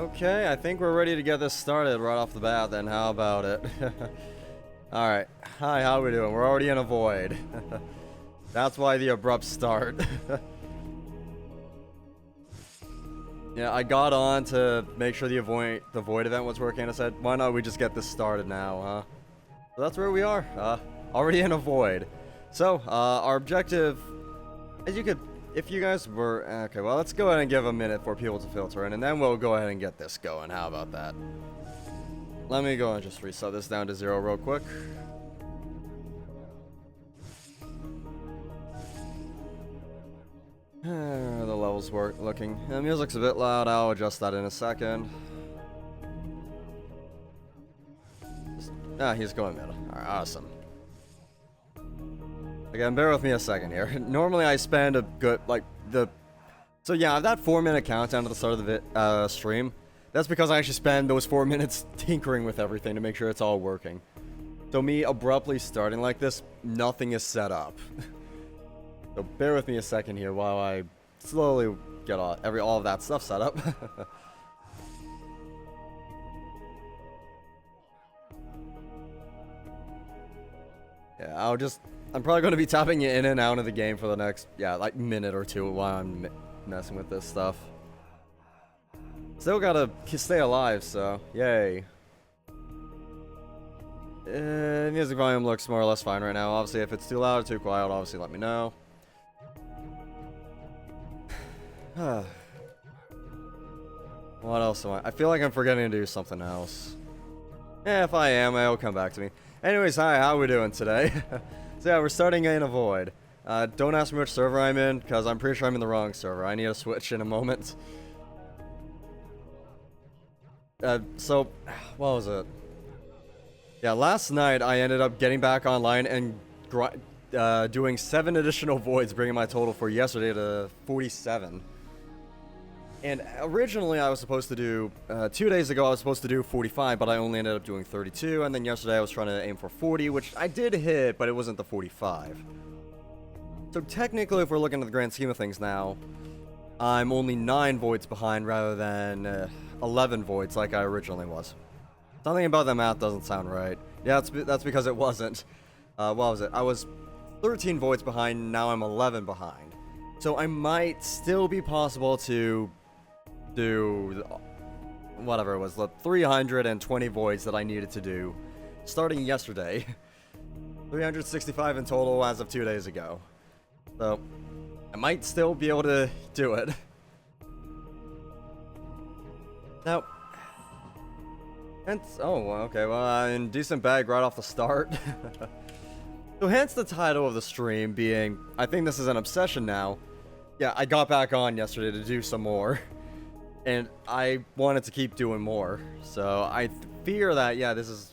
Okay, I think we're ready to get this started right off the bat then. How about it? Alright. Hi, how we doing? We're already in a void. That's why the abrupt start. Yeah, I got on to make sure the void event was working. I said, why not we just get this started now, huh? So that's where we are. Already in a void. So, our objective, as you could, if you guys were, okay, well, let's go ahead and give a minute for people to filter in, and then we'll go ahead and get this going. How about that? Let me go and just reset this down to 0 real quick. The levels were looking. The music's a bit loud. I'll adjust that in a second. He's going middle. Alright, awesome. Again, bear with me a second here. Normally I spend a good, so yeah, that 4-minute countdown at the start of the stream. That's because I actually spend those 4 minutes tinkering with everything to make sure it's all working. So me abruptly starting like this, nothing is set up. So bear with me a second here while I slowly get all of that stuff set up. Yeah, I'm probably going to be tapping you in and out of the game for the next, like minute or two while I'm messing with this stuff. Still gotta stay alive, so yay. Music volume looks more or less fine right now. Obviously, if it's too loud or too quiet, obviously let me know. What else am I feel like I'm forgetting to do something else. Yeah, if I am, it'll come back to me. Anyways, hi, how we doing today? So yeah, we're starting in a void. Don't ask me which server I'm in, because I'm pretty sure I'm in the wrong server. I need to switch in a moment. So, what was it? Yeah, last night I ended up getting back online and doing 7 additional voids, bringing my total for yesterday to 47. And originally I was supposed to do, 2 days ago I was supposed to do 45, but I only ended up doing 32, and then yesterday I was trying to aim for 40, which I did hit, but it wasn't the 45. So technically, if we're looking at the grand scheme of things now, I'm only 9 voids behind rather than 11 voids like I originally was. Something about the math doesn't sound right. Yeah, that's because it wasn't. What was it? I was 13 voids behind, now I'm 11 behind. So I might still be possible to do whatever it was, the 320 voids that I needed to do starting yesterday. 365 in total as of 2 days ago. So I might still be able to do it. Now, okay, well, I'm in decent bag right off the start. So hence the title of the stream being, I think this is an obsession now. Yeah, I got back on yesterday to do some more. And I wanted to keep doing more. So I fear that, yeah, this is...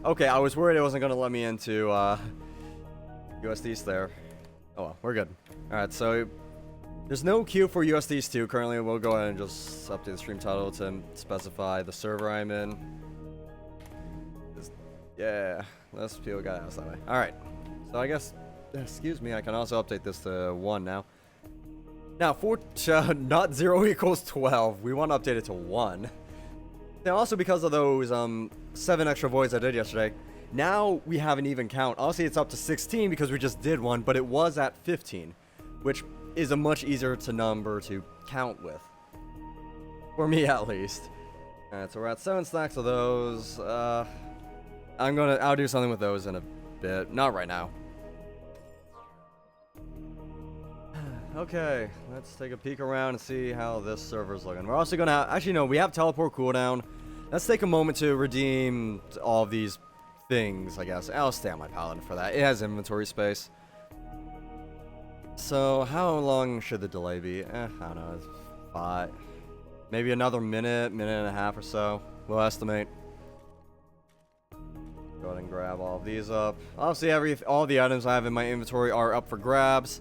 Okay, I was worried it wasn't going to let me into USDs there. Oh well, we're good. Alright, so there's no queue for USDs 2 currently. We'll go ahead and just update the stream title to specify the server I'm in. Yeah, less people got asked that way. Alright, so I guess, excuse me, I can also update this to 1 now. Now, not 0 equals 12. We want to update it to 1. Now, also because of those 7 extra voids I did yesterday, now we have an even count. Obviously, it's up to 16 because we just did one, but it was at 15, which is a much easier number to count with. For me, at least. Alright, so we're at 7 stacks of those. I'll do something with those in a bit. Not right now. Okay, let's take a peek around and see how this server's looking. We're also gonna actually, no, we have teleport cooldown. Let's take a moment to redeem all of these things, I guess. I'll stay on my paladin for that. It has inventory space. So, how long should the delay be? I don't know, it's 5. Maybe another minute and a half or so. We'll estimate. Go ahead and grab all of these up. Obviously, all the items I have in my inventory are up for grabs.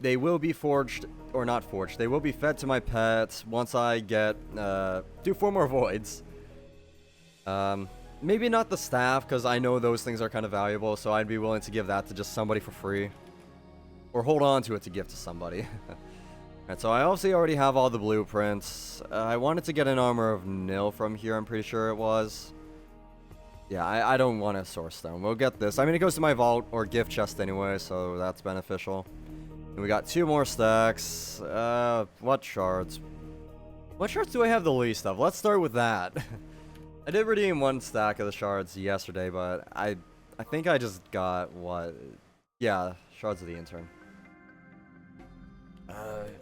They will be forged, or not forged, they will be fed to my pets once I get, do 4 more voids. Maybe not the staff, because I know those things are kind of valuable, so I'd be willing to give that to just somebody for free. Or hold on to it to give to somebody. Alright, so I obviously already have all the blueprints. I wanted to get an armor of nil from here, I'm pretty sure it was. Yeah, I don't want a source stone. We'll get this. I mean, it goes to my vault or gift chest anyway, so that's beneficial. And we got 2 more stacks. What shards? What shards do I have the least of? Let's start with that. I did redeem 1 stack of the shards yesterday, but I think I just got what? Yeah, shards of the intern.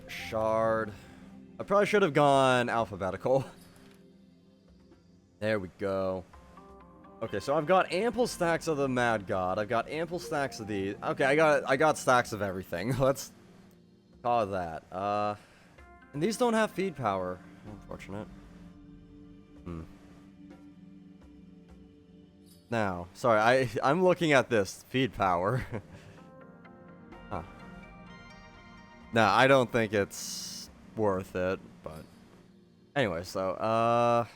Shard. I probably should have gone alphabetical. There we go. Okay, so I've got ample stacks of the Mad God. I've got ample stacks of these. Okay, I got stacks of everything. Let's call it that. And these don't have feed power. Unfortunate. Now, sorry, I'm looking at this feed power. Huh. Nah, I don't think it's worth it, but anyway, so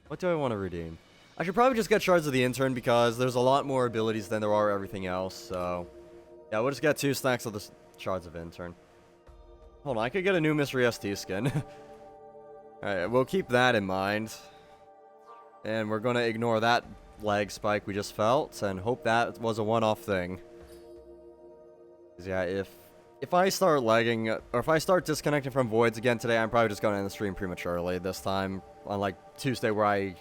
what do I want to redeem? I should probably just get shards of the intern because there's a lot more abilities than there are everything else, so yeah, we'll just get 2 stacks of the shards of intern. Hold on, I could get a new Mystery ST skin. Alright, we'll keep that in mind. And we're gonna ignore that lag spike we just felt and hope that was a one-off thing. 'Cause yeah, if I start lagging, or if I start disconnecting from voids again today, I'm probably just gonna end the stream prematurely this time. Unlike Tuesday where I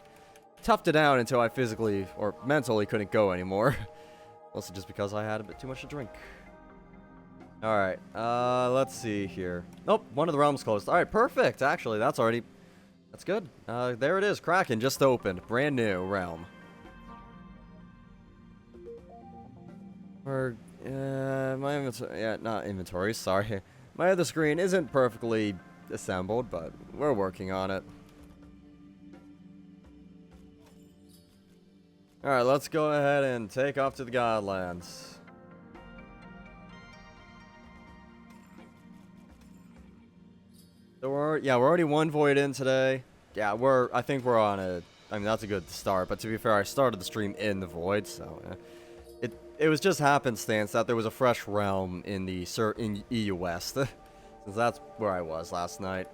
toughed it out until I physically or mentally couldn't go anymore. Mostly just because I had a bit too much to drink. Alright, let's see here. Nope, one of the realms closed. Alright, perfect, actually, that's good. There it is, Kraken just opened. Brand new realm. Or, my inventory, yeah, not inventory, sorry. My other screen isn't perfectly assembled, but we're working on it. Alright, let's go ahead and take off to the Godlands. So we're already 1 void in today. Yeah, I think we're on a, I mean, that's a good start, but to be fair, I started the stream in the void, so it was just happenstance that there was a fresh realm in the in EU West, since that's where I was last night.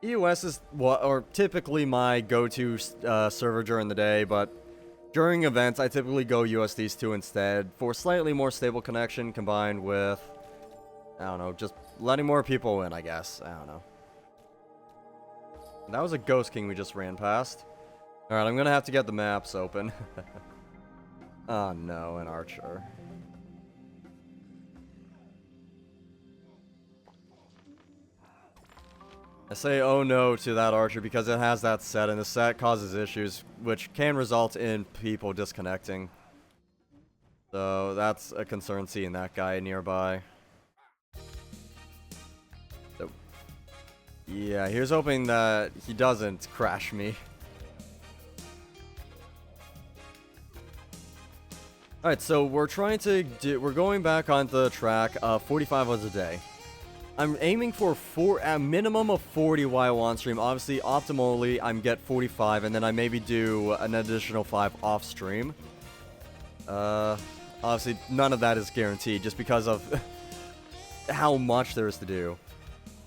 EU West is typically my go-to server during the day, but during events I typically go USDs 2 instead for slightly more stable connection combined with, I don't know, just letting more people in, I guess. I don't know. That was a Ghost King we just ran past. Alright, I'm gonna have to get the maps open. Oh no, an archer. I say oh no to that archer because it has that set, and the set causes issues, which can result in people disconnecting. So that's a concern seeing that guy nearby. So, yeah, here's hoping that he doesn't crash me. Alright, so we're going back on the track of 45 hours a day. I'm aiming for a minimum of 40 while on stream. Obviously, optimally, I'm get 45, and then I maybe do an additional 5 off stream. Obviously, none of that is guaranteed, just because of how much there is to do.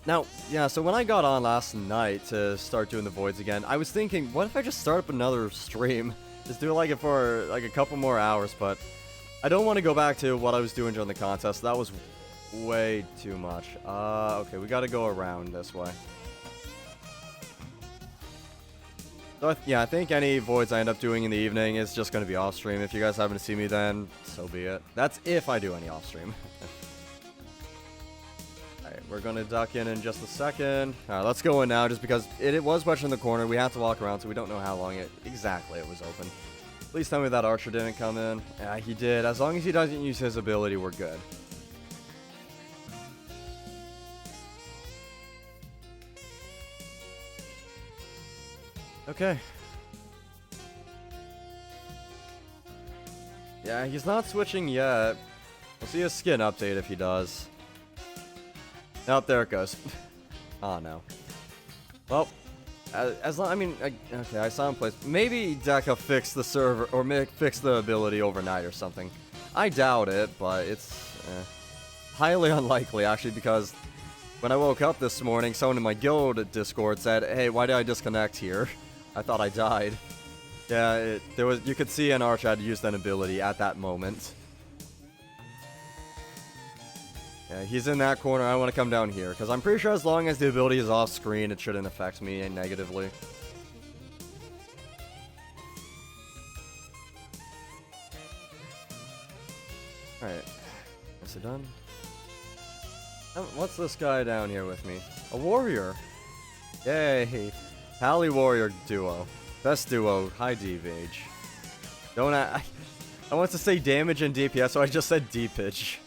Now, yeah, so when I got on last night to start doing the voids again, I was thinking, what if I just start up another stream? Just do like it for like a couple more hours, but I don't want to go back to what I was doing during the contest. That was way too much. Okay, we gotta go around this way. So, yeah, I think any voids I end up doing in the evening is just gonna be off-stream. If you guys happen to see me then, so be it. That's if I do any off-stream. Alright, we're gonna duck in just a second. Alright, let's go in now, just because it was pushed in the corner. We have to walk around, so we don't know how long exactly it was open. Please tell me that archer didn't come in. Yeah, he did. As long as he doesn't use his ability, we're good. Okay. Yeah, he's not switching yet. We'll see a skin update if he does. Oh, there it goes. Oh, no. Well, I mean, okay, I saw him play. Maybe Deca fixed the server, or fixed the ability overnight or something. I doubt it, but it's, highly unlikely, actually, because when I woke up this morning, someone in my guild Discord said, "Hey, why did I disconnect here? I thought I died." Yeah, you could see an archer had used an ability at that moment. Yeah, he's in that corner. I want to come down here, because I'm pretty sure as long as the ability is off screen, it shouldn't affect me negatively. Alright. Is it done? What's this guy down here with me? A warrior! Yay! Pally warrior duo. Best duo. High DPH. Don't I want to say damage and DPS, so I just said D-pitch.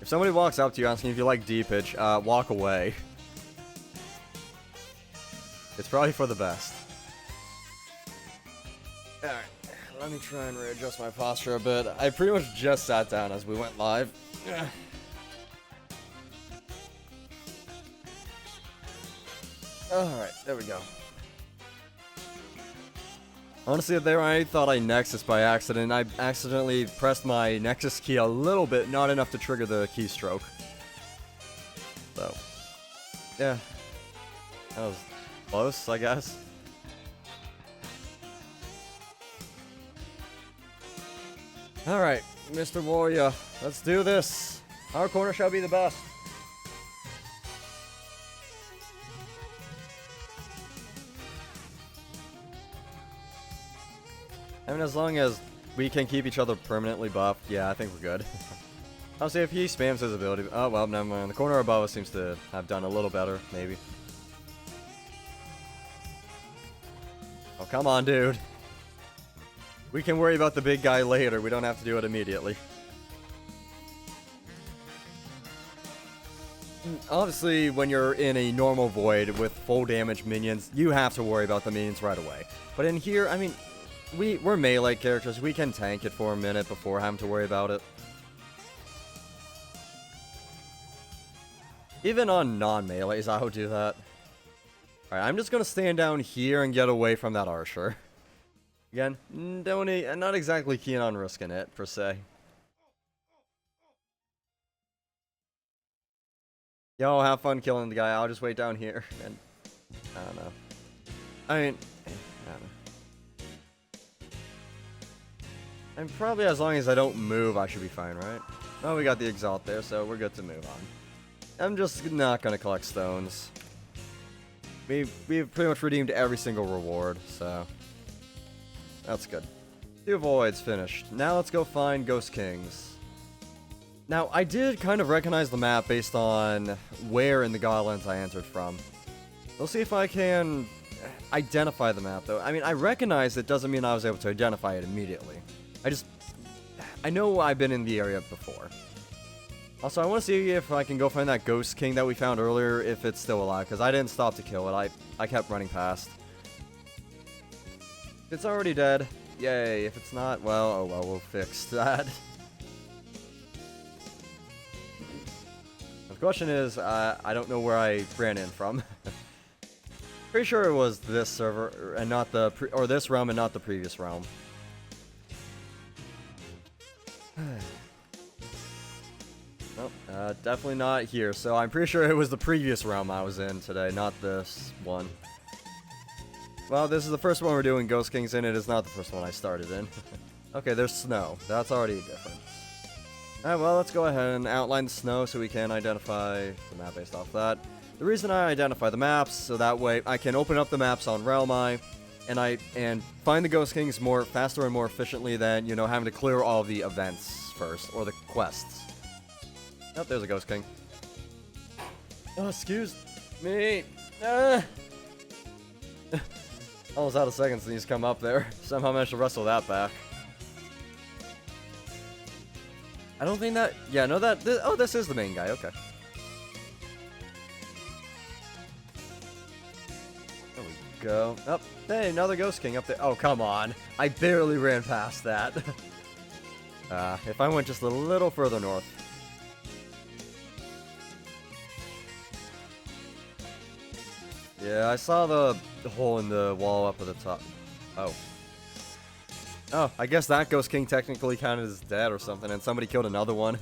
If somebody walks up to you asking if you like D-pitch, walk away. It's probably for the best. Alright, let me try and readjust my posture a bit. I pretty much just sat down as we went live. Alright, there we go. Honestly, there I thought I Nexus by accident. I accidentally pressed my Nexus key a little bit, not enough to trigger the keystroke. So, yeah. That was close, I guess. Alright, Mr. Warrior, let's do this. Our corner shall be the best. I mean, as long as we can keep each other permanently buffed, yeah, I think we're good. I'll see if he spams his ability. Oh, well, never mind. The corner above us seems to have done a little better, maybe. Oh, come on, dude. We can worry about the big guy later. We don't have to do it immediately. Obviously, when you're in a normal void with full damage minions, you have to worry about the minions right away. But in here, I mean, we're melee characters. We can tank it for a minute before having to worry about it. Even on non-melees, I would do that. Alright, I'm just gonna stand down here and get away from that archer. Again, not exactly keen on risking it, per se. Yo, have fun killing the guy. I'll just wait down here. And I don't know. I mean, I don't know. And probably as long as I don't move, I should be fine, right? Oh, we got the Exalt there, so we're good to move on. I'm just not gonna collect stones. We've pretty much redeemed every single reward, so that's good. 2 voids finished. Now let's go find Ghost Kings. Now, I did kind of recognize the map based on where in the Godlands I entered from. We'll see if I can identify the map, though. I mean, I recognize it doesn't mean I was able to identify it immediately. I know I've been in the area before. Also, I want to see if I can go find that Ghost King that we found earlier, if it's still alive, because I didn't stop to kill it. I kept running past. It's already dead. Yay. If it's not, well, oh well, we'll fix that. The question is, I don't know where I ran in from. Pretty sure it was this server, and not the, or this realm and not the previous realm. Nope, definitely not here, so I'm pretty sure it was the previous realm I was in today, not this one. Well, this is the first one we're doing Ghost Kings in, it is not the first one I started in. Okay, there's snow, that's already a difference. Alright, well, let's go ahead and outline the snow so we can identify the map based off that. The reason I identify the maps, so that way I can open up the maps on Realm Eye, and find the Ghost Kings faster and more efficiently than, you know, having to clear all the events first, or the quests. Oh, there's a Ghost King. Oh, excuse me. Almost out of seconds and he's come up there. Somehow managed to wrestle that back. I don't think that... Yeah, no, oh, this is the main guy. Okay. There we go. Oh, hey, another Ghost King up there. Oh, come on. I barely ran past that. If I went just a little further north. Yeah, I saw the hole in the wall up at the top. Oh. Oh, I guess that Ghost King technically kind of is dead or something, and somebody killed another one.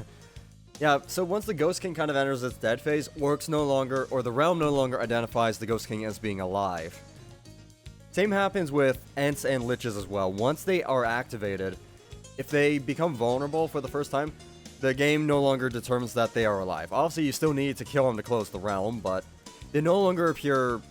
Yeah, so once the Ghost King kind of enters its dead phase, orcs no longer, or the realm no longer identifies the Ghost King as being alive. Same happens with Ents and Liches as well. Once they are activated, if they become vulnerable for the first time, the game no longer determines that they are alive. Obviously, you still need to kill them to close the realm, but they no longer appear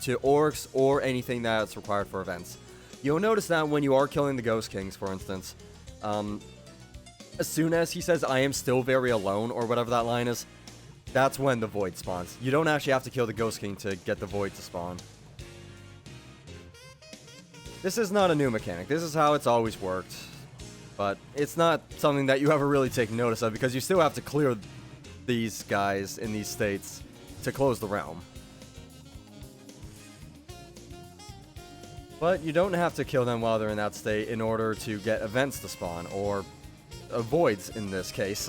to orcs or anything that's required for events. You'll notice that when you are killing the Ghost Kings, for instance, as soon as he says, "I am still very alone," or whatever that line is, that's when the Void spawns. You don't actually have to kill the Ghost King to get the Void to spawn. This is not a new mechanic. This is how it's always worked. But it's not something that you ever really take notice of, because you still have to clear these guys in these states to close the realm. But you don't have to kill them while they're in that state in order to get events to spawn, or voids in this case.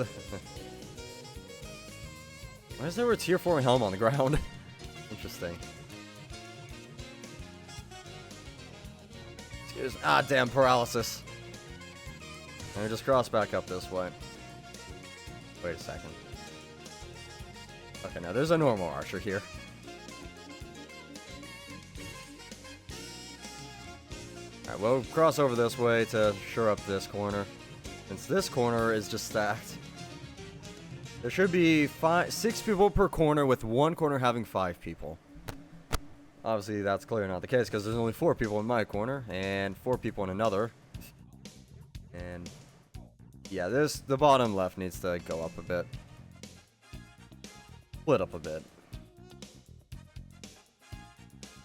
Why is there a tier 4 helm on the ground? Interesting. Excuse me. Ah, damn paralysis. Let me just cross back up this way. Wait a second. Okay, now there's a normal archer here. Alright, we'll cross over this way to shore up this corner. Since this corner is just stacked. There should be 6 people per corner, with one corner having 5 people. Obviously, that's clearly not the case, because there's only 4 people in my corner, and 4 people in another. And yeah, the bottom left needs to go up a bit. Split up a bit.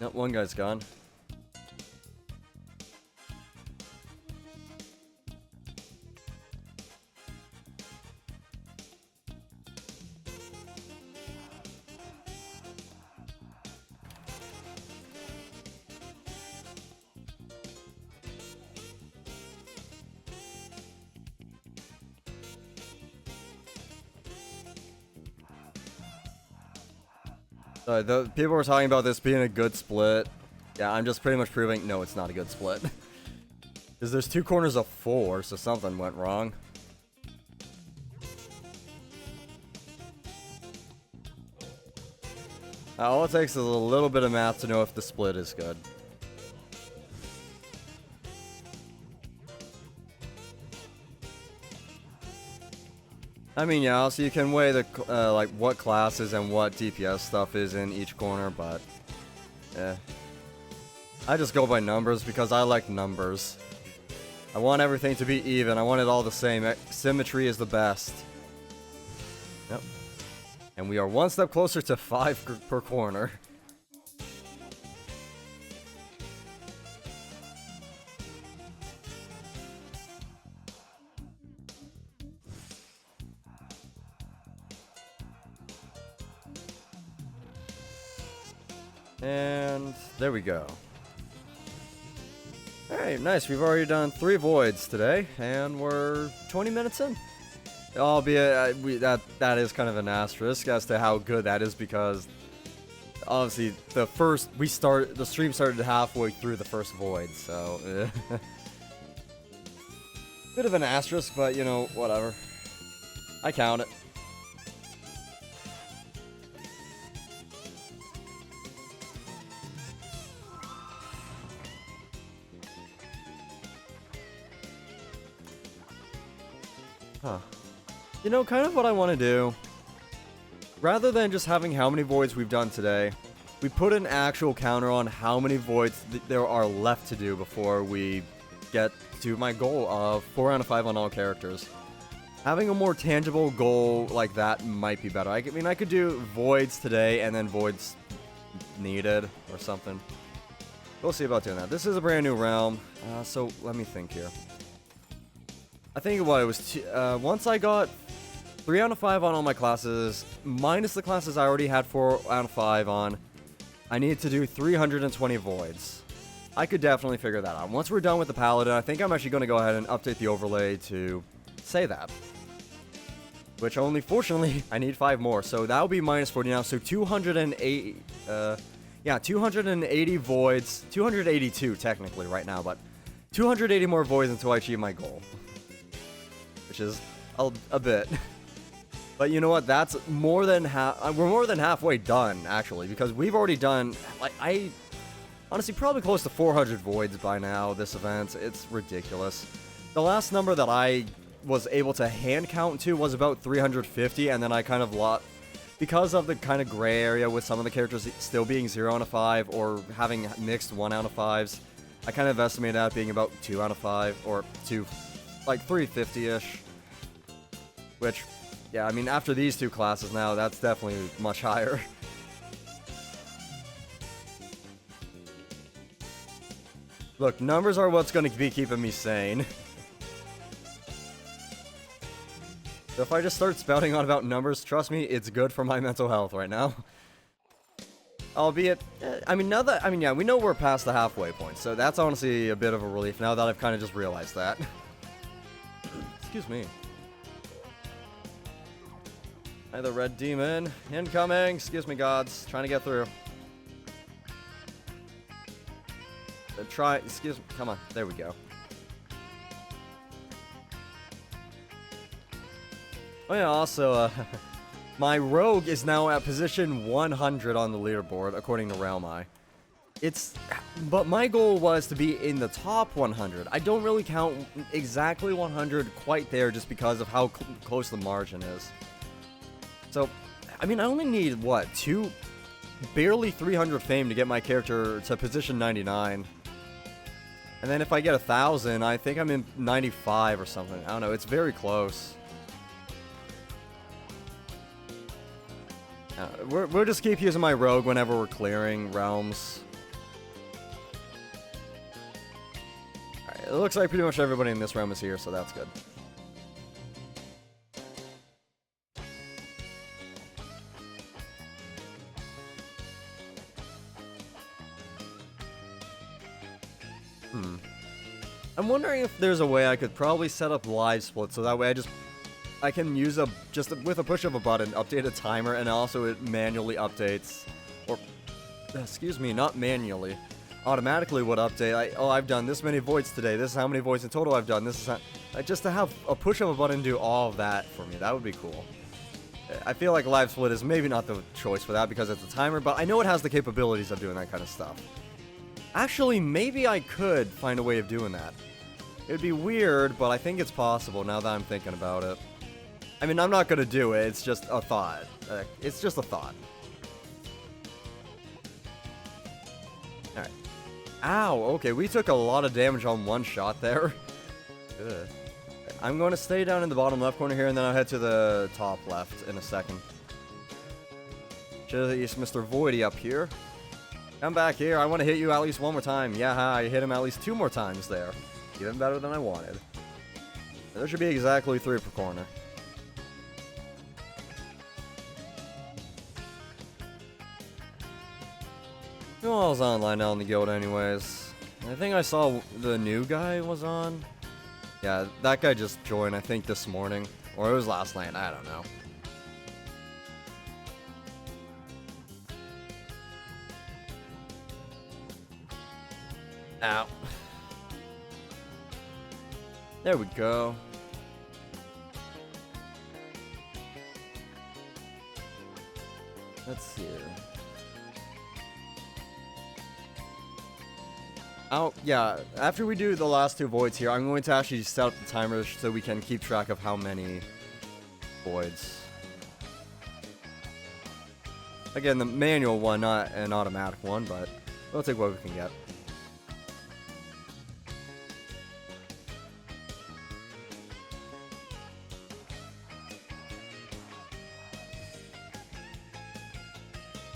Nope, one guy's gone. The people were talking about this being a good split. Yeah, I'm just pretty much proving, no, it's not a good split. Because there's 2 corners of 4, so something went wrong. All it takes is a little bit of math to know if the split is good. I mean, yeah, also you can weigh the, like, what classes and what DPS stuff is in each corner, but, yeah. I just go by numbers because I like numbers. I want everything to be even. I want it all the same. Symmetry is the best. Yep. And we are one step closer to 5 per corner. And there we go. Alright, nice. We've already done 3 voids today, and we're 20 minutes in. Albeit, that is kind of an asterisk as to how good that is, because obviously the stream started halfway through the first void, so bit of an asterisk, but you know, whatever. I count it. Huh. You know, kind of what I want to do, rather than just having how many voids we've done today, we put an actual counter on how many voids there are left to do before we get to my goal of 4 out of 5 on all characters. Having a more tangible goal like that might be better. I mean, I could do voids today and then voids needed or something. We'll see about doing that. This is a brand new realm, so let me think here. I think what it was, once I got 3 out of 5 on all my classes, minus the classes I already had 4 out of 5 on, I needed to do 320 voids. I could definitely figure that out. Once we're done with the Paladin, I think I'm actually going to go ahead and update the overlay to say that. Which only, fortunately, I need 5 more, so that'll be minus 40 now, so 280 voids, 282 technically right now, but 280 more voids until I achieve my goal. Which is a bit. But you know what? That's more than we're more than halfway done, actually, because we've already done, like, honestly, probably close to 400 voids by now, this event. It's ridiculous. The last number that I was able to hand count to was about 350, and then I kind of lost, because of the kind of gray area with some of the characters still being 0 out of 5, or having mixed 1 out of 5s, I kind of estimated that being about 2 out of 5, or 2, like 350-ish. Which, yeah, I mean, after these two classes now, that's definitely much higher. Look, numbers are what's going to be keeping me sane. So if I just start spouting on about numbers, trust me, it's good for my mental health right now. Albeit, I mean, yeah, we know we're past the halfway point, so that's honestly a bit of a relief now that I've kind of just realized that. Excuse me. Hi, the red demon. Incoming! Excuse me, gods. Trying to get through. Excuse me. Come on. There we go. Oh yeah, also, my rogue is now at position 100 on the leaderboard, according to Realm Eye. But my goal was to be in the top 100. I don't really count exactly 100 quite there just because of how close the margin is. So, I mean, I only need, what, barely 300 fame to get my character to position 99. And then if I get 1,000, I think I'm in 95 or something. I don't know, it's very close. We'll just keep using my rogue whenever we're clearing realms. Alright, it looks like pretty much everybody in this realm is here, so that's good. I'm wondering if there's a way I could probably set up live split, so that way I can use just with a push of a button, update a timer, and also it manually updates, or, excuse me, not manually, automatically would update. I've done this many voids today, this is how many voids in total I've done, this is how, just to have a push of a button do all of that for me, that would be cool. I feel like live split is maybe not the choice for that because it's a timer, but I know it has the capabilities of doing that kind of stuff. Actually, maybe I could find a way of doing that. It would be weird, but I think it's possible now that I'm thinking about it. I mean, I'm not gonna do it, it's just a thought. It's just a thought. Alright. Ow, okay, we took a lot of damage on one shot there. Good. I'm going to stay down in the bottom left corner here, and then I'll head to the top left in a second. Just Mr. Voidy up here. Come back here, I want to hit you at least one more time. Yeah, I hit him at least 2 more times there. Even better than I wanted. There should be exactly 3 per corner. Who all's online now in the guild anyways? I think I saw the new guy was on. Yeah, that guy just joined, I think, this morning. Or it was last night, I don't know. Ow. There we go. Let's see. Oh, yeah, after we do the last 2 voids here, I'm going to actually set up the timer so we can keep track of how many voids. Again, the manual one, not an automatic one, but we'll take what we can get.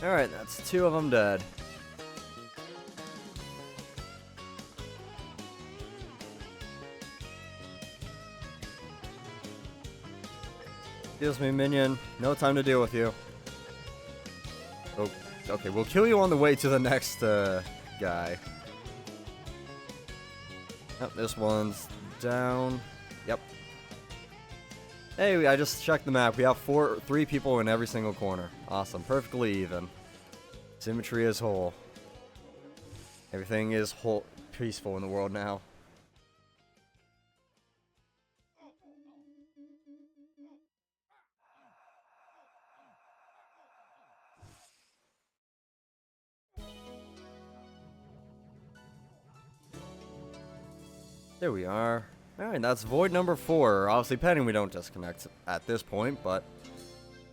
Alright, that's 2 of them dead. Excuse me, minion. No time to deal with you. Oh, okay, we'll kill you on the way to the next guy. Oh, this one's down. Yep. Hey, I just checked the map. We have 3 people in every single corner. Awesome. Perfectly even. Symmetry is whole. Everything is peaceful in the world now. There we are. Alright, that's void number 4. Obviously, pending we don't disconnect at this point, but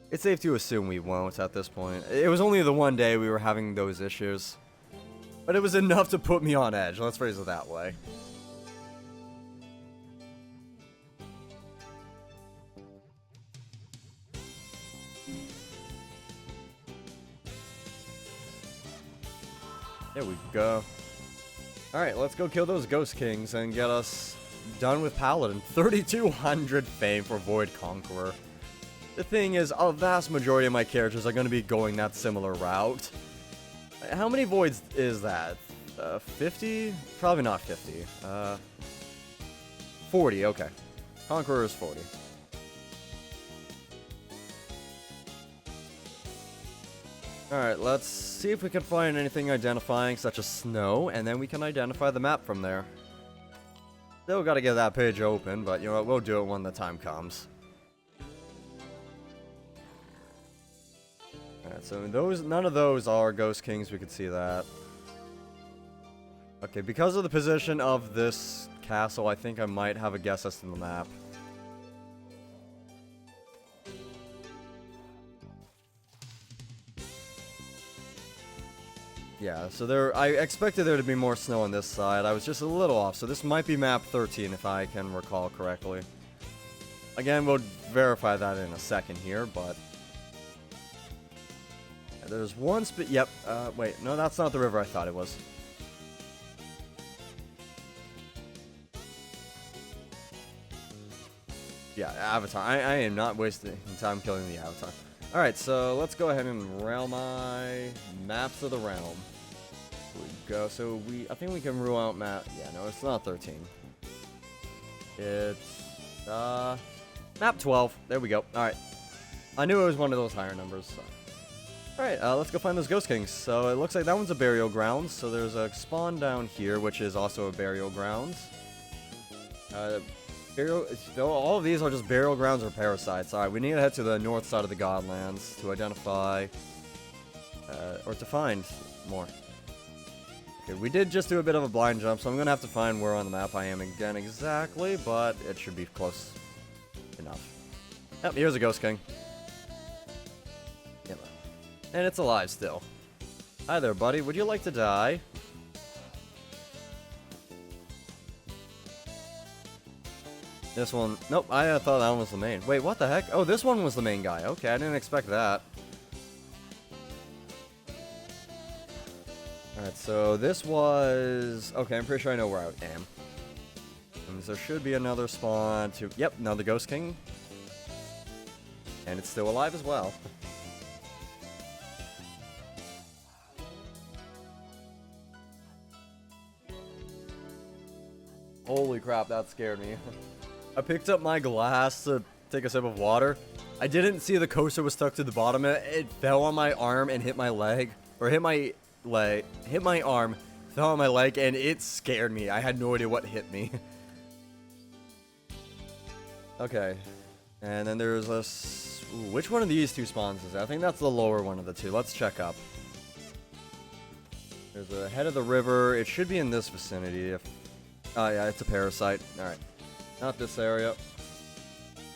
it's safe to assume we won't at this point. It was only the one day we were having those issues. But it was enough to put me on edge, let's phrase it that way. There we go. Alright, let's go kill those Ghost Kings and get us done with Paladin. 3,200 fame for Void Conqueror. The thing is, a vast majority of my characters are going to be going that similar route. How many voids is that? 50? Probably not 50. 40, okay. Conqueror is 40. Alright, let's see if we can find anything identifying such as snow, and then we can identify the map from there. Still gotta get that page open, but you know what, we'll do it when the time comes. Alright, so none of those are Ghost Kings, we could see that. Okay, because of the position of this castle, I think I might have a guess as to the map. Yeah, so I expected there to be more snow on this side. I was just a little off, so this might be map 13 if I can recall correctly. Again, we'll verify that in a second here, but there's one yep, wait, no, that's not the river I thought it was. Yeah, Avatar. I am not wasting time killing the Avatar. Alright, so let's go ahead and realm my maps of the realm. Here we go. So I think we can rule out map. Yeah, no, it's not 13. It's map 12. There we go. Alright. I knew it was one of those higher numbers. So. Alright, let's go find those Ghost Kings. So it looks like that one's a burial grounds. So there's a spawn down here, which is also a burial grounds. All of these are just burial grounds or parasites. Alright, we need to head to the north side of the Godlands to identify, or to find more. Okay, we did just do a bit of a blind jump, so I'm going to have to find where on the map I am again exactly, but it should be close enough. Yep, here's a Ghost King. Yep. And it's alive still. Hi there, buddy. Would you like to die? This one, nope, I thought that one was the main. Wait, what the heck? Oh, this one was the main guy. Okay, I didn't expect that. Alright, so this was... Okay, I'm pretty sure I know where I am. And there should be another spawn to... Yep, another Ghost King. And it's still alive as well. Holy crap, that scared me. I picked up my glass to take a sip of water. I didn't see the coaster was stuck to the bottom. It fell on my arm and hit my leg. Or hit my arm, fell on my leg, and it scared me. I had no idea what hit me. Okay. And then there's this... Ooh, which one of these two spawns is it? I think that's the lower one of the two. Let's check up. There's a head of the river. It should be in this vicinity. Oh, yeah, it's a parasite. Alright. Not this area.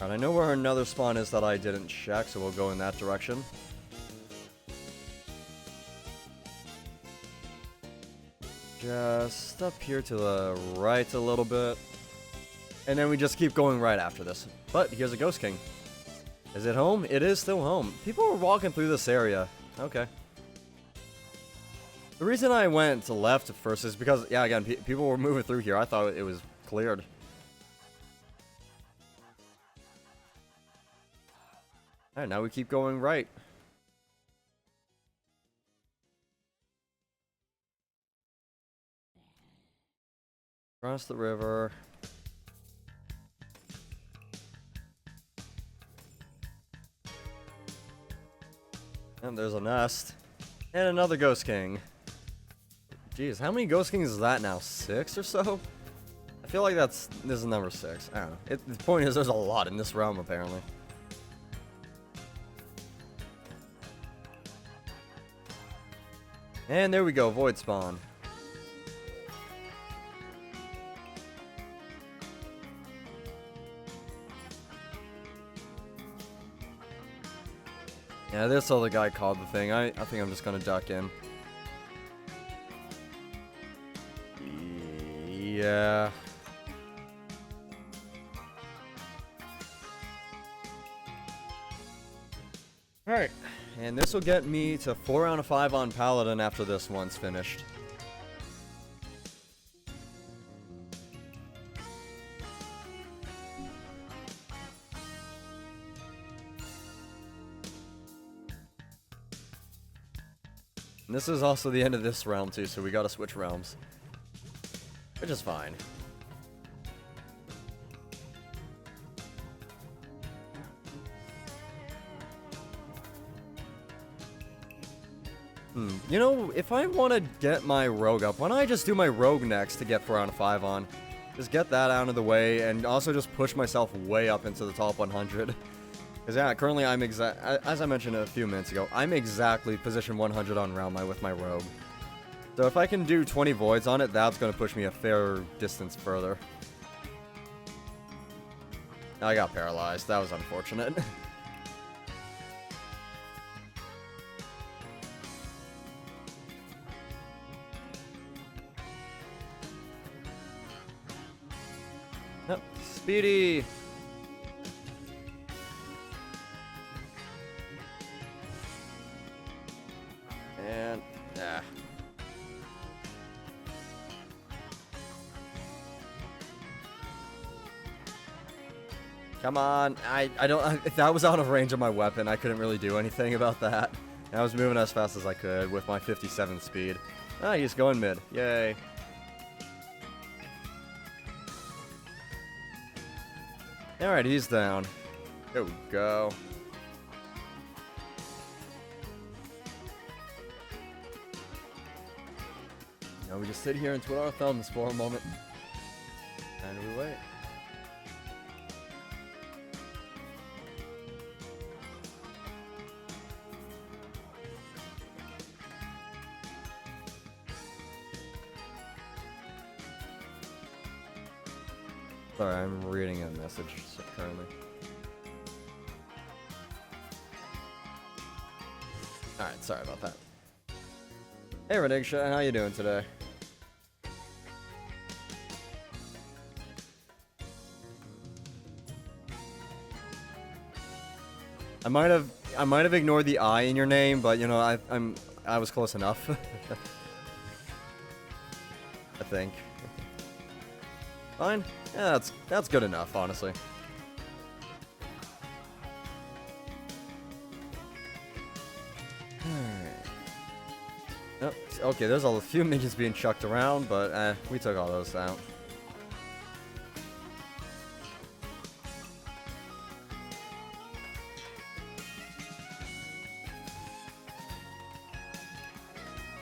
Alright, I know where another spawn is that I didn't check, so we'll go in that direction. Just up here to the right a little bit. And then we just keep going right after this. But here's a Ghost King. Is it home? It is still home. People were walking through this area. Okay. The reason I went to left at first is because, yeah, again, people were moving through here. I thought it was cleared. Alright, now we keep going right. Across the river. And there's a nest. And another Ghost King. Jeez, how many Ghost Kings is that now? 6 or so? I feel like this is number 6. I don't know. The point is there's a lot in this realm, apparently. And there we go, Void Spawn. Yeah, this other guy called the thing. I think I'm just gonna duck in. Yeah. Alright. And this will get me to 4 out of 5 on Paladin after this one's finished. And this is also the end of this realm too, so we gotta switch realms. Which is fine. You know, if I want to get my rogue up, why don't I just do my rogue next to get 4 out of 5 on? Just get that out of the way, and also just push myself way up into the top 100. Because yeah, currently I'm as I mentioned a few minutes ago, I'm exactly position 100 on Realm with my rogue. So if I can do 20 voids on it, that's going to push me a fair distance further. I got paralyzed. That was unfortunate. Nope. Speedy! And... Come on. I don't... If that was out of range of my weapon, I couldn't really do anything about that. I was moving as fast as I could with my 57 speed. Ah, he's going mid. Yay. Alright, he's down. There we go. Now we just sit here and twiddle our thumbs for a moment. And we wait. Sorry, I'm reading a message currently. Alright, sorry about that. Hey Redigsha, how you doing today? I might have ignored the I in your name, but you know, I was close enough. I think. Fine. Yeah, that's good enough, honestly. Alright. Nope. Okay, there's a few minions being chucked around, but we took all those out.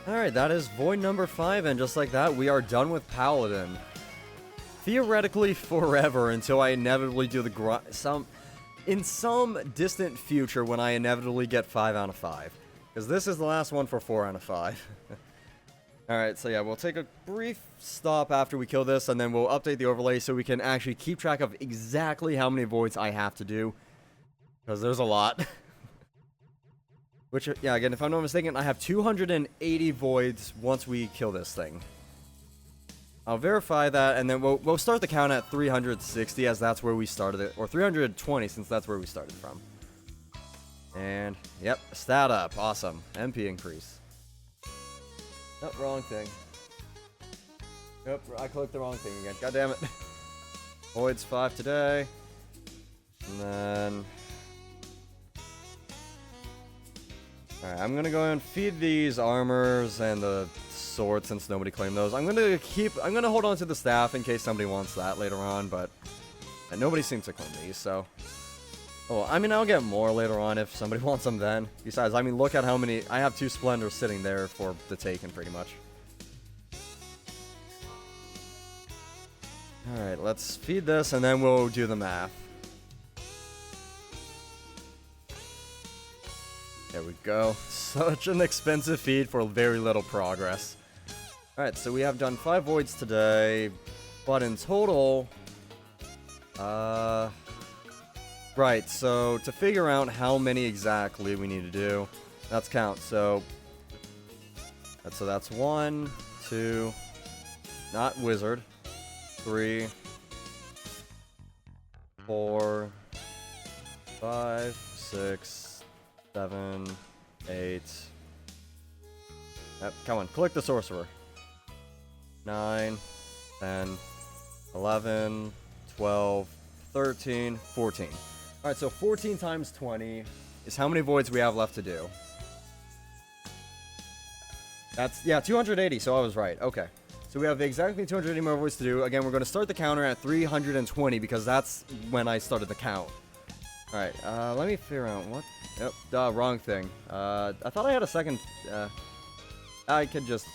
Alright, that is void number 5, and just like that, we are done with Paladin. Theoretically forever until I inevitably do the in some distant future when I inevitably get 5 out of 5. Because this is the last one for 4 out of 5. Alright, so yeah, we'll take a brief stop after we kill this, and then we'll update the overlay so we can actually keep track of exactly how many voids I have to do. Because there's a lot. Which, yeah, again, if I'm not mistaken, I have 280 voids once we kill this thing. I'll verify that, and then we'll start the count at 360, as that's where we started it. Or 320, since that's where we started from. And, yep, stat up. Awesome. MP increase. Nope, wrong thing. Yep, I clicked the wrong thing again. God damn it. Voids 5 today. And then... Alright, I'm gonna go and feed these armors and the sword since nobody claimed those. I'm gonna hold on to the staff in case somebody wants that later on, but nobody seems to claim these, so. Oh, I mean, I'll get more later on if somebody wants them then. Besides, I mean, look at how many, I have 2 Splendors sitting there for the taken, pretty much. Alright, let's feed this and then we'll do the math. There we go. Such an expensive feed for very little progress. Alright, so we have done 5 voids today, but in total, Right, so to figure out how many exactly we need to do, let's count. So that's 1, 2, not wizard, 3, 4, 5, 6, 7, 8. Yep, come on, click the sorcerer. 9, 10, 11, 12, 13, 14. Alright, so 14 times 20 is how many voids we have left to do. That's, yeah, 280, so I was right. Okay. So we have exactly 280 more voids to do. Again, we're going to start the counter at 320 because that's when I started the count. Alright, let me figure out what... Yep, wrong thing. I thought I had a second... I could just...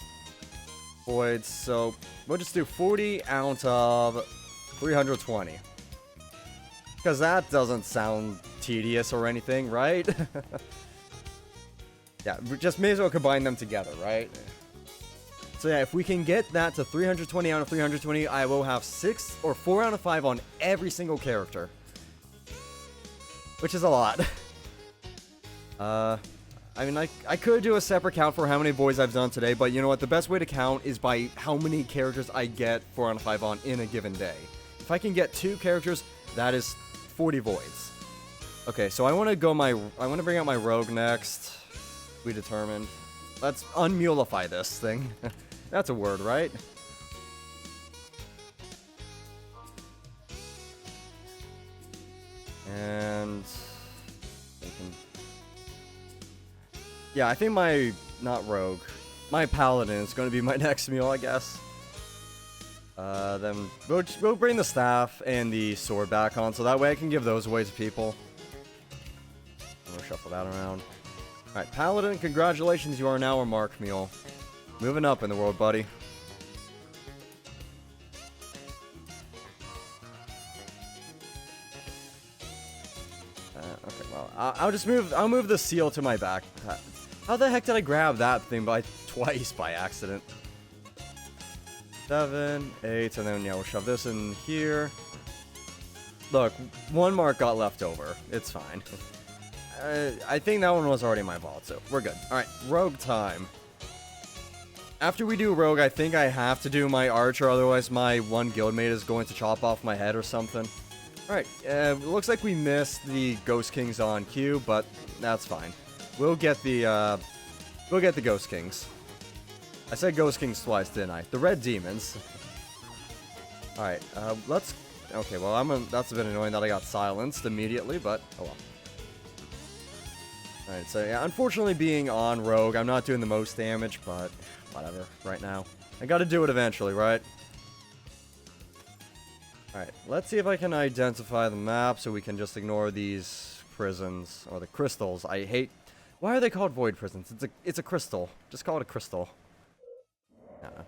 voids, so we'll just do 40 out of 320. Because that doesn't sound tedious or anything, right? Yeah, we just may as well combine them together, right? So yeah, if we can get that to 320 out of 320, I will have 6 or 4 out of 5 on every single character. Which is a lot. I mean, I could do a separate count for how many voids I've done today, but you know what? The best way to count is by how many characters I get 4 out of 5 on in a given day. If I can get 2 characters, that is 40 voids. Okay, so I want to bring out my rogue next. We determined. Let's unmulify this thing. That's a word, right? And... yeah, I think not rogue, my paladin is going to be my next meal, I guess. Then we'll bring the staff and the sword back on, so that way I can give those away to people. We'll shuffle that around. Alright, paladin, congratulations, you are now a mark meal. Moving up in the world, buddy. Okay, well, I'll move the seal to my back. How the heck did I grab that thing twice by accident? 7, 8, and then, yeah, we'll shove this in here. Look, 1 mark got left over. It's fine. I think that one was already my vault, so we're good. Alright, rogue time. After we do rogue, I think I have to do my archer, otherwise my one guildmate is going to chop off my head or something. Alright, looks like we missed the Ghost Kings on cue, but that's fine. We'll get the Ghost Kings. I said Ghost Kings twice, didn't I? The Red Demons. Alright, let's... okay, well, that's a bit annoying that I got silenced immediately, but oh well. Alright, so yeah, unfortunately being on rogue, I'm not doing the most damage, but whatever, right now. I gotta do it eventually, right? Alright, let's see if I can identify the map so we can just ignore these prisons, or the crystals. I hate... why are they called void prisons? It's a crystal. Just call it a crystal. I don't know.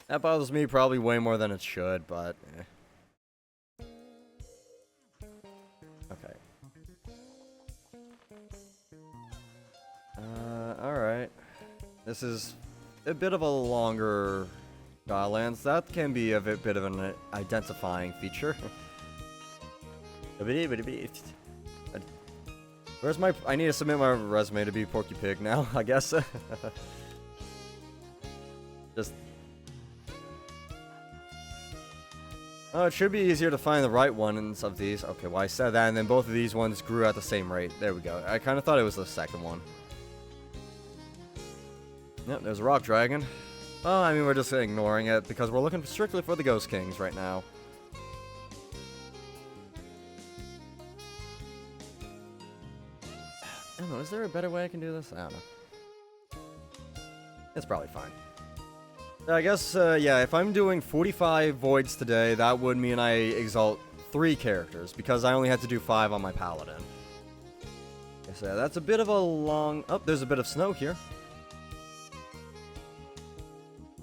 That bothers me probably way more than it should, but... okay. Alright. This is a bit of a longer Skylands. That can be a bit of an identifying feature. Where's my... I need to submit my resume to be Porky Pig now, I guess. Just... oh, it should be easier to find the right ones of these. Okay, well I said that, and then both of these ones grew at the same rate. There we go. I kind of thought it was the second one. Yep, there's a rock dragon. Oh, I mean, we're just ignoring it, because we're looking strictly for the Ghost Kings right now. I don't know, is there a better way I can do this? I don't know. It's probably fine. I guess, yeah, if I'm doing 45 voids today, that would mean I exalt 3 characters, because I only had to do 5 on my paladin. So that's a bit of a long... oh, there's a bit of snow here.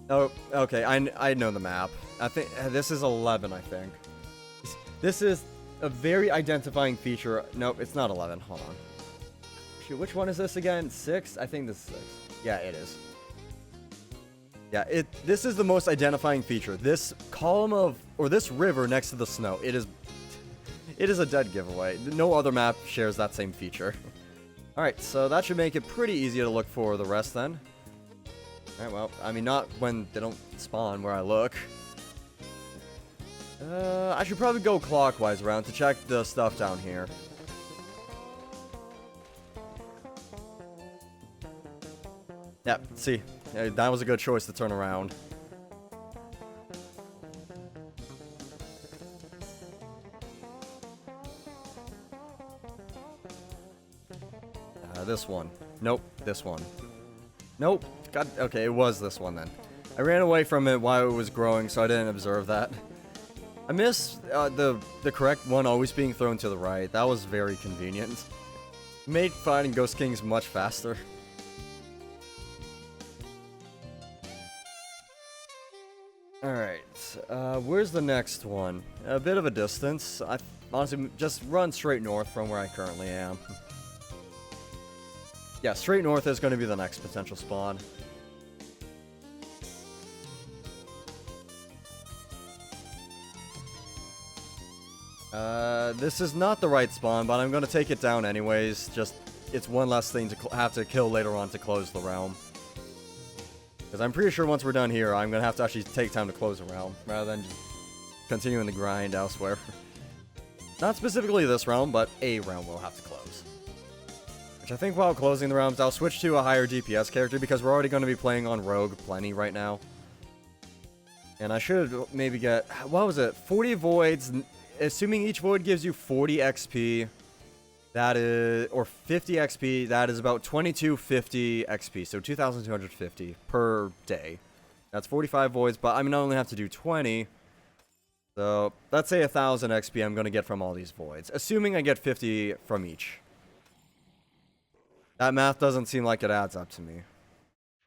Oh, okay, I know the map. I think this is 11, I think. This is a very identifying feature. Nope, it's not 11. Hold on. Shoot, which one is this again? 6? I think this is 6. Yeah, it is. Yeah, this is the most identifying feature. This column of, or this river next to the snow, it is It is a dead giveaway. No other map shares that same feature. Alright, so that should make it pretty easy to look for the rest then. Alright, well, I mean, not when they don't spawn where I look. I should probably go clockwise around to check the stuff down here. Yep, see, that was a good choice to turn around. This one. Nope, this one. Nope. God, okay, it was this one then. I ran away from it while it was growing, so I didn't observe that. I missed the correct one always being thrown to the right. That was very convenient. Made fighting Ghost Kings much faster. Alright, where's the next one? A bit of a distance. I honestly just run straight north from where I currently am. Yeah, straight north is going to be the next potential spawn. This is not the right spawn, but I'm going to take it down anyways. Just, it's one less thing to have to kill later on to close the realm. Because I'm pretty sure once we're done here, I'm going to have to actually take time to close the realm, rather than just continuing the grind elsewhere. Not specifically this realm, but a realm will have to close. Which I think while closing the realms, I'll switch to a higher DPS character, because we're already going to be playing on Rogue plenty right now. And I should maybe get, what was it, 40 voids, assuming each void gives you 40 XP, that is, or 50 XP, that is about 2250 XP, so 2250 per day. That's 45 voids, but I'm going to only have to do 20. So, let's say 1000 XP I'm going to get from all these voids, assuming I get 50 from each. That math doesn't seem like it adds up to me.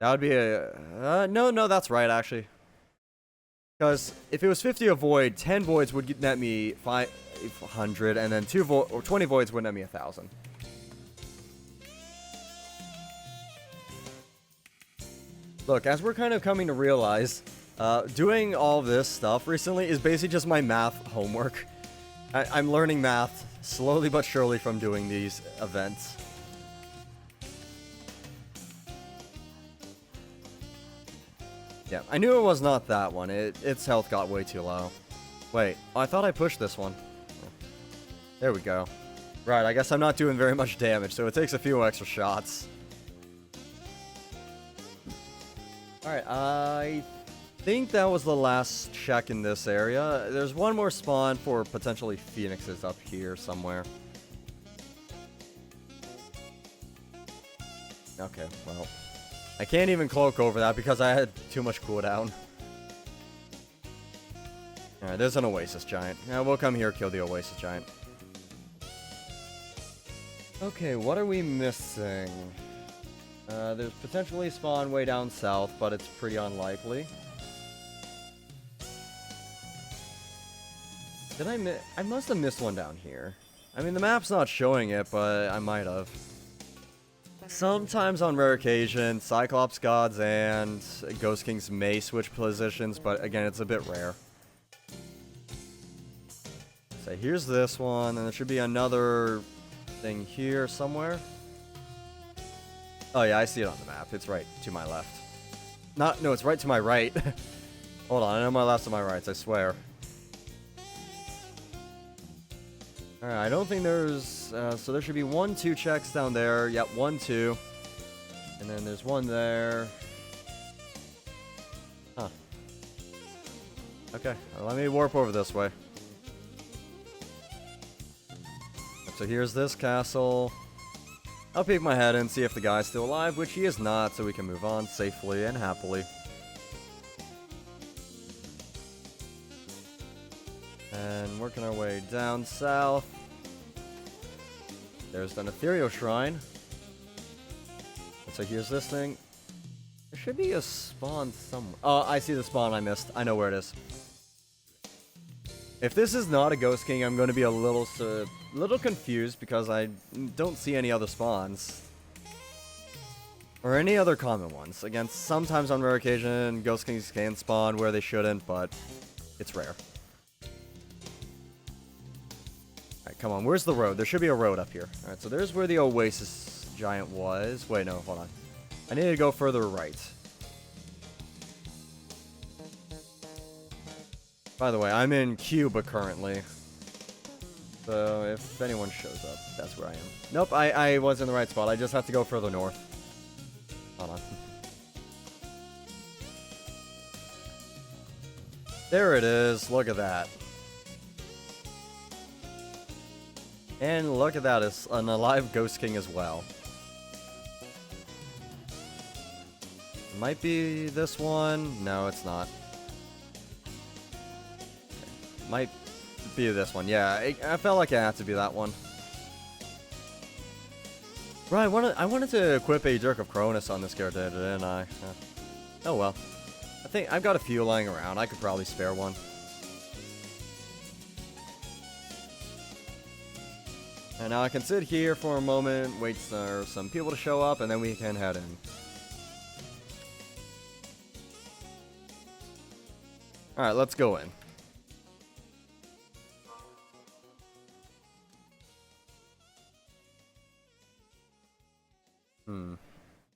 That would be a... no, that's right, actually. Because if it was 50 a void, 10 voids would net me 500, and then 20 voids would net me 1000. Look, as we're kind of coming to realize, doing all this stuff recently is basically just my math homework. I'm learning math slowly but surely from doing these events. Yeah, I knew it was not that one. Its health got way too low. Wait, I thought I pushed this one. There we go. Right, I guess I'm not doing very much damage, so it takes a few extra shots. Alright, I think that was the last check in this area. There's one more spawn for potentially phoenixes up here somewhere. Okay, well, I can't even cloak over that because I had too much cooldown. Alright, there's an Oasis Giant. Yeah, we'll come here, kill the Oasis Giant. Okay, what are we missing? There's potentially a spawn way down south, but it's pretty unlikely. Did I must have missed one down here. I mean, the map's not showing it, but I might have. Sometimes on rare occasion, Cyclops Gods and Ghost Kings may switch positions, but again, it's a bit rare. So here's this one, and there should be another thing here somewhere. Oh yeah, I see it on the map. It's right to my left. No, it's right to my right. Hold on, I know my left and my rights, I swear. Alright, I don't think there's... so there should be 1, 2 checks down there. Yep, 1, 2. And then there's one there. Huh. Okay, let me warp over this way. So here's this castle. I'll peek my head and see if the guy's still alive, which he is not, so we can move on safely and happily. And working our way down south. There's an ethereal shrine. And so here's this thing. There should be a spawn somewhere. Oh, I see the spawn I missed. I know where it is. If this is not a Ghost King, I'm going to be a little confused because I don't see any other spawns. Or any other common ones. Again, sometimes on rare occasion, Ghost Kings can spawn where they shouldn't, but it's rare. come on. Where's the road? There should be a road up here. Alright, so there's where the Oasis Giant was. Wait, no, hold on. I need to go further right. By the way, I'm in Cuba currently. So if anyone shows up, that's where I am. Nope, I was in the right spot. I just have to go further north. Hold on. There it is. Look at that. And look at that. It's an alive Ghost King as well. Might be this one. No, it's not. Might be this one. Yeah, I felt like it had to be that one. Right, I wanted to equip a Dirk of Cronus on this character, didn't I? Oh well. I think I've got a few lying around. I could probably spare one. And now I can sit here for a moment, wait for some people to show up, and then we can head in. Alright, let's go in.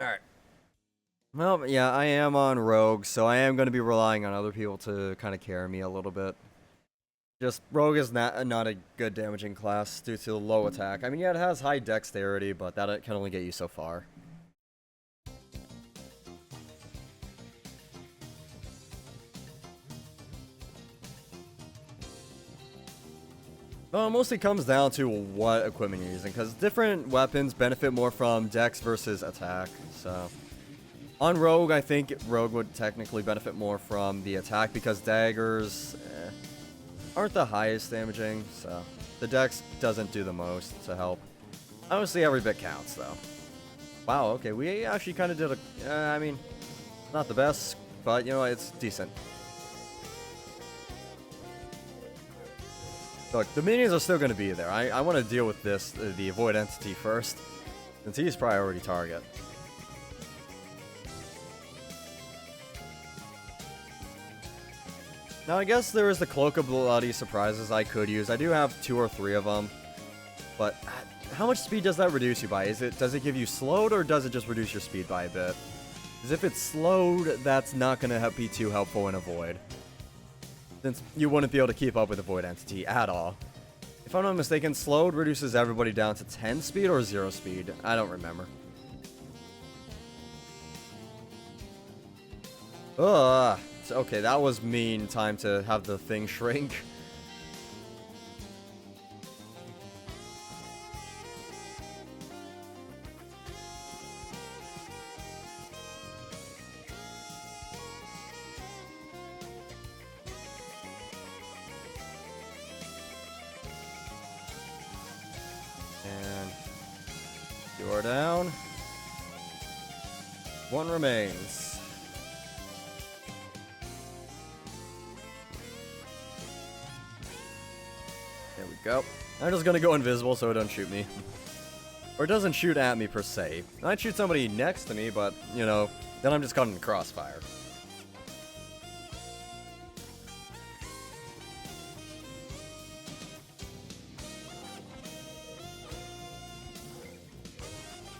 Alright. Well, yeah, I am on Rogue, so I am going to be relying on other people to kind of carry me a little bit. Just, Rogue is not a good damaging class due to low attack. I mean, yeah, it has high dexterity, but that can only get you so far. Well, it mostly comes down to what equipment you're using, because different weapons benefit more from dex versus attack, so... On Rogue, I think Rogue would technically benefit more from the attack, because daggers aren't the highest damaging, so... The dex doesn't do the most to help. Honestly, every bit counts, though. Wow, okay, we actually kind of did a... I mean, not the best, but, you know, it's decent. Look, the minions are still going to be there. I want to deal with this, the Void Entity first, since he's priority target. Now, I guess there is the Cloak of Bloody Surprises I could use. I do have 2 or 3 of them, but how much speed does that reduce you by? Does it give you slowed, or does it just reduce your speed by a bit? Because if it's slowed, that's not going to be too helpful in a Void, since you wouldn't be able to keep up with the Void Entity at all. If I'm not mistaken, slowed reduces everybody down to 10 speed or 0 speed. I don't remember. Ugh. Okay, that was mean time to have the thing shrink. And you're down. 1 remains. There we go. I'm just gonna go invisible so it doesn't shoot me. Or it doesn't shoot at me per se. It might shoot somebody next to me, but, you know, then I'm just caught in crossfire.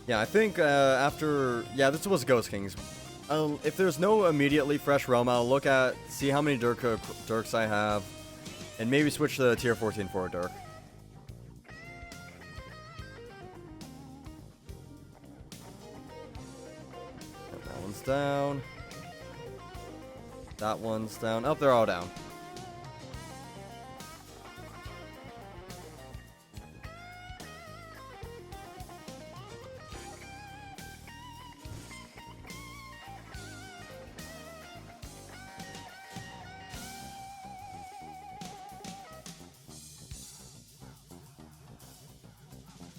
Yeah, I think after... Yeah, this was Ghost Kings. If there's no immediately fresh realm, I'll look at, see how many Dirks I have, and maybe switch to tier 14 for a Dirk. That one's down. That one's down. Oh, they're all down.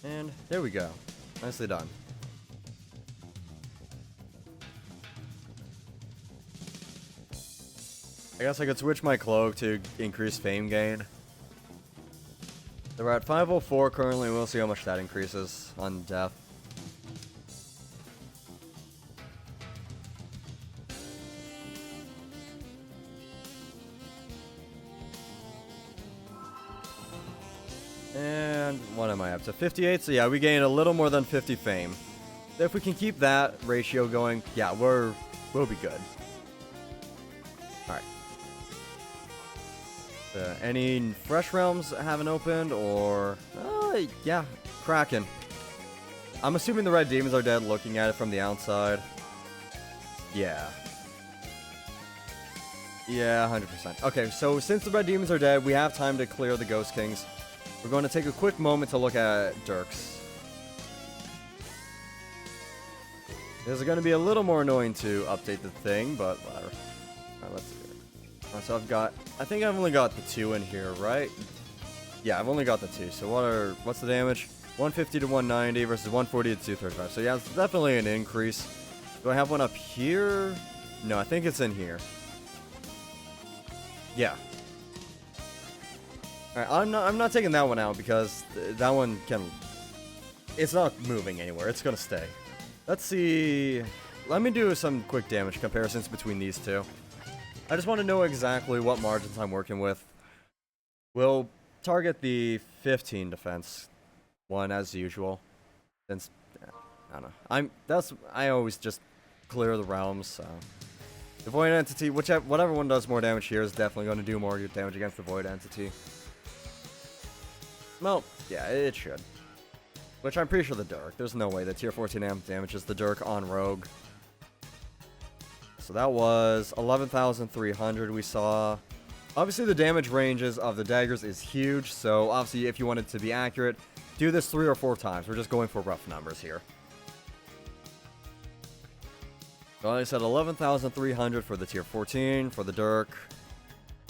And there we go. Nicely done. I guess I could switch my cloak to increase fame gain. So we're at 504 currently. We'll see how much that increases on death. And what am I up to? 58. So yeah, we gained a little more than 50 fame. If we can keep that ratio going, yeah, we'll be good. All right. Any fresh realms haven't opened, or yeah, Kraken. I'm assuming the red demons are dead. Looking at it from the outside, yeah. Yeah, 100%. Okay, so since the red demons are dead, we have time to clear the Ghost Kings. We're going to take a quick moment to look at Dirks. This is going to be a little more annoying to update the thing, but whatever. Alright, let's see. Alright, so I think I've only got the 2 in here, right? Yeah, I've only got the 2. So what's the damage? 150 to 190 versus 140 to 235. So yeah, it's definitely an increase. Do I have one up here? No, I think it's in here. Yeah. Alright, I'm not taking that one out because that one it's not moving anywhere. It's gonna stay. Let's see. Let me do some quick damage comparisons between these two. I just want to know exactly what margins I'm working with. We'll target the 15 defense one as usual. Since I don't know. I always just clear the realms, so the void entity, whatever one does more damage here is definitely going to do more damage against the void entity. Well, yeah, it should. Which I'm pretty sure the Dirk. There's no way that tier 14 amp damages the Dirk on Rogue. So that was 11,300 we saw. Obviously the damage ranges of the daggers is huge, so obviously if you want it to be accurate, do this 3 or 4 times. We're just going for rough numbers here. So I said 11,300 for the tier 14, for the Dirk,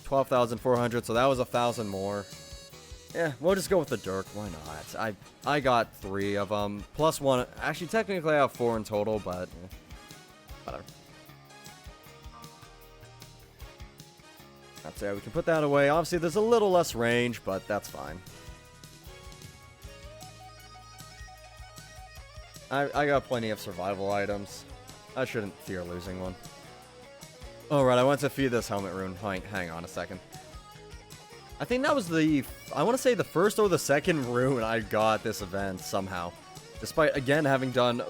12,400, so that was 1,000 more. Yeah, we'll just go with the Dirk, why not? I got 3 of them, plus 1, actually technically I have 4 in total, but whatever. That's it, we can put that away. Obviously there's a little less range, but that's fine. I got plenty of survival items. I shouldn't fear losing one. Alright, I went to feed this helmet rune. Hang on a second. I think that was I want to say the first or the second rune I got this event somehow. Despite, again, having done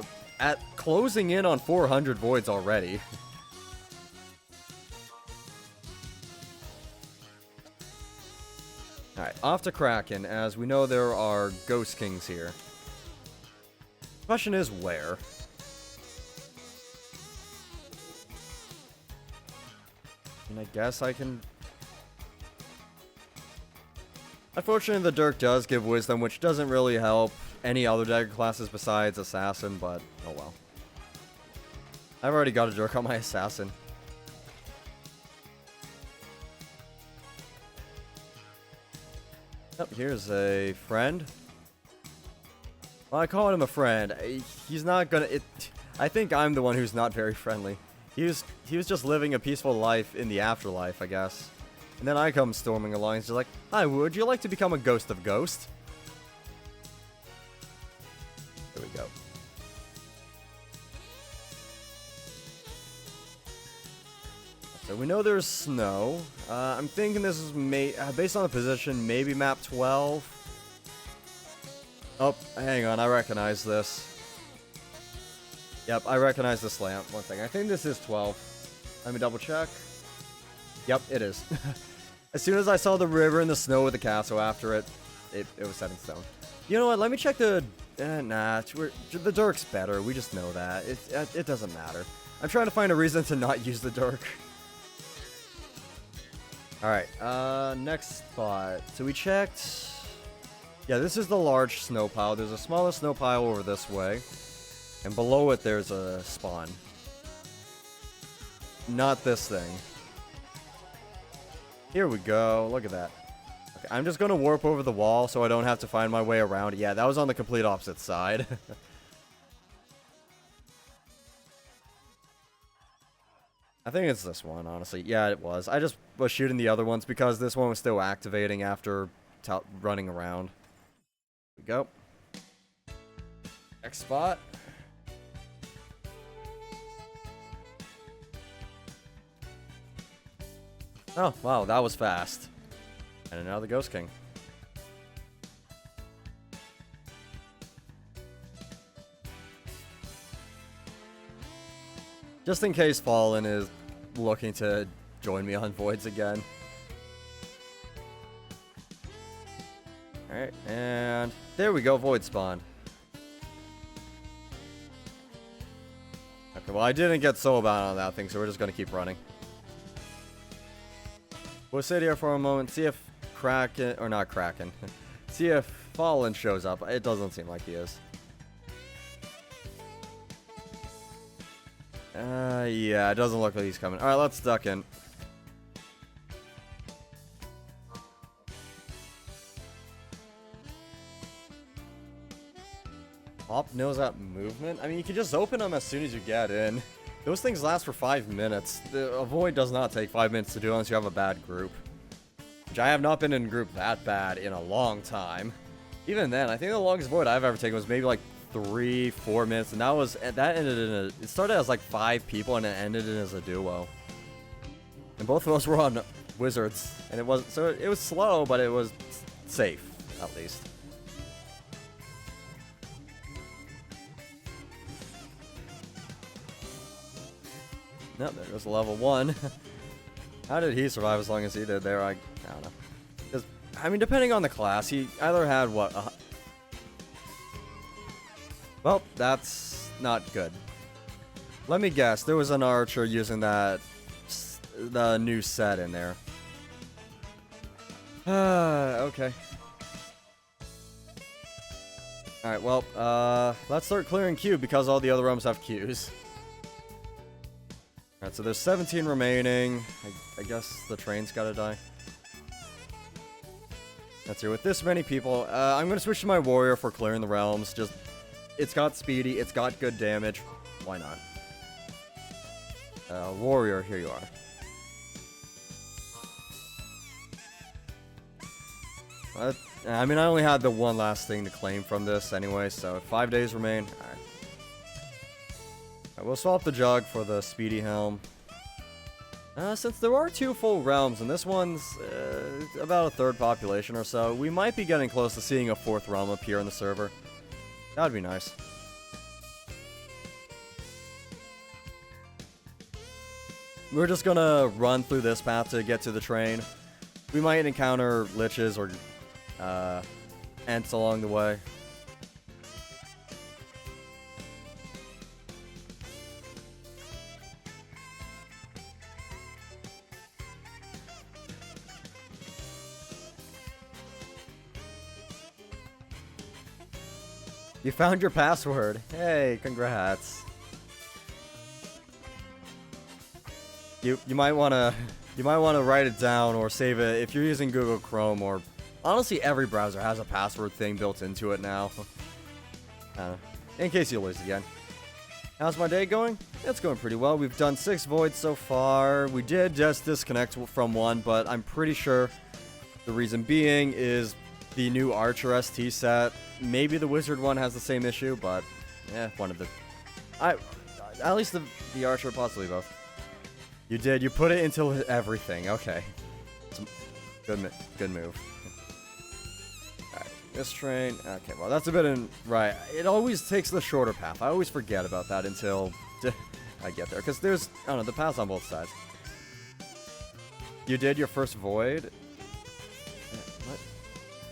closing in on 400 voids already. Alright, off to Kraken, as we know there are Ghost Kings here. Question is, where? And I guess I can... Unfortunately, the Dirk does give Wisdom, which doesn't really help any other dagger classes besides Assassin, but oh well. I've already got a Dirk on my Assassin. Oh, here's a friend. Well, I call him a friend. He's not gonna... I think I'm the one who's not very friendly. He was just living a peaceful life in the afterlife, I guess. And then I come storming along and he's like, "Hi, would you like to become a ghost of Ghost?" There we go. So we know there's snow. I'm thinking this is based on the position, maybe map 12. Oh, hang on, I recognize this. Yep, I recognize this lamp. One thing, I think this is 12. Let me double check. Yep, it is. As soon as I saw the river and the snow with the castle after it, it was set in stone. You know what? Let me check the... nah, the Dirk's better. We just know that. It doesn't matter. I'm trying to find a reason to not use the Dirk. Alright, next spot. So we checked... Yeah, this is the large snow pile. There's a smaller snow pile over this way. And below it, there's a spawn. Not this thing. Here we go. Look at that. Okay, I'm just going to warp over the wall so I don't have to find my way around. Yeah, that was on the complete opposite side. I think it's this one, honestly. Yeah, it was. I just was shooting the other ones because this one was still activating after running around. Here we go. Next spot. Oh, wow, that was fast. And another Ghost King. Just in case Fallen is looking to join me on Voids again. Alright, and there we go, Void spawned. Okay, well I didn't get so bad on that thing, so we're just gonna keep running. We'll sit here for a moment, see if Kraken, or not Kraken, see if Fallen shows up. It doesn't seem like he is. Yeah, it doesn't look like he's coming. Alright, let's duck in. Op knows that movement? I mean, you can just open them as soon as you get in. Those things last for 5 minutes. A void does not take 5 minutes to do unless you have a bad group. Which I have not been in a group that bad in a long time. Even then, I think the longest void I've ever taken was maybe like 3-4 minutes, and that ended in a. It started as like 5 people, and it ended in as a duo. And both of us were on wizards, and it was slow, but it was safe at least. Nope, there goes level 1. How did he survive as long as he did there? I don't know. Because, I mean, depending on the class, he either had what. Well, that's not good. Let me guess. There was an archer using the new set in there. Okay. Alright, well, let's start clearing queue because all the other rooms have queues. Alright, so there's 17 remaining. I guess the train's gotta die. Let's see, with this many people, I'm gonna switch to my warrior for clearing the realms. Just, it's got speedy, it's got good damage. Why not? Warrior, here you are. I mean, I only had the one last thing to claim from this anyway, so 5 days remain. Alright. We'll swap the jug for the speedy helm. Since there are 2 full realms, and this one's about a 1/3 population or so, we might be getting close to seeing a 4th realm appear in the server. That'd be nice. We're just gonna run through this path to get to the train. We might encounter liches or ants along the way. You found your password. Hey, congrats. You might wanna write it down or save it if you're using Google Chrome, or honestly every browser has a password thing built into it now. In case you lose again. How's my day going? It's going pretty well. We've done 6 voids so far. We did just disconnect from one, but I'm pretty sure the reason being is the new Archer ST set. Maybe the Wizard one has the same issue, but yeah, one of the. At least the Archer, possibly both. You did. You put it into everything. Okay, good move. Alright, this train. Okay, well that's a bit in right. It always takes the shorter path. I always forget about that until I get there, because there's I don't know the paths on both sides. You did your first void.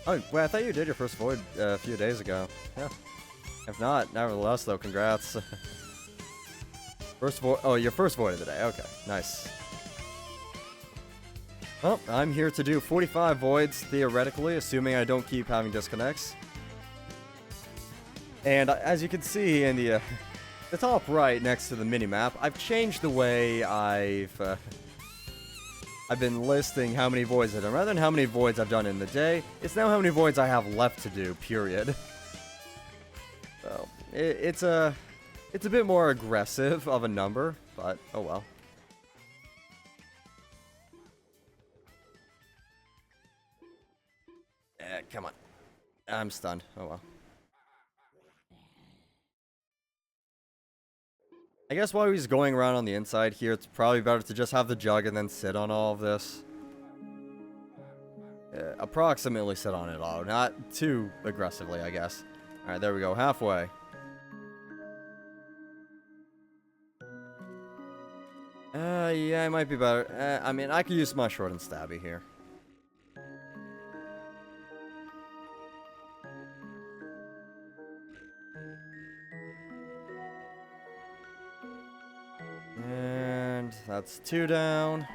Oh, wait, I thought you did your first void a few days ago. Yeah. If not, nevertheless, though, congrats. First void. Oh, your first void of the day. Okay, nice. Well, I'm here to do 45 voids, theoretically, assuming I don't keep having disconnects. And as you can see in the top right next to the mini-map, I've changed the way I've been listing how many voids I've done. Rather than how many voids I've done in the day, it's now how many voids I have left to do, period. So, it's a bit more aggressive of a number, but oh well. Come on. I'm stunned. Oh well. I guess while he's going around on the inside here, it's probably better to just have the jug and then sit on all of this. Approximately sit on it all, not too aggressively, I guess. Alright, there we go, halfway. Yeah, it might be better. I mean, I could use my short and stabby here. And that's 2 down.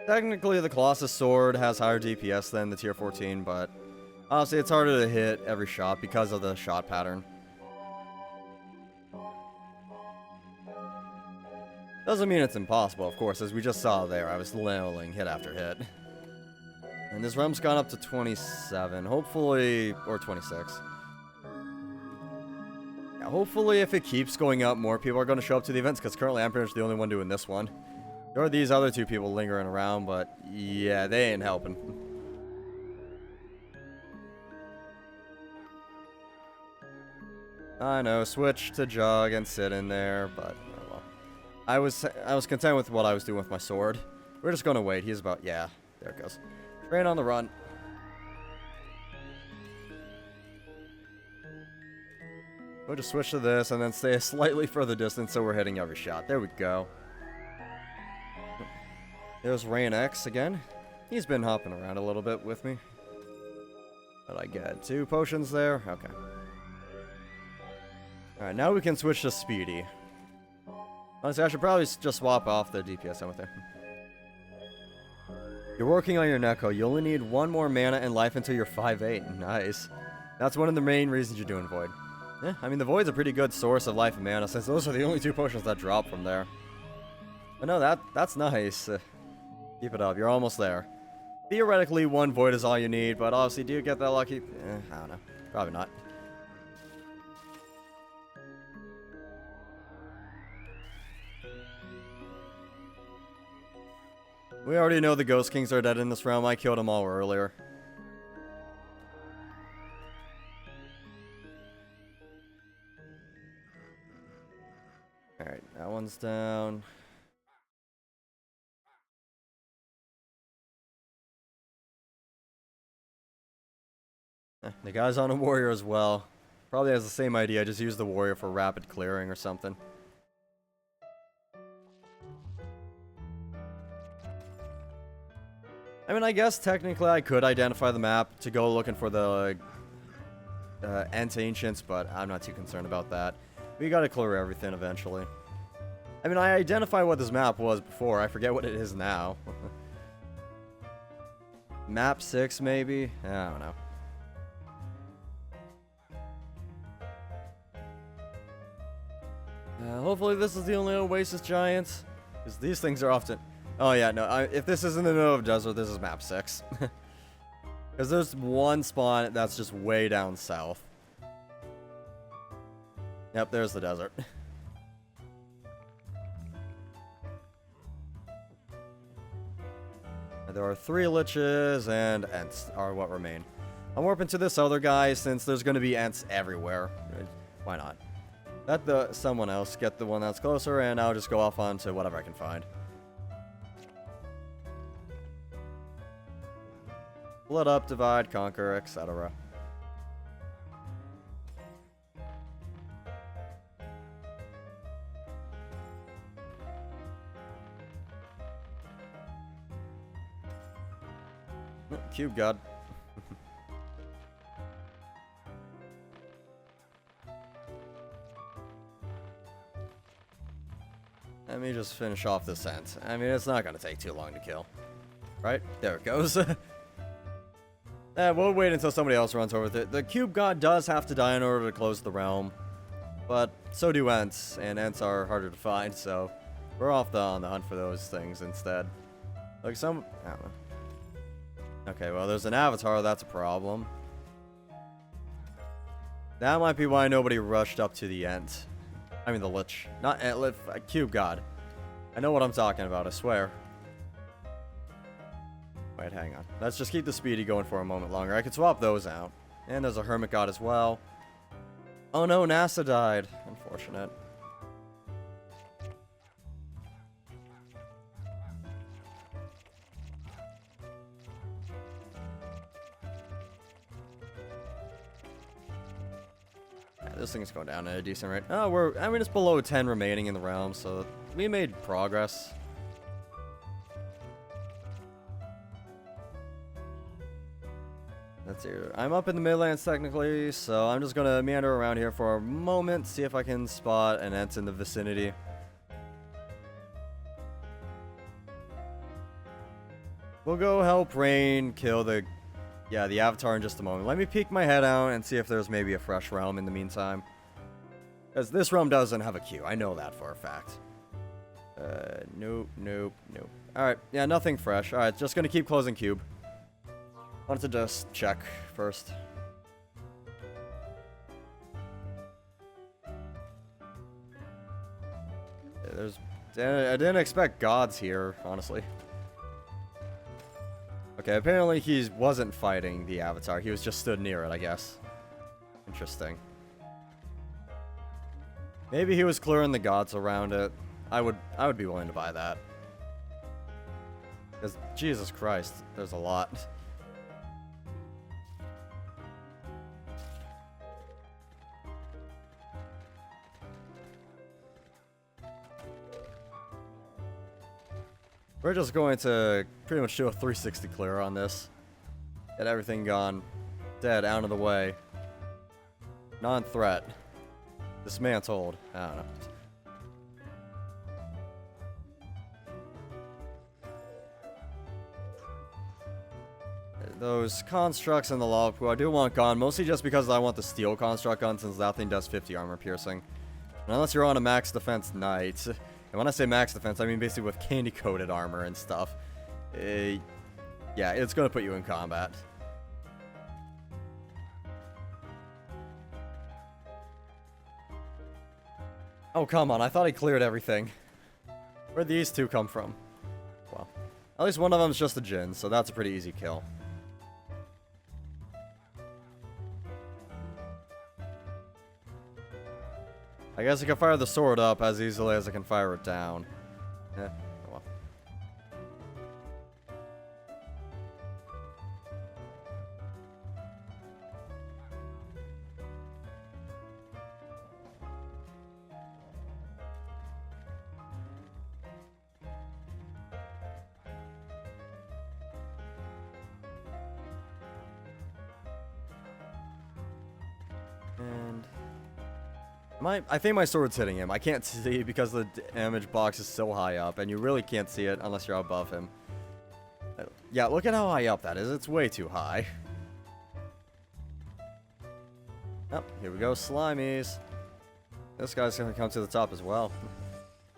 Technically, the Colossus Sword has higher DPS than the tier 14, but honestly, it's harder to hit every shot because of the shot pattern. Doesn't mean it's impossible, of course, as we just saw there. I was nailing hit after hit. And this realm's gone up to 27, hopefully, or 26. Yeah, hopefully, if it keeps going up, more people are going to show up to the events, because currently I'm pretty much the only one doing this one. There are these other 2 people lingering around, but yeah, they ain't helping. I know, switch to jug and sit in there, but oh well. I was content with what I was doing with my sword. We're just gonna wait. He's about, yeah, there it goes. Train on the run. We'll just switch to this and then stay a slightly further distance so we're hitting every shot. There we go. There's Rain X again. He's been hopping around a little bit with me. But I get 2 potions there. Okay. Alright, now we can switch to Speedy. Honestly, I should probably just swap off the DPS with there. You're working on your Neko. You only need 1 more mana and life until you're 5/8. Nice. That's one of the main reasons you're doing Void. Yeah, I mean, the Void's a pretty good source of life and mana, since those are the only 2 potions that drop from there. But no, that's nice. Keep it up. You're almost there. Theoretically, 1 Void is all you need, but obviously, do you get that lucky? I don't know. Probably not. We already know the Ghost Kings are dead in this realm. I killed them all earlier. Alright, that one's down. The guy's on a warrior as well. Probably has the same idea, just use the warrior for rapid clearing or something. I mean, I guess technically I could identify the map to go looking for the Ent Ancients, but I'm not too concerned about that. We gotta clear everything eventually. I mean, I identified what this map was before. I forget what it is now. Map 6, maybe? I don't know. Hopefully this is the only Oasis Giants. Because these things are often... Oh yeah, no, if this is in the middle of desert, this is map 6. Because there's one spawn that's just way down south. Yep, there's the desert. There are 3 liches, and Ents are what remain. I'm warping to this other guy since there's going to be Ents everywhere. Why not? Let someone else get the one that's closer, and I'll just go off onto whatever I can find. Split up, divide, conquer, etc. Cube God. Let me just finish off this Ent. I mean, it's not going to take too long to kill. Right? There it goes. We'll wait until somebody else runs over with it. The Cube God does have to die in order to close the realm. But so do Ents, and Ents are harder to find, so we're off on the hunt for those things instead. Like I don't know. Okay, well, there's an avatar, that's a problem. That might be why nobody rushed up to the Ent. I mean the Lich. Not Ent, Cube God. I know what I'm talking about, I swear. Wait, hang on. Let's just keep the Speedy going for a moment longer. I could swap those out. And there's a Hermit God as well. Oh no, NASA died. Unfortunate. this thing's going down at a decent rate. Oh, I mean, it's below 10 remaining in the realm, so we made progress. Let's see. I'm up in the Midlands technically, so I'm just gonna meander around here for a moment, see if I can spot an Ent in the vicinity. We'll go help Rain kill the Avatar in just a moment. Let me peek my head out and see if there's maybe a fresh realm in the meantime. Because this realm doesn't have a queue. I know that for a fact. Nope. Alright, yeah, nothing fresh. Alright, just gonna keep closing cube. Wanted to just check first. I didn't expect gods here, honestly. Okay, apparently he wasn't fighting the Avatar. He was just stood near it, I guess. Interesting. Maybe he was clearing the gods around it. I would be willing to buy that. Because, Jesus Christ, there's a lot. We're just going to pretty much do a 360 clear on this. Get everything gone. Dead, out of the way. Non-threat. Dismantled. I don't know. Those constructs in the lava pool I do want gone, mostly just because I want the steel construct gun since that thing does 50 armor piercing. And unless you're on a max defense knight, and when I say max defense, I mean basically with candy-coated armor and stuff. Yeah, it's going to put you in combat. Oh, come on. I thought I cleared everything. Where'd these two come from? Well, at least one of them's just a Jinn, so that's a pretty easy kill. I guess I can fire the sword up as easily as I can fire it down. Oh well. And I think my sword's hitting him. I can't see because the damage box is so high up, and you really can't see it unless you're above him. Yeah, look at how high up that is. It's way too high. Oh, here we go, slimies. This guy's gonna come to the top as well.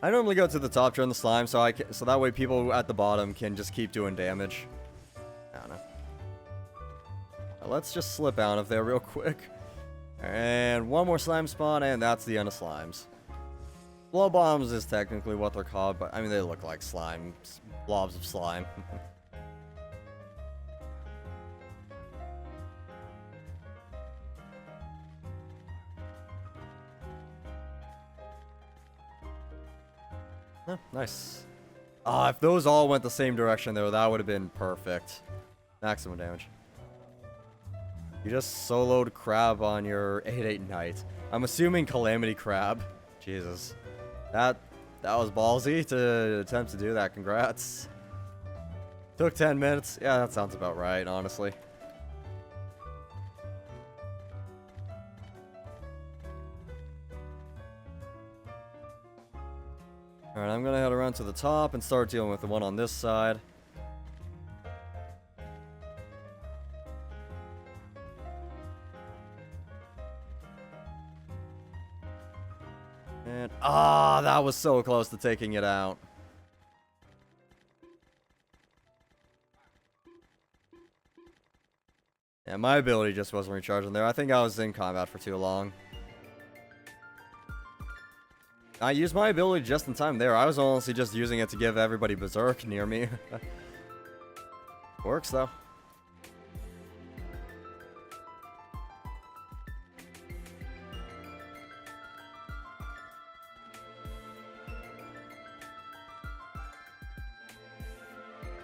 I normally go to the top during the slime, so that way people at the bottom can just keep doing damage. I don't know. Now, let's just slip out of there real quick. And one more slime spawn, and that's the end of slimes. Blow bombs is technically what they're called, but I mean they look like slime, blobs of slime. Oh, nice. Ah, if those all went the same direction though, that would have been perfect. Maximum damage. You just soloed Crab on your 8/8 Knight. I'm assuming Calamity Crab. Jesus. That was ballsy to attempt to do that. Congrats. Took 10 minutes. Yeah, that sounds about right, honestly. Alright, I'm gonna head around to the top and start dealing with the one on this side. And, that was so close to taking it out. Yeah, my ability just wasn't recharging there. I think I was in combat for too long. I used my ability just in time there. I was honestly just using it to give everybody berserk near me. Works, though.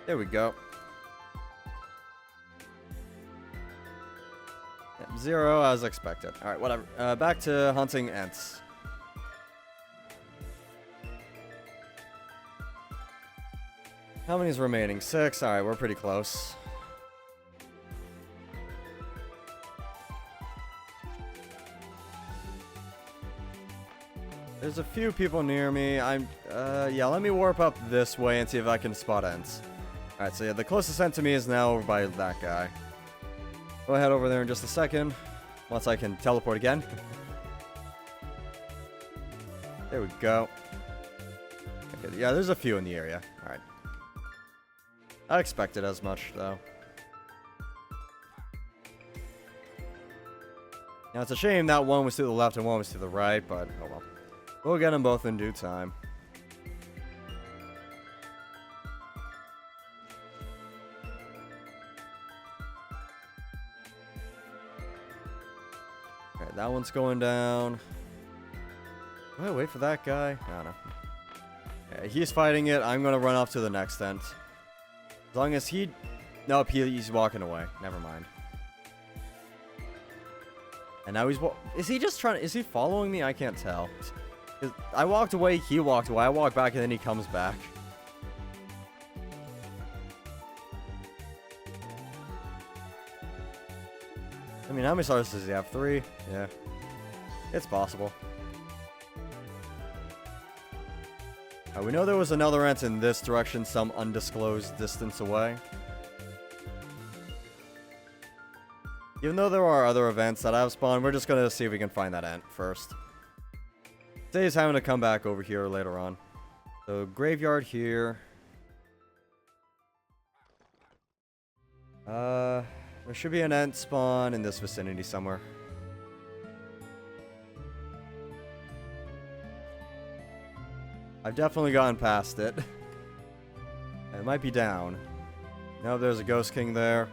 There we go. 0 as expected. Alright, whatever. Back to hunting Ents. How many is remaining? 6? Alright, we're pretty close. There's a few people near me. Yeah, let me warp up this way and see if I can spot Ents. Alright, so yeah, the closest Ent to me is now over by that guy. Go head over there in just a second. Once I can teleport again. There we go. Okay, yeah, there's a few in the area. Alright. I expected as much, though. Now, it's a shame that one was to the left and one was to the right, but oh well. We'll get them both in due time. Okay, that one's going down. Do I wait for that guy? I don't know. Okay, he's fighting it. I'm going to run off to the next tent. As long as he... Nope, he's walking away. Never mind. And now he's... Is he just trying... Is he following me? I can't tell. I walked away, he walked away. I walked back, and then he comes back. I mean, how many stars does he have? 3? Yeah. It's possible. We know there was another Ent in this direction, some undisclosed distance away. Even though there are other events that have spawned, we're just gonna see if we can find that Ent first. Say he's having to come back over here later on. So, graveyard here. There should be an Ent spawn in this vicinity somewhere. I've definitely gone past it. It might be down. No, there's a Ghost King there.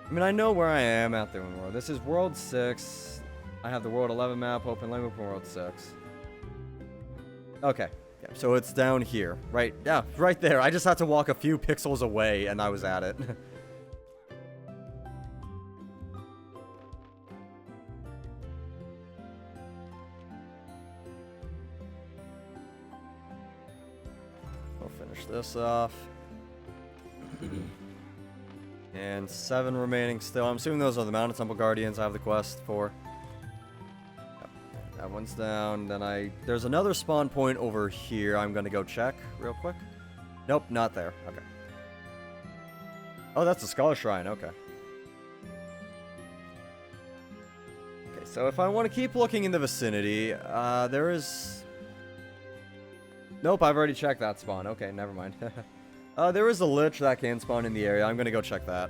I mean, I know where I am at the world. This is World 6. I have the World 11 map open. Let me open World 6. Okay. Yeah, so it's down here. Right. Yeah, right there. I just had to walk a few pixels away and I was at it. We'll finish this off. And 7 remaining still. I'm assuming those are the Mountain Temple Guardians I have the quest for. Yep. That one's down. Then there's another spawn point over here. I'm gonna go check real quick. Nope, not there. Okay. Oh, that's a Skull Shrine. Okay. Okay, so if I want to keep looking in the vicinity, there is... Nope, I've already checked that spawn. Okay, never mind. There is a Lich that can spawn in the area. I'm gonna go check that.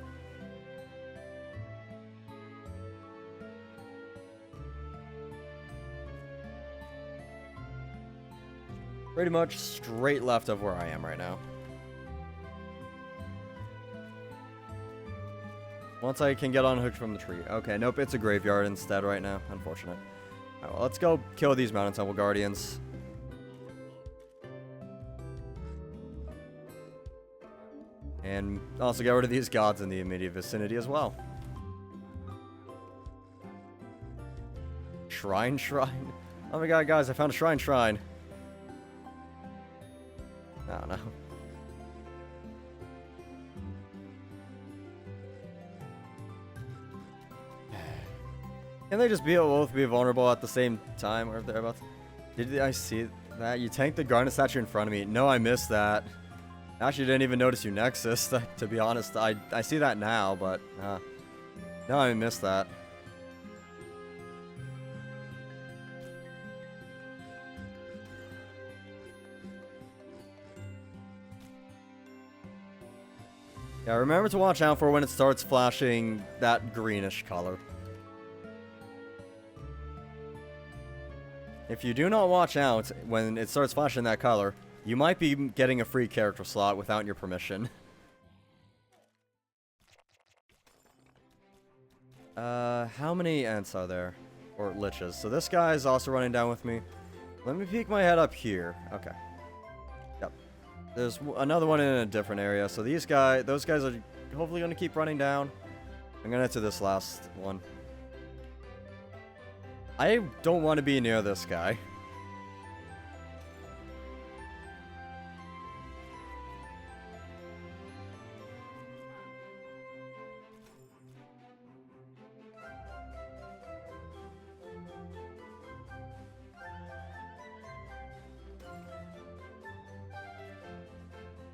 Pretty much straight left of where I am right now. Once I can get unhooked from the tree. Okay, nope, it's a graveyard instead right now. Unfortunate. Alright, well, let's go kill these Mountain Temple Guardians. And also get rid of these gods in the immediate vicinity as well. Shrine. Oh my god, guys, I found a shrine. I don't know. Can they just both be vulnerable at the same time or thereabouts? Did I see that? You tanked the Garnet statue in front of me. No, I missed that. Actually, didn't even notice you Nexus, to be honest. I see that now, but no, I missed that. Yeah, remember to watch out for when it starts flashing that greenish color. If you do not watch out when it starts flashing that color, you might be getting a free character slot without your permission. How many Ents are there? Or Liches? So this guy is also running down with me. Let me peek my head up here. Okay. Yep. There's another one in a different area. So those guys are hopefully going to keep running down. I'm gonna enter this last one. I don't want to be near this guy.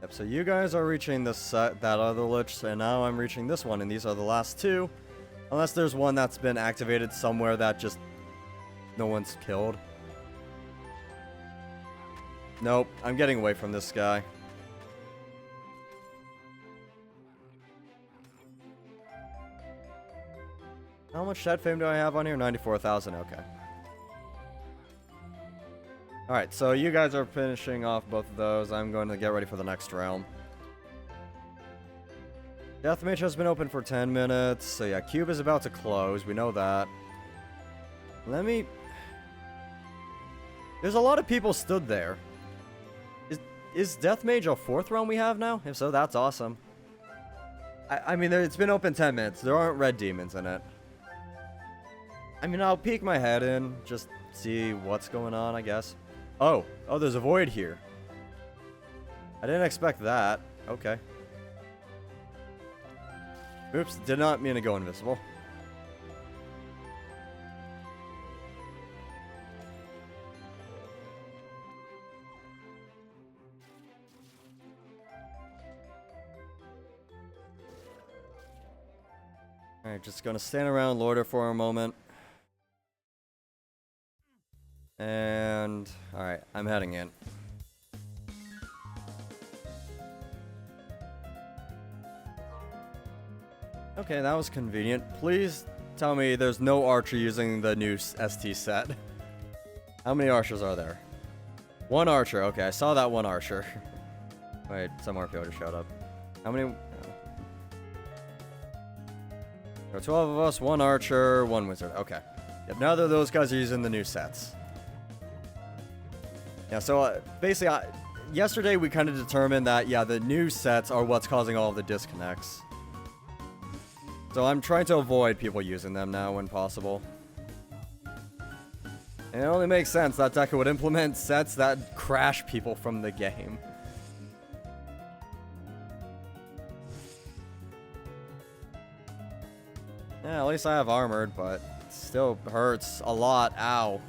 Yep, so you guys are reaching this that other lich, and now I'm reaching this one, and these are the last two. Unless there's one that's been activated somewhere that just no one's killed. Nope, I'm getting away from this guy. How much shed fame do I have on here? 94,000, okay. Alright, so you guys are finishing off both of those. I'm going to get ready for the next realm. Deathmage has been open for 10 minutes. So yeah, Cube is about to close. We know that. Let me... There's a lot of people stood there. Is Deathmage a 4th realm we have now? If so, that's awesome. I mean, it's been open 10 minutes. There aren't red demons in it. I mean, I'll peek my head in. Just see what's going on, I guess. Oh, there's a void here. I didn't expect that. Okay. Oops, did not mean to go invisible. Alright, just gonna stand around Lorder for a moment. And... Alright, I'm heading in. Okay, that was convenient. Please tell me there's no archer using the new ST set. How many archers are there? One archer. Okay, I saw that one archer. Wait, some RPO just showed up. How many... There are 12 of us, one archer, one wizard. Okay. Yep, neither of those guys are using the new sets. Yeah, so basically, yesterday we kind of determined that, yeah, the new sets are what's causing all of the disconnects. So I'm trying to avoid people using them now when possible. And it only makes sense that Deca would implement sets that crash people from the game. Yeah, at least I have armored, but it still hurts a lot. Ow.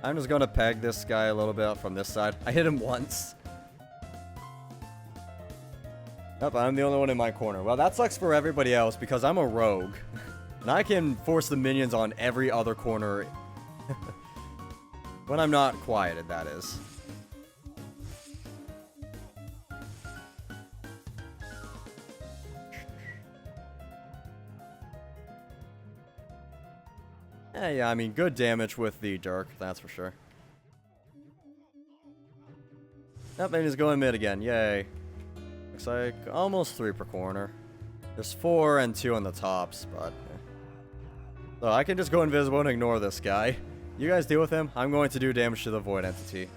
I'm just gonna peg this guy a little bit from this side. I hit him once. Yep, I'm the only one in my corner. Well, that sucks for everybody else because I'm a rogue. And I can force the minions on every other corner. When I'm not quieted, that is. Yeah, I mean, good damage with the Dirk, that's for sure. That man is going mid again, yay. Looks like almost 3 per corner. There's 4 and 2 on the tops, but... So I can just go invisible and ignore this guy. You guys deal with him. I'm going to do damage to the Void Entity.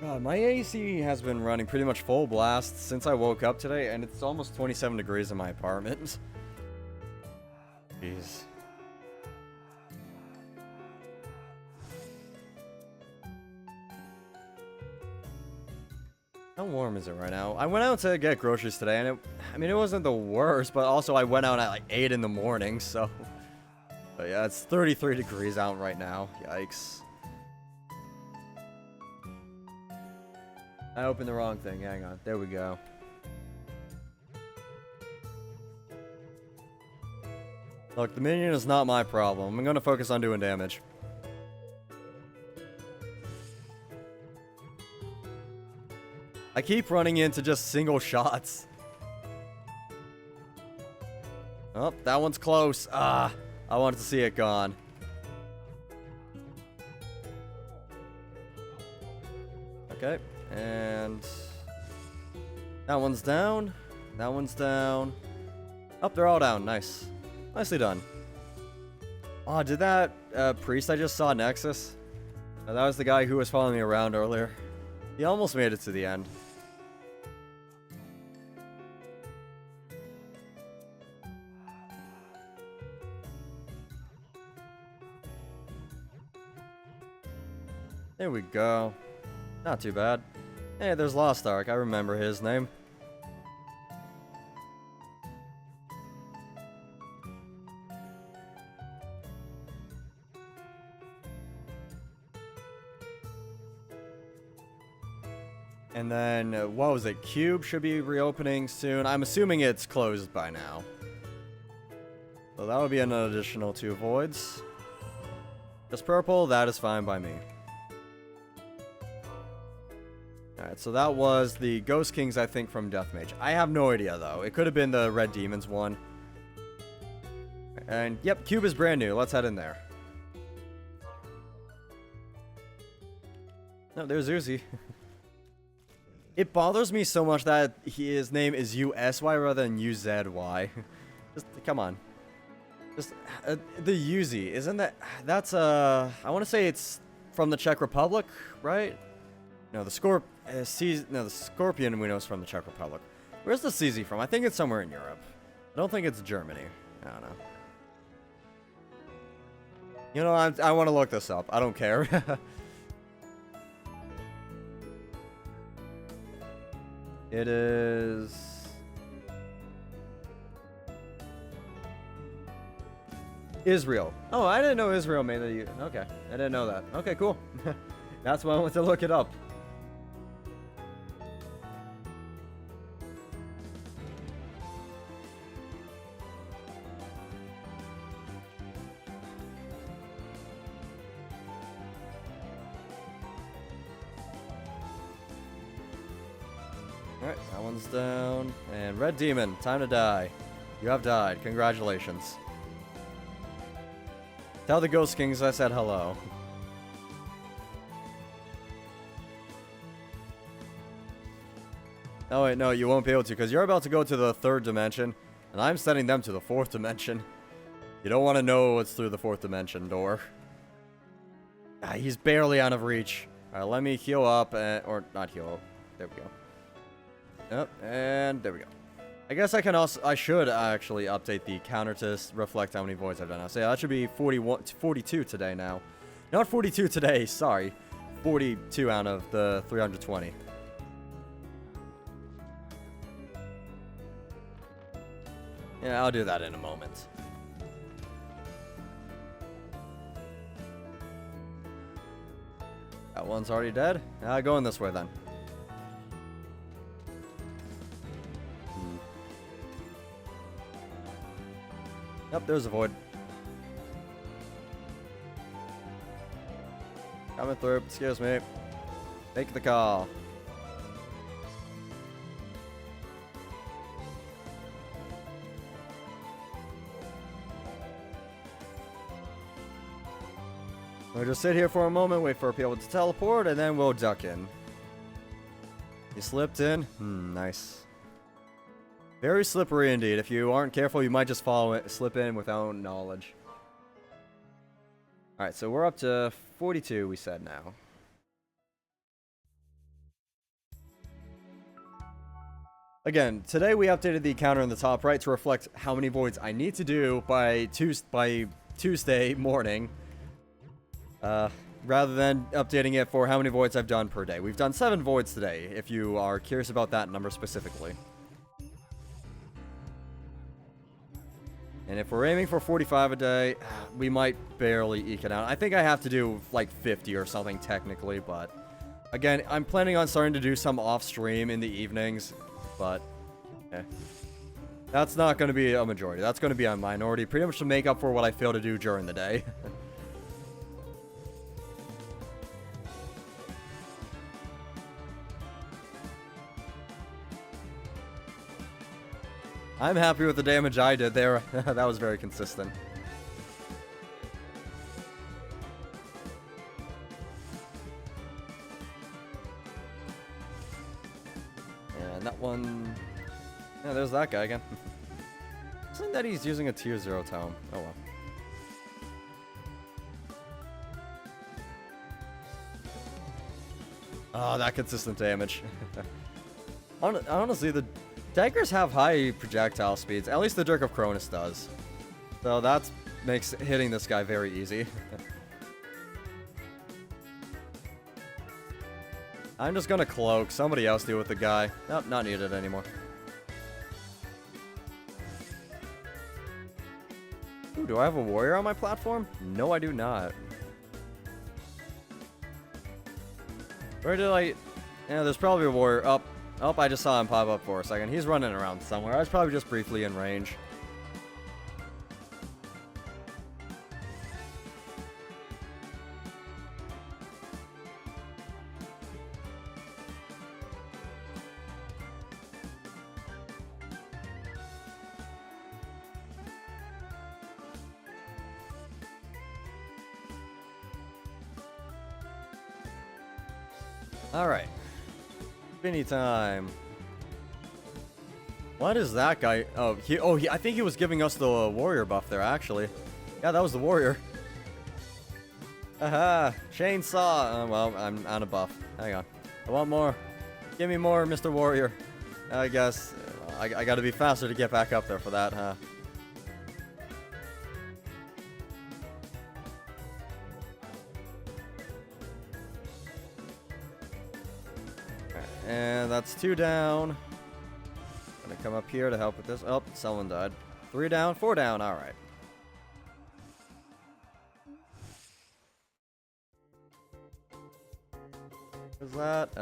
God, my AC has been running pretty much full blast since I woke up today, and it's almost 27 degrees in my apartment. Jeez. How warm is it right now? I went out to get groceries today, and it wasn't the worst, but also I went out at like 8 in the morning, so... But yeah, it's 33 degrees out right now. Yikes. I opened the wrong thing. Hang on. There we go. Look, the minion is not my problem. I'm going to focus on doing damage. I keep running into just single shots. Oh, that one's close. Ah, I wanted to see it gone. Okay. And that one's down. That one's down. Oh, they're all down. Nice. Nicely done. Oh, did that priest I just saw Nexus? That was the guy who was following me around earlier. He almost made it to the end. There we go. Not too bad. Hey, there's Lost Ark. I remember his name. And then, what was it? Cube should be reopening soon. I'm assuming it's closed by now. So that would be an additional 2 voids. Just purple, that is fine by me. Alright, so that was the Ghost Kings, I think, from Deathmage. I have no idea, though. It could have been the Red Demons one. And, yep, Cube is brand new. Let's head in there. No, there's Uzi. It bothers me so much that his name is U-S-Y rather than U-Z-Y. Just, come on. Just, the Uzi, isn't that... That's, I want to say it's from the Czech Republic, right? No, the Scorpion we know is from the Czech Republic. Where's the CZ from? I think it's somewhere in Europe. I don't think it's Germany. I don't know. You know, I want to look this up. I don't care. It is... Israel. Oh, I didn't know Israel made the... Okay, I didn't know that. Okay, cool. That's why I went to look it up. Alright, that one's down. And Red Demon, time to die. You have died. Congratulations. Tell the Ghost Kings I said hello. Oh wait, no, you won't be able to, because you're about to go to the 3rd dimension, and I'm sending them to the 4th dimension. You don't want to know what's through the 4th dimension door. Ah, he's barely out of reach. Alright, let me heal up, or not heal up. There we go. Yep, and there we go. I guess I should actually update the counter to reflect how many voids I've done now. So yeah, that should be 42 today now. Not 42 today, sorry. 42 out of the 320. Yeah, I'll do that in a moment. That one's already dead. Going this way then. Yep, there's a void. Coming through, excuse me. Make the call. We'll just sit here for a moment, wait for people to teleport, and then we'll duck in. You slipped in? Nice. Very slippery indeed. If you aren't careful, you might just slip in without knowledge. Alright, so we're up to 42, we said now. Again, today we updated the counter in the top right to reflect how many voids I need to do by Tuesday morning. Rather than updating it for how many voids I've done per day. We've done 7 voids today, if you are curious about that number specifically. And if we're aiming for 45 a day, we might barely eke it out. I think I have to do like 50 or something technically, but again, I'm planning on starting to do some off-stream in the evenings, but that's not going to be a majority. That's going to be a minority, pretty much to make up for what I fail to do during the day. I'm happy with the damage I did there. That was very consistent. And that one... Yeah, there's that guy again. Isn't that he's using a tier 0 tome? Oh well. Oh, that consistent damage. Honestly, the daggers have high projectile speeds. At least the Dirk of Cronus does. So that makes hitting this guy very easy. I'm just gonna cloak. Somebody else deal with the guy. Nope, not needed anymore. Ooh, do I have a warrior on my platform? No, I do not. Where did I... Yeah, there's probably a warrior up. Oh, I just saw him pop up for a second. He's running around somewhere. I was probably just briefly in range. Alright. Spinny time. What is that guy? Oh, I think he was giving us the warrior buff there, actually. Yeah, that was the warrior. Aha! Chainsaw! Well, I'm out of buff. Hang on. I want more. Give me more, Mr. Warrior. I guess I gotta be faster to get back up there for that, huh? And that's 2 down. Gonna come up here to help with this. Oh, someone died. 3 down, 4 down. All right. Who's that?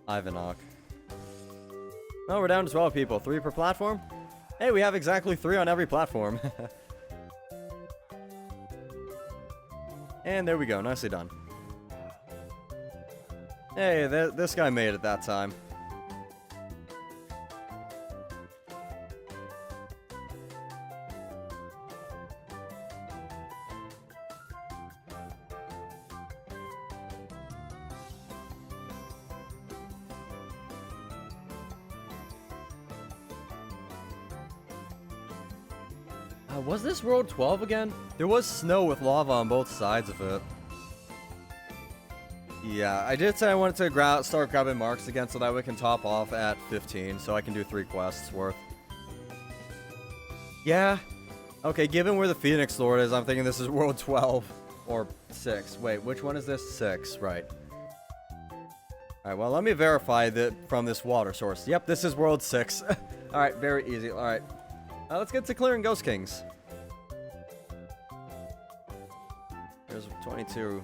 Ivanok. Oh, we're down to 12 people. 3 per platform? Hey, we have exactly 3 on every platform. And there we go. Nicely done. Hey, this guy made it that time. Was this World 12 again? There was snow with lava on both sides of it. Yeah, I did say I wanted to start grabbing marks again so that we can top off at 15, so I can do 3 quests worth. Yeah. Okay, given where the Phoenix Lord is, I'm thinking this is World 12 or 6. Wait, which one is this? 6, right. Alright, well, let me verify that from this water source. Yep, this is World 6. Alright, very easy. Alright. Let's get to clearing Ghost Kings. There's 22.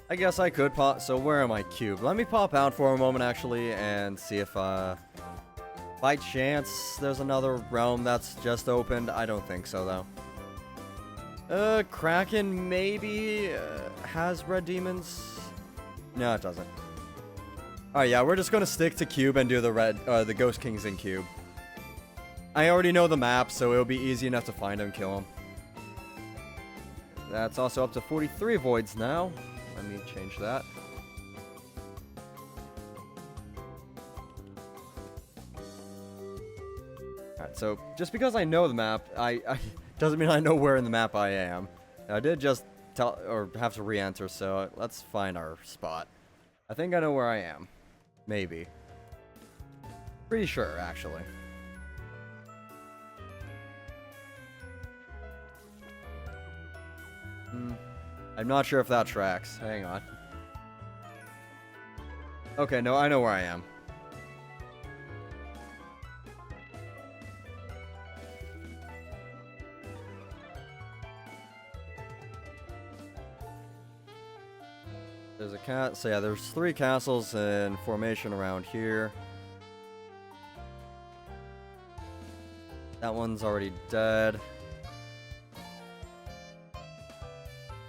I guess I could pop. So where am I, cube? Let me pop out for a moment, actually, and see if, by chance, there's another realm that's just opened. I don't think so, though. Kraken maybe has red demons. No, it doesn't. Alright, yeah, we're just gonna stick to cube and do the Ghost Kings in cube. I already know the map, so it'll be easy enough to find him and kill him. That's also up to 43 voids now. Let me change that. Alright, so just because I know the map, I doesn't mean I know where in the map I am. I did just have to re-enter, so let's find our spot. I think I know where I am. Maybe. Pretty sure, actually. I'm not sure if that tracks. Hang on. Okay, no, I know where I am. There's a cat. So yeah, there's 3 castles in formation around here. That one's already dead.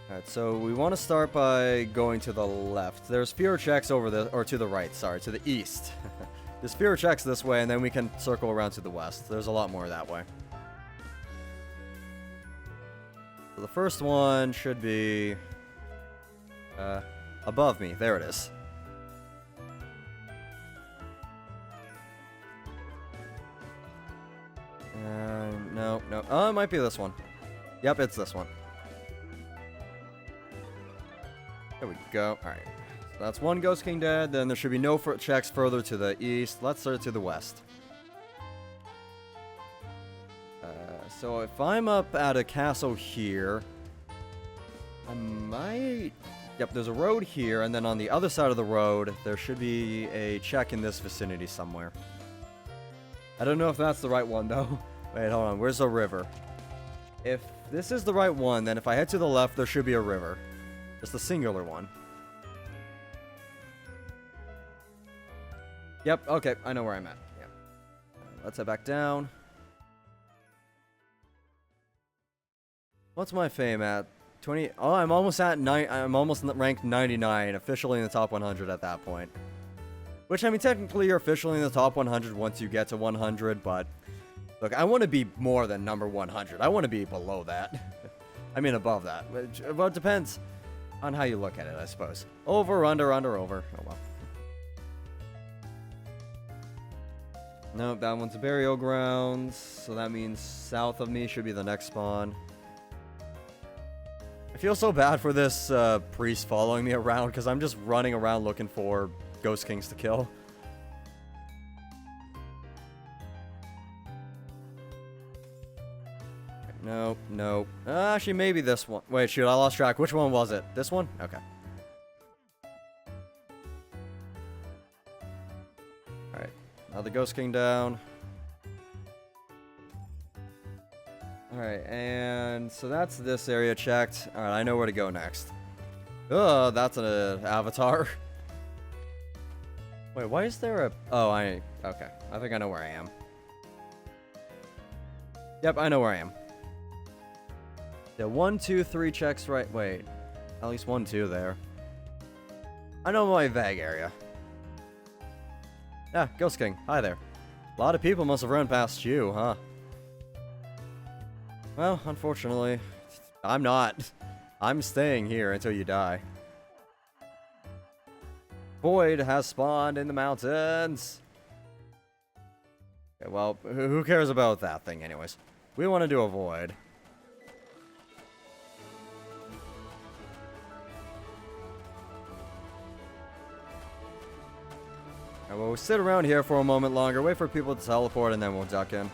Alright, so we want to start by going to the left. There's fewer checks over the, or to the right, sorry, to the east. There's fewer checks this way, and then we can circle around to the west. There's a lot more that way. So the first one should be above me. There it is. No. Oh, it might be this one. Yep, it's this one. go. Alright. So that's one Ghost King dead. Then there should be no checks further to the east. Let's start to the west. So if I'm up at a castle here, I might... Yep, there's a road here, and then on the other side of the road, there should be a check in this vicinity somewhere. I don't know if that's the right one, though. Wait, hold on. Where's the river? If this is the right one, then if I head to the left, there should be a river. Just a singular one. Yep, okay, I know where I'm at. Yeah. Let's head back down. What's my fame at? 20. Oh, I'm almost at 9. I'm almost ranked 99, officially in the top 100 at that point. Which, I mean, technically you're officially in the top 100 once you get to 100, but look, I want to be more than number 100. I want to be below that. I mean, above that. Well, it depends on how you look at it, I suppose. Over, under, over. Oh, well. Nope, that one's a burial grounds, so that means south of me should be the next spawn. I feel so bad for this priest following me around, because I'm just running around looking for Ghost Kings to kill. Nope, nope. Actually, maybe this one. Wait, shoot, I lost track. Which one was it? This one? Okay. Alright, now the Ghost King down. Alright, and so that's this area checked. Alright, I know where to go next. Ugh, that's an avatar. Wait, why is there a... Oh, okay. I think I know where I am. Yep, I know where I am. Yeah, 1, 2, 3 checks right... Wait. At least 1, 2 there. I know my vague area. Yeah, Ghost King. Hi there. A lot of people must have run past you, huh? Well, unfortunately, I'm not. I'm staying here until you die. Void has spawned in the mountains. Okay, well, who cares about that thing anyways? We want to do a void. And we'll sit around here for a moment longer, wait for people to teleport, and then we'll duck in.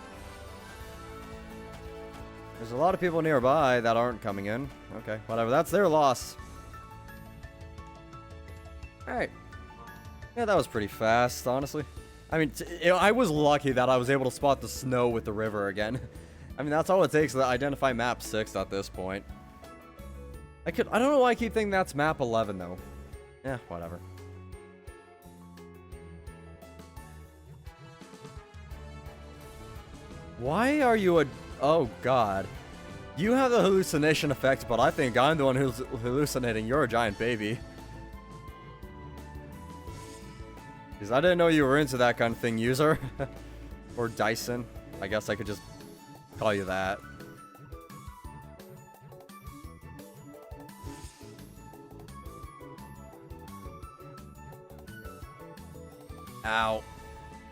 There's a lot of people nearby that aren't coming in. Okay, whatever. That's their loss. Alright. Yeah, that was pretty fast, honestly. I mean, I was lucky that I was able to spot the snow with the river again. I mean, that's all it takes to identify map 6 at this point. I don't know why I keep thinking that's map 11, though. Yeah, whatever. Why are you a... Oh, God. You have the hallucination effect, but I think I'm the one who's hallucinating. You're a giant baby. Because I didn't know you were into that kind of thing, user. Or Dyson. I guess I could just call you that. Ow.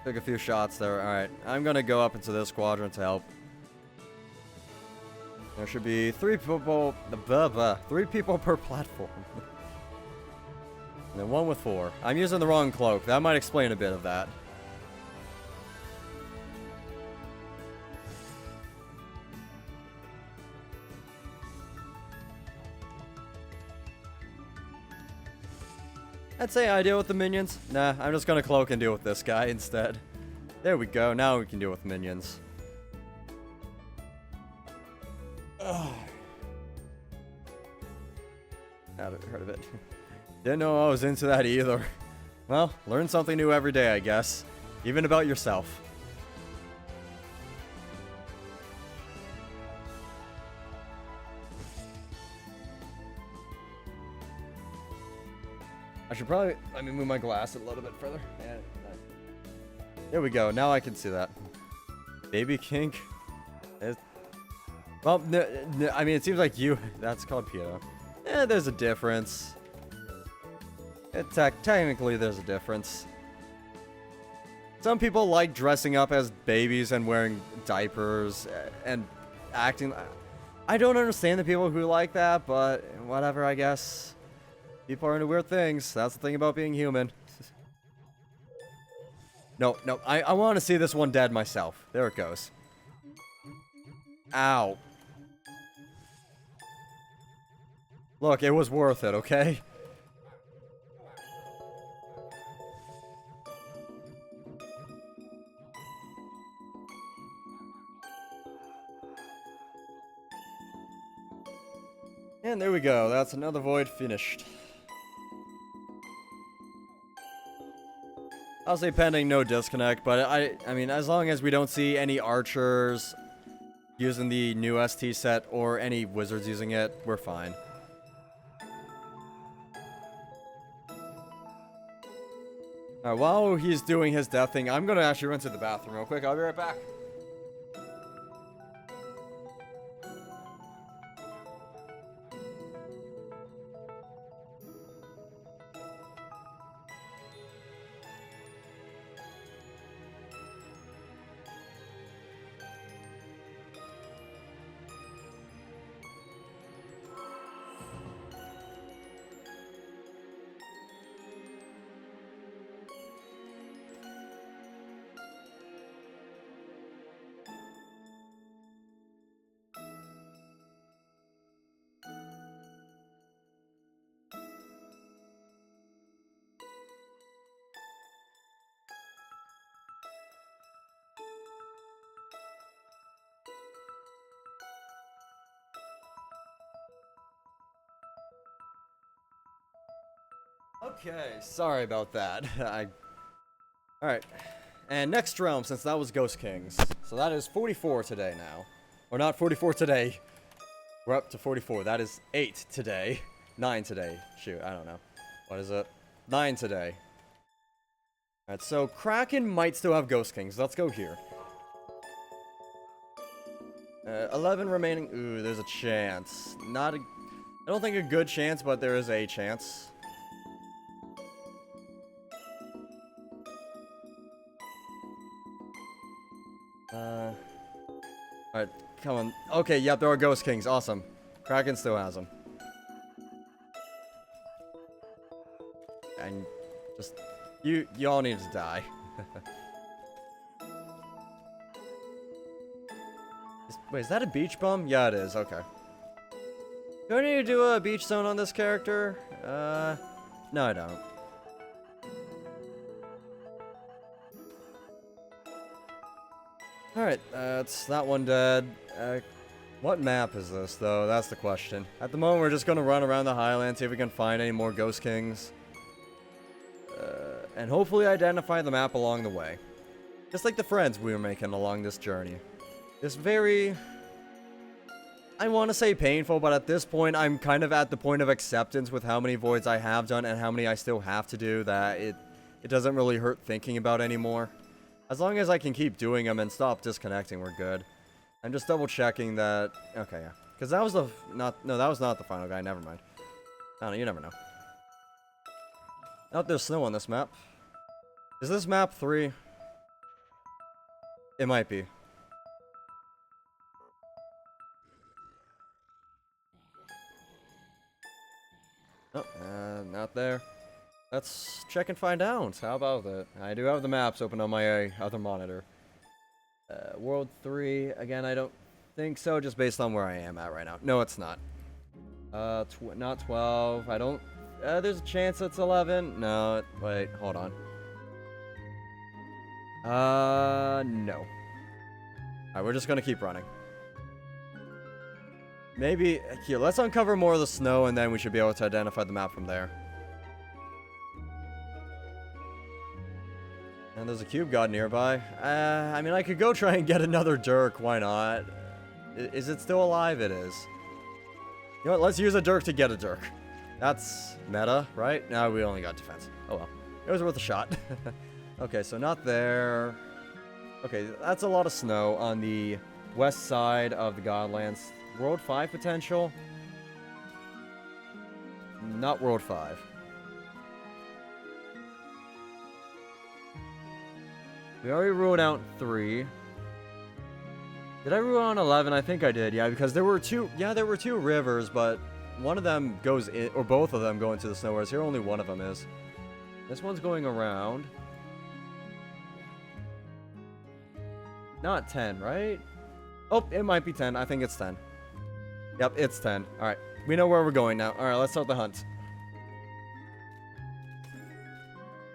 Took a few shots there. Alright, I'm gonna go up into this quadrant to help. There should be 3 people... 3 people per platform. And then 1 with 4. I'm using the wrong cloak. That might explain a bit of that. I'd say I deal with the minions. Nah, I'm just gonna cloak and deal with this guy instead. There we go. Now we can deal with minions. I've heard of it. Didn't know I was into that either. Well, learn something new every day, I guess. Even about yourself. I should probably... Let me move my glass a little bit further. Yeah, there we go. Now I can see that. Baby kink. Well, I mean, it seems like you... That's called pedo. Eh, there's a difference. Technically, there's a difference. Some people like dressing up as babies and wearing diapers and acting... I don't understand the people who like that, but whatever, I guess. People are into weird things. That's the thing about being human. No, no, I want to see this one dead myself. There it goes. Ow. Look, it was worth it, okay? And there we go. That's another void finished. I'll say pending no disconnect, but I mean, as long as we don't see any archers using the new ST set or any wizards using it, we're fine. Alright, while he's doing his death thing, I'm gonna actually run to the bathroom real quick. I'll be right back. Okay, sorry about that. Alright. And next realm, since that was Ghost Kings. So that is 44 today now. Or not 44 today. We're up to 44. That is 8 today. 9 today. Shoot, I don't know. What is it? 9 today. Alright, so Kraken might still have Ghost Kings. Let's go here. 11 remaining. Ooh, there's a chance. I don't think a good chance, but there is a chance. Alright, come on. Okay, yep, there are Ghost Kings. Awesome. Kraken still has them. And just... You all need to die. Wait, is that a beach bum? Yeah, it is. Okay. Do I need to do a beach zone on this character? No, I don't. Alright, that's that one dead. What map is this, though? That's the question. At the moment, we're just gonna run around the Highlands, see if we can find any more Ghost Kings. And hopefully identify the map along the way. Just like the friends we were making along this journey. This very... I want to say painful, but at this point, I'm kind of at the point of acceptance with how many voids I have done and how many I still have to do that it doesn't really hurt thinking about anymore. As long as I can keep doing them and stop disconnecting, we're good. I'm just double checking that... Okay, yeah. Because that was the... No, that was not the final guy. Never mind. I don't know. You never know. Oh, there's snow on this map. Is this map 3? It might be. Oh, not there. Let's check and find out. How about that? I do have the maps open on my other monitor. World 3, again, I don't think so, just based on where I am at right now. No, it's not. Not 12. I don't... there's a chance it's 11. No, wait, hold on. No. Alright, we're just gonna keep running. Maybe... Here, let's uncover more of the snow, and then we should be able to identify the map from there. And there's a cube god nearby. I mean, I could go try and get another Dirk. Why not? Is it still alive? It is. You know what? Let's use a Dirk to get a Dirk. That's meta, right? No, we only got defense. Oh well. It was worth a shot. Okay, so not there. Okay, that's a lot of snow on the west side of the Godlands. World 5 potential? Not World 5. We already ruled out 3. Did I rule out 11? I think I did, yeah, because there were two... Yeah, there were 2 rivers, but one of them goes in, or both of them go into the snow, whereas here only one of them is. This one's going around. Not 10, right? Oh, it might be 10. I think it's 10. Yep, it's 10. Alright, we know where we're going now. Alright, let's start the hunt.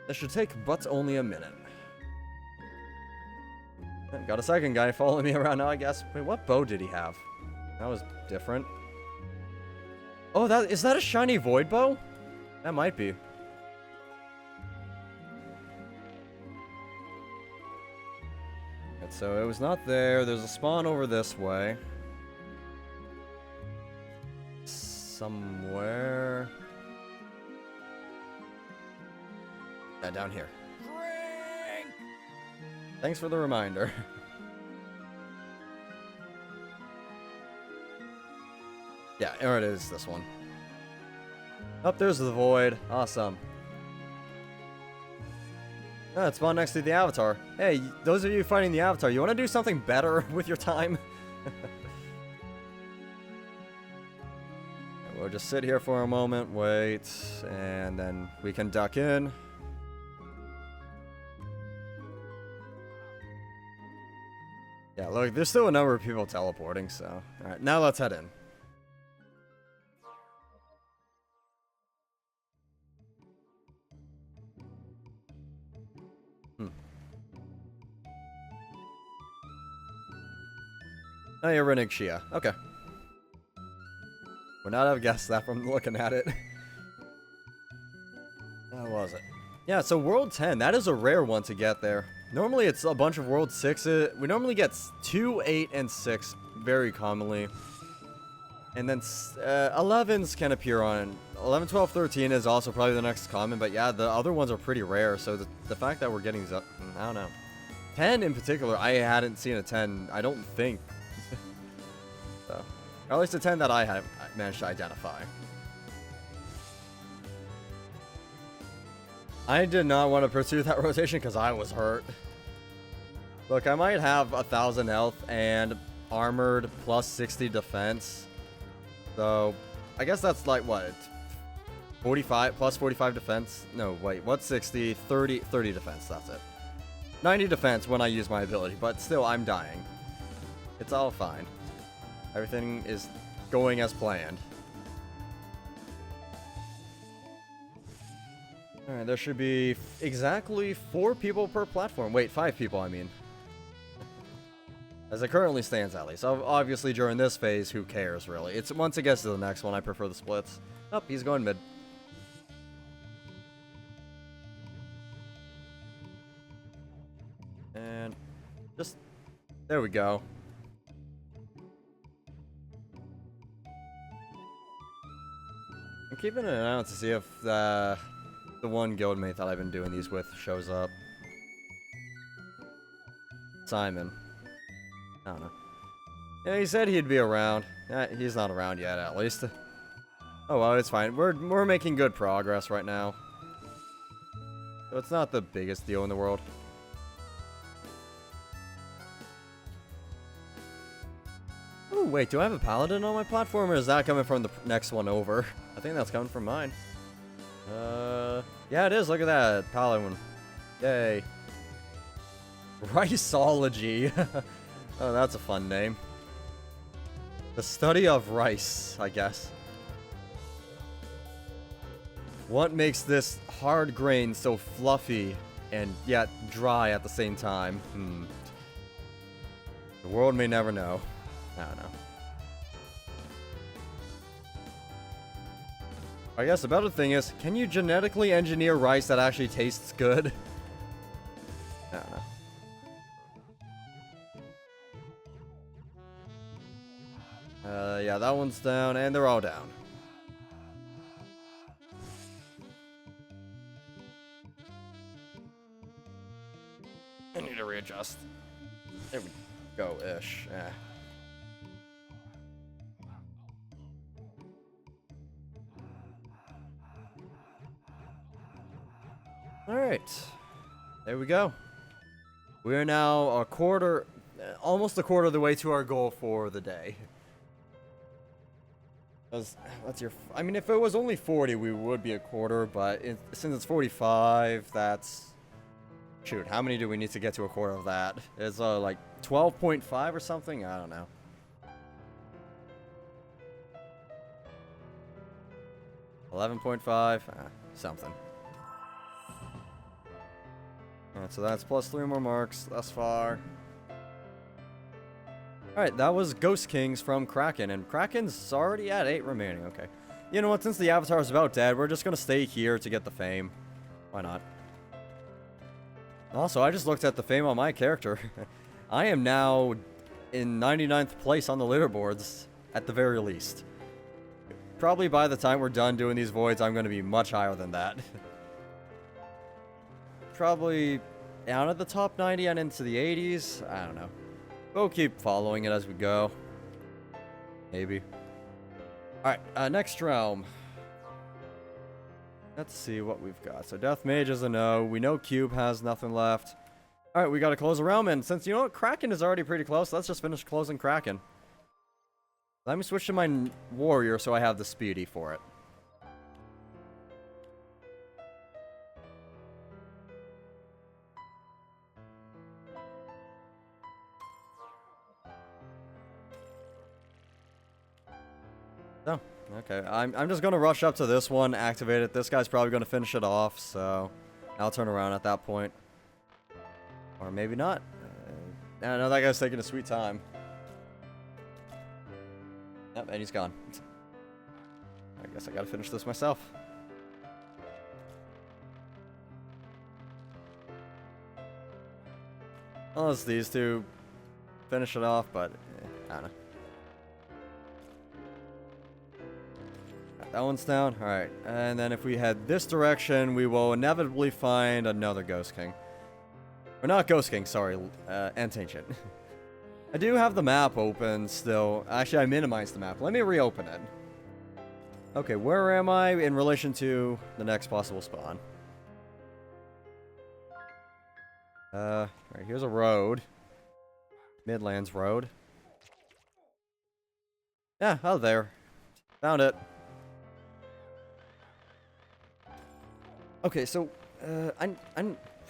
This should take but only a minute. Got a second guy following me around now, I guess. Wait, what bow did he have? That was different. Oh, is that a shiny void bow? That might be. Right, so it was not there. There's a spawn over this way. Somewhere. Yeah, down here. Thanks for the reminder. Yeah, there it is, this one. Oh, there's the void. Awesome. Oh, it's spawned next to the avatar. Hey, those of you fighting the avatar, you want to do something better with your time? We'll just sit here for a moment, wait, and then we can duck in. Yeah, look, there's still a number of people teleporting, so... Alright, now let's head in. Oh, you're Rennig Shia. Okay. Would not have guessed that from looking at it. How was it? Yeah, so World 10, that is a rare one to get there. Normally it's a bunch of World 6s. We normally get 2, 8, and 6 very commonly. And then 11s can appear on... 11, 12, 13 is also probably the next common, but yeah, the other ones are pretty rare, so the fact that we're getting these up... I don't know. 10 in particular, I hadn't seen a 10, I don't think. So, or at least a 10 that I had managed to identify. I did not want to pursue that rotation because I was hurt. Look, I might have 1,000 health and armored plus 60 defense. So, I guess that's like, what? 45, plus 45 defense? No, wait, what's 60? 30 defense, that's it. 90 defense when I use my ability, but still, I'm dying. It's all fine. Everything is going as planned. Alright, there should be exactly 4 people per platform. Wait, 5 people, I mean. As it currently stands, at least. Obviously, during this phase, who cares, really? It's once it gets to the next one, I prefer the splits. Oh, he's going mid. And just... there we go. I'm keeping an eye out to see if the one guildmate that I've been doing these with shows up. Simon. I don't know. Yeah, he said he'd be around. He's not around yet, at least. Oh well, it's fine. We're making good progress right now. So it's not the biggest deal in the world. Oh wait, do I have a paladin on my platform, or is that coming from the next one over? I think that's coming from mine. Yeah, it is. Look at that paladin. Yay. Riceology. Oh, that's a fun name. The study of rice, I guess. What makes this hard grain so fluffy and yet dry at the same time? The world may never know. I don't know. I guess the better thing is, can you genetically engineer rice that actually tastes good? I don't know. Yeah, that one's down, and they're all down. I need to readjust. There we go-ish. Alright. There we go. We are now almost a quarter of the way to our goal for the day. That's your. I mean, if it was only 40, we would be a quarter. But since it's 45, that's. Shoot, how many do we need to get to a quarter of that? It's like 12.5 or something? I don't know. 11.5? Something. Alright, so that's plus 3 more marks thus far. Alright, that was Ghost Kings from Kraken, and Kraken's already at 8 remaining, okay. You know what, since the Avatar is about dead, we're just gonna stay here to get the fame. Why not? Also, I just looked at the fame on my character. I am now in 99th place on the leaderboards, at the very least. Probably by the time we're done doing these voids, I'm going to be much higher than that. Probably down at the top 90 and into the 80s. I don't know. We'll keep following it as we go. Maybe. Alright, next realm. Let's see what we've got. So Death Mage is a no. We know Cube has nothing left. Alright, we gotta close a realm, and since you know what, Kraken is already pretty close, let's just finish closing Kraken. Let me switch to my warrior so I have the speedy for it. Oh, okay. I'm just gonna rush up to this one, activate it. This guy's probably gonna finish it off, so I'll turn around at that point. Or maybe not. I know that guy's taking a sweet time. Yep, and he's gone. I guess I gotta finish this myself. Unless these two finish it off, but I don't know. That one's down. Alright, and then if we head this direction, we will inevitably find another Ghost King. Or not Ghost King, sorry, Ancient. I do have the map open still. Actually, I minimized the map. Let me reopen it. Okay, where am I in relation to the next possible spawn? Right, here's a road. Midlands Road. Yeah, out there. Found it. Okay, so,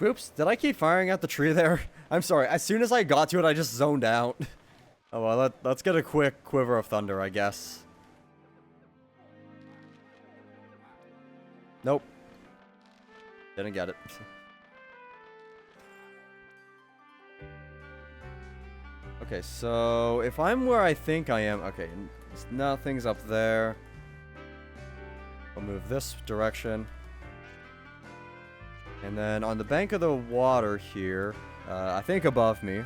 oops, did I keep firing at the tree there? I'm sorry, as soon as I got to it, I just zoned out. Oh well, let's get a quick quiver of thunder, I guess. Nope. Didn't get it. Okay, so if I'm where I think I am, okay, nothing's up there. I'll move this direction. And then on the bank of the water here, I think above me.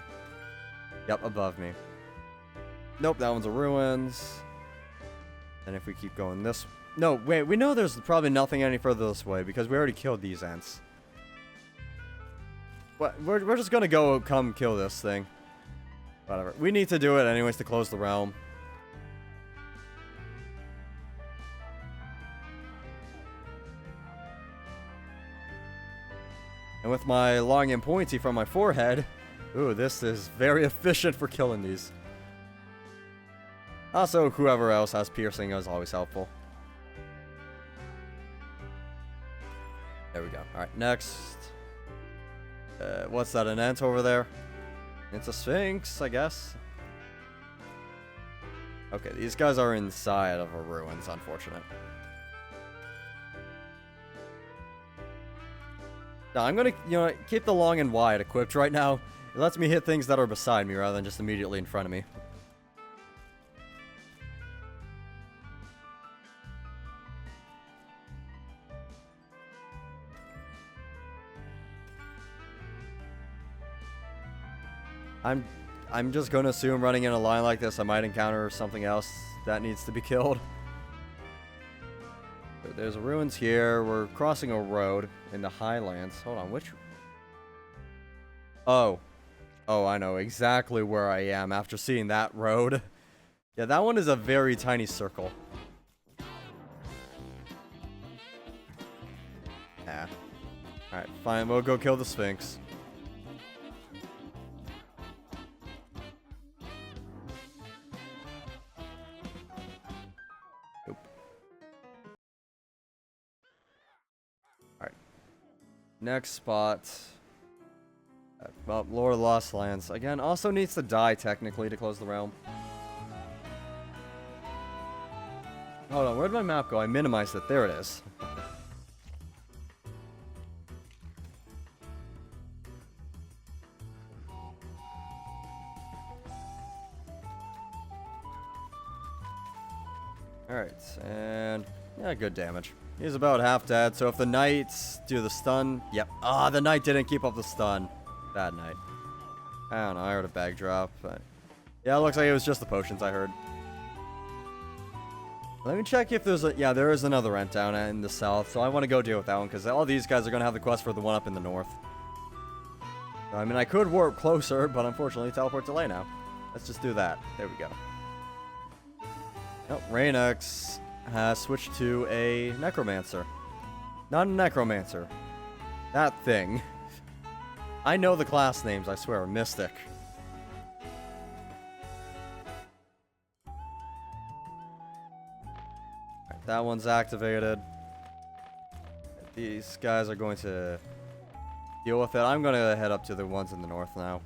Yep, above me. Nope, that one's a ruins. And if we keep going this... No, wait, we know there's probably nothing any further this way because we already killed these ants. But we're just gonna go come kill this thing. Whatever. We need to do it anyways to close the realm. And with my long and pointy from my forehead, ooh, this is very efficient for killing these. Also, whoever else has piercing is always helpful. There we go. Alright, next. What's that, an ant over there? It's a sphinx, I guess. Okay, these guys are inside of a ruins, unfortunate. Now, I'm gonna, keep the long and wide equipped right now. It lets me hit things that are beside me rather than just immediately in front of me. I'm just gonna assume running in a line like this, I might encounter something else that needs to be killed. There's ruins here. We're crossing a road in the highlands. Hold on, which... Oh. Oh, I know exactly where I am after seeing that road. Yeah, that one is a very tiny circle. Yeah. Alright, fine. We'll go kill the Sphinx. next spot. Well, Lord of the Lost Lands. Again, also needs to die, technically, to close the realm. Hold on, where'd my map go? I minimized it. There it is. Alright, and... yeah, good damage. He's about half dead, so if the knights do the stun... yep. Ah, the knight didn't keep up the stun. Bad knight. I don't know, I heard a bag drop, but... yeah, it looks like it was just the potions I heard. Let me check if there's a... yeah, there is another rent down in the south, so I want to go deal with that one, because all these guys are going to have the quest for the one up in the north. So, I mean, I could warp closer, but unfortunately, teleport delay now. Let's just do that. There we go. Nope, Remnants has switched to a Necromancer. Not a Necromancer. That thing. I know the class names, I swear. Mystic. Right, that one's activated. These guys are going to deal with it. I'm going to head up to the ones in the north now.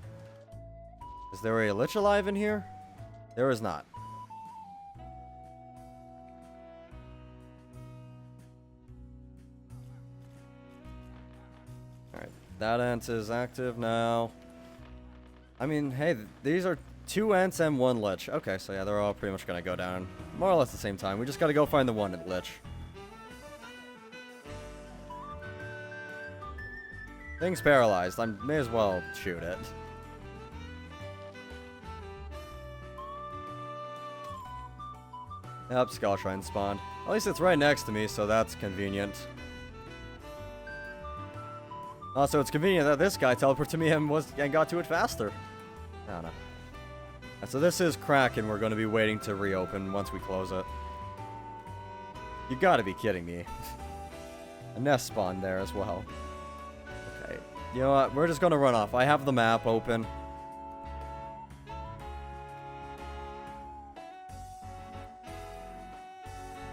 Is there a Lich alive in here? There is not. That Ent is active now. I mean, hey, these are 2 Ents and 1 Lich. Okay, so yeah, they're all pretty much gonna go down more or less at the same time. We just gotta go find the 1 Lich. Thing's paralyzed. I may as well shoot it. Yep, Skull Shrine spawned. At least it's right next to me, so that's convenient. Also, it's convenient that this guy teleported to me and got to it faster. I don't know. And so this is Kraken we're going to be waiting to reopen once we close it. You gotta be kidding me. A nest spawned there as well. Okay. You know what? We're just going to run off. I have the map open.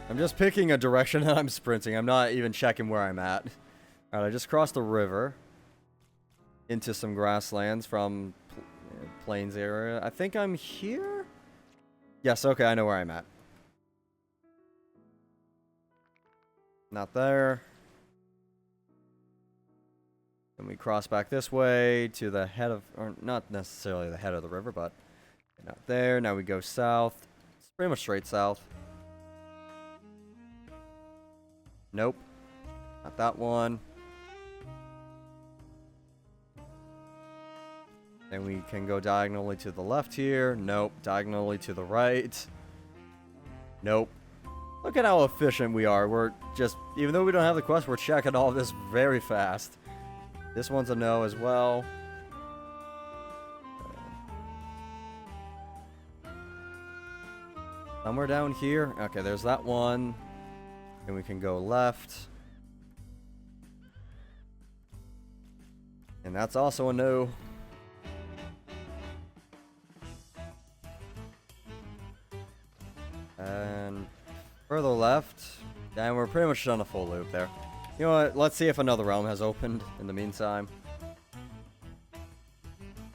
I'm just picking a direction and I'm sprinting. I'm not even checking where I'm at. Alright, I just crossed the river into some grasslands from plains area. I think I'm here? Yes, okay, I know where I'm at. Not there. And we cross back this way to the head of, or not necessarily the head of the river, but not there. Now we go south. It's pretty much straight south. Nope. Not that one. Then we can go diagonally to the left here. Nope. Diagonally to the right. Nope. Look at how efficient we are. We're just, even though we don't have the quest, we're checking all this very fast. This one's a no as well. Somewhere down here. Okay, there's that one. And we can go left. And that's also a no. And further left. And we're pretty much done a full loop there. You know what? Let's see if another realm has opened in the meantime.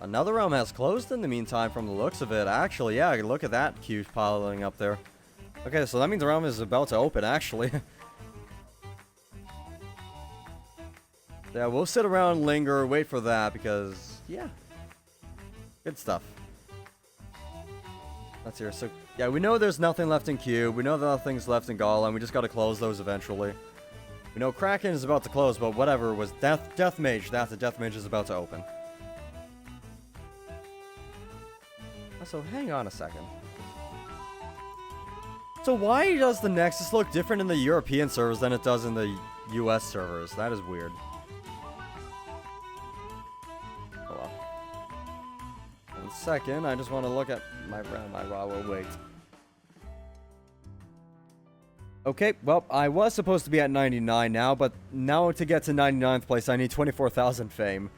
Another realm has closed in the meantime from the looks of it. Actually, yeah, look at that queue piling up there. Okay, so that means the realm is about to open, actually. Yeah, we'll sit around, linger, wait for that, because, yeah. Good stuff. Let's hear. So, yeah, we know there's nothing left in queue. We know nothing's left in Golem. We just gotta close those eventually. We know Kraken is about to close, but whatever was Death Mage. That's the Death Mage is about to open. So, hang on a second. So why does the Nexus look different in the European servers than it does in the US servers? That is weird. Oh well. 1 second, I just want to look at my raw weight. Okay, well, I was supposed to be at 99 now, but now to get to 99th place, I need 24,000 fame.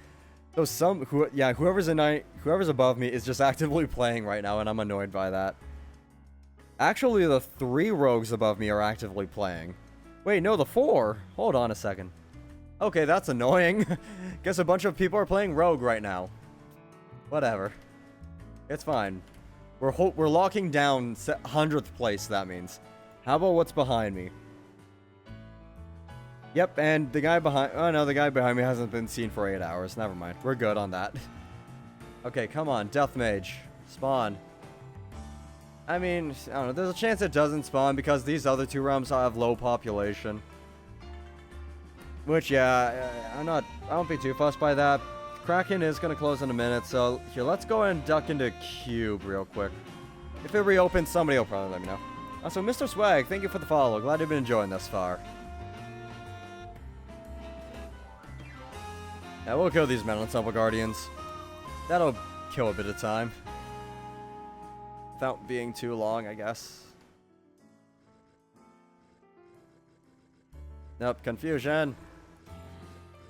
So whoever's above me is just actively playing right now, and I'm annoyed by that. Actually, the 3 rogues above me are actively playing. Wait, no, the 4. Hold on a second. Okay, that's annoying. Guess a bunch of people are playing Rogue right now. Whatever. It's fine. We're locking down 100th place, that means. How about what's behind me? Yep, and the guy behind... Oh, no, the guy behind me hasn't been seen for 8 hours. Never mind. We're good on that. Okay, come on. Death Mage. Spawn. I mean, I don't know. There's a chance it doesn't spawn because these other two realms have low population. Which, yeah, I won't be too fussed by that. Kraken is going to close in a minute, so here, let's go and duck into Cube real quick. If it reopens, somebody will probably let me know. Also, Mr. Swag, thank you for the follow. Glad you've been enjoying this far. Yeah, we'll kill these Metal Temple Guardians. That'll kill a bit of time. Without being too long, I guess. Nope, confusion.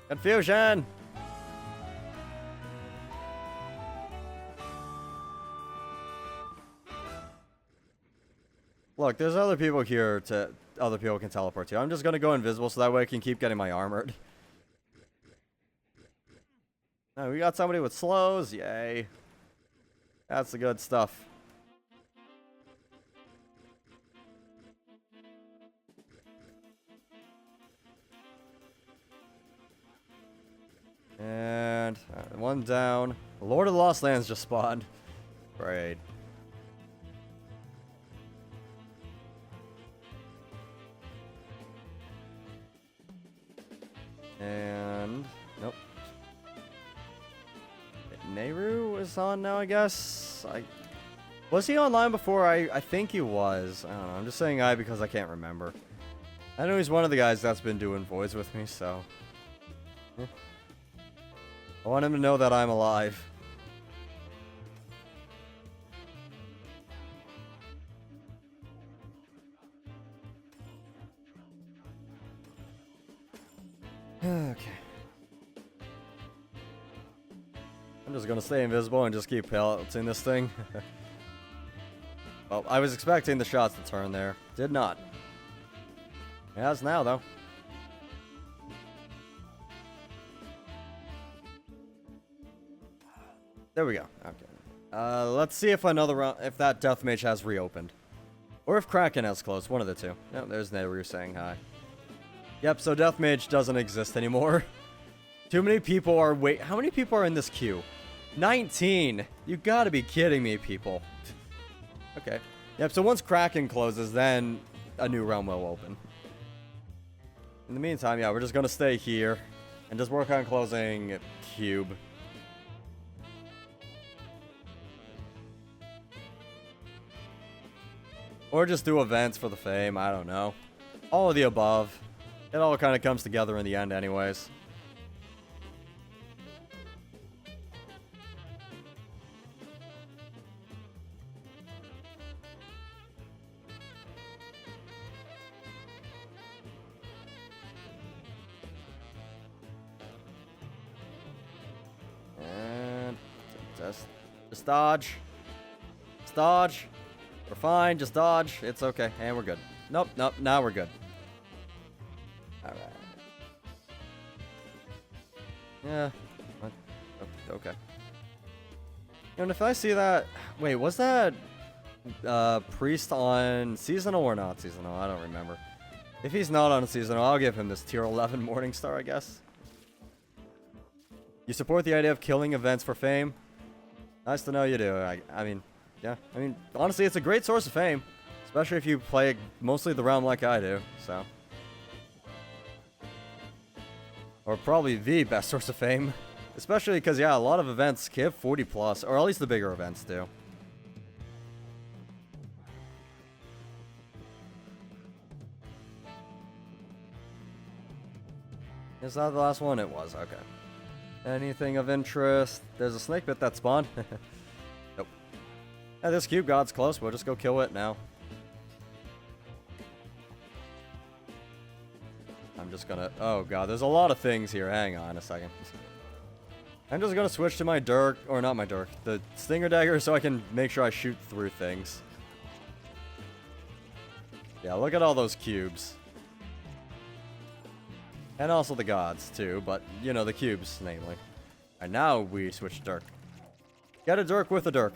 Confusion! Look, there's other people here to... Other people can teleport to. I'm just gonna go invisible so that way I can keep getting my armored. Oh, we got somebody with slows. Yay. That's the good stuff. And one down. Lord of the Lost Lands just spawned. Great. And nope. Nehru is on now, I guess. Was he online before? I think he was. I don't know. I'm just saying I because I can't remember. I know he's one of the guys that's been doing voids with me, so. Yeah. I want him to know that I'm alive. Okay. I'm just gonna stay invisible and just keep pelleting this thing. Well, I was expecting the shots to turn there. Did not. It has now, though. There we go. Okay. Let's see if another round, if that Deathmage has reopened. Or if Kraken has closed. One of the two. Yep, there's Nehru saying hi. Yep, so Deathmage doesn't exist anymore. Too many people are how many people are in this queue? 19! You gotta be kidding me, people. Okay. Yep, so once Kraken closes, then a new realm will open. In the meantime, yeah, we're just gonna stay here and just work on closing Cube. Or just do events for the fame, I don't know. All of the above. It all kind of comes together in the end anyways. And just dodge. Just dodge. We're fine, just dodge. It's okay. And we're good. Nope, nope, now we're good. Alright. Yeah. Okay. And if I see that... Wait, was that... Priest on seasonal or not seasonal? I don't remember. If he's not on seasonal, I'll give him this tier 11 Morningstar, I guess. You support the idea of killing events for fame? Nice to know you do. I mean... Yeah, I mean, honestly, it's a great source of fame. Especially if you play mostly the realm like I do, so. Or probably the best source of fame. Especially because, yeah, a lot of events give 40 plus, or at least the bigger events do. Is that the last one? It was, okay. Anything of interest? There's a snake pit that spawned. Nope. Yeah, this cube god's close. We'll just go kill it now. I'm just gonna... Oh, God. There's a lot of things here. Hang on a second. I'm just gonna switch to my Dirk... Or not my Dirk. The Stinger Dagger so I can make sure I shoot through things. Yeah, look at all those cubes. And also the gods, too, but, you know, the cubes, namely. And now we switch to Dirk. Get a Dirk with a Dirk.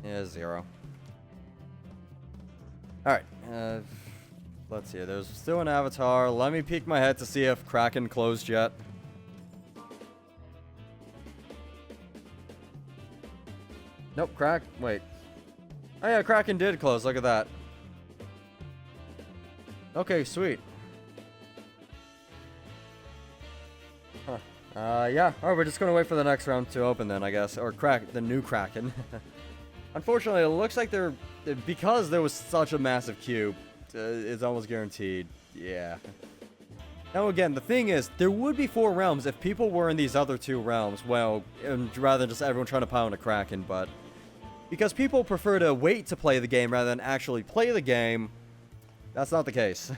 Yeah, 0. Alright, let's see. There's still an avatar. Let me peek my head to see if Kraken closed yet. Nope, wait. Oh yeah, Kraken did close, look at that. Okay, sweet. Huh. Yeah. Alright, we're just gonna wait for the next round to open then, I guess. Or the new Kraken. Unfortunately, it looks like because there was such a massive cube, it's almost guaranteed. Yeah. Now again, the thing is, there would be 4 realms if people were in these other 2 realms, well, rather than just everyone trying to pound a Kraken, but because people prefer to wait to play the game rather than actually play the game, that's not the case.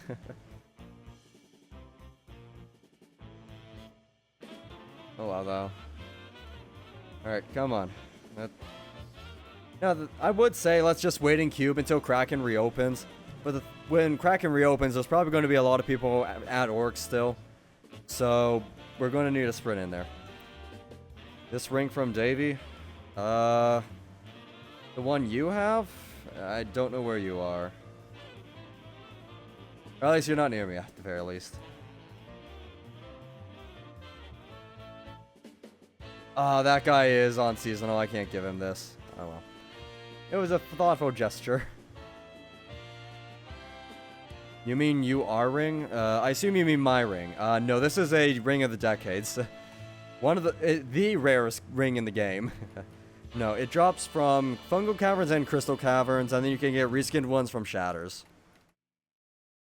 Oh wow, though. Alright, come on. Now, I would say let's just wait in cube until Kraken reopens. But when Kraken reopens, there's probably going to be a lot of people at Orcs still. So, we're going to need a sprint in there. This ring from Davey. The one you have? I don't know where you are. Or at least you're not near me, at the very least. That guy is on seasonal. I can't give him this. Oh well. It was a thoughtful gesture. You mean you are ring? I assume you mean my ring. No, this is a ring of the decades. One of the rarest ring in the game. No, it drops from fungal caverns and crystal caverns, and then you can get reskinned ones from shatters.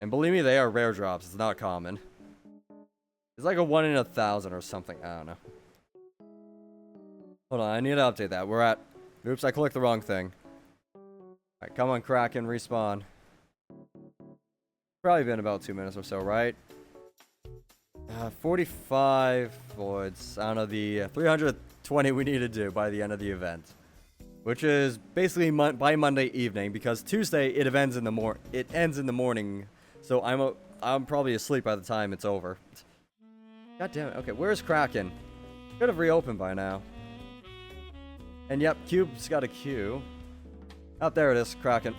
And believe me, they are rare drops. It's not common. It's like a 1 in 1,000 or something. I don't know. Hold on, I need to update that. We're at... Oops, I clicked the wrong thing. Alright, come on, Kraken, respawn. Probably been about 2 minutes or so, right? 45 voids. I don't know, the 320 we need to do by the end of the event. Which is basically by Monday evening, because Tuesday it ends in the morning. So I'm probably asleep by the time it's over. God damn it. Okay, where's Kraken? Could have reopened by now. And yep, Cube's got a Q. Oh, there it is, Kraken.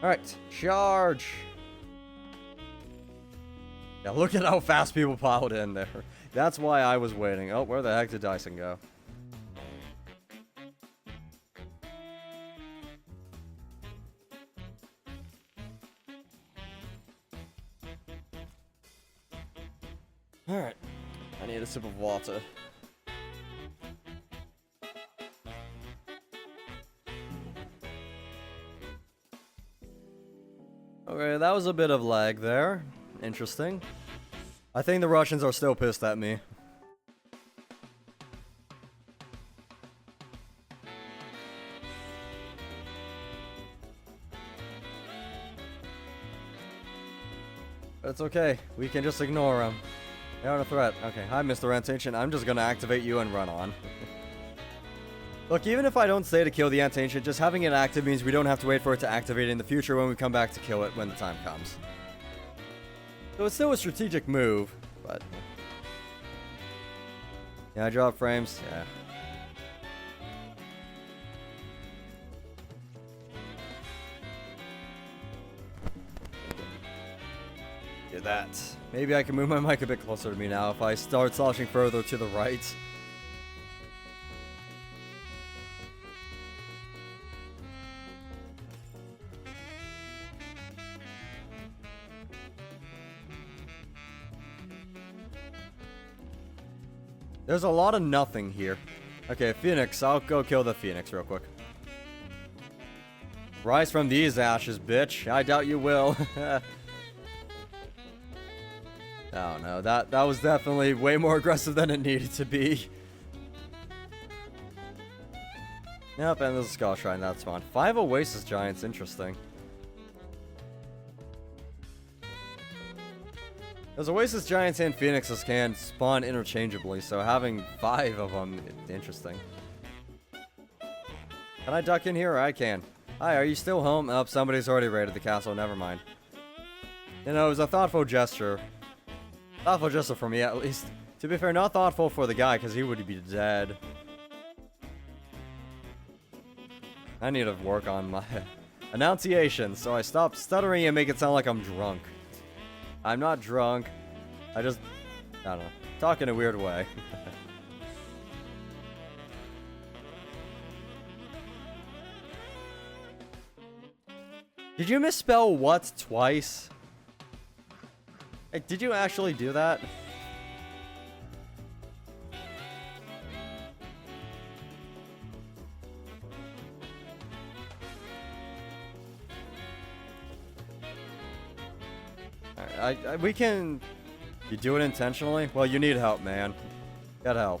Alright, charge! Yeah, look at how fast people piled in there. That's why I was waiting. Oh, where the heck did Dyson go? Alright, I need a sip of water. Okay, that was a bit of lag there. Interesting. I think the Russians are still pissed at me. But it's okay. We can just ignore them. They aren't a threat. Okay, hi Mr. Antancient. I'm just gonna activate you and run on. Look, even if I don't say to kill the Antancient, just having it active means we don't have to wait for it to activate in the future when we come back to kill it when the time comes. So it's still a strategic move, but... Yeah, I drop frames? Yeah. Do that. Maybe I can move my mic a bit closer to me now if I start sloshing further to the right. There's a lot of nothing here. Okay, Phoenix. I'll go kill the Phoenix real quick. Rise from these ashes, bitch. I doubt you will. Oh no, that was definitely way more aggressive than it needed to be. Yep, and there's a Skull Shrine. That's fine. 5 Oasis Giants. Interesting. Those Oasis Giants and Phoenixes can spawn interchangeably, so having 5 of them is interesting. Can I duck in here? I can. Hi, are you still home? Oh, somebody's already raided the castle, never mind. You know, it was a thoughtful gesture. Thoughtful gesture for me, at least. To be fair, not thoughtful for the guy, because he would be dead. I need to work on my enunciation, so I stop stuttering and make it sound like I'm drunk. I'm not drunk. I don't know, talk in a weird way. Did you misspell what twice? Hey, did you actually do that? Alright, we can... You do it intentionally? Well, you need help, man. Get help.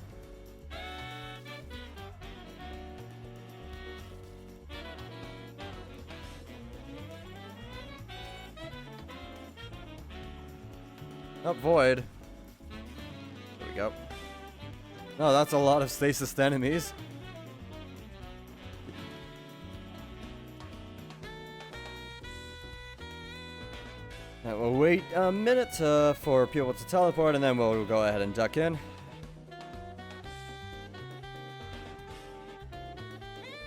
Oh, void. There we go. No, that's a lot of stasis enemies. Now we'll wait a minute for people to teleport, and then we'll go ahead and duck in.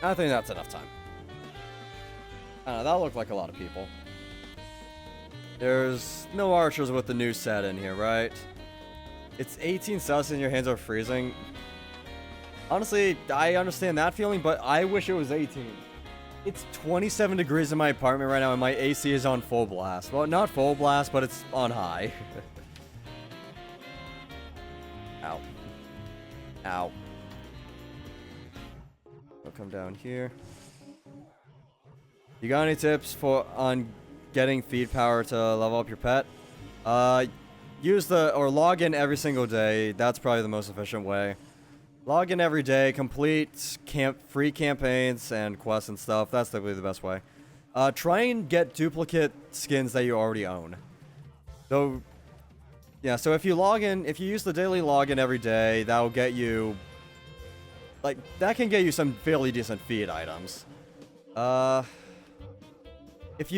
I think that's enough time. I don't know, that looked like a lot of people. There's no archers with the new set in here, right? It's 18 Celsius and your hands are freezing. Honestly, I understand that feeling, but I wish it was 18. It's 27 degrees in my apartment right now, and my AC is on full blast. Well, not full blast, but it's on high. Ow. Ow. I'll come down here. You got any tips on getting feed power to level up your pet? Log in every single day. That's probably the most efficient way. Log in every day, complete free campaigns and quests and stuff. That's definitely the best way. Try and get duplicate skins that you already own. So, yeah, so if you use the daily login every day, that will get you, that can get you some fairly decent feed items. If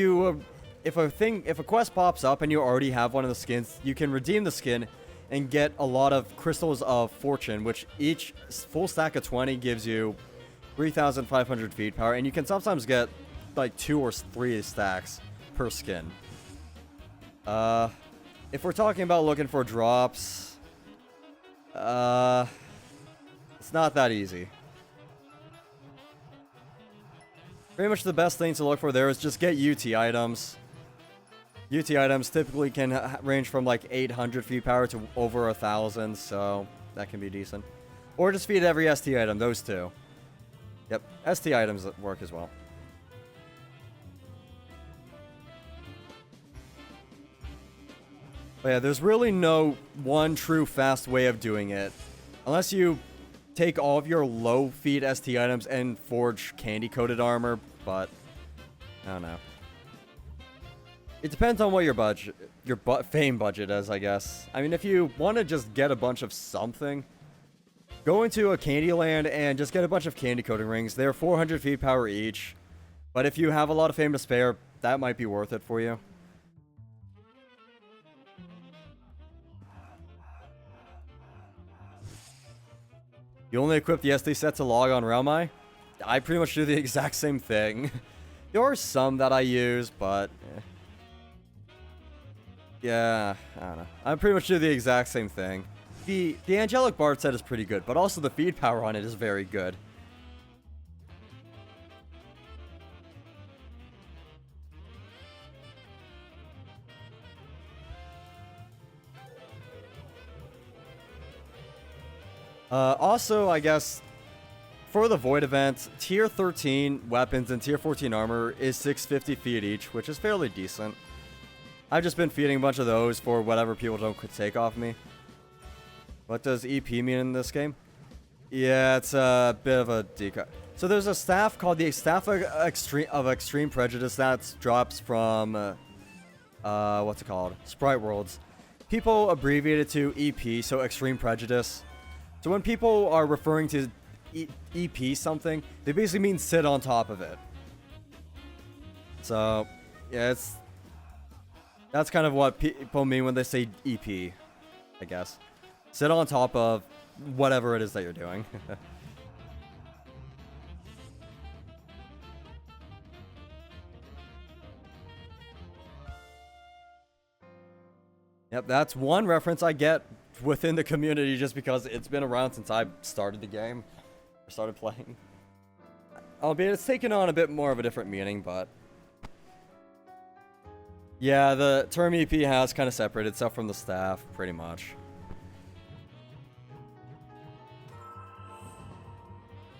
a quest pops up and you already have one of the skins, you can redeem the skin and get a lot of crystals of fortune, which each full stack of 20 gives you 3,500 feed power, and you can sometimes get like 2 or 3 stacks per skin. If we're talking about looking for drops, it's not that easy. Pretty much the best thing to look for there is just get UT items. UT items typically can range from like 800 feed power to over 1,000, so that can be decent. Or just feed every ST item, those two. Yep, ST items work as well. But yeah, there's really no one true fast way of doing it. Unless you take all of your low feed ST items and forge candy-coated armor, but I don't know. It depends on what your fame budget is, I guess. I mean, if you want to just get a bunch of something, go into a Candyland and just get a bunch of candy coating rings. They're 400 feed power each. But if you have a lot of fame to spare, that might be worth it for you. You only equip the SD set to log on Realm Eye? I pretty much do the exact same thing. There are some that I use, but yeah, I don't know. I pretty much do the exact same thing. The Angelic Bard set is pretty good, but also the feed power on it is very good. Also, I guess, for the Void event, Tier 13 weapons and Tier 14 armor is 650 feed each, which is fairly decent. I've just been feeding a bunch of those for whatever people don't take off me. What does EP mean in this game? Yeah, it's a bit of a decoy. So there's a staff called the Staff of Extreme Prejudice that drops from, what's it called? Sprite Worlds. people abbreviate it to EP, so Extreme Prejudice. So when people are referring to EP something, they basically mean sit on top of it. So, yeah, that's kind of what people mean when they say EP, I guess. Sit on top of whatever it is that you're doing. Yep, that's one reference I get within the community just because it's been around since I started the game, or started playing. Albeit it's taken on a bit more of a different meaning, but... yeah, the term EP has kind of separated itself from the staff, pretty much.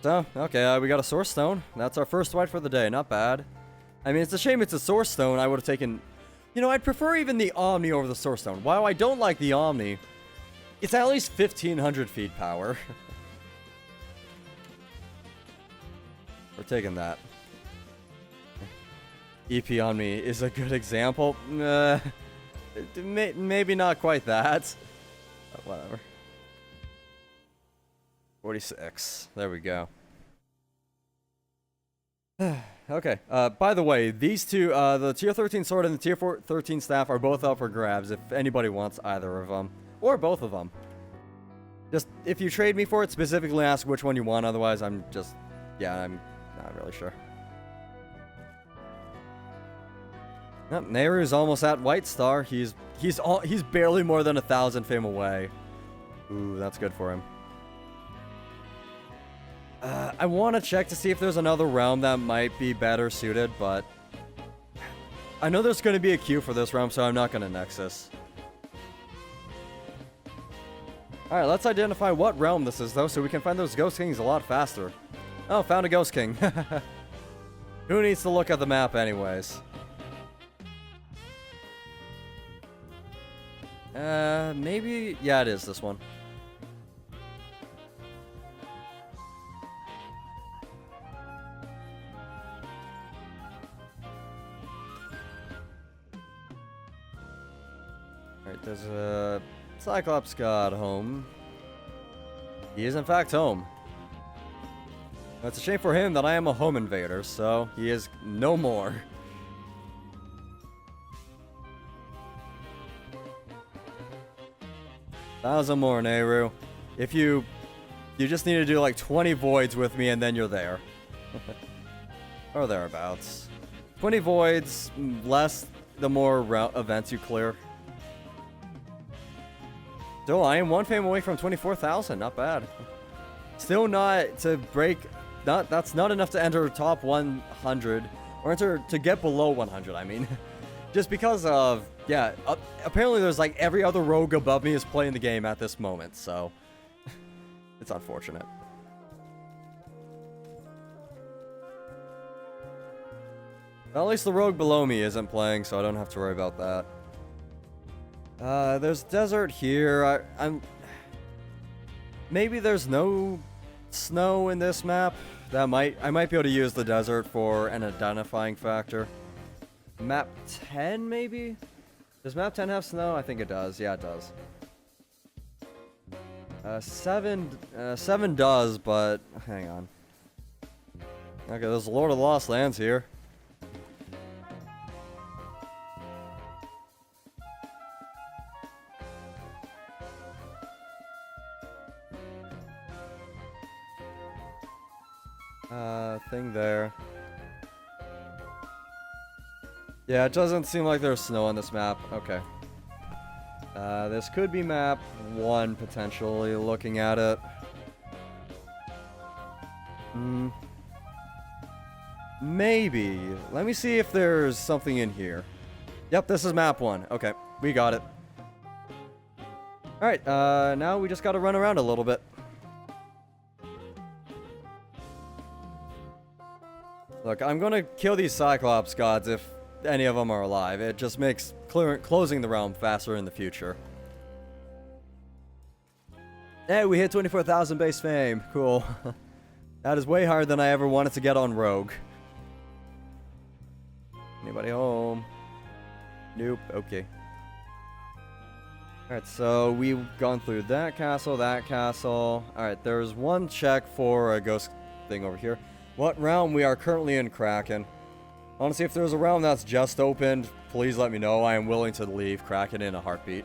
So, okay, we got a Source Stone. That's our first fight for the day, not bad. I mean, it's a shame it's a Source Stone. I would have taken... you know, I'd prefer even the Omni over the Source Stone. While I don't like the Omni, it's at least 1,500 feet power. We're taking that. EP on me is a good example. Maybe not quite that. But whatever. 46. There we go. Okay. By the way, these two, the Tier 13 sword and the Tier 13 staff are both up for grabs if anybody wants either of them. Or both of them. Just, if you trade me for it, specifically ask which one you want. Otherwise, I'm just... yeah, I'm not really sure. Yep, Nehru's almost at White Star. He's barely more than 1,000 fame away. Ooh, that's good for him. I want to check to see if there's another realm that might be better suited, but... I know there's going to be a queue for this realm, so I'm not going to Nexus. Alright, let's identify what realm this is, though, so we can find those Ghost Kings a lot faster. Oh, found a Ghost King. Who needs to look at the map anyways? Maybe... yeah, it is this one. Alright, there's a Cyclops god home. He is in fact home. It's a shame for him that I am a home invader, so he is no more. Thousand more, Nehru. If you just need to do like 20 voids with me and then you're there. Or thereabouts. 20 voids, less the more events you clear. Still, I am one fame away from 24,000. Not bad. Still not to break... that's not enough to enter top 100. Or enter to get below 100, I mean. Just because of... yeah, apparently there's like every other rogue above me is playing the game at this moment, so... it's unfortunate. Well, at least the rogue below me isn't playing, so I don't have to worry about that. There's desert here. I'm... maybe there's no snow in this map. I might be able to use the desert for an identifying factor. Map 10, maybe? Does map 10 have snow? I think it does. Yeah, it does. 7 does, but... hang on. Okay, there's Lord of the Lost Lands here. Thing there. Yeah, it doesn't seem like there's snow on this map. Okay. This could be map 1, potentially, looking at it. Maybe. Let me see if there's something in here. Yep, this is map 1. Okay, we got it. Alright, now we just gotta run around a little bit. Look, I'm gonna kill these Cyclops gods if any of them are alive. It just makes closing the realm faster in the future. Hey, we hit 24,000 base fame. Cool. That is way higher than I ever wanted to get on Rogue. Anybody home? Nope. Okay. Alright, so we've gone through that castle, that castle. Alright, there's one check for a ghost thing over here. What realm we are currently in, Kraken? Honestly, if there's a realm that's just opened, please let me know. I am willing to leave Kraken in a heartbeat.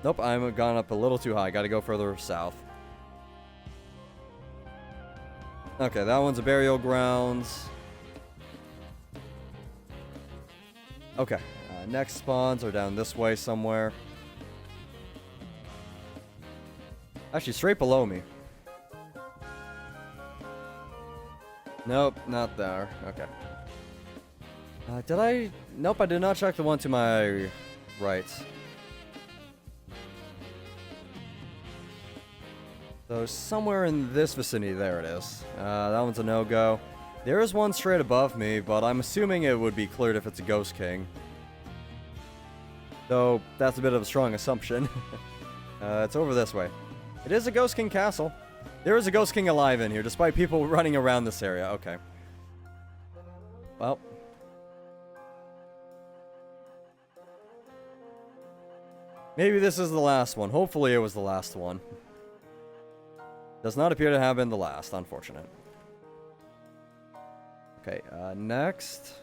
Nope, I'm gone up a little too high. Gotta go further south. Okay, that one's a burial grounds. Okay, next spawns are down this way somewhere. Actually, straight below me. Nope, not there. Okay. Did I? Nope, I did not check the one to my right. So somewhere in this vicinity, there it is. That one's a no-go. There is one straight above me, but I'm assuming it would be cleared if it's a Ghost King. Though, that's a bit of a strong assumption. It's over this way. It is a Ghost King castle. There is a Ghost King alive in here, despite people running around this area. Okay. Well. Maybe this is the last one. Hopefully it was the last one. Does not appear to have been the last, unfortunate. Okay, next.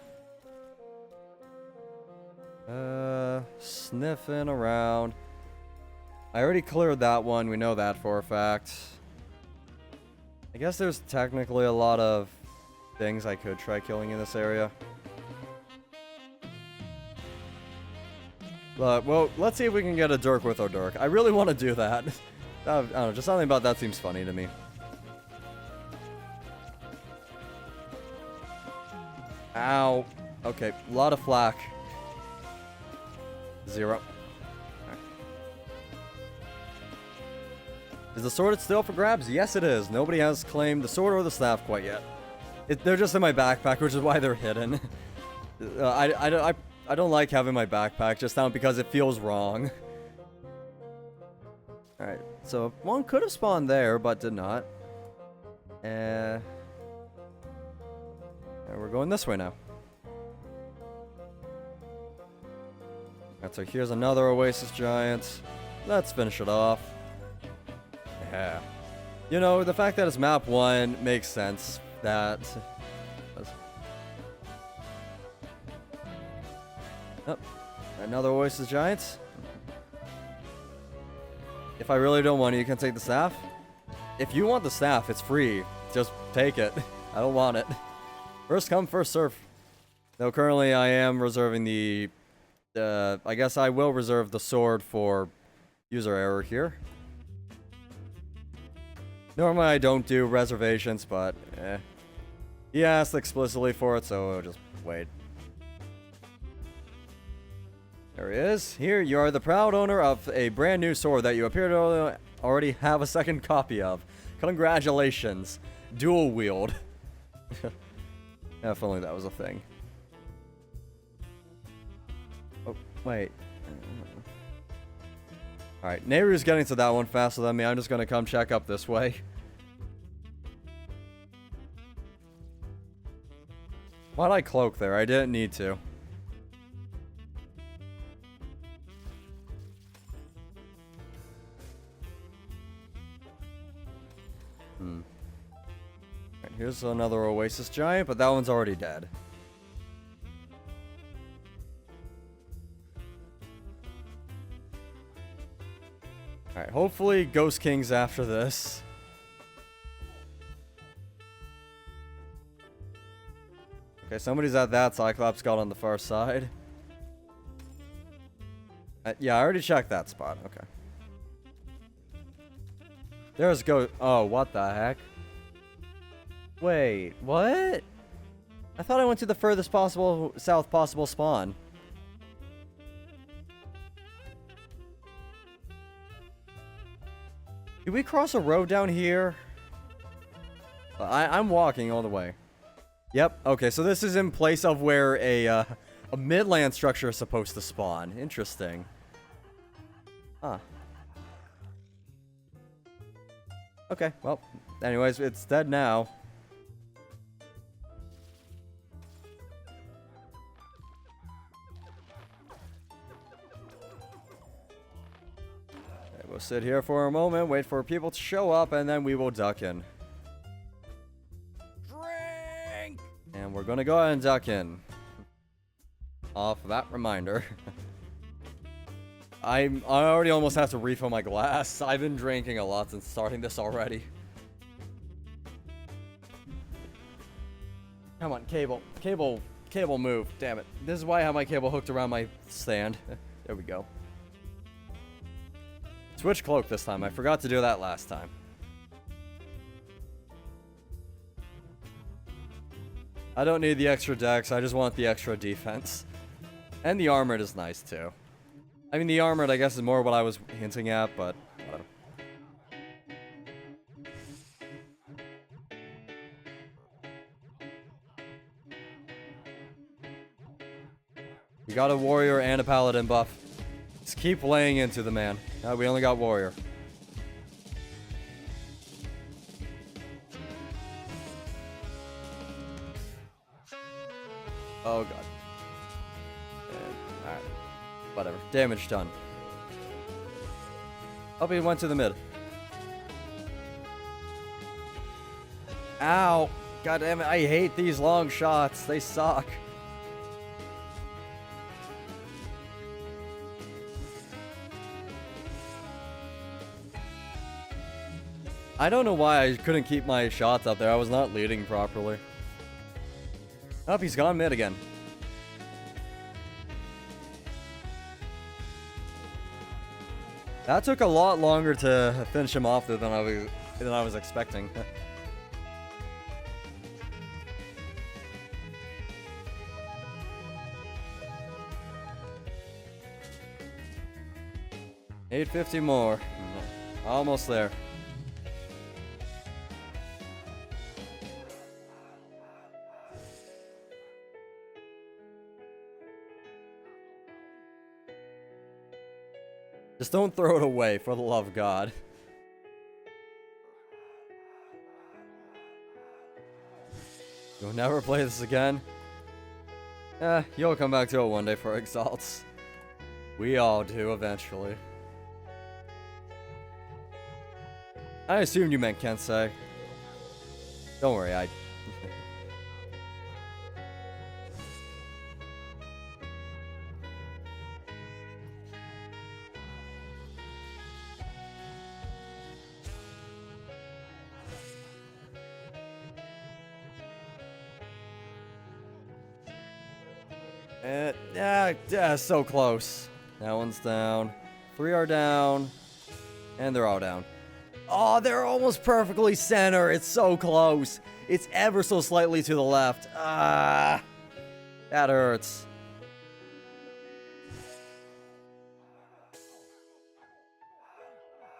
Sniffing around. I already cleared that one, we know that for a fact. I guess there's technically a lot of things I could try killing in this area. But, well, let's see if we can get a Dirk with our Dirk. I really want to do that. I don't know, just something about that seems funny to me. Ow. Okay, a lot of flak. 0. Is the sword still for grabs? Yes, it is. Nobody has claimed the sword or the staff quite yet. They're just in my backpack, which is why they're hidden. I don't like having my backpack just down because it feels wrong. Alright, so one could have spawned there, but did not. And we're going this way now. Alright, so here's another Oasis Giant. Let's finish it off. Yeah. You know, the fact that it's map 1 makes sense. That... Oh, another Oasis Giant. If I really don't want it, you can take the staff. If you want the staff, it's free. Just take it. I don't want it. First come, first serve. Though currently I am reserving the... I guess I will reserve the sword for user error here. Normally I don't do reservations, but he asked explicitly for it, so I'll just wait. There he is. Here, you are the proud owner of a brand new sword that you appear to already have a second copy of. Congratulations. Dual wield. If only that was a thing. Oh, wait. Alright, Nehru's getting to that one faster than me. I'm just gonna come check up this way. Why'd I cloak there? I didn't need to. Alright, here's another Oasis Giant, but that one's already dead. Alright, hopefully Ghost King's after this. Okay, somebody's at that Cyclops skull on the far side. Yeah, I already checked that spot. Okay. There's Oh, what the heck? Wait, what? I thought I went to the furthest possible south possible spawn. Did we cross a road down here? I'm walking all the way. Yep. Okay, so this is in place of where a midland structure is supposed to spawn. Interesting. Huh. Okay, well, anyways, it's dead now. We'll sit here for a moment, wait for people to show up, and then we will duck in. Drink! And we're gonna go ahead and duck in. Off that reminder. I already almost have to refill my glass. I've been drinking a lot since starting this already. Come on, cable. Cable move. Damn it. This is why I have my cable hooked around my stand. There we go. Switch cloak this time. I forgot to do that last time. I don't need the extra dex. I just want the extra defense. And the armored is nice too. I mean, the armored, I guess, is more what I was hinting at, but whatever. We got a warrior and a paladin buff. Just keep laying into the man. We only got warrior. Oh god. Alright. Whatever. Damage done. Oh, he went to the mid. Ow! God damn it, I hate these long shots. They suck. I don't know why I couldn't keep my shots up there. I was not leading properly. Oh, he's gone mid again. That took a lot longer to finish him off than I was expecting. $850 more. Almost there. Just don't throw it away, for the love of God. You'll never play this again? You'll come back to it one day for Exalts. We all do, eventually. I assumed you meant Kensei. Don't worry, I... So close. That one's down. 3 are down. And they're all down. Oh, they're almost perfectly center. It's so close. It's ever so slightly to the left. Ah, that hurts.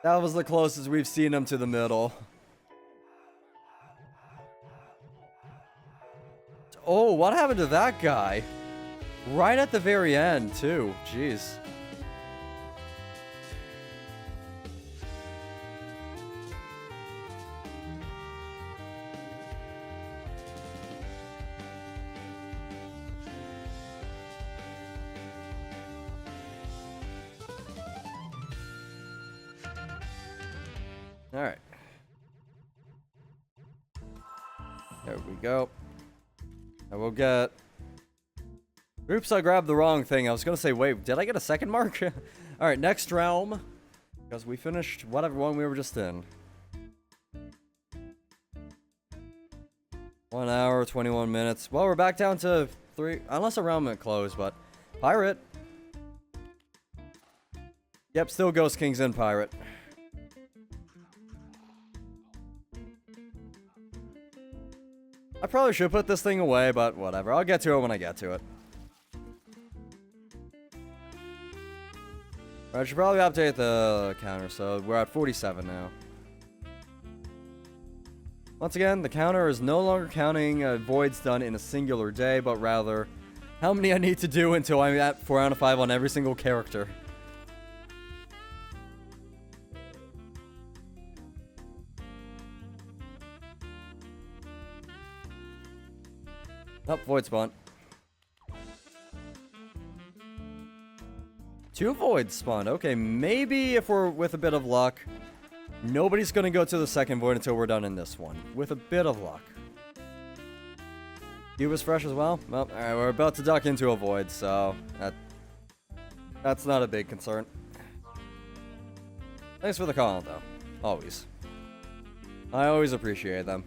That was the closest we've seen them to the middle. Oh, what happened to that guy? Right at the very end, too. Jeez. All right. There we go. I will get... Oops, I grabbed the wrong thing. I was going to say, wait, did I get a second mark? Alright, next realm. Because we finished whatever one we were just in. 1 hour, 21 minutes. Well, we're back down to 3. Unless a realm went closed, but... Pirate. Yep, still Ghost King's in Pirate. I probably should put this thing away, but whatever. I'll get to it when I get to it. I should probably update the counter, so we're at 47 now. Once again, the counter is no longer counting voids done in a singular day, but rather how many I need to do until I'm at 4 out of 5 on every single character. Oh, void spawn. 2 voids spawned. Okay, maybe if we're with a bit of luck, nobody's gonna go to the second void until we're done in this one. With a bit of luck. You was fresh as well? Well, alright, we're about to duck into a void, so that's not a big concern. Thanks for the call, though. Always. I always appreciate them.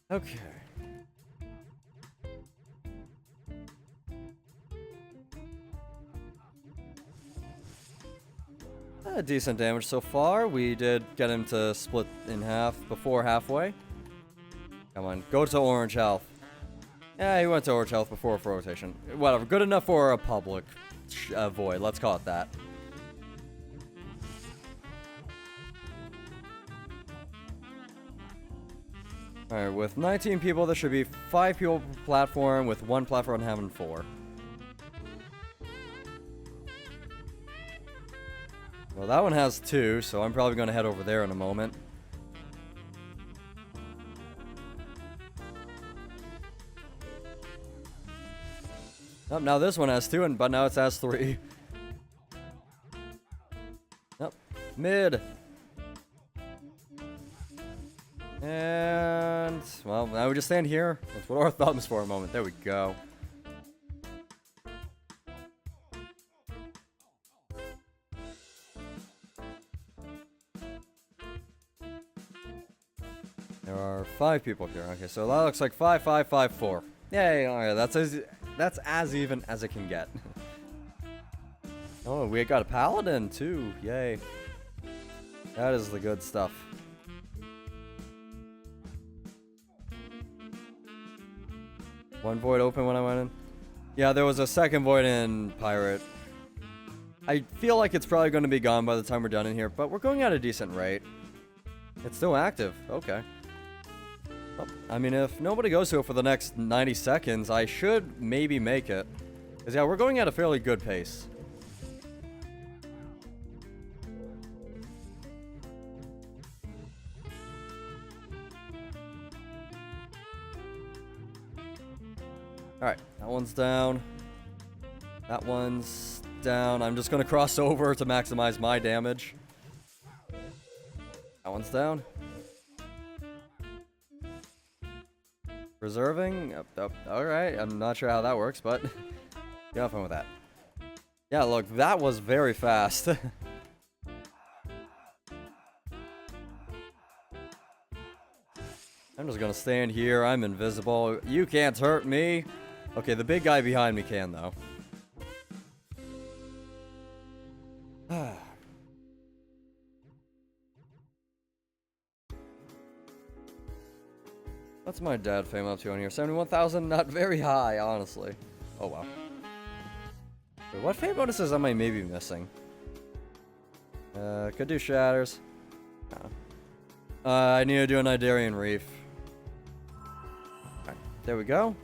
Okay. Decent damage so far. We did get him to split in half before halfway. Come on, go to orange health. Yeah, he went to orange health before for rotation. Whatever, good enough for a public void. Let's call it that. Alright, with 19 people, there should be 5 people per platform, with 1 platform having 4. Well, that one has 2, so I'm probably going to head over there in a moment. Oh, now this one has 2, but now it has 3. Nope. Mid. And, well, now we just stand here. Let's put our thumbs for a moment. There we go. There are 5 people here. Okay, so that looks like 5, 5, 5, 4. Yay! Alright, that's as even as it can get. Oh, we got a paladin too. Yay! That is the good stuff. One void open when I went in. Yeah, there was a second void in pirate. I feel like it's probably going to be gone by the time we're done in here, but we're going at a decent rate. It's still active. Okay. Well, I mean, if nobody goes to it for the next 90 seconds, I should maybe make it. Because, yeah, we're going at a fairly good pace. Alright, that one's down. That one's down. I'm just going to cross over to maximize my damage. That one's down. Preserving? Alright, I'm not sure how that works, but you have fun with that. Yeah, look, that was very fast. I'm just gonna stand here. I'm invisible. You can't hurt me. Okay, the big guy behind me can, though. What's my dad fame up to on here? 71,000? Not very high, honestly. Oh, wow. Wait, what fame bonuses am I maybe missing? Could do shatters. No. I need to do an Idarian Reef. Alright, there we go.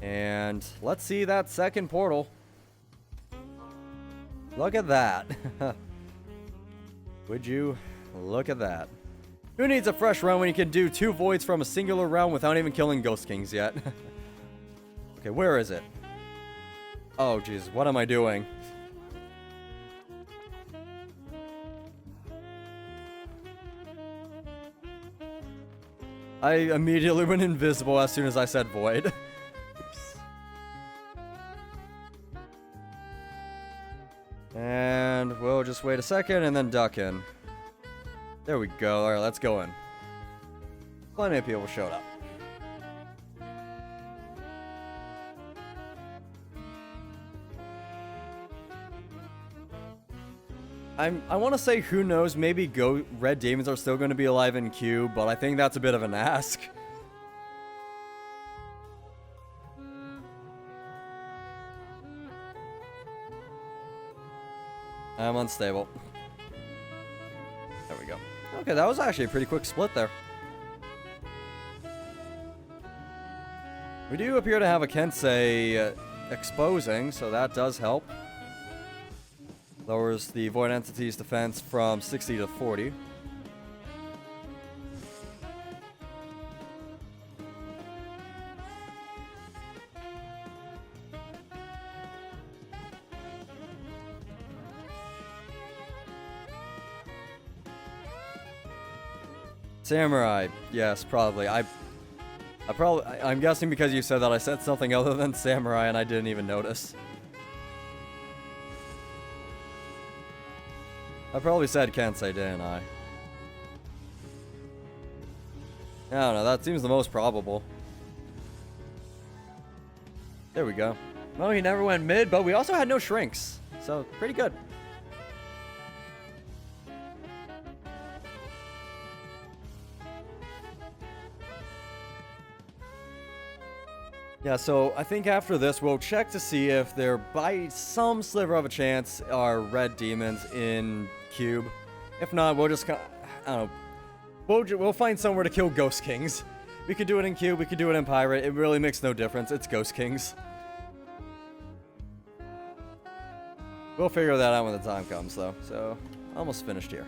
And let's see that second portal. Look at that. Would you look at that? Who needs a fresh run when you can do 2 voids from a singular round without even killing Ghost Kings yet? Okay, where is it? Oh, jeez, what am I doing? I immediately went invisible as soon as I said void. Oops. And we'll just wait a second and then duck in. There we go. Alright, let's go in. Plenty of people showed up. I want to say, who knows, maybe Red Demons are still going to be alive in queue, but I think that's a bit of an ask. I'm unstable. There we go. Okay, that was actually a pretty quick split there. We do appear to have a Kensei exposing, so that does help. Lowers the Void Entity's defense from 60 to 40. Samurai, yes, probably. I'm guessing because you said that I said something other than samurai and I didn't even notice. I probably said Kensei, didn't I? I don't know, that seems the most probable. There we go. Well, he never went mid, but we also had no shrinks. So, pretty good. Yeah, so I think after this, we'll check to see if there, by some sliver of a chance, are red demons in Cube. If not, we'll just, I don't know, we'll find somewhere to kill Ghost Kings. We could do it in Cube, we could do it in Pirate, it really makes no difference, it's Ghost Kings. We'll figure that out when the time comes, though, so, almost finished here.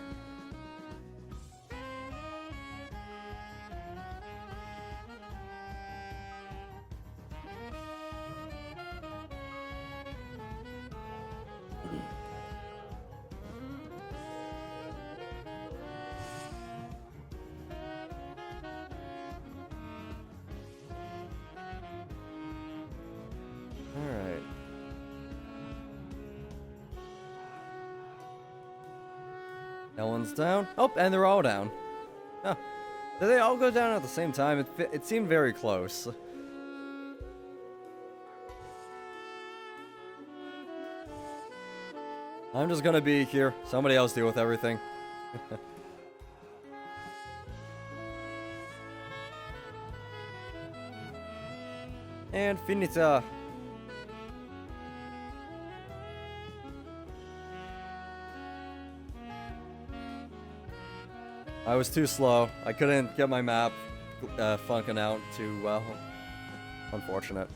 Alright. That one's down. Oh, and they're all down. Huh. Did they all go down at the same time? It seemed very close. I'm just gonna be here. Somebody else deal with everything. And finita. I was too slow. I couldn't get my map funking out too well. Unfortunate.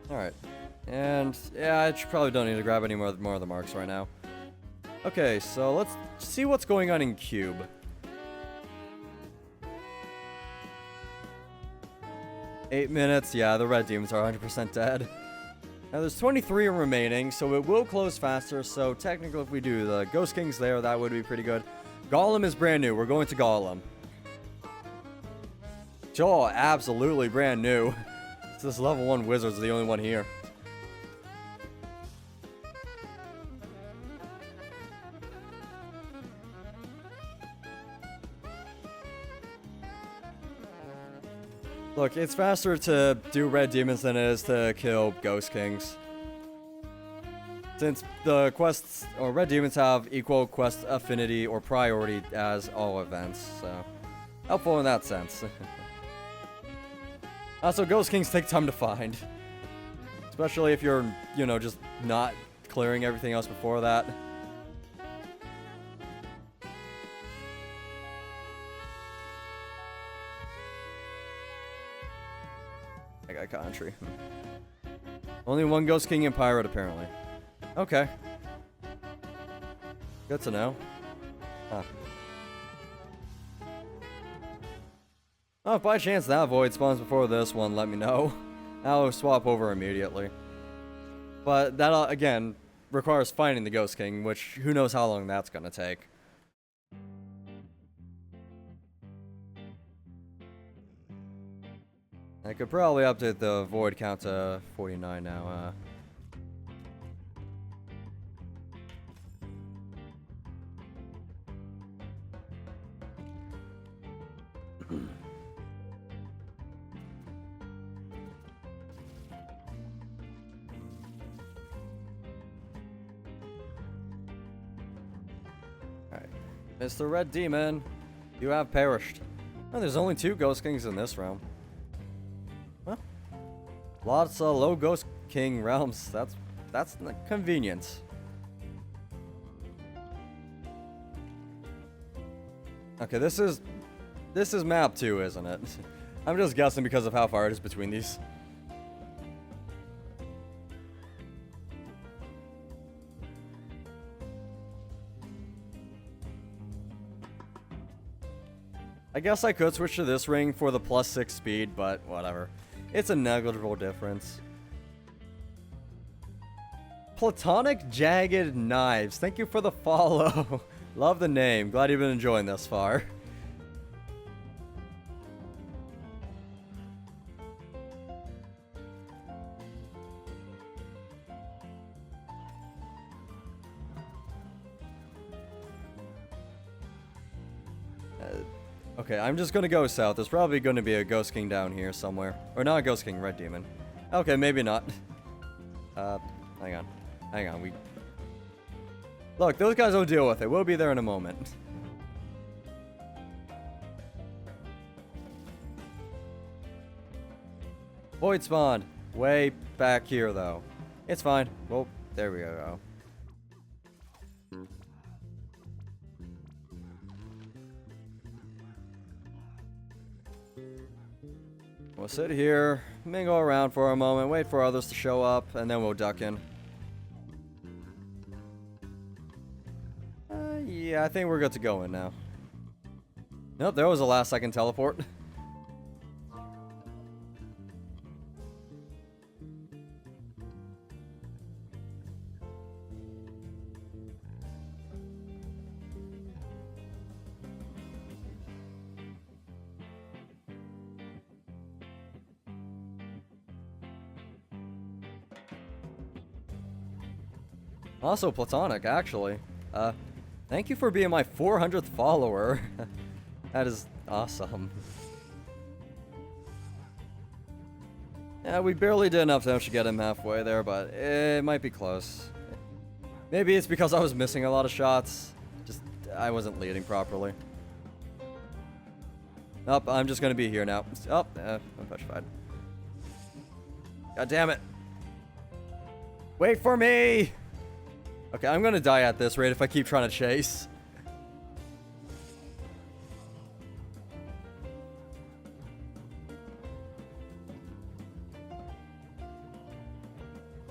Alright. And yeah, I probably don't need to grab any more of the marks right now. Okay, so let's see what's going on in Cube. Eight minutes, yeah, the red demons are 100% dead. Now there's 23 remaining, so it will close faster, so technically if we do the Ghost Kings there, that would be pretty good. Golem is brand new, we're going to Golem. Joel, absolutely brand new. This level 1 wizard's the only one here. Look, it's faster to do red demons than it is to kill Ghost Kings. Since the quests, or red demons have equal quest affinity or priority as all events, so helpful in that sense. Also, Ghost Kings take time to find. Especially if you're, you know, just not clearing everything else before that. I got country. Only one Ghost King and Pirate, apparently. Okay. Good to know. Huh. Oh, if by chance that void spawns before this one, let me know. I'll swap over immediately. But that, again, requires finding the Ghost King, which who knows how long that's gonna take. I could probably update the void count to 49 now. Alright. Mr. Red Demon, you have perished. Oh, there's only 2 Ghost Kings in this realm. Well, lots of low Ghost King realms. That's convenient. Okay, this is map 2, isn't it? I'm just guessing because of how far it is between these. I guess I could switch to this ring for the +6 speed, but whatever. It's a negligible difference. Platonic Jagged Knives. Thank you for the follow. Love the name. Glad you've been enjoying this far. Okay, I'm just gonna go south. There's probably gonna be a Ghost King down here somewhere. Or not a Ghost King, Red Demon. Okay, maybe not. Hang on. Hang on, Look, those guys will deal with it. We'll be there in a moment. Void spawned. Way back here, though. It's fine. Well, there we go. We'll sit here, mingle around for a moment, wait for others to show up, and then we'll duck in. Yeah, I think we're good to go in now. Nope, there was a last second teleport. Also platonic, actually. Thank you for being my 400th follower. That is awesome. Yeah, we barely did enough to get him halfway there, but it might be close. Maybe it's because I was missing a lot of shots. Just, I wasn't leading properly. Nope, I'm just gonna be here now. Oh, I'm petrified. God damn it. Wait for me! Okay, I'm gonna die at this rate if I keep trying to chase.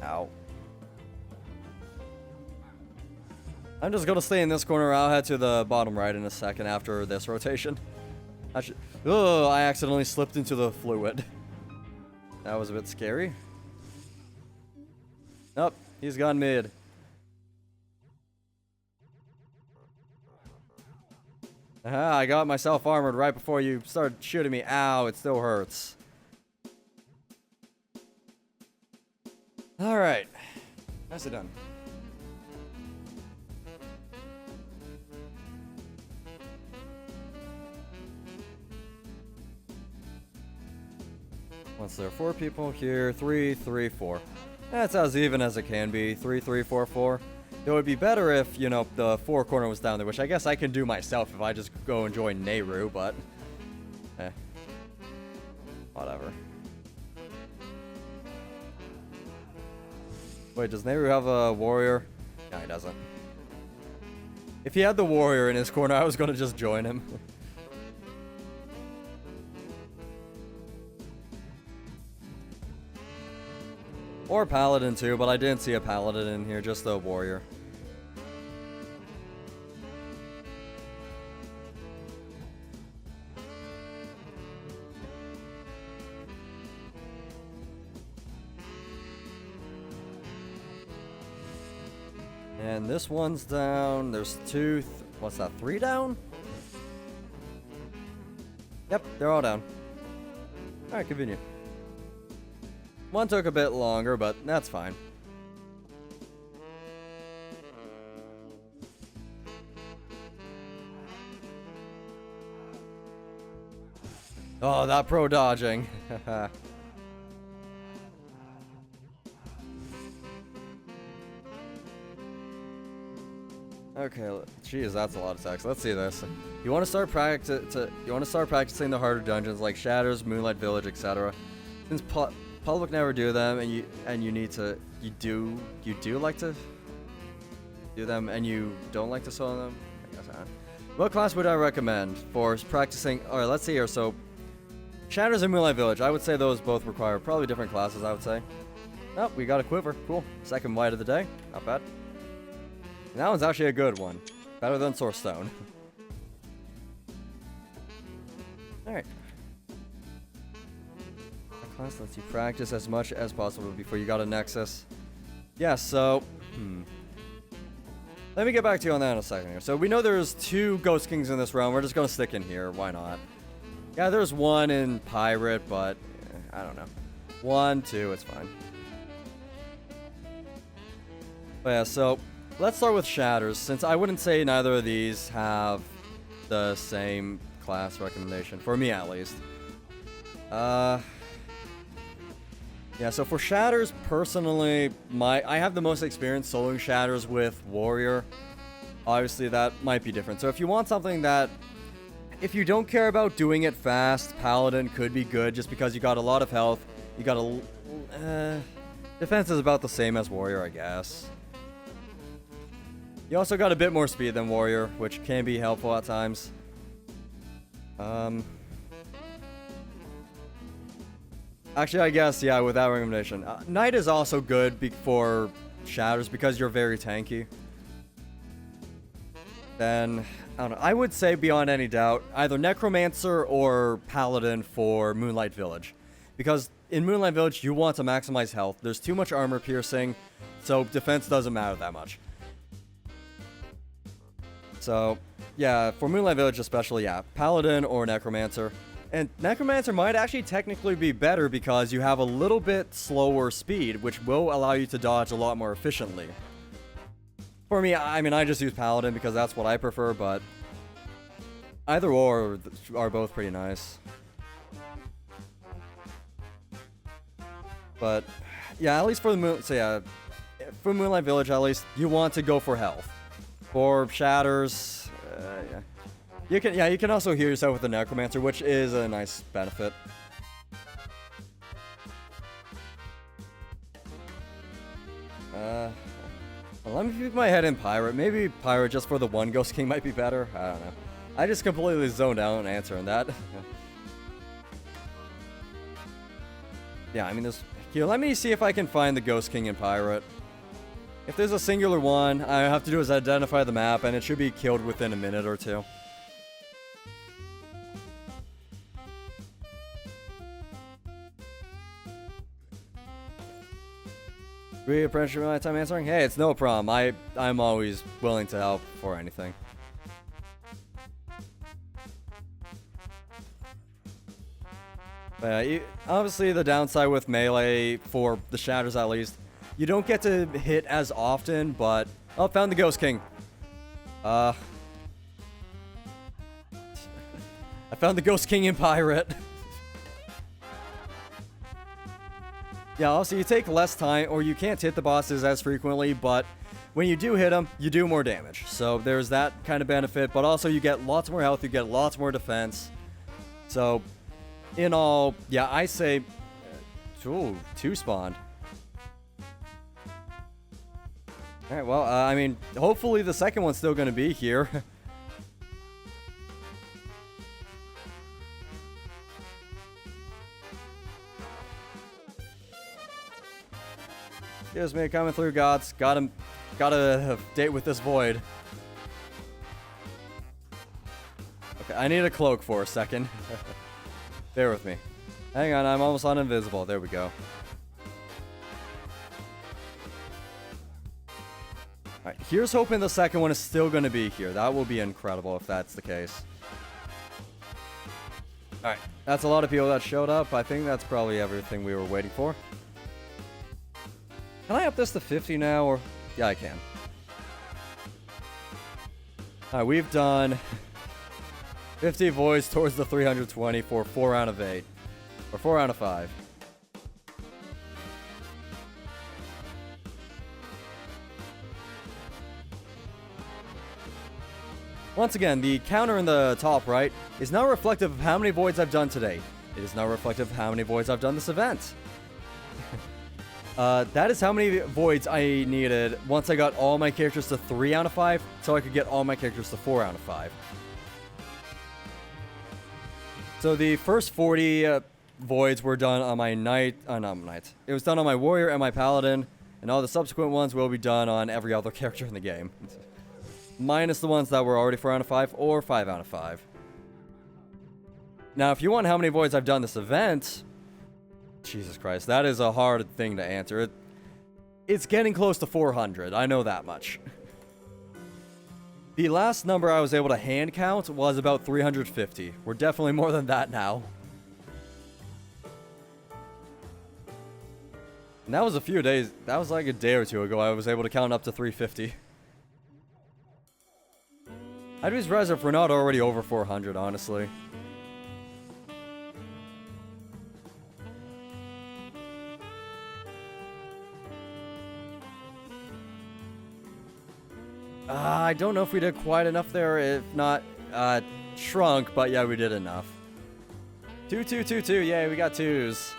Ow. I'm just gonna stay in this corner. I'll head to the bottom right in a second after this rotation. I accidentally slipped into the fluid. That was a bit scary. Nope, he's gone mid. Aha, I got myself armored right before you started shooting me. Ow, it still hurts. Alright. Nicely done. Once there are 4 people here, 3, 3, 4. That's as even as it can be. 3, 3, 4, 4. It would be better if, you know, the 4 corner was down there, which I guess I can do myself if I just go and join Nehru, but... whatever. Wait, does Nehru have a warrior? No, he doesn't. If he had the warrior in his corner, I was gonna just join him. Or paladin too, but I didn't see a paladin in here, just a warrior. And this one's down. There's 2, what's that, 3 down? Yep, they're all down. Alright, convenient. One took a bit longer, but that's fine. Oh, that pro dodging. Okay, geez, that's a lot of text. Let's see this. You want to start practicing the harder dungeons like Shatters, Moonlight Village, etc. Since public never do them, and you do like to do them, and you don't like to solo them. I guess What class would I recommend for practicing? Alright, let's see here. So, Shatters and Moonlight Village. I would say those both require probably different classes, I would say. Oh, we got a quiver. Cool. Second white of the day. Not bad. And that one's actually a good one. Better than Source Stone. Alright. That class lets you practice as much as possible before you got a Nexus. Yeah, so... Let me get back to you on that in a second here. So we know there's 2 Ghost Kings in this realm. We're just going to stick in here. Why not? Yeah, there's 1 in Pirate, but... I don't know. 1, 2, it's fine. But yeah, so... Let's start with Shatters, since I wouldn't say neither of these have the same class recommendation. For me, at least. Yeah, so for Shatters, personally, I have the most experience soloing Shatters with Warrior. Obviously, that might be different. So if you want something that, if you don't care about doing it fast, Paladin could be good just because you got a lot of health. You got a... defense is about the same as Warrior, I guess. You also got a bit more speed than Warrior, which can be helpful at times. Actually, I guess, yeah, with that recommendation. Knight is also good for Shatters because you're very tanky. Then, I don't know. I would say, beyond any doubt, either Necromancer or Paladin for Moonlight Village. Because in Moonlight Village, you want to maximize health. There's too much armor piercing, so defense doesn't matter that much. So, yeah, for Moonlight Village especially, yeah, Paladin or Necromancer. And Necromancer might actually technically be better because you have a little bit slower speed, which will allow you to dodge a lot more efficiently. For me, I mean, I just use Paladin because that's what I prefer, but either or are both pretty nice. But, yeah, at least for the for Moonlight Village, at least, you want to go for health. For Shatters, yeah. You can also heal yourself with the Necromancer, which is a nice benefit. Well, let me keep my head in Pirate. Maybe Pirate just for the 1 Ghost King might be better. I don't know. I just completely zoned out on answering that. Yeah, I mean, here, let me see if I can find the Ghost King in Pirate. If there's a singular one, all I have to do is identify the map, and it should be killed within a minute or 2. We appreciate my time answering? Hey, it's no problem. I'm always willing to help for anything. But obviously, the downside with melee, for the Shatters at least, you don't get to hit as often, but... Oh, found the Ghost King. I found the Ghost King in Pirate. Yeah, also you take less time, or you can't hit the bosses as frequently, but when you do hit them, you do more damage. So there's that kind of benefit, but also you get lots more health, you get lots more defense. So, in all, yeah, I say... Ooh, 2 spawned. Alright, well, I mean, hopefully the second one's still going to be here. Excuse me, coming through, gods. Gotta date with this void. Okay, I need a cloak for a second. Bear with me. Hang on, I'm almost on invisible. There we go. Alright, here's hoping the second one is still gonna be here. That will be incredible if that's the case. Alright, that's a lot of people that showed up. I think that's probably everything we were waiting for. Can I up this to 50 now, or... Yeah, I can. Alright, we've done 50 voids towards the 320 for 4 out of 8. Or 4 out of 5. Once again, the counter in the top right is not reflective of how many voids I've done today. It is not reflective of how many voids I've done this event. That is how many voids I needed once I got all my characters to 3 out of 5, so I could get all my characters to 4 out of 5. So the first 40 voids were done on my knight. Not knight. It was done on my warrior and my paladin, and all the subsequent ones will be done on every other character in the game, minus the ones that were already 4 out of 5 or 5 out of 5. Now, if you want how many voids I've done this event, Jesus Christ, that is a hard thing to answer. It's getting close to 400. I know that much. The last number I was able to hand count was about 350. We're definitely more than that now. And that was a few days. That was like a day or two ago. I was able to count up to 350. I'd be surprised if we're not already over 400, honestly. I don't know if we did quite enough there, if not shrunk, but yeah, we did enough. 2, 2, 2, 2, yay, we got 2s.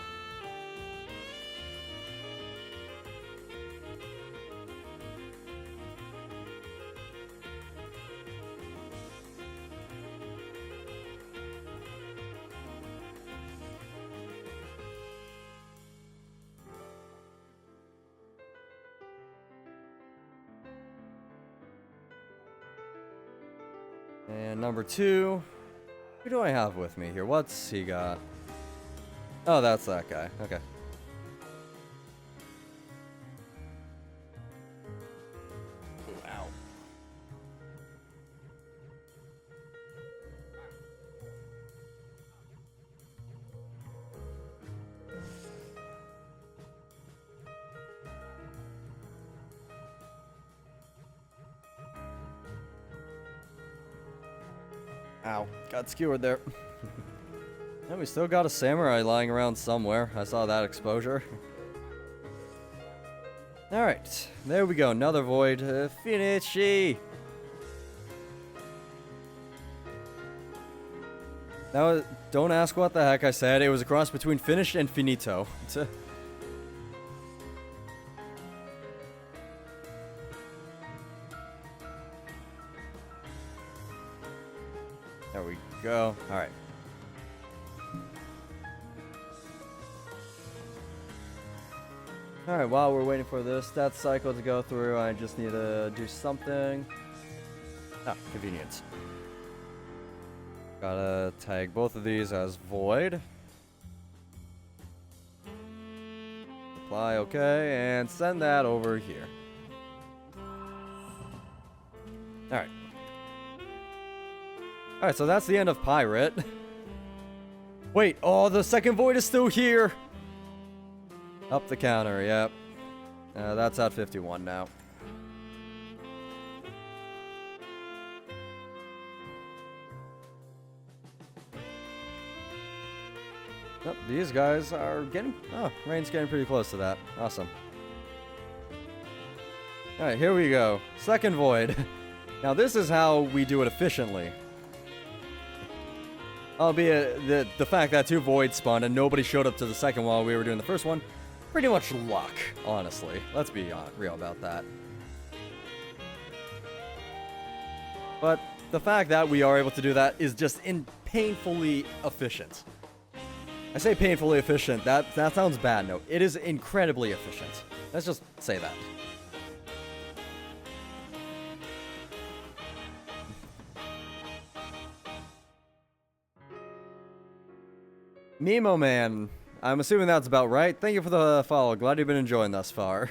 And number 2, who do I have with me here? What's he got? Oh, that's that guy. Okay. Wow. Ow, got skewered there. And we still got a samurai lying around somewhere. I saw that exposure. Alright, there we go. Another void. Finishy! Now, don't ask what the heck I said. It was a cross between finished and finito. There we go. Alright. Alright, while we're waiting for this stat cycle to go through, I just need to do something. Ah, convenience. Gotta tag both of these as void. Apply, okay, and send that over here. Alright. Alright, so that's the end of Pirate. Wait, oh, the second void is still here! Up the counter, yep. That's at 51 now. Yep, these guys are getting... Oh, rain's getting pretty close to that. Awesome. Alright, here we go. Second void. Now, this is how we do it efficiently. Albeit, the fact that 2 voids spawned and nobody showed up to the second while we were doing the first one, pretty much luck, honestly. Let's be real about that. But the fact that we are able to do that is just painfully efficient. I say painfully efficient, that sounds bad, no. It is incredibly efficient. Let's just say that. Mimo Man, I'm assuming that's about right. Thank you for the follow. Glad you've been enjoying thus far.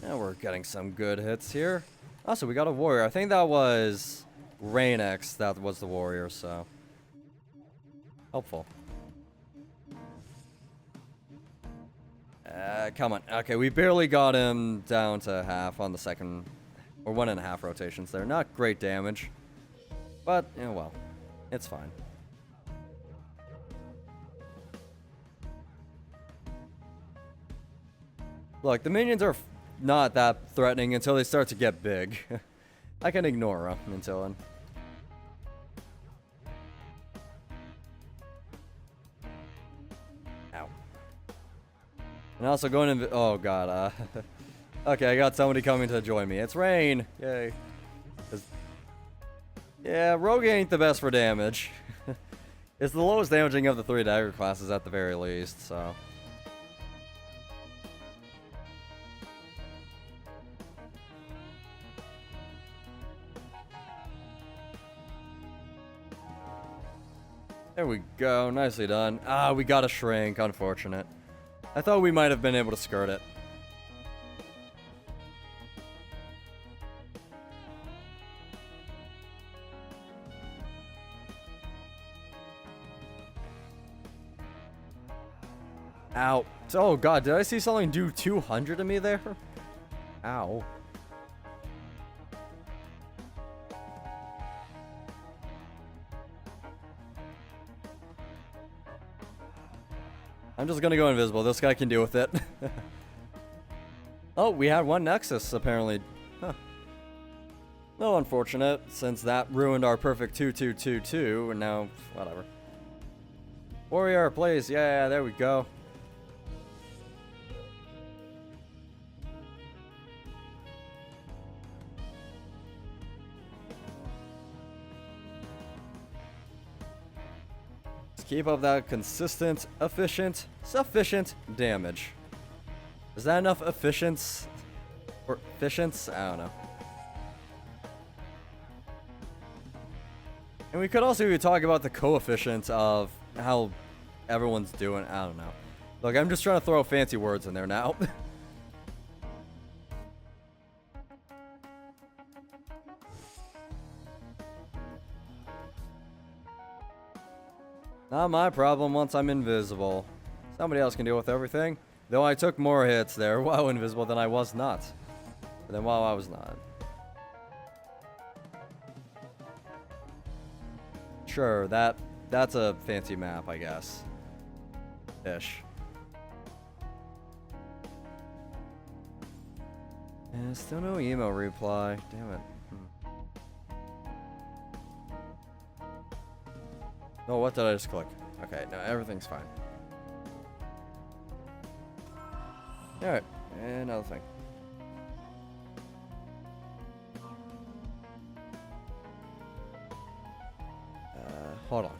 Now we're getting some good hits here. Also, we got a warrior. I think that was Remnants that was the warrior, so helpful. Come on. Okay, we barely got him down to half on the second, or 1.5 rotations there. Not great damage, but, yeah, well, it's fine. Look, the minions are not that threatening until they start to get big. I can ignore them until then. And also going in. Oh god. Okay, I got somebody coming to join me. It's Rain. Yay. 'Cause- Yeah, Rogue ain't the best for damage. It's the lowest damaging of the 3 dagger classes at the very least, so. There we go, nicely done. Ah, we got a shrink, unfortunate. I thought we might have been able to skirt it. Ow. Oh god, did I see something do 200 to me there? Ow. I'm just gonna go invisible. This guy can deal with it. Oh, we had one Nexus, apparently. Huh. No, unfortunate, since that ruined our perfect 2-2-2-2, and now, whatever. Warrior, please. Yeah, there we go. Keep up that consistent, efficient, sufficient damage. Is that enough efficiency? Or efficiency? I don't know. And we could also talk about the coefficient of how everyone's doing. I don't know. Look, I'm just trying to throw fancy words in there now. Not my problem once I'm invisible. Somebody else can deal with everything. Though I took more hits there while invisible than I was not. Than while I was not. Sure, that's a fancy map, I guess. Ish. And still no email reply. Damn it. Oh, what did I just click? Okay, no, everything's fine. Alright, another thing. Hold on.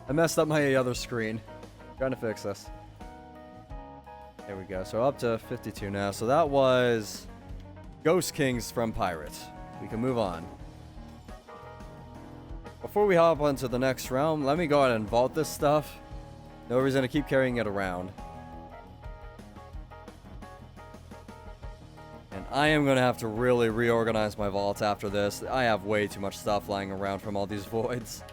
I messed up my other screen. Trying to fix this. There we go. So up to 52 now. So that was Ghost Kings from Pirate. We can move on. Before we hop onto the next realm, let me go ahead and vault this stuff. No reason to keep carrying it around. And I am going to have to really reorganize my vaults after this. I have way too much stuff lying around from all these voids.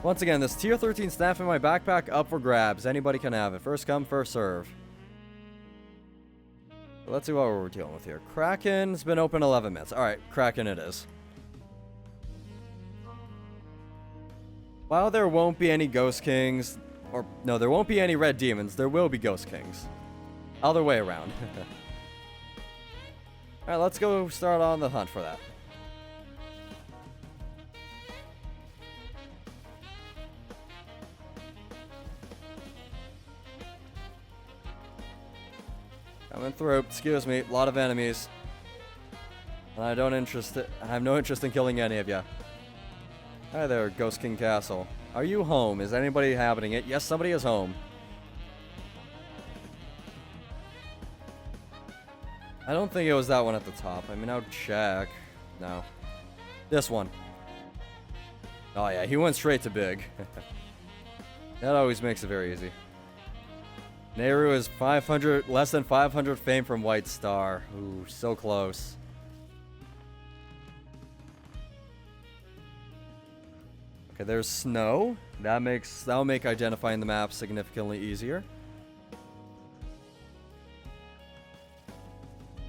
Once again, this tier 13 staff in my backpack up for grabs. Anybody can have it. First come, first serve. Let's see what we're dealing with here. Kraken's been open 11 minutes. Alright, Kraken it is. While there won't be any Ghost Kings, or no, there won't be any Red Demons, there will be Ghost Kings. Other way around. Alright, let's go start on the hunt for that. Coming through, excuse me, a lot of enemies. And I have no interest in killing any of you. Hi there, Ghost King Castle. Are you home? Is anybody inhabiting it? Yes, somebody is home. I don't think it was that one at the top. I mean, I'll check. No. This one. Oh yeah, he went straight to big. That always makes it very easy. Nehru is 500, less than 500 fame from White Star. Ooh, so close. Okay, there's snow. That'll make identifying the map significantly easier.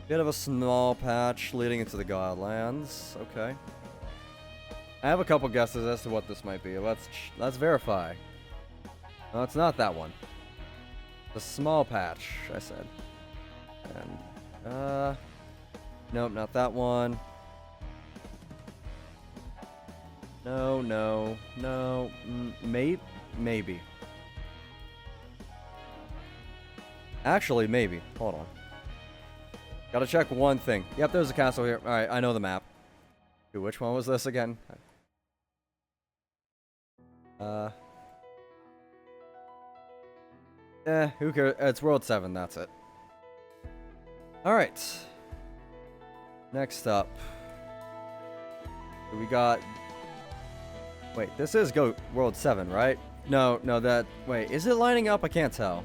Bit of a small patch leading into the Godlands. Okay. I have a couple guesses as to what this might be. Let's verify. No, it's not that one. The small patch, I said. And nope, not that one. No, maybe. Actually, maybe. Hold on. Gotta check one thing. Yep, there's a castle here. Alright, I know the map. Dude, which one was this again? Who cares? It's World 7, that's it. Alright. Next up. We got... Wait, this is World 7, right? No, that... Wait, is it lining up? I can't tell.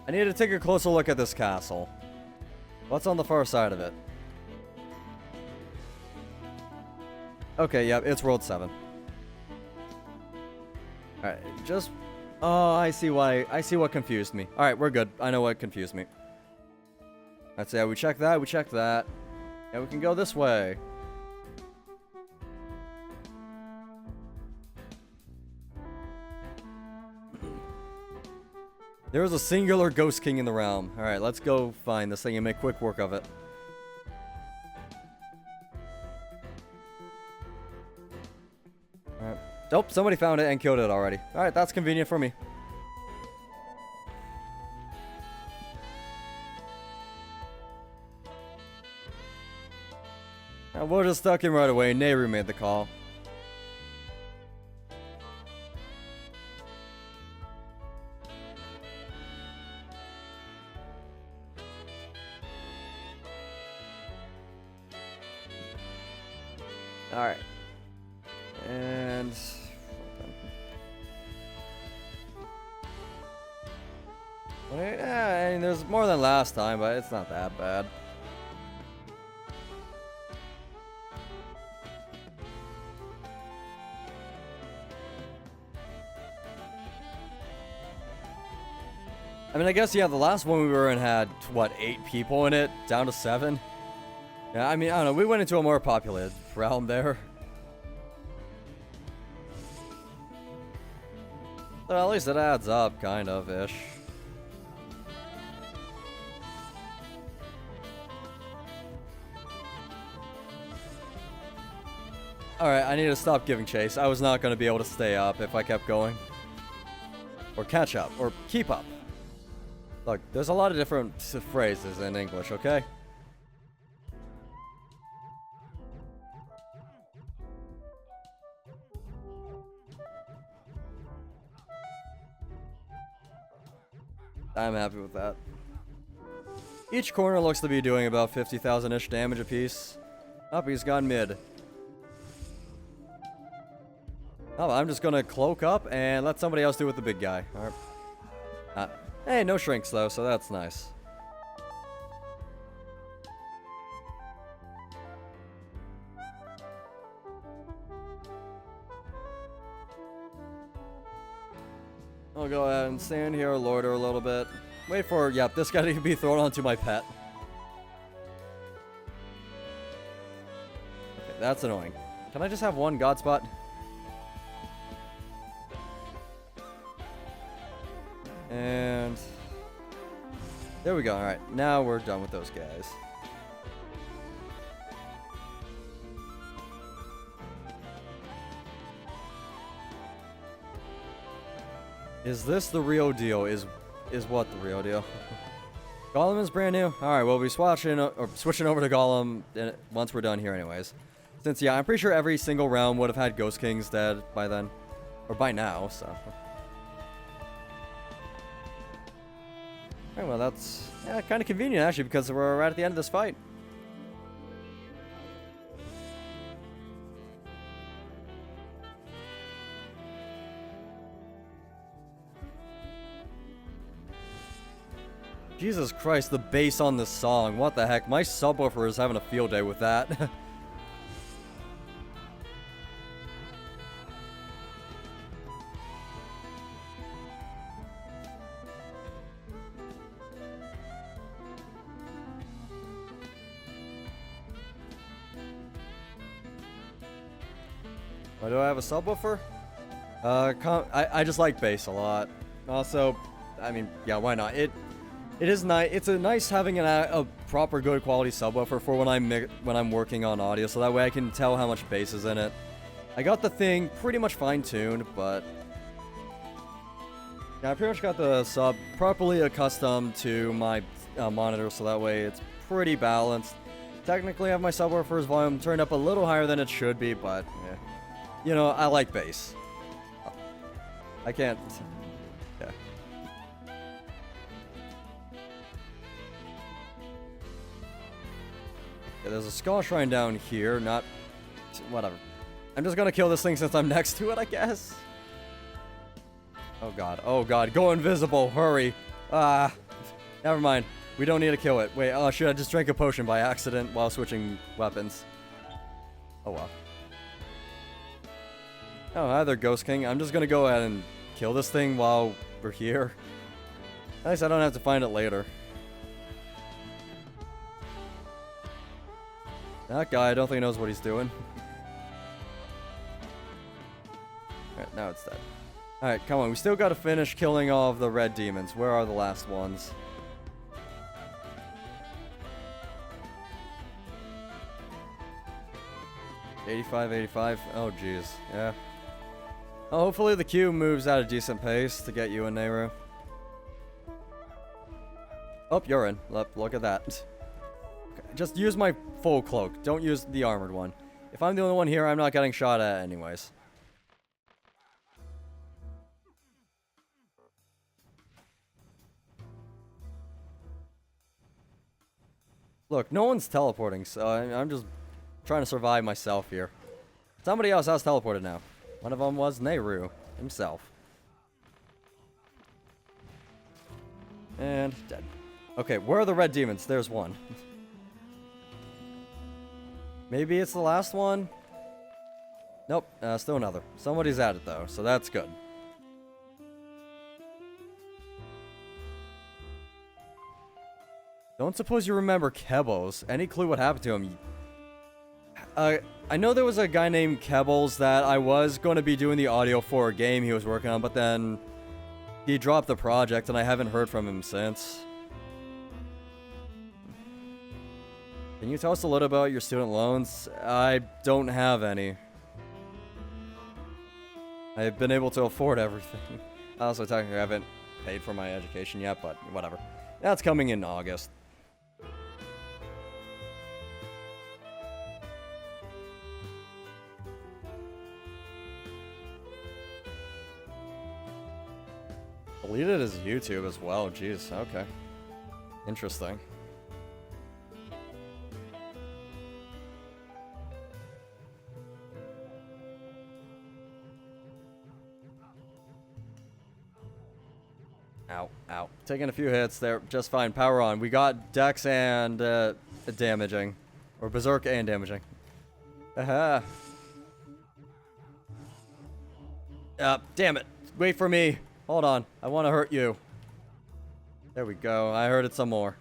I need to take a closer look at this castle. What's on the far side of it? Okay, yeah, it's World 7. Alright, just... Oh, I see why. I see what confused me. Alright, we're good. I know what confused me. Let's see, we checked that, we checked that. Yeah, we can go this way. There is a singular Ghost King in the realm. Alright, let's go find this thing and make quick work of it. Alright. Nope, somebody found it and killed it already. Alright, that's convenient for me. We'll just stuck him right away. Nehru made the call. Alright. And... Wait, I mean, there's more than last time, but it's not that bad. I mean, I guess, yeah, the last one we were in had, what, 8 people in it? Down to 7? Yeah, I mean, I don't know, we went into a more populated realm there. But at least it adds up, kind of-ish. Alright, I need to stop giving chase. I was not going to be able to stay up if I kept going. Or catch up, or keep up. Look, there's a lot of different phrases in English, okay? I'm happy with that. Each corner looks to be doing about 50,000-ish damage apiece. Up, he's gone mid. Oh, I'm just gonna cloak up and let somebody else do with the big guy. Alright. Hey, no shrinks though, so that's nice. I'll go ahead and stand here, loiter a little bit. Wait for, yep, this guy to be thrown onto my pet. Okay, that's annoying. Can I just have one god spot? And there we go. Alright, now we're done with those guys. Is this the real deal? Is what the real deal? Golem is brand new? Alright, we'll be switching over to Golem once we're done here anyways. Since, yeah, I'm pretty sure every single realm would have had Ghost Kings dead by then. Or by now, so... Alright, well, that's kind of convenient, actually, because we're right at the end of this fight. Jesus Christ, the bass on this song. What the heck? My subwoofer is having a field day with that. Why do I have a subwoofer? I just like bass a lot. Also, I mean, yeah, why not? It is nice. It's nice having a proper good quality subwoofer for when I'm working on audio, so that way I can tell how much bass is in it. I got the thing pretty much fine-tuned, but Yeah, I pretty much got the sub properly accustomed to my monitor, so that way it's pretty balanced. Technically, I have my subwoofer's volume turned up a little higher than it should be, but yeah. You know, I like bass. I can't. Yeah. Yeah, there's a skull shrine down here. Not. Whatever. I'm just gonna kill this thing since I'm next to it, I guess. Oh god. Oh god. Go invisible. Hurry. Never mind. We don't need to kill it. Wait, should I just drink a potion by accident while switching weapons? Oh well. Oh, hi there, Ghost King. I'm just gonna go ahead and kill this thing while we're here. At least I don't have to find it later. That guy, I don't think he knows what he's doing. Alright, now it's dead. Alright, come on. We still gotta finish killing all of the red demons. Where are the last ones? $85. Oh, jeez. Yeah. Oh, hopefully the queue moves at a decent pace to get you in, Nehru. Oh, you're in. Look at that. Okay, just use my full cloak. Don't use the armored one. If I'm the only one here, I'm not getting shot at anyways. Look, no one's teleporting, so I'm just trying to survive myself here. Somebody else has teleported now. One of them was Nehru himself. And dead. Okay, where are the red demons? There's one. Maybe it's the last one? Nope, still another. Somebody's at it though, so that's good. Don't suppose you remember Kebbles. Any clue what happened to him? I know there was a guy named Kebbles that I was going to be doing the audio for a game he was working on, but then he dropped the project and I haven't heard from him since. Can you tell us a little about your student loans? I don't have any. I've been able to afford everything. Also, technically, I haven't paid for my education yet, but whatever. That's coming in August. Deleted his YouTube as well. Jeez, okay. Interesting. Ow, ow. Taking a few hits there. Just fine. Power on. We got Dex and damaging. Or Berserk and damaging. Aha. Damn it. Wait for me. Hold on. I want to hurt you. There we go. I heard it some more.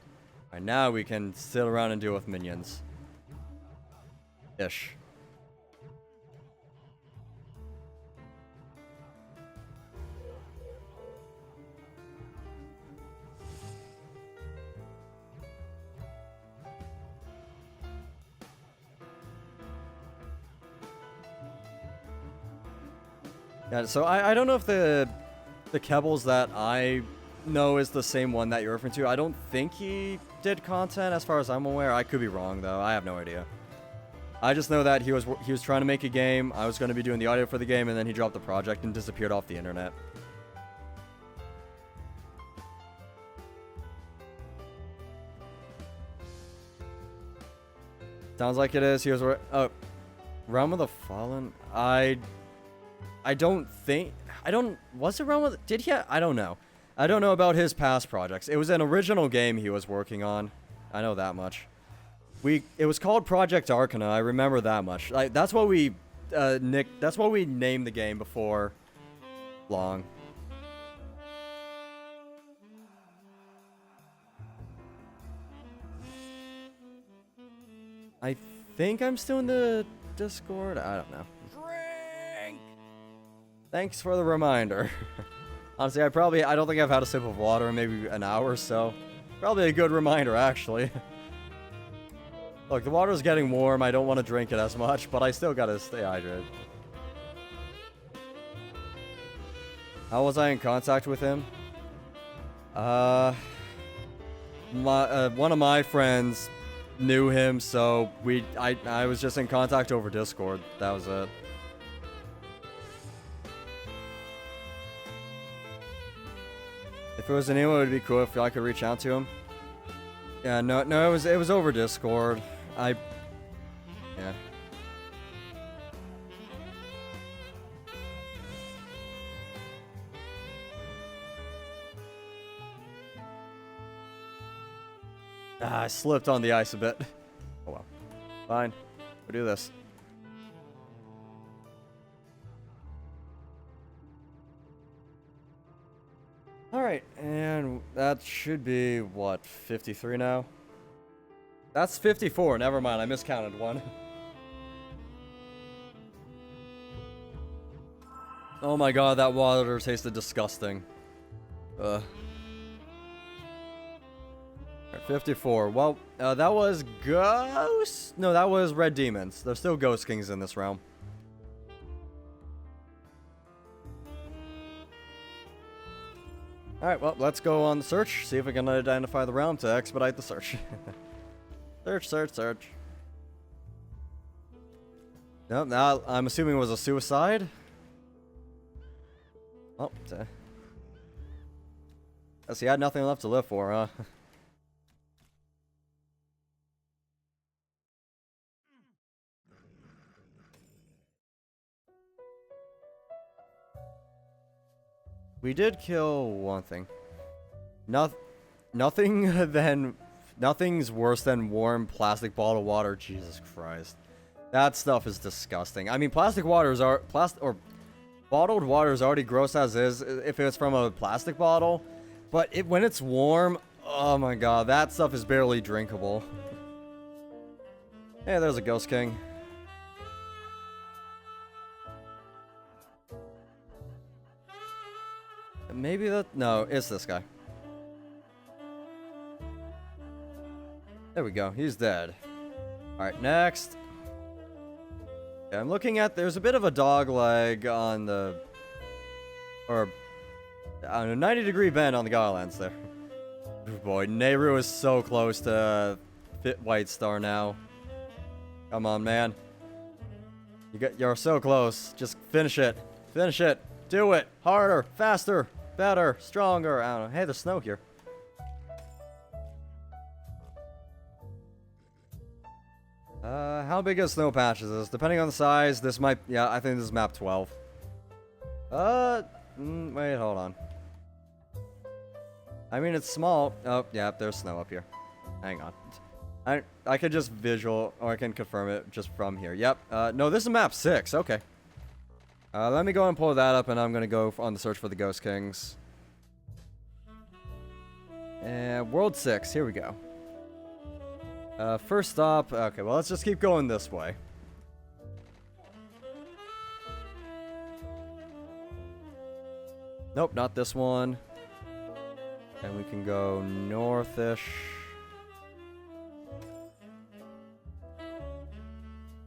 Alright, now we can sit around and deal with minions. Ish. Yeah, so I don't know if the Kebbles that I know is the same one that you're referring to. I don't think he did content as far as I'm aware. I could be wrong though. I have no idea. I just know that he was trying to make a game. I was going to be doing the audio for the game, and then he dropped the project and disappeared off the internet. Sounds like it is. He was Realm of the Fallen. Was it Realm of the... Did he... I don't know. I don't know about his past projects. It was an original game he was working on. I know that much. It was called Project Arcana. I remember that much. That's what we... that's what we named the game before long. I think I'm still in the Discord. I don't know. Thanks for the reminder. Honestly, I don't think I've had a sip of water in maybe an hour or so. Probably a good reminder, actually. Look, the water's getting warm. I don't want to drink it as much, but I still gotta stay hydrated. How was I in contact with him? One of my friends knew him, so I was just in contact over Discord. That was it. If it was anyone, it would be cool if I could reach out to him. Yeah, no, it was over Discord. Yeah. Ah, I slipped on the ice a bit. Oh well. Fine. We'll do this. Alright, and that should be, what, 53 now? That's 54, never mind, I miscounted one. Oh my god, that water tasted disgusting. Ugh. 54. Well, that was Ghost? No, that was Red Demons. There's still Ghost Kings in this realm. Alright, well, let's go on the search. See if we can identify the realm to expedite the search. Search. Nope, now I'm assuming it was a suicide. Oh, guess he had nothing left to live for, huh? We did kill one thing. Nothing's worse than warm plastic bottled water. Jesus Christ. That stuff is disgusting. I mean, bottled water is already gross as is if it's from a plastic bottle, but when it's warm, oh my god, that stuff is barely drinkable. Hey, there's a Ghost King. Maybe no, it's this guy. There we go, he's dead. Alright, next. Yeah, I'm looking at, there's a bit of a dog leg on the, or, I don't know, 90-degree bend on the Godlands there. Oh boy, Nehru is so close to fit White Star now. Come on, man. You're so close. Just finish it. Finish it. Do it. Harder. Faster. Better. Stronger. I don't know. Hey, there's snow here. How big a snow patch is this? Depending on the size, this might... Yeah, I think this is map 12. Wait, hold on. I mean, it's small. Oh, yeah, there's snow up here. Hang on. I could just visual, or I can confirm it just from here. Yep. No, this is map 6. Okay. Let me go and pull that up, and I'm going to go on the search for the Ghost Kings. And World 6. Here we go. First stop. Okay, well, let's just keep going this way. Nope, not this one. And we can go northish.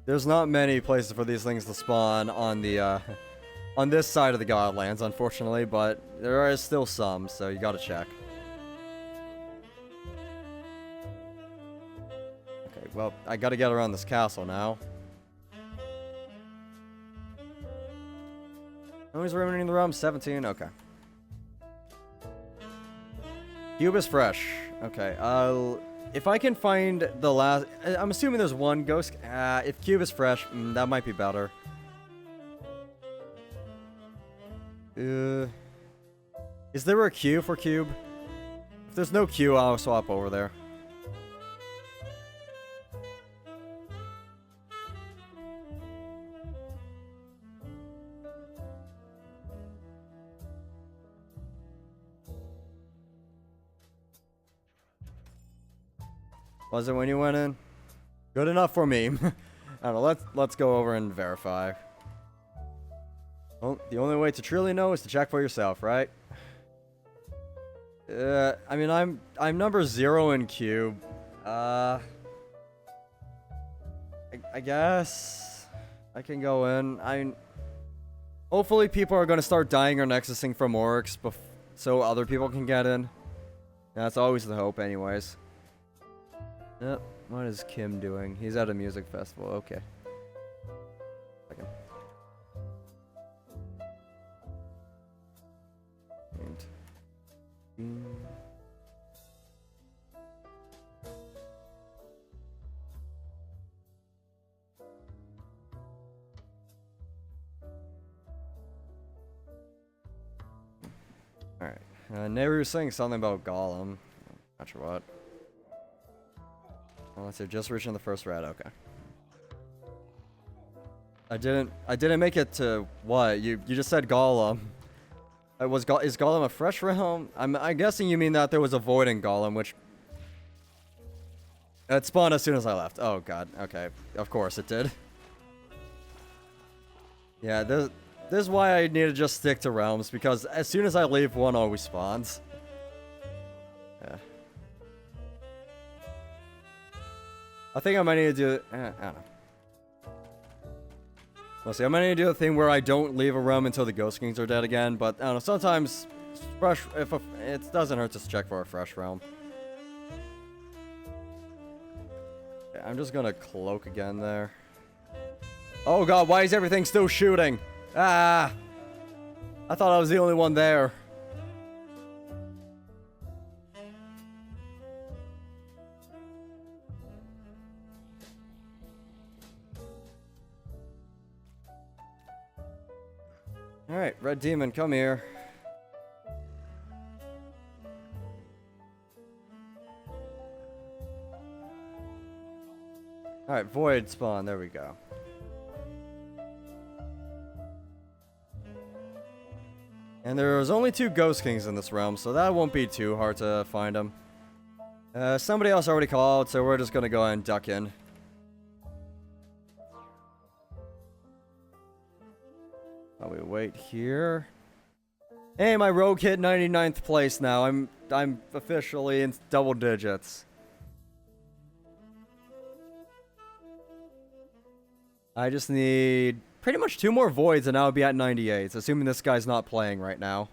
There's not many places for these things to spawn on the, on this side of the Godlands, unfortunately, but there is still some, so you gotta check. Okay, well, I gotta get around this castle now. Always remaining in the realm, 17, okay. Cube is fresh. Okay, if I can find the last... I'm assuming there's one ghost... if Cube is fresh, that might be better. Is there a queue for Cube? If there's no queue, I'll swap over there. Was it when you went in? Good enough for me. I don't know, let's go over and verify. Well, the only way to truly know is to check for yourself, right? I mean, I'm number 0 in cube. I guess I can go in. Hopefully people are going to start dying or nexusing from orcs so other people can get in. That's always the hope anyways. Yep. What is Kim doing? He's at a music festival. Okay. Second. Alright. Nehru was saying something about Gollum. Not sure what. Oh, let's see, just reaching the first red, okay. I didn't make it to what? You just said Gollum. Is Gollum a fresh realm? I'm guessing you mean that there was a void in Gollum, which it spawned as soon as I left. Oh god, okay. Of course it did. Yeah, this is why I need to just stick to realms, because as soon as I leave, one always spawns. Yeah. I think I might need to do I don't know. We'll see, I might need to do a thing where I don't leave a realm until the Ghost Kings are dead again, but I don't know, sometimes it doesn't hurt to check for a fresh realm. Yeah, I'm just gonna cloak again there. Oh god, why is everything still shooting? Ah! I thought I was the only one there. Alright, Red Demon, come here. Alright, Void spawn, there we go. And there's only 2 Ghost Kings in this realm, so that won't be too hard to find them. Somebody else already called, so we're just gonna go ahead and duck in. While we wait here. Hey, my rogue hit 99th place now. I'm officially in double digits. I just need pretty much 2 more voids and I'll be at 98, assuming this guy's not playing right now.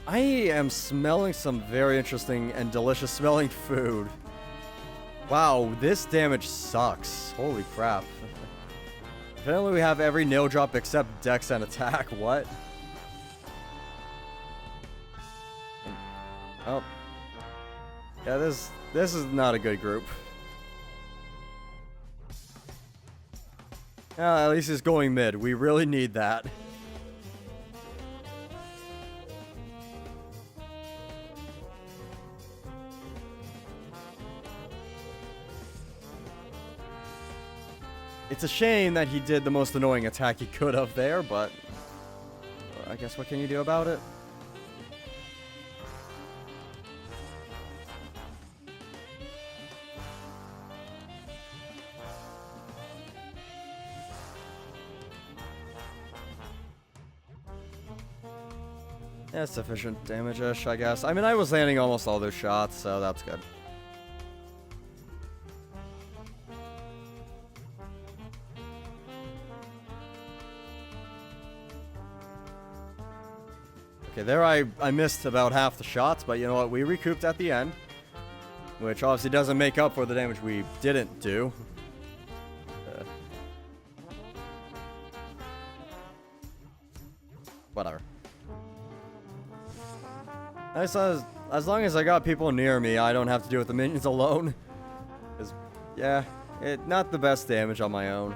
I am smelling some very interesting and delicious smelling food. Wow, this damage sucks. Holy crap. Apparently we have every nail drop except dex and attack. What? Oh. Yeah, this is not a good group. At least it's going mid. We really need that. It's a shame that he did the most annoying attack he could have there, but I guess what can you do about it? Yeah, sufficient damage-ish, I guess. I mean, I was landing almost all those shots, so that's good. Okay, there I missed about half the shots, but you know what? We recouped at the end. Which obviously doesn't make up for the damage we didn't do. Whatever. As long as I got people near me, I don't have to deal with the minions alone. Because, yeah, not the best damage on my own.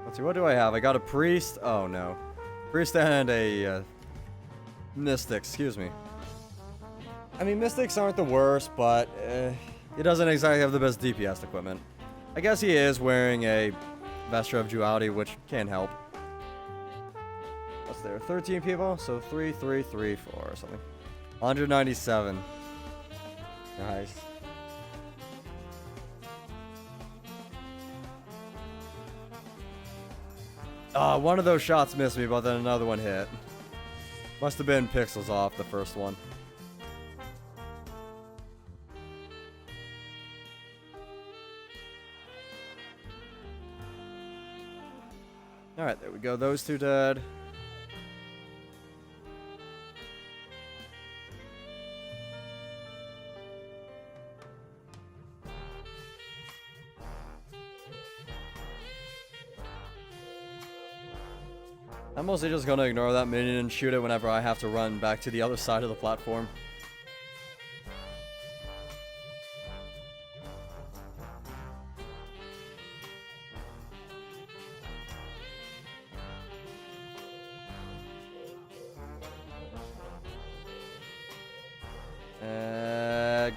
Let's see, what do I have? I got a priest. Oh, no. Priest and a... Mystic, excuse me. I mean, Mystics aren't the worst, but he doesn't exactly have the best DPS equipment. I guess he is wearing a Vesture of Duality, which can help. What's there? 13 people? So 3, 3, 3, 4 or something. 197. Nice. One of those shots missed me, but then another one hit. Must have been pixels off the first one. Alright, there we go. Those two dead. I'm mostly just gonna ignore that minion and shoot it whenever I have to run back to the other side of the platform.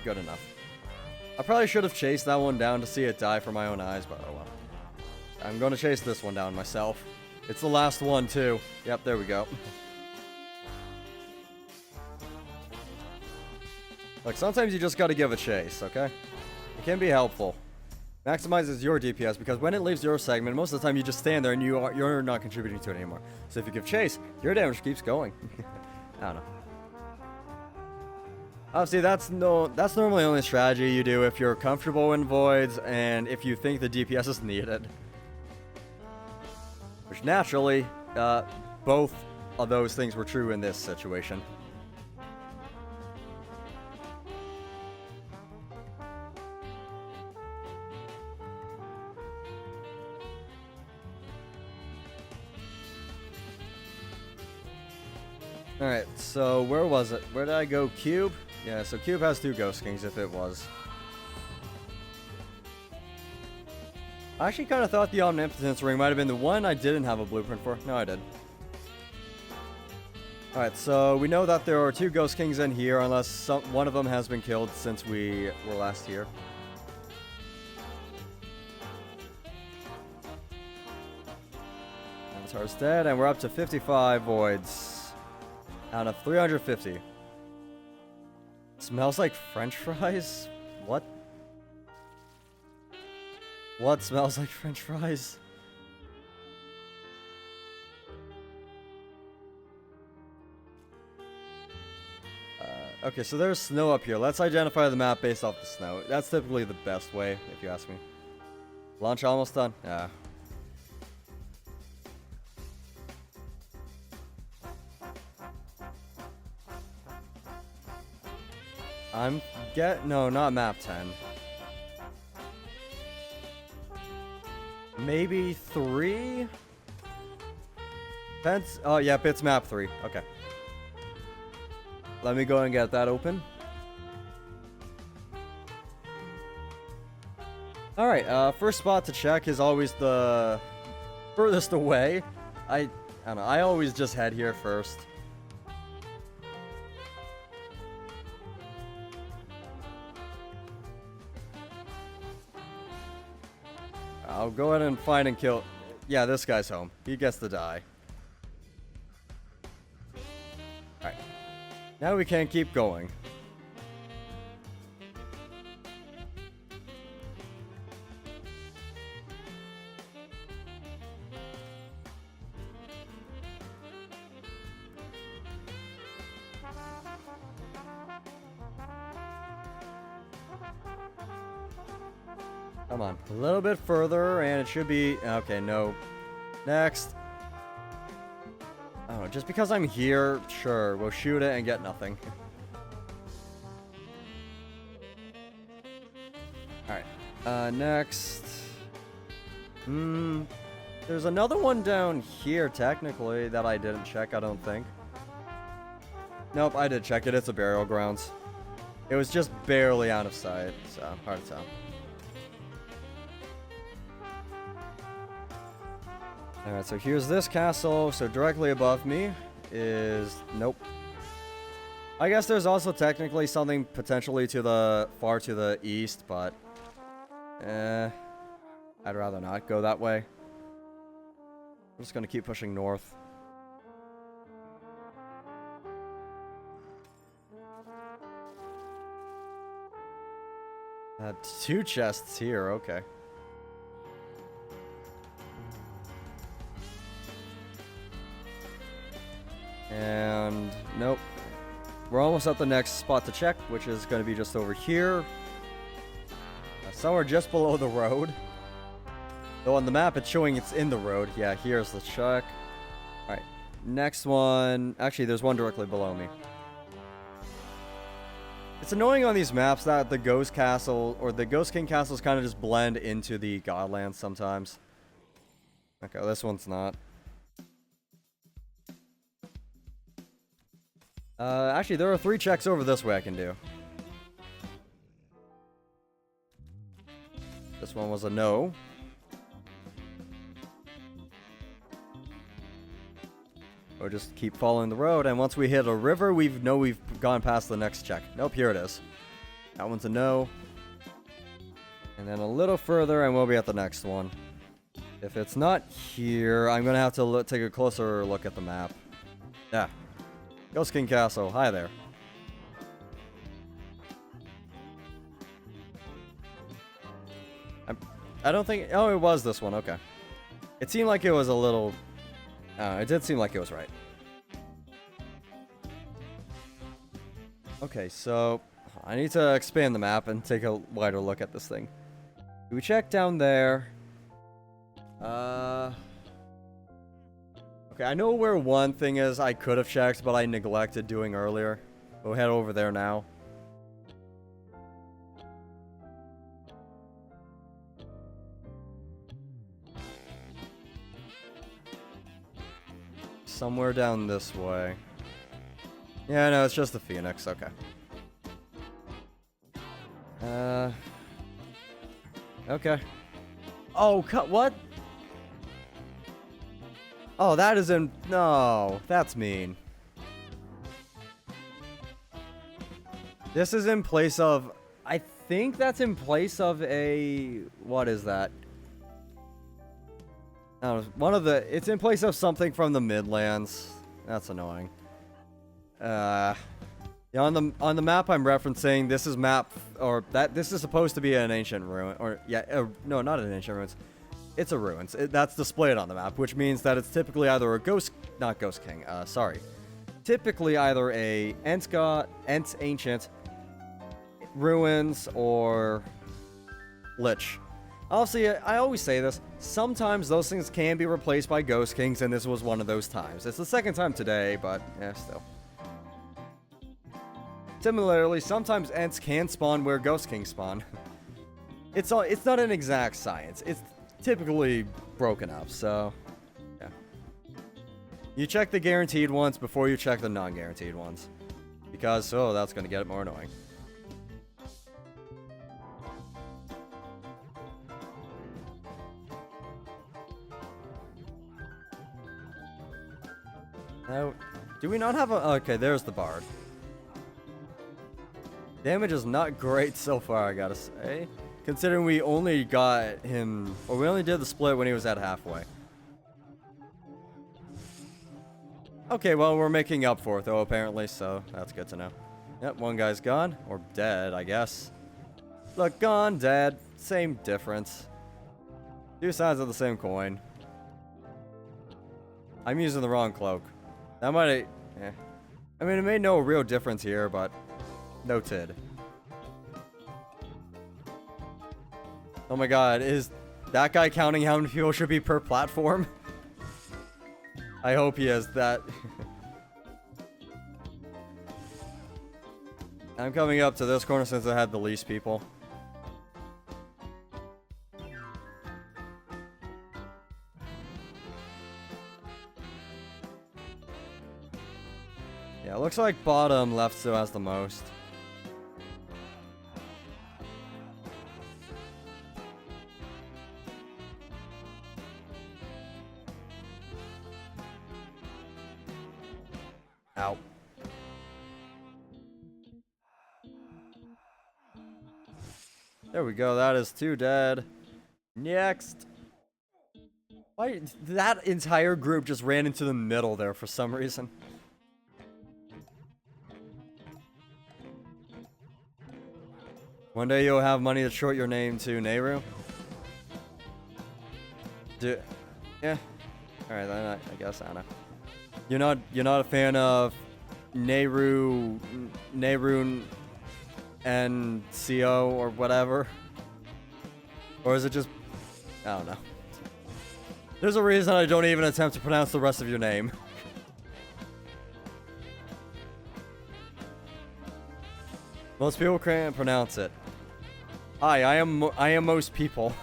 Good enough. I probably should have chased that one down to see it die for my own eyes, but oh well. I'm gonna chase this one down myself. It's the last one, too. Yep, there we go. Look, sometimes you just gotta give a chase, okay? It can be helpful. Maximizes your DPS, because when it leaves your segment, most of the time you just stand there and you're not contributing to it anymore. So if you give chase, your damage keeps going. I don't know. Obviously, that's normally only a strategy you do if you're comfortable in voids and if you think the DPS is needed. Which naturally, both of those things were true in this situation. Alright, so where was it? Where did I go? Cube? Yeah, so Cube has 2 Ghost Kings if it was. I actually kind of thought the Omnipotence Ring might have been the one I didn't have a blueprint for. No, I did. Alright, so we know that there are 2 Ghost Kings in here, unless one of them has been killed since we were last here. Avatar's dead, and we're up to 55 voids. Out of 350. Smells like French fries? What? What smells like French fries? Okay, so there's snow up here. Let's identify the map based off the snow. That's typically the best way, if you ask me. Launch almost done? Yeah. No, not map 10. Maybe 3? Depends. Oh, yep, it's map 3. Okay. Let me go and get that open. Alright, first spot to check is always the furthest away. I don't know, I always just head here first. I'll go ahead and find and kill. Yeah, this guy's home. He gets to die. Alright. Now we can't keep going. Come on, a little bit further, and it should be... Okay, no. Next. I don't know, just because I'm here, sure, we'll shoot it and get nothing. Alright, next. There's another one down here, technically, that I didn't check, I don't think. Nope, I did check it, it's a burial grounds. It was just barely out of sight, so hard to tell. Alright, so here's this castle. So directly above me is... Nope. I guess there's also technically something potentially to the... far to the east, but... I'd rather not go that way. I'm just gonna keep pushing north. 2 chests here, okay. And nope. We're almost at the next spot to check, which is going to be just over here. Somewhere just below the road. Though on the map it's showing it's in the road. Yeah, here's the check. Alright, next one. Actually, there's one directly below me. It's annoying on these maps that the Ghost Castle, or the Ghost King castles kind of just blend into the Godlands sometimes. Okay, this one's not. Actually, there are 3 checks over this way I can do. This one was a no. Or just keep following the road, and once we hit a river, we've gone past the next check. Nope, here it is. That one's a no. And then a little further, and we'll be at the next one. If it's not here, I'm gonna have to take a closer look at the map. Yeah. Ghost King Castle, hi there. I don't think... Oh, it was this one, okay. It seemed like it was a little... it did seem like it was right. Okay, so... I need to expand the map and take a wider look at this thing. Do we check down there? Okay, I know where one thing is I could have checked, but I neglected doing earlier. We'll head over there now. Somewhere down this way. Yeah, no, it's just the Phoenix. Okay. Okay. Oh, what? Oh, that is in... No, that's mean. This is in place of... I think that's in place of a... What is that? I don't know, one of the... It's in place of something from the Midlands. That's annoying. Yeah, on the map I'm referencing, this is this is supposed to be an ancient ruin, or yeah, no, not an ancient ruins. It's a ruins. That's displayed on the map, which means that it's typically either a not Ghost King. Sorry, typically either a Ent ancient ruins or Lich. Obviously, I always say this. Sometimes those things can be replaced by Ghost Kings, and this was one of those times. It's the second time today, but yeah, still. Similarly, sometimes Ents can spawn where Ghost Kings spawn. It's not an exact science. It's typically broken up, so yeah. You check the guaranteed ones before you check the non-guaranteed ones. Because, that's going to get it more annoying. Now, do we not have a... Okay, there's the bard. Damage is not great so far, I gotta say. Considering we only got him... Or we only did the split when he was at halfway. Okay, well, we're making up for it, though, apparently, so that's good to know. Yep, one guy's gone. Or dead, I guess. Look, gone, dead. Same difference. 2 sides of the same coin. I'm using the wrong cloak. That might... Eh. I mean, it made no real difference here, but... Noted. Oh my god, is that guy counting how many people should be per platform? I hope he is that. I'm coming up to this corner since I had the least people. Yeah, it looks like bottom left still has the most. Ow. There we go, that is 2 dead. Next. Why, that entire group just ran into the middle there for some reason. One day you'll have money to short your name to Nehru. Yeah. All right, then I guess I don't know. You're not a fan of Nehru and CO or whatever, or is it just I don't know. There's a reason I don't even attempt to pronounce the rest of your name. Most people can't pronounce it. Hi, I am most people.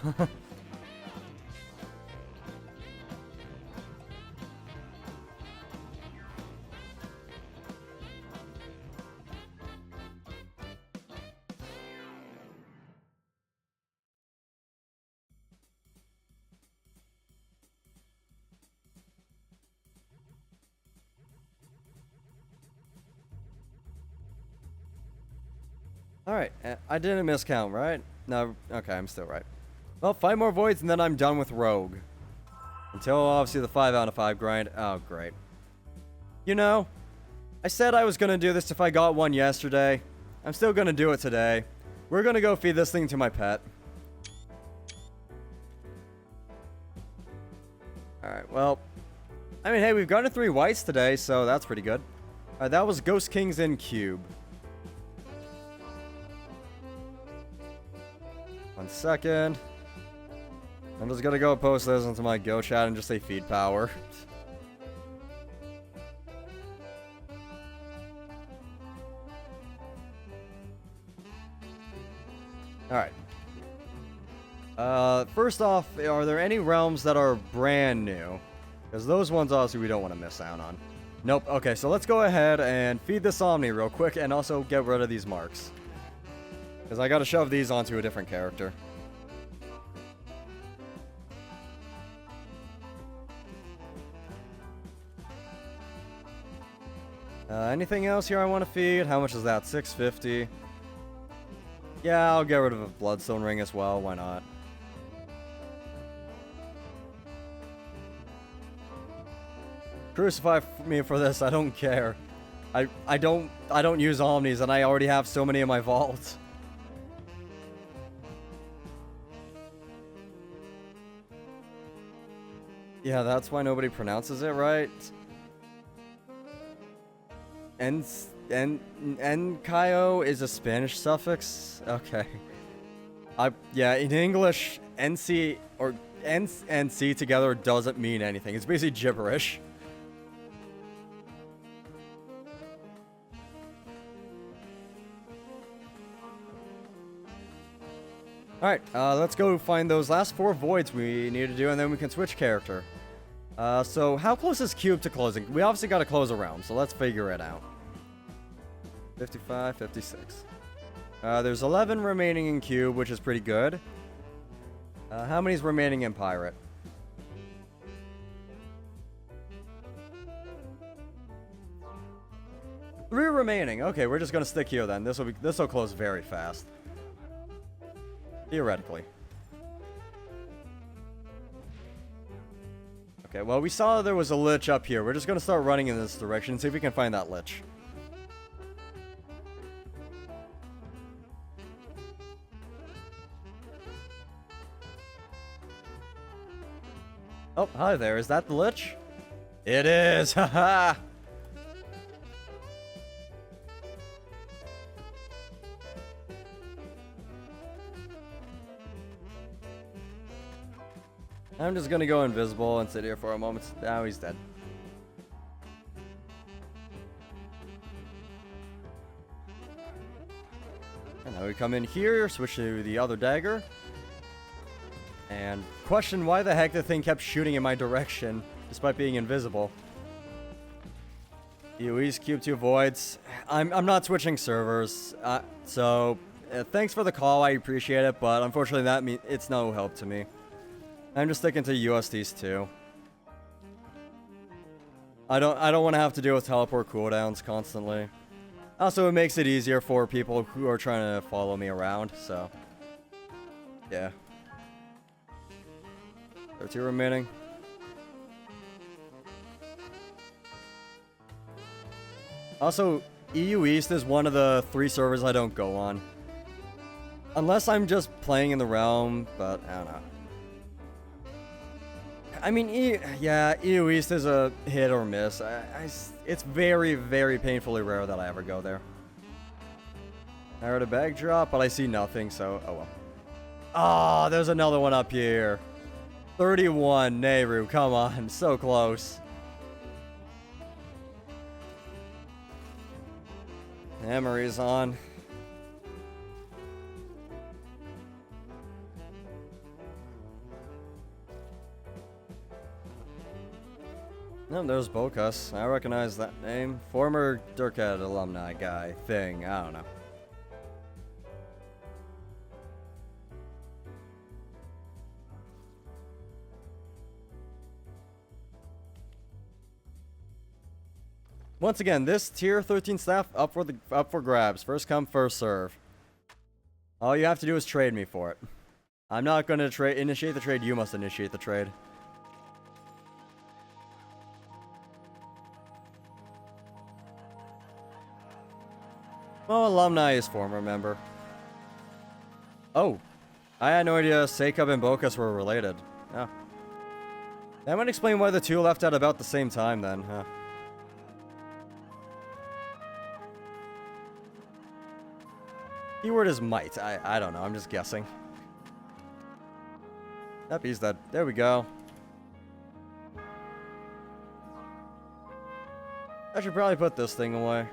Alright, I didn't miscount, right? No, okay, I'm still right. Well, 5 more voids and then I'm done with Rogue. Until, obviously, the 5 out of 5 grind. Oh, great. You know, I said I was gonna do this if I got one yesterday. I'm still gonna do it today. We're gonna go feed this thing to my pet. Alright, well, I mean, hey, we've gotten 3 whites today, so that's pretty good. Alright, that was Ghost Kings in Cube. 1 second. I'm just gonna go post this into my Go chat and just say feed power. Alright. First off, are there any realms that are brand new? Because those ones, obviously, we don't want to miss out on. Nope. Okay, so let's go ahead and feed this Omni real quick and also get rid of these marks. Because I gotta shove these onto a different character. Anything else here I want to feed? How much is that? 650. Yeah, I'll get rid of a Bloodstone Ring as well. Why not? Crucify me for this. I don't care. I don't use Omnis, and I already have so many in my vault. Yeah, that's why nobody pronounces it right. Encayo is a Spanish suffix? Okay. Yeah, in English, NC or N and C together doesn't mean anything. It's basically gibberish. Alright, let's go find those last 4 voids we need to do, and then we can switch character. So how close is Cube to closing? We obviously got to close a realm, so let's figure it out. 55, 56. There's 11 remaining in Cube, which is pretty good. How many is remaining in Pirate? Three remaining. Okay, we're just gonna stick here then. This will close very fast. Theoretically. Okay, well, we saw there was a lich up here. We're just gonna start running in this direction and see if we can find that lich. Oh, hi there. Is that the lich? It is! Haha! I'm just gonna go invisible and sit here for a moment. Now he's dead. And now we come in here, switch to the other dagger. And question why the heck the thing kept shooting in my direction, despite being invisible. EOE's Cube 2 Voids. I'm not switching servers, so thanks for the call, I appreciate it, but unfortunately it's no help to me. I'm just sticking to USDs too. I don't want to have to deal with teleport cooldowns constantly. Also, it makes it easier for people who are trying to follow me around, so yeah. 13 remaining. Also, EU East is one of the 3 servers I don't go on. Unless I'm just playing in the realm, but I don't know. I mean, yeah, EU East is a hit or miss. It's very, very painfully rare that I ever go there. I heard a bag drop, but I see nothing, so oh well. Ah, there's another one up here. 31, Nehru, come on, so close. Memory's on. No, there's Bokas. I recognize that name. Former Durkhead alumni guy thing. I don't know. Once again, this tier 13 staff up for grabs. First come, first serve. All you have to do is trade me for it. I'm not going to initiate the trade. You must initiate the trade. Well, alumni is former member. Oh, I had no idea Seikub and Bokas were related. Oh. That might explain why the two left at about the same time then, huh? Keyword is might. I don't know. I'm just guessing. That bees that. There we go. I should probably put this thing away.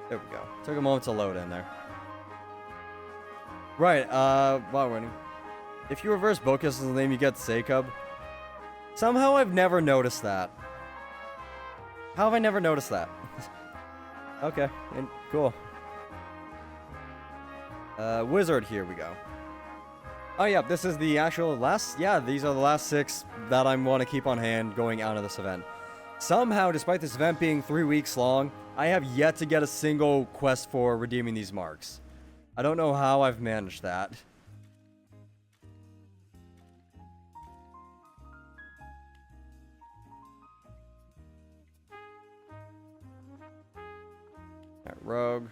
There we go. Took a moment to load in there. Right, while waiting. If you reverse Bokas' name, you get Seikub. Somehow I've never noticed that. How have I never noticed that? Okay, cool. Wizard, here we go. Oh yeah, this is the actual last, yeah, these are the last 6 that I want to keep on hand going out of this event. Somehow, despite this event being 3 weeks long, I have yet to get a single quest for redeeming these marks. I don't know how I've managed that. Alright, rogue.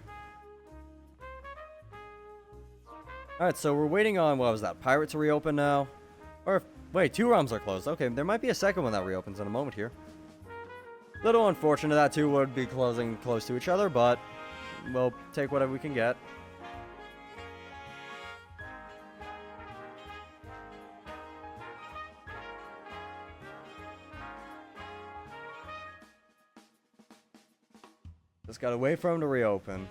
Alright, so we're waiting on, what was that, Pirate to reopen now? Or, wait, 2 realms are closed. Okay, there might be a second one that reopens in a moment here. Little unfortunate that 2 would be closing close to each other, but we'll take whatever we can get. Just gotta wait for him to reopen.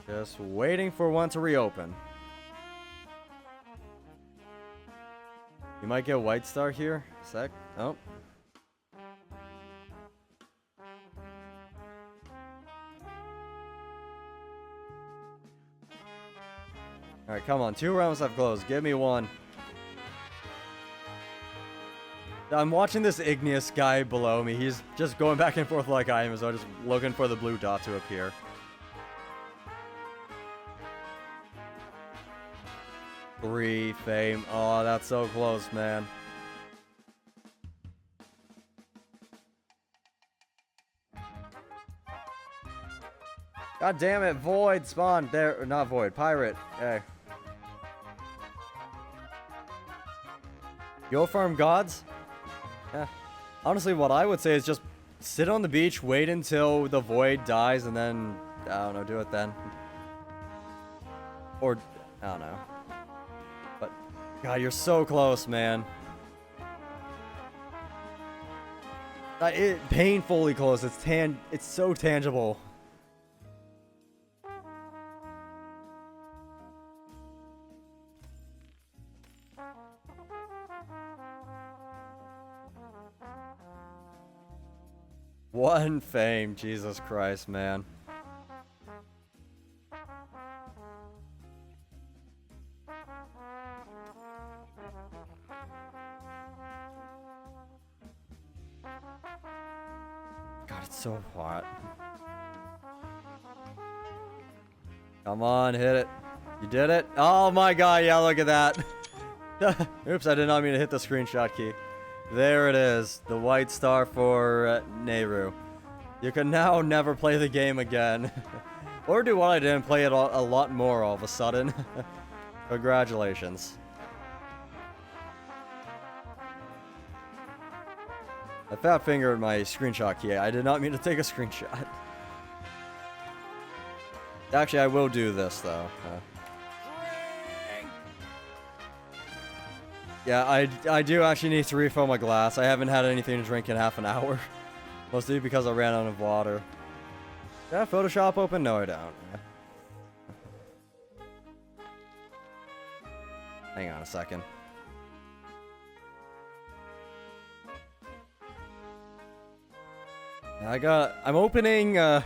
Just waiting for one to reopen. You might get White Star here. Sec. Oh. Alright, come on. 2 rounds have closed. Give me one. I'm watching this igneous guy below me. He's just going back and forth like I am, so I'm just looking for the blue dot to appear. Free fame. Oh, that's so close, man. God damn it, Void spawn there, not Void, Pirate. Hey. Go farm gods? Yeah. Honestly, what I would say is just sit on the beach, wait until the Void dies, and then, I don't know, do it then. Or, I don't know. But, God, you're so close, man. Painfully close. It's so tangible. One fame, Jesus Christ, man. God, it's so hot. Come on, hit it. You did it? Oh my god, yeah, look at that. Oops, I did not mean to hit the screenshot key. There it is, the white star for Nehru. You can now never play the game again. Or do what I did and play it a lot more all of a sudden. Congratulations. I fat fingered my screenshot key. I did not mean to take a screenshot. Actually, I will do this though. Yeah, I do actually need to refill my glass. I haven't had anything to drink in half an hour. Mostly because I ran out of water. Do I have Photoshop open? No, I don't. Hang on a second. I'm opening, so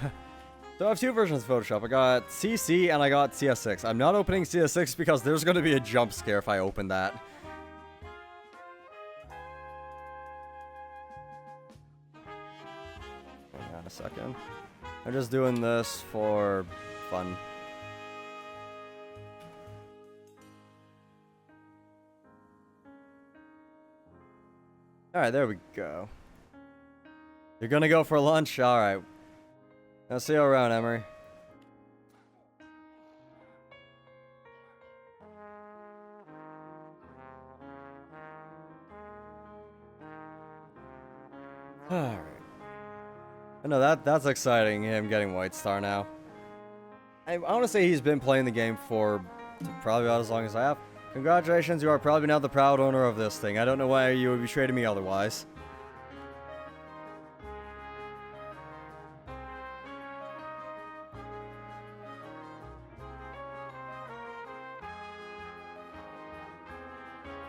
I have two versions of Photoshop. I got CC and I got CS6. I'm not opening CS6 because there's going to be a jump scare if I open that. Hang on a second. I'm just doing this for fun. Alright, there we go. You're gonna go for lunch? Alright. I'll see you around, Emery. Alright. I know that's exciting, him getting White Star now. I want to say he's been playing the game for probably about as long as I have. Congratulations, you are probably now the proud owner of this thing. I don't know why you would be trading me otherwise.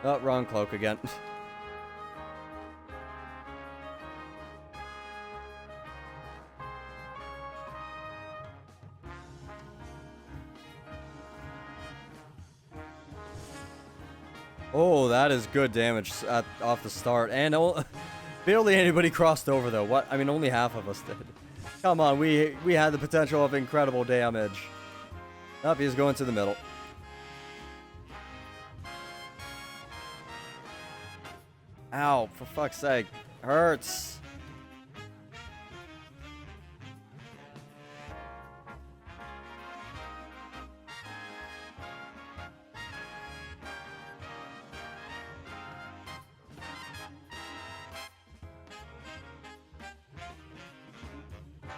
Oh, wrong cloak again. Oh, that is good damage off the start. And barely anybody crossed over, though. What? I mean, only half of us did. Come on, we had the potential of incredible damage. Nope, he's going to the middle. Ow, for fuck's sake. Hurts.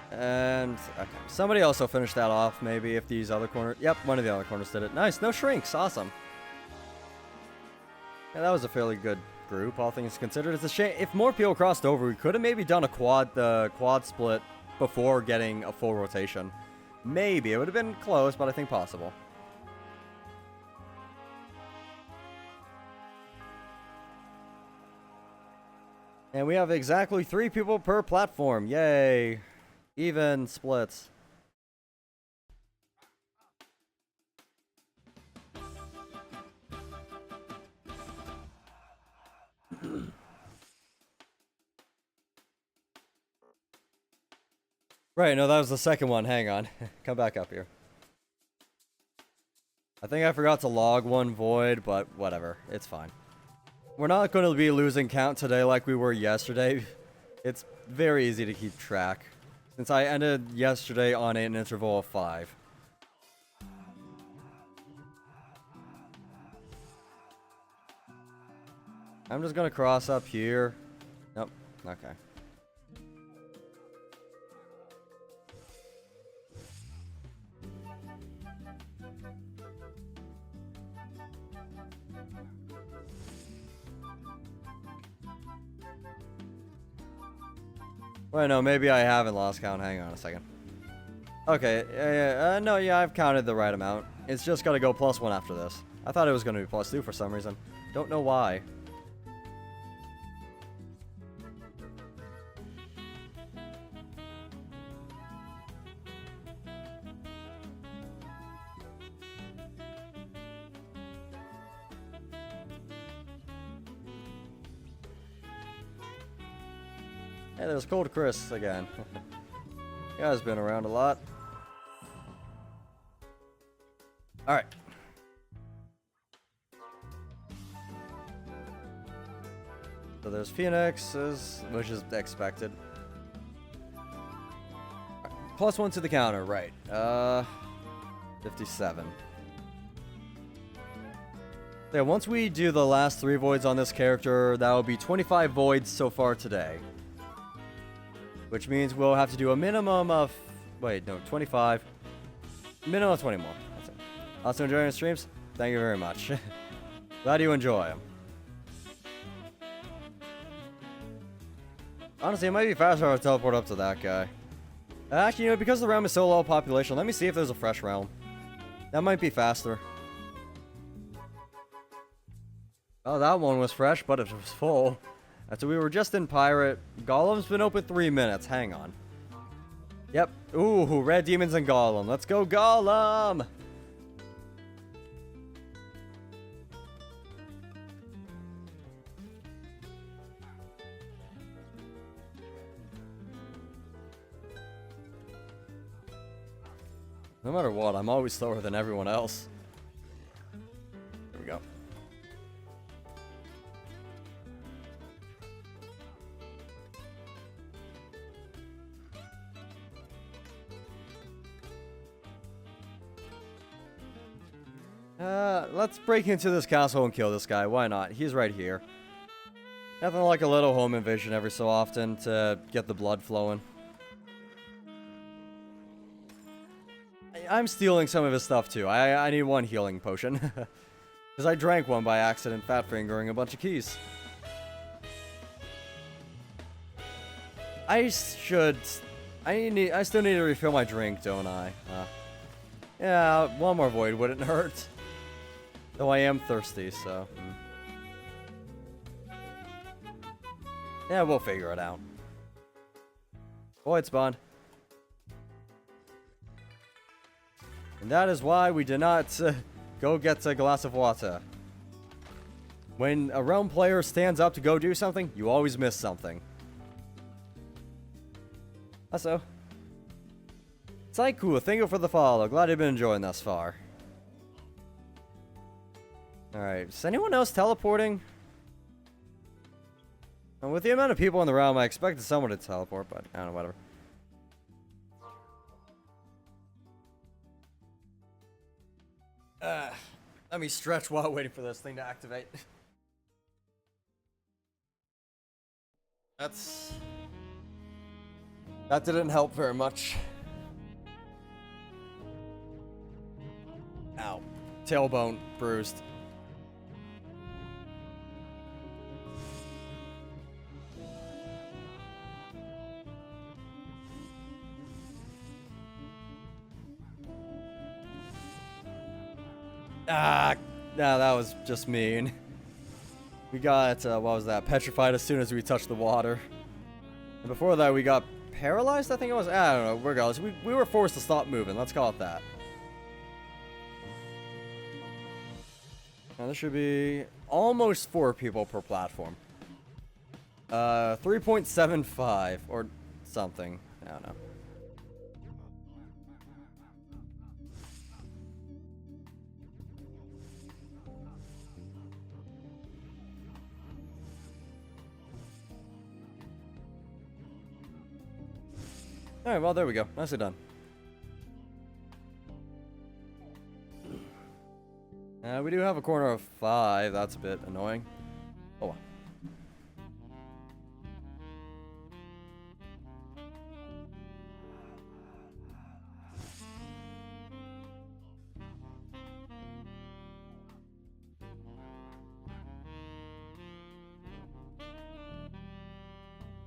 And okay. Somebody also finished that off, maybe, if these other corners... Yep, one of the other corners did it. Nice, no shrinks. Awesome. Yeah, that was a fairly good group, all things considered. It's a shame. If more people crossed over, we could have maybe done a quad split before getting a full rotation. Maybe. It would have been close, but I think possible. And we have exactly 3 people per platform. Yay. Even splits. Right, no, that was the second one. Hang on. Come back up here. I think I forgot to log one void, but whatever. It's fine. We're not going to be losing count today like we were yesterday. It's very easy to keep track. Since I ended yesterday on an interval of 5. I'm just gonna cross up here. Nope. Okay. Wait, no, maybe I haven't lost count. Hang on a second. Okay, no, yeah, I've counted the right amount. It's just gotta go +1 after this. I thought it was gonna be +2 for some reason. Don't know why. Hey, there's Cold Chris again. You guys been around a lot. Alright. So there's Phoenixes, which is expected. +1 to the counter, right. 57. Yeah, once we do the last 3 voids on this character, that will be 25 voids so far today. Which means we'll have to do a minimum of... Wait, no, 25. Minimum of 20 more. That's it. Also enjoying your streams? Thank you very much. Glad you enjoy them. Honestly, it might be faster if I teleport up to that guy. Actually, you know, because the realm is so low population, let me see if there's a fresh realm. That might be faster. Oh, that one was fresh, but it was full. So we were just in Pirate. Golem's been open 3 minutes. Hang on. Yep. Ooh, red demons and Golem. Let's go, Golem! No matter what, I'm always slower than everyone else. Here we go. Let's break into this castle and kill this guy. Why not? He's right here. Nothing like a little home invasion every so often to get the blood flowing. I'm stealing some of his stuff too. I need one healing potion. Because I drank one by accident, fat fingering a bunch of keys. I still need to refill my drink, don't I? Yeah, one more void wouldn't hurt. Though I am thirsty, so... Yeah, we'll figure it out. Void spawned. And that is why we did not go get a glass of water. When a realm player stands up to go do something, you always miss something. Also, Saiku, thank you for the follow. Glad you've been enjoying thus far. Alright, is anyone else teleporting? And with the amount of people in the realm, I expected someone to teleport, but I don't know, whatever. Let me stretch while waiting for this thing to activate. That didn't help very much. Ow. Tailbone bruised. Nah, that was just mean. We got, what was that? Petrified as soon as we touched the water. And before that, we got paralyzed, I think it was? I don't know, regardless. We were forced to stop moving, let's call it that. Now, there should be almost 4 people per platform. 3.75, or something. I don't know. Alright, well, there we go. Nicely done. We do have a corner of 5. That's a bit annoying. Oh, well.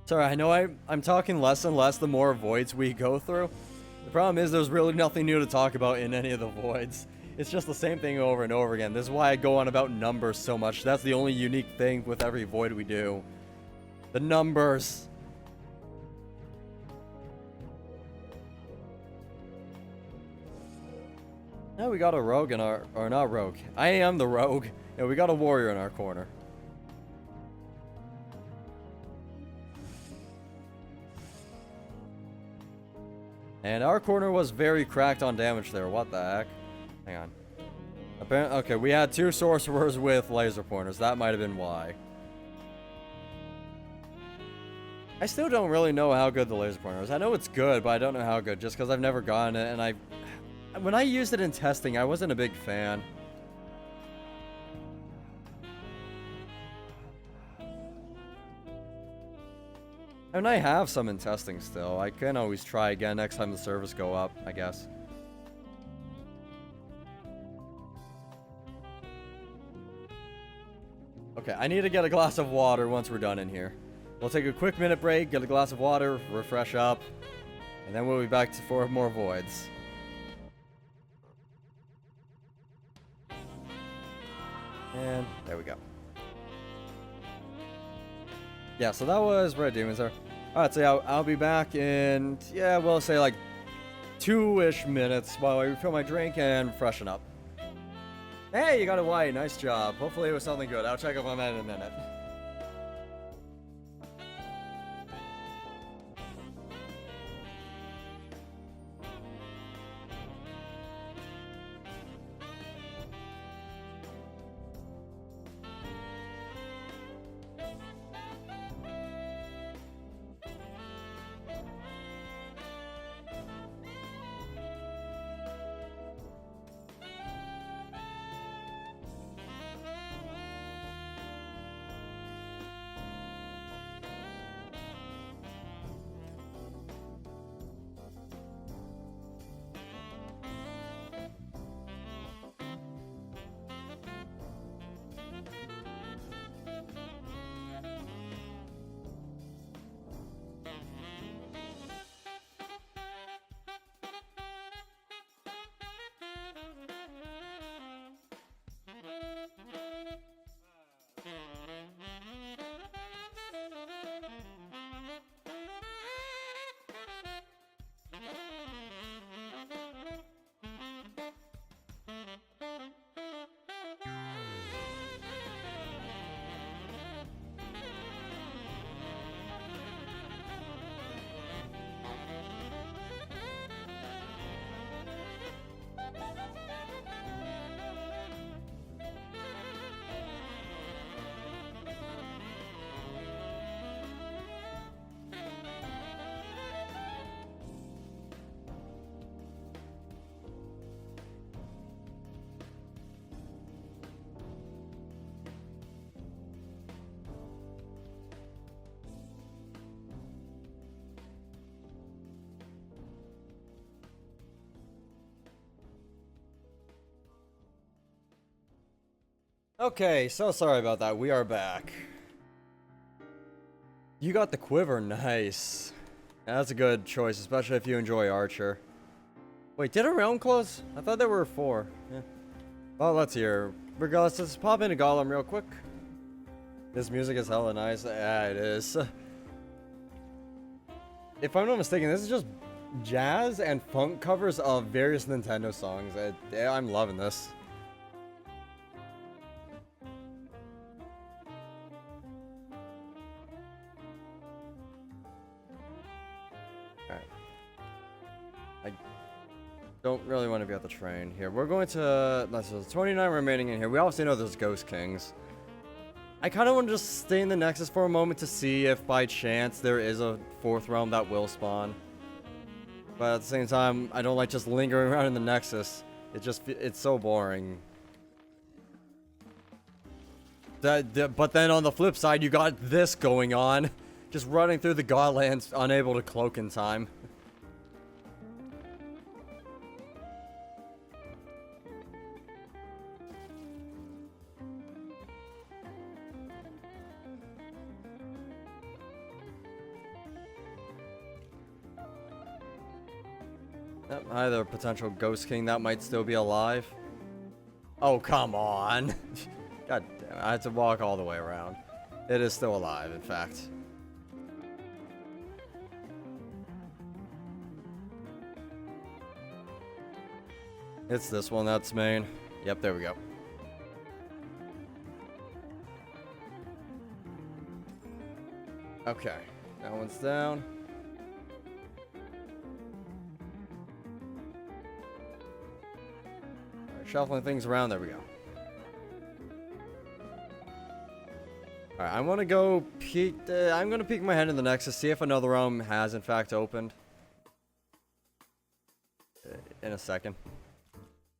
Sorry, I know I'm talking less and less the more voids we go through. The problem is there's really nothing new to talk about in any of the voids. It's just the same thing over and over again. This is why I go on about numbers so much. That's the only unique thing with every void we do. The numbers. Now we got a rogue in our... Or not rogue. I am the rogue. Yeah, we got a warrior in our corner. And our corner was very cracked on damage there. What the heck? Hang on. Apparently, okay, we had 2 sorcerers with laser pointers. That might have been why. I still don't really know how good the laser pointer is. I know it's good, but I don't know how good, just because I've never gotten it, and when I used it in testing, I wasn't a big fan. And I have some in testing still. I can always try again next time the servers go up, I guess. Okay, I need to get a glass of water once we're done in here. We'll take a quick minute break, get a glass of water, refresh up, and then we'll be back to 4 more voids. And there we go. Yeah, so that was Red Demons there. Alright, so yeah, I'll be back in, yeah, we'll say like 2-ish minutes while I refill my drink and freshen up. Hey, you got a white. Nice job. Hopefully it was something good. I'll check up on that in a minute. Okay, so sorry about that. We are back. You got the quiver. Nice. Yeah, that's a good choice, especially if you enjoy Archer. Wait, did a round close? I thought there were 4. Yeah. Well, let's hear. Regardless, let's pop into Gollum real quick. This music is hella nice. Yeah, it is. If I'm not mistaken, this is just jazz and funk covers of various Nintendo songs. I'm loving this. Don't really want to be at the train here. We're going to... There's 29 remaining in here. We obviously know there's Ghost Kings. I kind of want to just stay in the Nexus for a moment to see if by chance there is a 4th realm that will spawn. But at the same time, I don't like just lingering around in the Nexus. It's so boring. But then on the flip side, you got this going on. Just running through the Godlands, unable to cloak in time. Either potential Ghost King that might still be alive. Oh, come on. God damn it. I had to walk all the way around. It is still alive, in fact. It's this one that's main. Yep, there we go. Okay. That one's down. Shuffling things around, there we go. Alright, I want to go peek. I'm going to peek my head in the Nexus, see if another realm has in fact opened. In a second.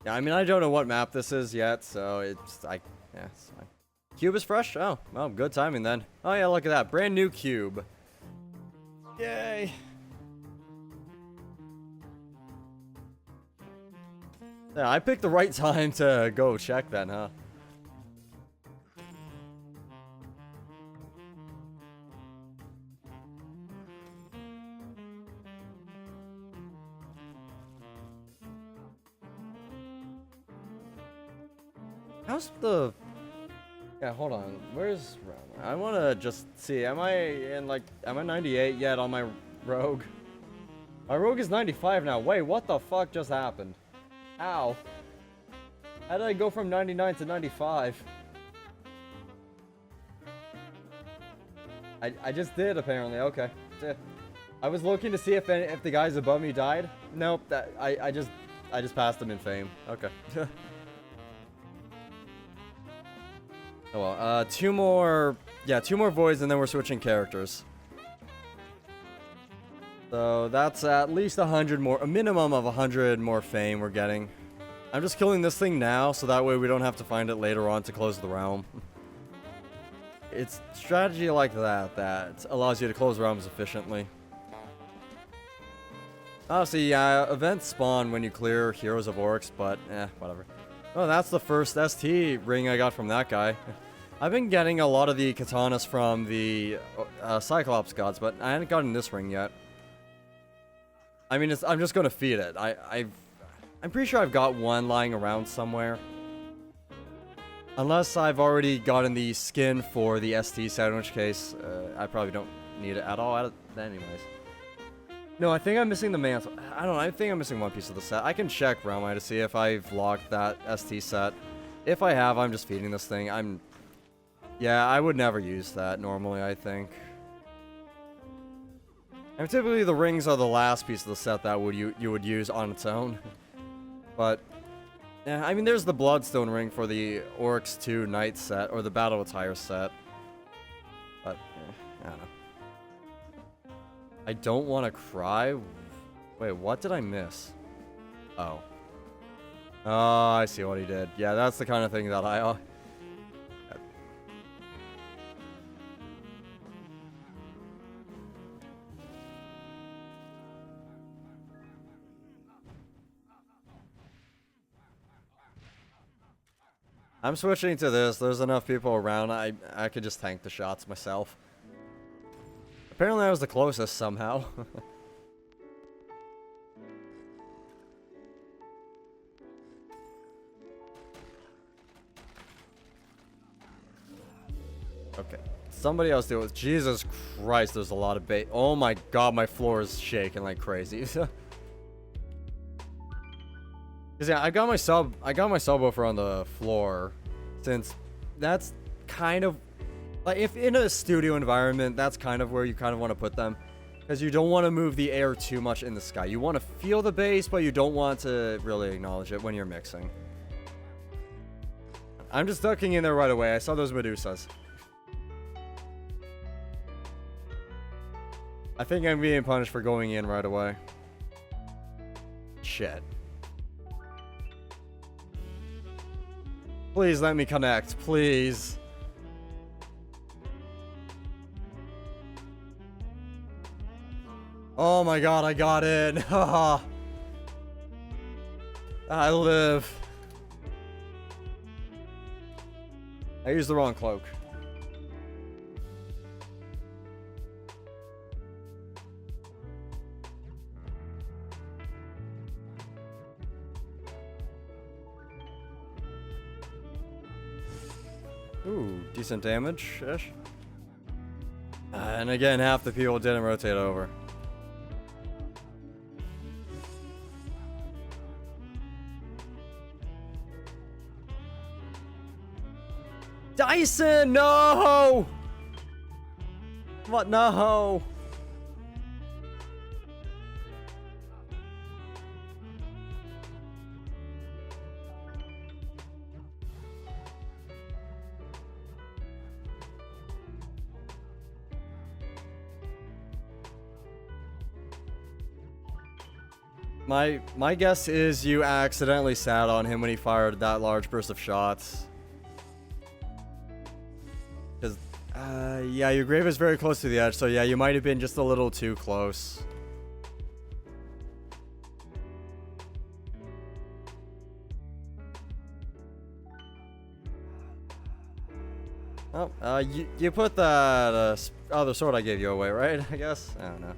Yeah, I mean, I don't know what map this is yet, so it's, yeah, it's fine. Cube is fresh? Oh, well, good timing then. Oh yeah, look at that. Brand new cube. Yay. Yeah, I picked the right time to go check then, huh? How's the... Yeah, hold on. Where's... I want to just see. Am I 98 yet on my rogue? My rogue is 95 now. Wait, what the fuck just happened? Ow. How did I go from 99 to 95? I just did, apparently. Okay. I was looking to see if the guys above me died. Nope. I just passed them in fame. Okay. Oh well, two more voids and then we're switching characters. So that's at least 100 more, a minimum of 100 more fame we're getting. I'm just killing this thing now, so that way we don't have to find it later on to close the realm. It's strategy like that allows you to close realms efficiently. Oh, see, yeah, events spawn when you clear Heroes of Oryx, but whatever. Oh, that's the first ST ring I got from that guy. I've been getting a lot of the katanas from the Cyclops gods, but I haven't gotten this ring yet. I mean, I'm just gonna feed it. I'm pretty sure I've got one lying around somewhere. Unless I've already gotten the skin for the ST set, in which case, I probably don't need it at all, anyways. No, I think I'm missing the mantle. I don't know, I think I'm missing one piece of the set. I can check Realmeye to see if I've locked that ST set. If I have, I'm just feeding this thing. Yeah, I would never use that normally, I think. And typically the rings are the last piece of the set that you would use on its own. But, yeah, I mean, there's the Bloodstone ring for the Oryx 2 Knight set, or the Battle Attire set. But, I don't know. I don't want to cry. Wait, what did I miss? Oh. Oh, I see what he did. Yeah, that's the kind of thing that I... I'm switching to this. There's enough people around. I could just tank the shots myself. Apparently I was the closest somehow. Okay. Somebody else deal with... Jesus Christ, there's a lot of bait. Oh my god, my floor is shaking like crazy. Yeah, I got my subwoofer on the floor, since that's kind of like, if in a studio environment, that's kind of where you kind of want to put them, because you don't want to move the air too much in the sky. You want to feel the bass, but you don't want to really acknowledge it when you're mixing. I'm just ducking in there right away. I saw those Medusas. I think I'm being punished for going in right away. Shit. Please let me connect, please. Oh my god, I got in. I live. I used the wrong cloak. Ooh, decent damage-ish. And again, half the people didn't rotate over. Dyson, no! What? No! My guess is you accidentally sat on him when he fired that large burst of shots. Because, yeah, your grave is very close to the edge, so yeah, you might have been just a little too close. Oh, you put that other sword I gave you away, right? I guess? I don't know.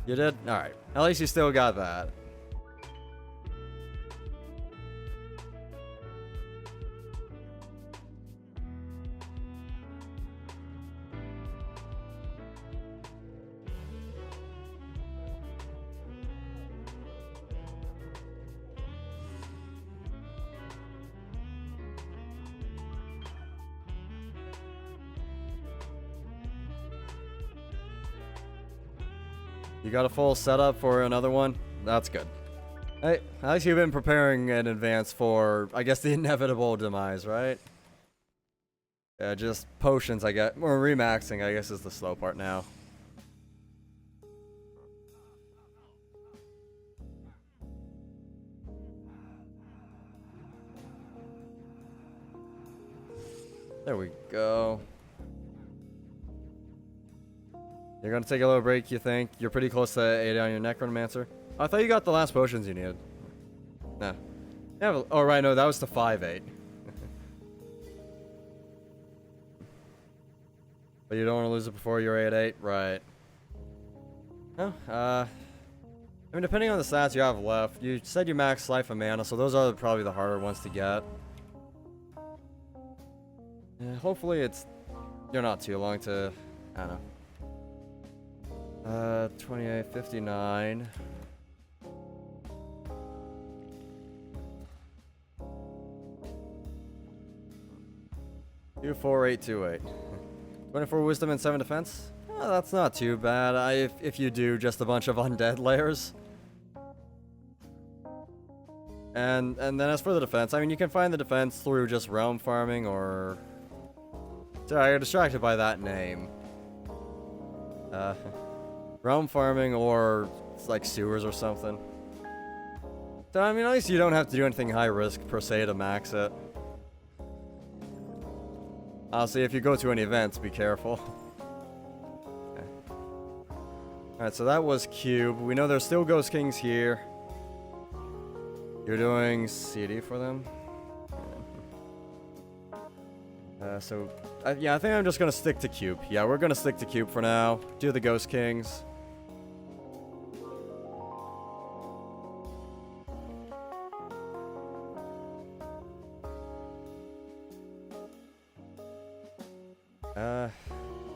You did? Alright. At least you still got that. You got a full setup for another one? That's good. Hey, at least you've been preparing in advance for, I guess, the inevitable demise, right? Yeah, just potions, I guess. Or remaxing, I guess, is the slow part now. There we go. You're gonna take a little break, you think? You're pretty close to 80 on your Necromancer. Oh, I thought you got the last potions you needed. Nah. Yeah, oh, right, no, that was to 5-8. But you don't want to lose it before you're 8-8? Right. No, I mean, depending on the stats you have left, you said you max life and mana, so those are probably the harder ones to get. Yeah, hopefully you're not too long to, I don't know. 28, 59. Two, 4, 8, 2, 8. 24 wisdom and 7 defense. Oh, that's not too bad. If you do just a bunch of undead layers. And then as for the defense, I mean, you can find the defense through just realm farming or. Sorry, I got distracted by that name. Realm farming or like sewers or something. So I mean, at least you don't have to do anything high risk per se to max it. Honestly, if you go to any events, be careful. Okay. Alright, so that was Cube. We know there's still Ghost Kings here. You're doing CD for them? Yeah, I think I'm just gonna stick to Cube. Yeah, we're gonna stick to Cube for now. Do the Ghost Kings.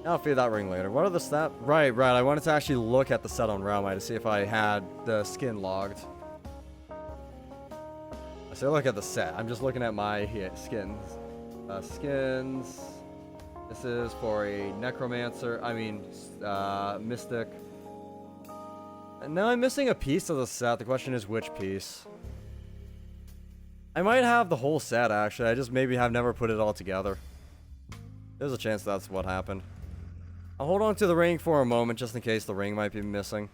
I'll feed that ring later. What are the stats? Right. I wanted to actually look at the set on Realmite to see if I had the skin logged. I say look at the set. I'm just looking at my skins. Skins. This is for a Necromancer. I mean, Mystic. And now I'm missing a piece of the set. The question is which piece. I might have the whole set, actually. I just maybe have never put it all together. There's a chance that's what happened. I'll hold on to the ring for a moment, just in case the ring might be missing.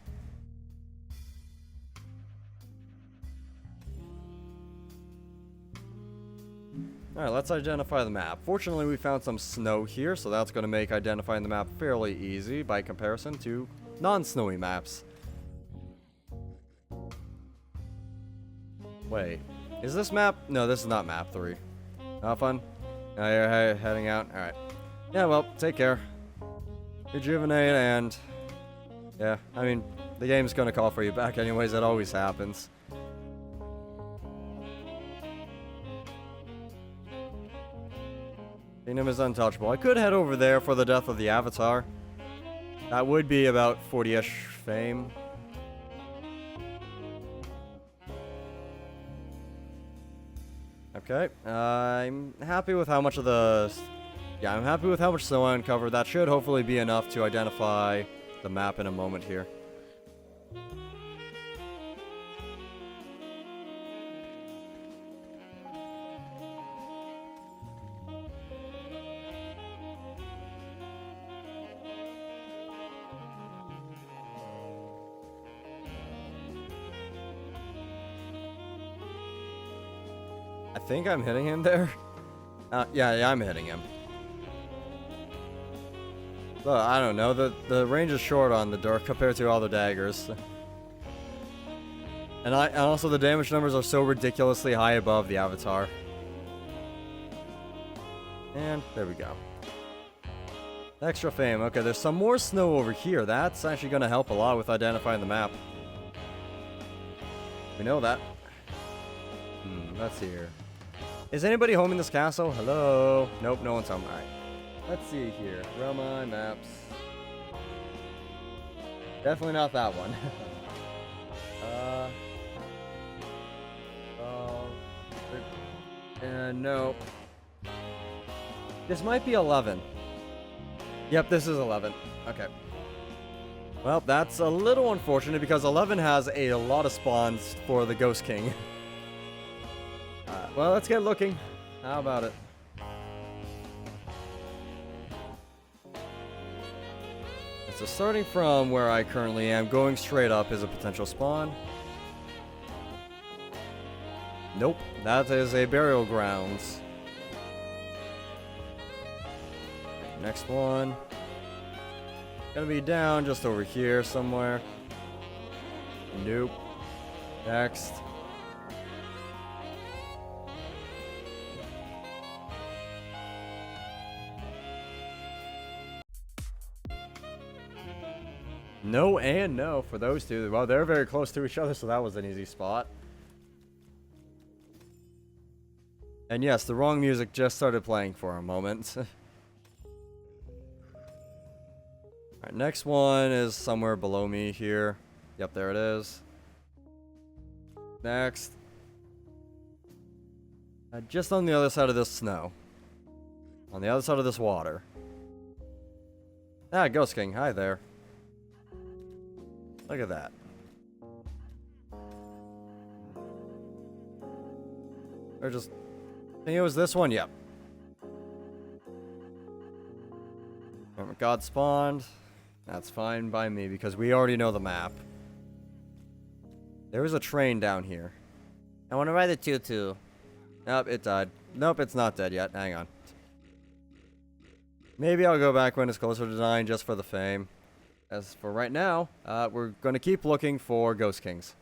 Alright, let's identify the map. Fortunately, we found some snow here, so that's going to make identifying the map fairly easy by comparison to non-snowy maps. Wait, is this map? No, this is not map 3. Not fun? Now you're heading out? Alright. Yeah, well, take care. Rejuvenate and... yeah, I mean, the game's gonna call for you back anyways, it always happens. Kingdom is untouchable. I could head over there for the death of the Avatar. That would be about 40-ish fame. Okay, I'm happy with how much of the... yeah, I'm happy with how much snow I uncovered. That should hopefully be enough to identify the map in a moment here. I think I'm hitting him there. Yeah, I'm hitting him. But I don't know, the range is short on the Dirk compared to all the daggers. And also the damage numbers are so ridiculously high above the Avatar. And there we go. Extra fame. Okay, there's some more snow over here. That's actually going to help a lot with identifying the map. We know that. Let's see here. Is anybody home in this castle? Hello? Nope, no one's home. Alright. Let's see here. Realm Eye maps. Definitely not that one. No. This might be 11. Yep, this is 11. Okay. Well, that's a little unfortunate because 11 has a lot of spawns for the Ghost King. Well, let's get looking. How about it? So starting from where I currently am, going straight up is a potential spawn. Nope, that is a burial grounds. Next one. Gonna be down just over here somewhere. Nope. Next. No and no for those two. Well, they're very close to each other, so that was an easy spot. And yes, the wrong music just started playing for a moment. Alright, next one is somewhere below me here. Yep, there it is. Next. Just on the other side of this snow. On the other side of this water. Ah, Ghost King, hi there. Look at that. Or just... I think it was this one, yep. God spawned. That's fine by me because we already know the map. There was a train down here. I want to ride the tutu. Nope, it died. Nope, it's not dead yet. Hang on. Maybe I'll go back when it's closer to dying just for the fame. As for right now, we're going to keep looking for Ghost Kings.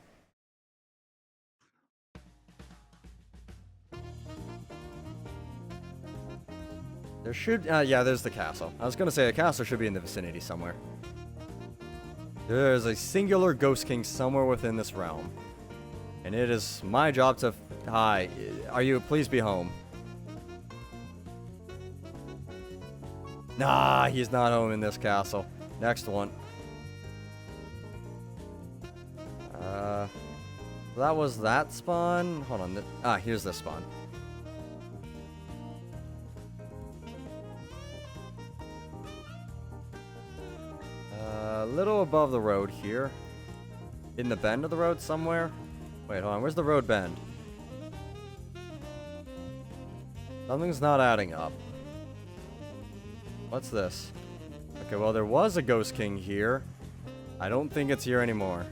There should... yeah, there's the castle. I was going to say a castle should be in the vicinity somewhere. There's a singular Ghost King somewhere within this realm. And it is my job to... Hi, are you... Please be home. Nah, he's not home in this castle. Next one. That was that spawn. Hold on. Here's this spawn. A little above the road here. In the bend of the road somewhere. Wait, hold on. Where's the road bend? Something's not adding up. What's this? Okay, well, there was a Ghost King here. I don't think it's here anymore.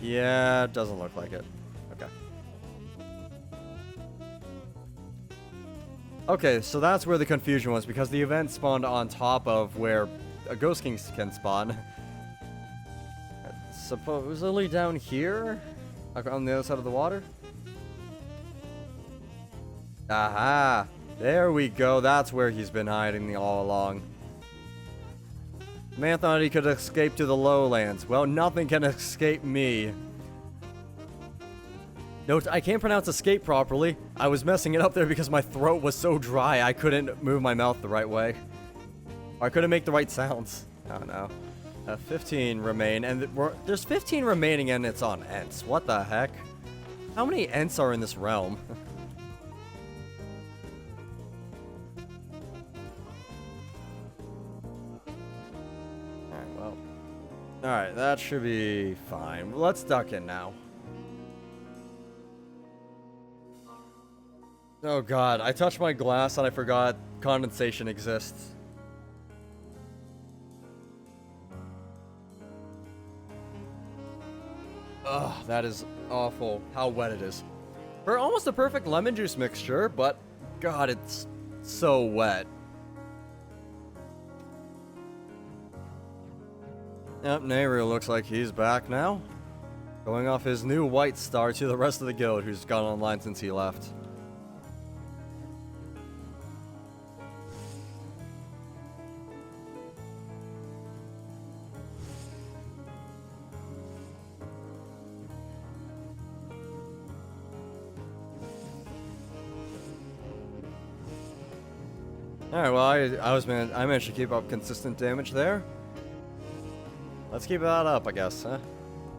Yeah, it doesn't look like it. Okay. Okay, so that's where the confusion was, because the event spawned on top of where a Ghost King can spawn. Supposedly down here? On the other side of the water? Aha! There we go, that's where he's been hiding all along. Man thought he could escape to the lowlands. Well, nothing can escape me. Note, I can't pronounce escape properly. I was messing it up there because my throat was so dry I couldn't move my mouth the right way. Or I couldn't make the right sounds. I don't know. 15 remain, and there's 15 remaining and it's on Ents. What the heck? How many Ents are in this realm? Alright, that should be fine. Let's duck in now. Oh god, I touched my glass and I forgot condensation exists. Ugh, that is awful. How wet it is. For almost a perfect lemon juice mixture, but God, it's so wet. Yep, Nehru looks like he's back now. Going off his new white star to the rest of the guild who's gone online since he left. Alright, well, I managed to keep up consistent damage there. Let's keep that up, I guess, huh?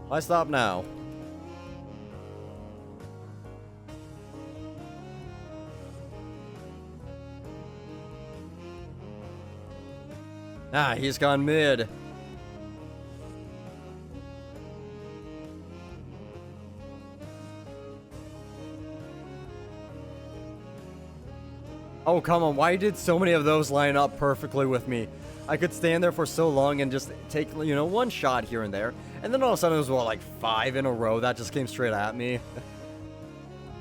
Why stop now? Ah, he's gone mid. Oh, come on. Why did so many of those line up perfectly with me? I could stand there for so long and just take, you know, one shot here and there. And then all of a sudden it was, what, like 5 in a row that just came straight at me?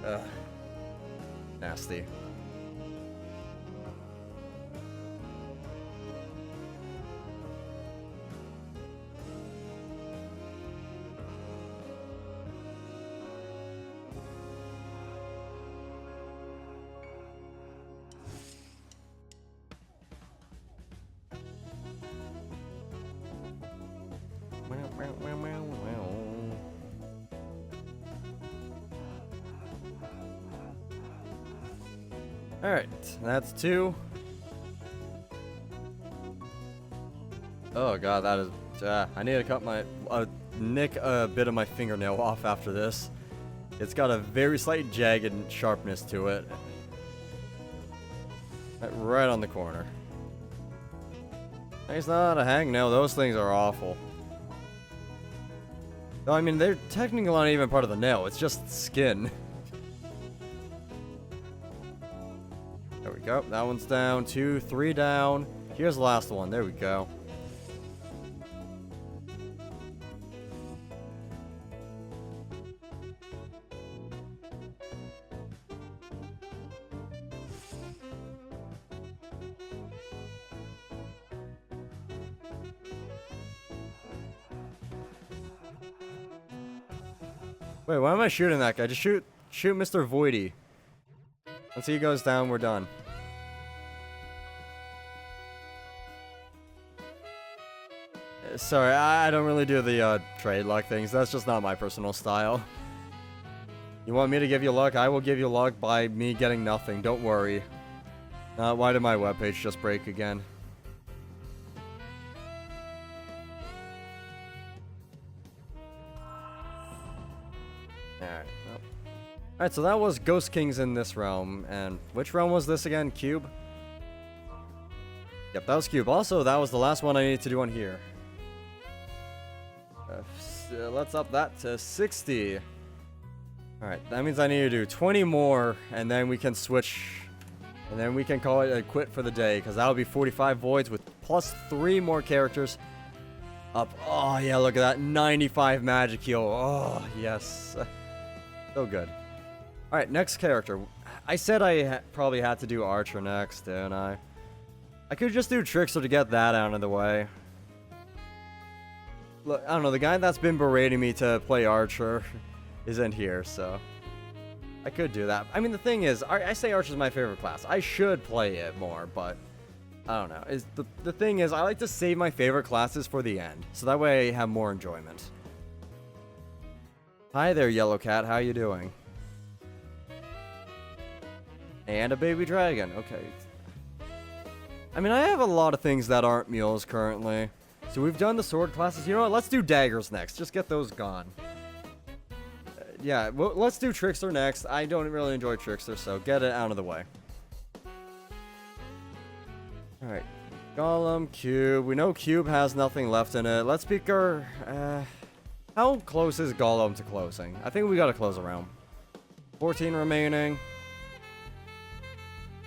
Ugh. Nasty. Alright, that's 2. Oh god, that is... I need to cut my... nick a bit of my fingernail off after this. It's got a very slight jagged sharpness to it. Right on the corner. It's not a hangnail, those things are awful. No, I mean, they're technically not even part of the nail, it's just skin. There we go, that one's down, 2, 3 down. Here's the last one, there we go. Wait, why am I shooting that guy? Just shoot Mr. Voidy. Once he goes down, we're done. Sorry, I don't really do the trade luck things. That's just not my personal style. You want me to give you luck? I will give you luck by me getting nothing. Don't worry. Why did my webpage just break again? Alright, well. Alright, so that was Ghost Kings in this realm. And which realm was this again? Cube? Yep, that was Cube. Also, that was the last one I needed to do on here. Let's up that to 60. Alright, that means I need to do 20 more, and then we can switch, and then we can call it a quit for the day, because that would be 45 voids with plus 3 more characters. Up. Oh, yeah, look at that. 95 magic heal. Oh, yes. So good. Alright, next character. I said I probably had to do Archer next, didn't I? I could just do Trickster to get that out of the way. Look, I don't know, the guy that's been berating me to play Archer isn't here, so I could do that. I mean, the thing is, I say Archer's my favorite class. I should play it more, but I don't know. The thing is, I like to save my favorite classes for the end, so that way I have more enjoyment. Hi there, Yellow Cat. How you doing? And a baby dragon. Okay. I mean, I have a lot of things that aren't mules currently. So we've done the sword classes. You know what? Let's do daggers next. Just get those gone. Yeah, well, let's do Trickster next. I don't really enjoy Trickster, so get it out of the way. Alright. Golem, Cube. We know Cube has nothing left in it. Let's pick our... how close is Golem to closing? I think we gotta close around. 14 remaining.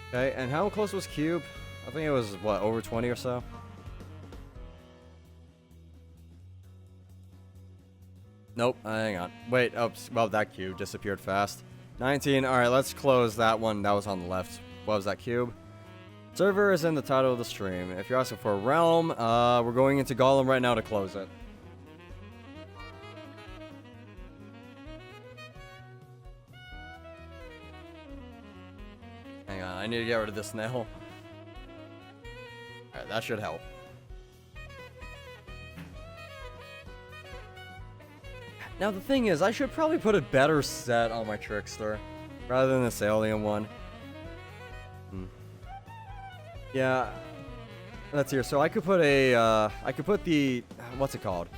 Okay, and how close was Cube? I think it was, what, over 20 or so? Nope, hang on. Wait, oh, well, that cube disappeared fast. 19, alright, let's close that one. That was on the left. What was that cube? Server is in the title of the stream. If you're asking for a realm, we're going into Golem right now to close it. Hang on, I need to get rid of this nail. Alright, that should help. Now the thing is, I should probably put a better set on my Trickster rather than this alien one. Yeah, that's here. So I could put a, I could put the, what's it called?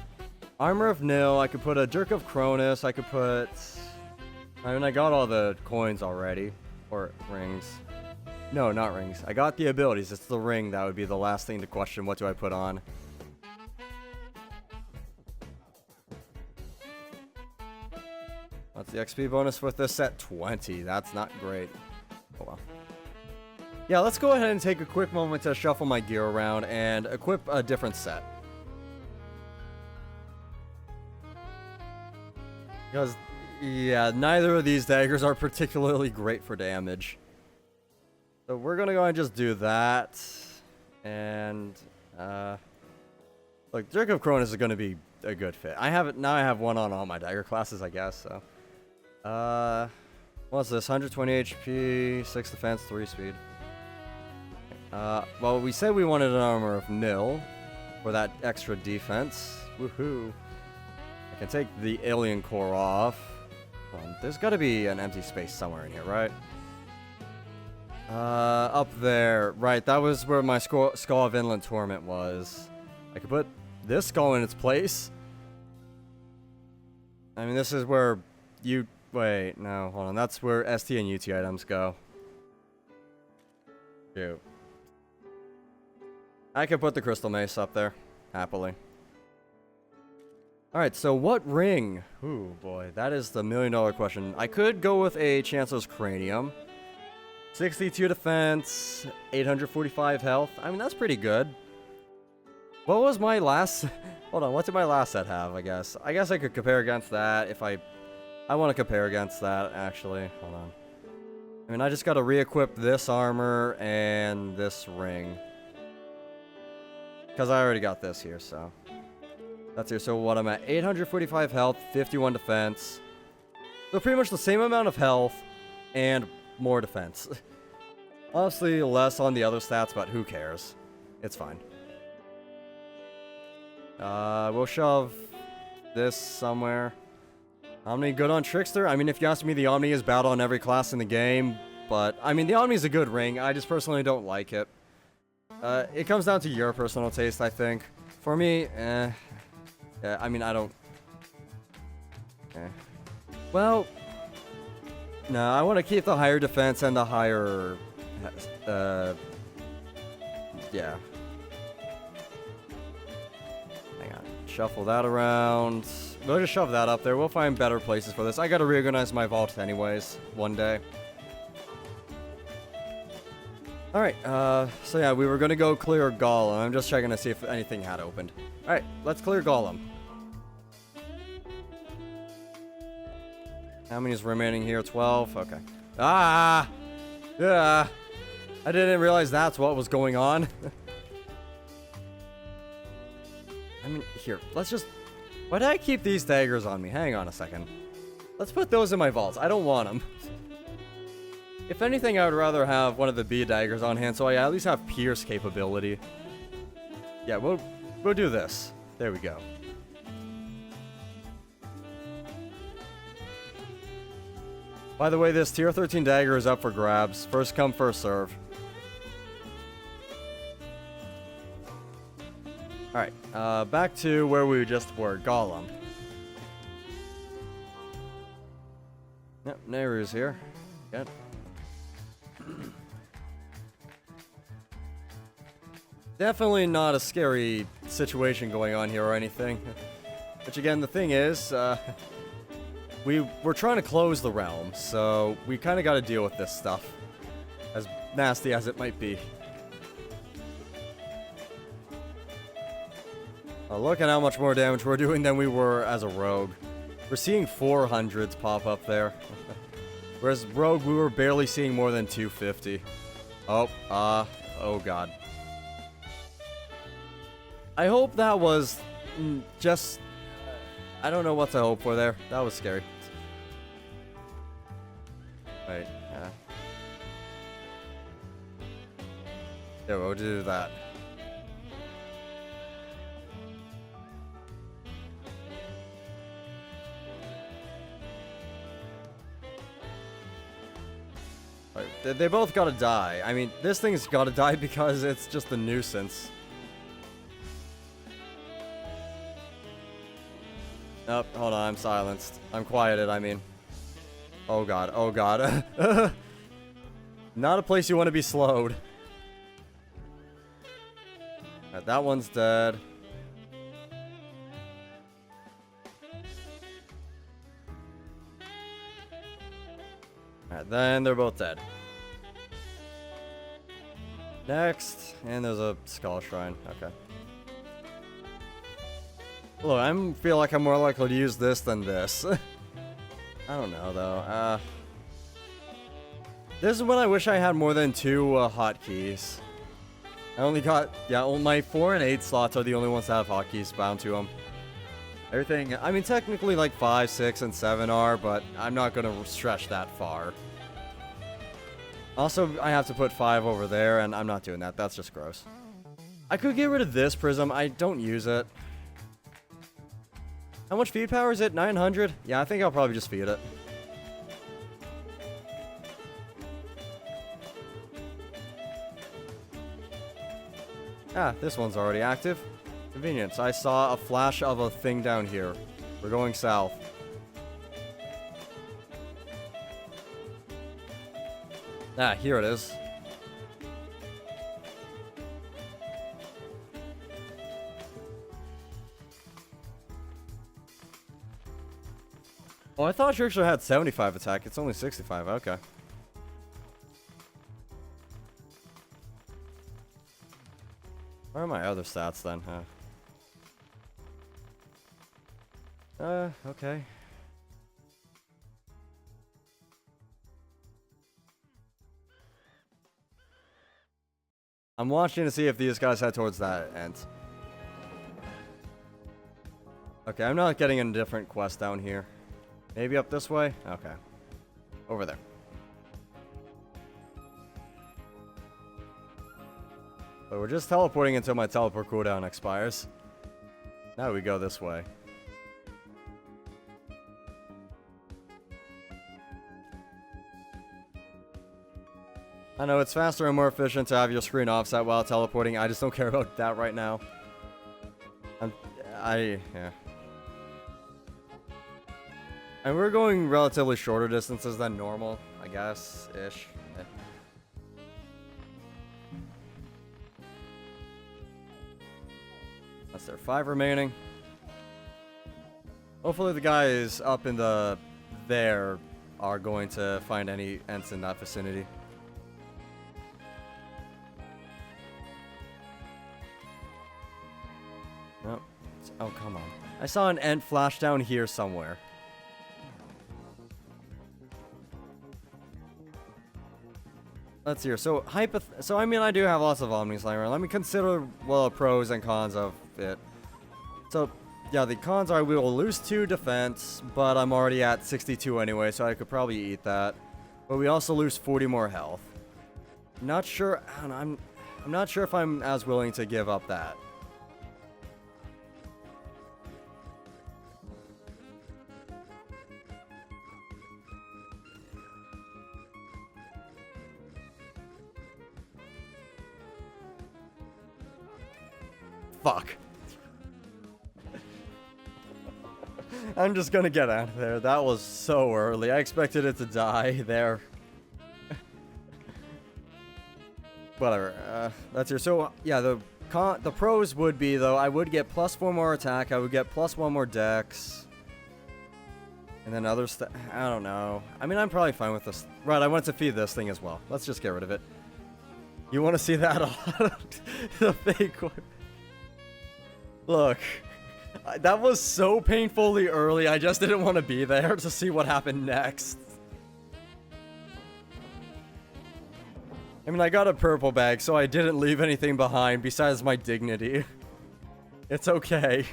Armor of Nil. I could put a Dirk of Cronus. I could put, I mean, I got all the coins already, or rings. No, not rings. I got the abilities. It's the ring that would be the last thing to question. What do I put on? What's the XP bonus with this set? 20. That's not great. Oh well. Yeah, let's go ahead and take a quick moment to shuffle my gear around and equip a different set. Because, yeah, neither of these daggers are particularly great for damage. So we're gonna go ahead and just do that. And, look, Dirk of Cronus is gonna be a good fit. I have it, now I have one on all my dagger classes, I guess, so. What's this? 120 HP, 6 defense, 3 speed. Well, we said we wanted an armor of nil for that extra defense. Woohoo. I can take the alien core off. Well, there's got to be an empty space somewhere in here, right? Up there. Right, that was where my Skull of Inland Torment was. I could put this skull in its place. I mean, this is where you... Wait, no, hold on. That's where ST and UT items go. Shoot. I could put the Crystal Mace up there, happily. Alright, so what ring? Ooh, boy, that is the million-dollar question. I could go with a Chancellor's Cranium. 62 defense, 845 health. I mean, that's pretty good. What was my last... Hold on, what did my last set have, I guess? I guess I could compare against that if I want to compare against that, actually. Hold on. I mean, I just got to re-equip this armor and this ring. Because I already got this here, so. That's here. So what I'm at, 845 health, 51 defense. So pretty much the same amount of health and more defense. Honestly, less on the other stats, but who cares? It's fine. We'll shove this somewhere. Omni good on Trickster? I mean, if you ask me, the Omni is bad on every class in the game. But, I mean, the Omni is a good ring. I just personally don't like it. It comes down to your personal taste, I think. For me, yeah, I mean, I don't... Well... No, I want to keep the higher defense and the higher... yeah. Hang on. Shuffle that around. We'll just shove that up there. We'll find better places for this. I gotta reorganize my vault anyways, one day. Alright, so yeah, we were gonna go clear Golem. I'm just checking to see if anything had opened. Alright, let's clear Golem. How many is remaining here? 12? Okay. Ah! Yeah! I didn't realize that's what was going on. I mean, here, let's just... Why did I keep these daggers on me? Hang on a second. Let's put those in my vaults. I don't want them. If anything, I would rather have one of the B daggers on hand, so I at least have pierce capability. Yeah, we'll do this. There we go. By the way, this tier 13 dagger is up for grabs. First come, first serve. Alright, back to where we just were, Golem. Yep, Nehru's here. Good. Definitely not a scary situation going on here or anything. Which again, the thing is, we're trying to close the realm, so we kind of got to deal with this stuff. As nasty as it might be. Look at how much more damage we're doing than we were as a rogue. We're seeing 400s pop up there. Whereas Rogue, we were barely seeing more than 250. Oh god. I hope that was just... I don't know what to hope for there. That was scary. Wait, yeah. Yeah, we'll do that. Right, they both gotta die. I mean, this thing's gotta die because it's just a nuisance. Nope, hold on, I'm silenced. I'm quieted, I mean. Oh god, oh god. Not a place you want to be slowed. Right, that one's dead. Alright, then they're both dead. Next, and there's a skull shrine. Okay. Look, I feel like I'm more likely to use this than this. I don't know, though. This is when I wish I had more than 2 hotkeys. I only got... Yeah, my 4 and 8 slots are the only ones that have hotkeys bound to them. Everything... I mean, technically, like, 5, 6, and 7 are, but I'm not going to stretch that far. Also, I have to put 5 over there, and I'm not doing that. That's just gross. I could get rid of this prism. I don't use it. How much feed power is it? 900? Yeah, I think I'll probably just feed it. Ah, this one's already active. Convenience. I saw a flash of a thing down here. We're going south. Ah, here it is. Oh, I thought Shuriksha had 75 attack. It's only 65. Okay. Where are my other stats then, huh? Okay. I'm watching to see if these guys head towards that end. Okay, I'm not getting a different quest down here. Maybe up this way? Okay. Over there. But we're just teleporting until my teleport cooldown expires. Now we go this way. I know it's faster and more efficient to have your screen offset while teleporting. I just don't care about that right now. Yeah. And we're going relatively shorter distances than normal, I guess, ish. That's there 5 remaining. Hopefully the guys up in there are going to find any Ents in that vicinity. Oh, oh, come on. I saw an Ent flash down here somewhere. Let's see here. So, I mean, I do have lots of Omni Slimer. Let me consider, well, pros and cons of it. So, yeah, the cons are we will lose 2 defense, but I'm already at 62 anyway, so I could probably eat that. But we also lose 40 more health. Not sure, I don't know, I'm not sure if I'm as willing to give up that. Fuck. I'm just gonna get out of there. That was so early. I expected it to die there. Whatever. That's here. So, yeah, the pros would be, though, I would get +4 more attack. I would get +1 more dex. And then other stuff. I don't know. I mean, I'm probably fine with this. Right, I want to feed this thing as well. Let's just get rid of it. You want to see that? The fake one. Look. That was so painfully early, I just didn't want to be there to see what happened next. I mean, I got a purple bag, so I didn't leave anything behind besides my dignity. It's okay.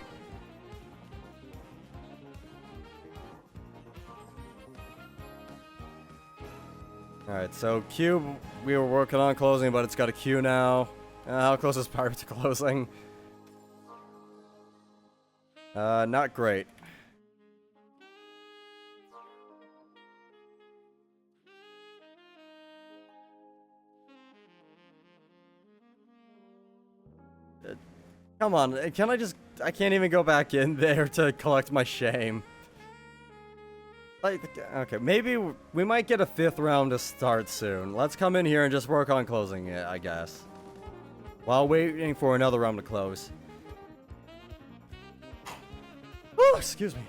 Alright, so cube, we were working on closing, but it's got a queue now. How close is pirate to closing? Not great. Come on, can I just... I can't even go back in there to collect my shame. Like, okay, maybe we might get a 5th round to start soon. Let's come in here and just work on closing it, I guess. While waiting for another round to close. Oh, excuse me.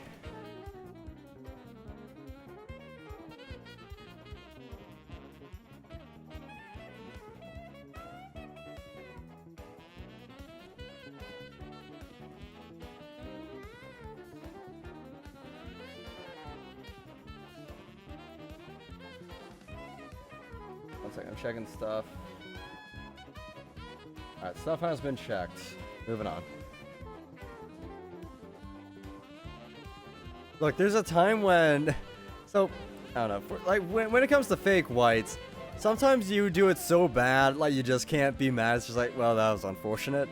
One second, I'm checking stuff. Alright, stuff has been checked. Moving on. Look, there's a time when... So, I don't know. Like, when it comes to fake whites, sometimes you do it so bad, like, you just can't be mad. It's just like, well, that was unfortunate.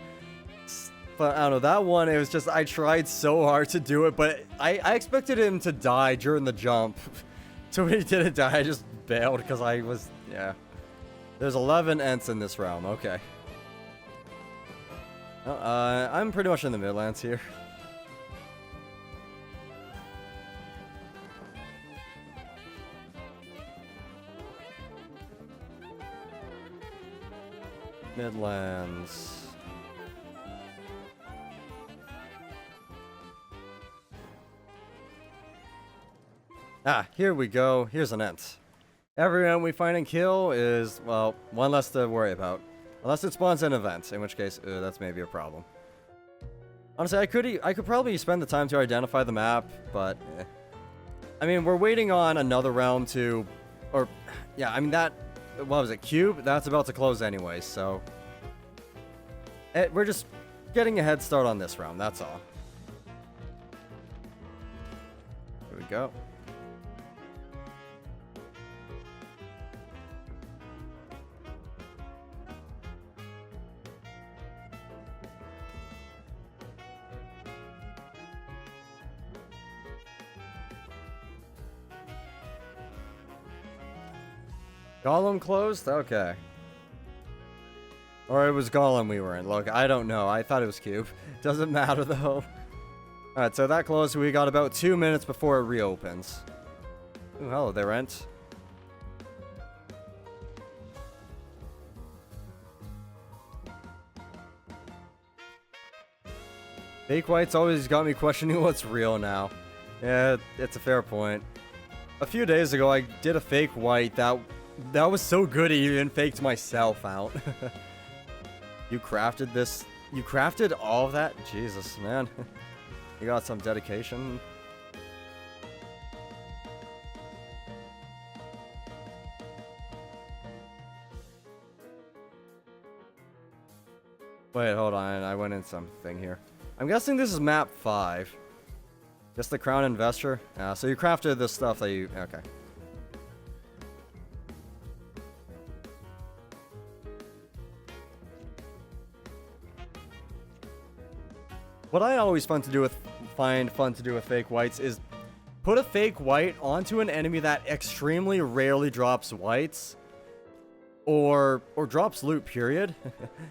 But, I don't know, that one, it was just, I tried so hard to do it, but I expected him to die during the jump. So when he didn't die, I just bailed, because I was... Yeah. There's 11 Ents in this realm, okay. I'm pretty much in the Midlands here. Midlands. Ah, here we go. Here's an Ent. Every Ent we find and kill is, well, one less to worry about. Unless it spawns an event, in which case, that's maybe a problem. Honestly, I could probably spend the time to identify the map, but I mean, we're waiting on another realm to, or, yeah, I mean that, what was it, Cube? That's about to close anyway, so. We're just getting a head start on this realm, that's all. Here we go. Golem closed? Okay. Or it was Golem we were in. Look, I don't know. I thought it was Cube. Doesn't matter, though. Alright, so that closed. We got about 2 minutes before it reopens. Ooh, hello there, Ent. Fake whites always got me questioning what's real now. Yeah, it's a fair point. A few days ago, I did a fake white that was so good, I even faked myself out. You crafted this? You crafted all of that? Jesus, man. You got some dedication. Wait, hold on. I went in something here. I'm guessing this is map 5. Just the Crown Investor? So you crafted this stuff that you... Okay. What I always find fun to do with fake whites is put a fake white onto an enemy that extremely rarely drops whites or drops loot, period.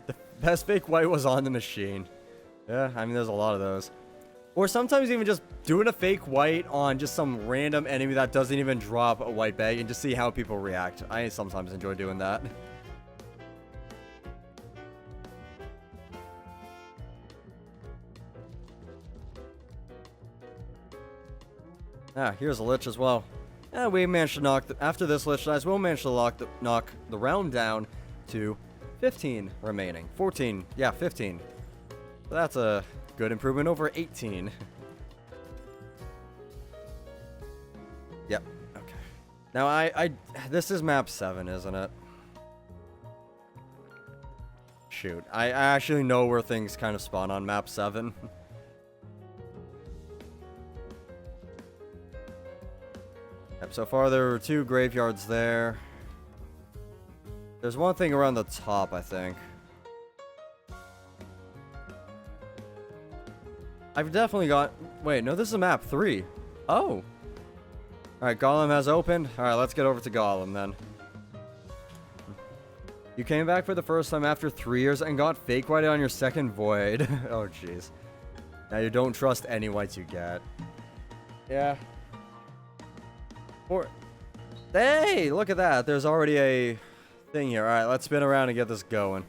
The best fake white was on the machine. Yeah, I mean there's a lot of those. Or sometimes even just doing a fake white on just some random enemy that doesn't even drop a white bag and just see how people react. I sometimes enjoy doing that. Ah, here's a lich as well. And we managed to knock, after this lich dies, we'll manage to knock the round down to 15 remaining. 14, yeah, 15. That's a good improvement over 18. Yep. Okay. Now this is map 7, isn't it? Shoot. I actually know where things kind of spawn on map 7. Yep, so far there were 2 graveyards there. There's one thing around the top, I think. I've definitely got... Wait, no, this is map 3. Oh. Alright, Golem has opened. Alright, let's get over to Golem then. You came back for the first time after 3 years and got fake whited on your second void. Oh, jeez. Now you don't trust any whites you get. Yeah. Hey, look at that. There's already a thing here. Alright, let's spin around and get this going.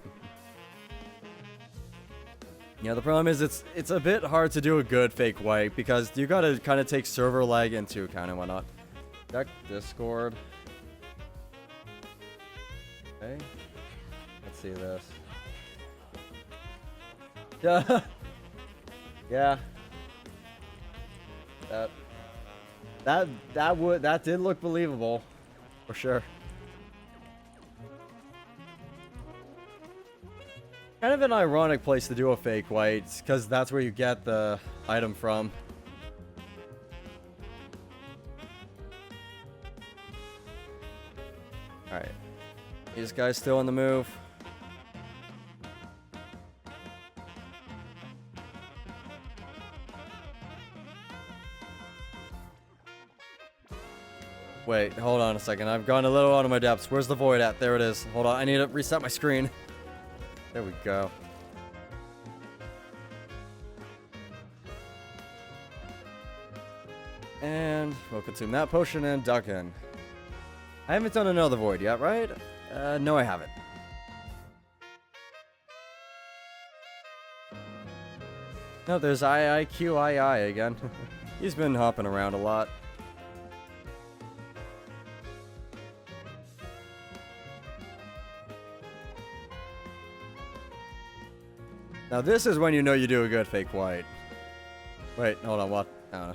Yeah, the problem is it's a bit hard to do a good fake white because you gotta kind of take server lag into account and whatnot. Check Discord. Okay. Let's see this. Yeah. Yeah. That did look believable. For sure. Kind of an ironic place to do a fake white, because that's where you get the item from. Alright. These guys still on the move. Wait, hold on a second. I've gone a little out of my depths. Where's the void at? There it is. Hold on. I need to reset my screen. There we go. And we'll consume that potion and duck in. I haven't done another void yet, right? No, I haven't. No, there's IIQII again. He's been hopping around a lot. Now this is when you know you do a good fake white. Wait, hold on, what? I don't know.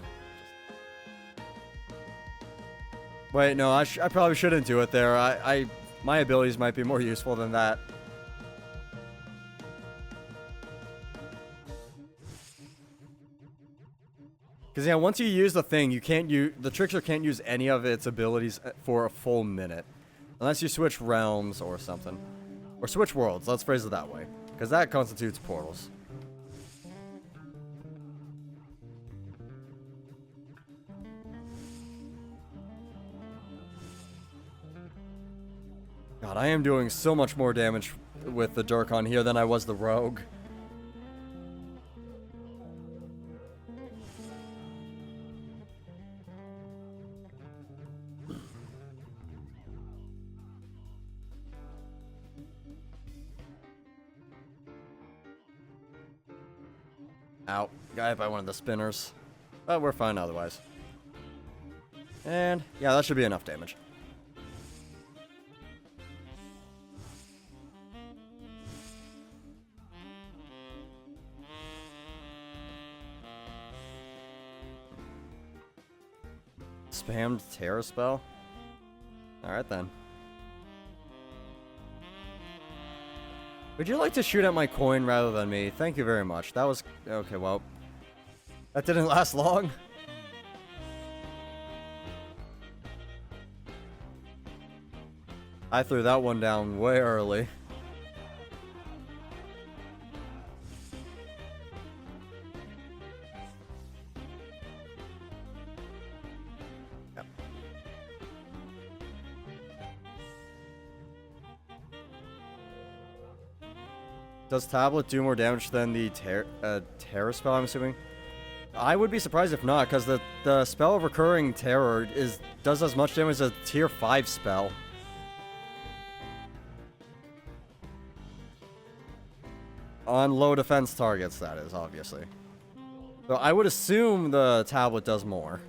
Wait, no, I probably shouldn't do it there. My abilities might be more useful than that. Because yeah, once you use the thing, you can't use the trickster can't use any of its abilities for a full minute, unless you switch realms or something, or switch worlds. Let's phrase it that way, because that constitutes portals. God, I am doing so much more damage with the Durkon here than I was the Rogue. Ow. Got hit by one of the spinners. But we're fine otherwise. And yeah, that should be enough damage. Spammed terror spell? Alright then. Would you like to shoot at my coin rather than me? Thank you very much. That was... Okay, well... That didn't last long. I threw that one down way early. Yep. Does Tablet do more damage than the Terror spell, I'm assuming? I would be surprised if not, because the spell of Recurring Terror does as much damage as a tier 5 spell. On low defense targets, that is, obviously. So I would assume the tablet does more.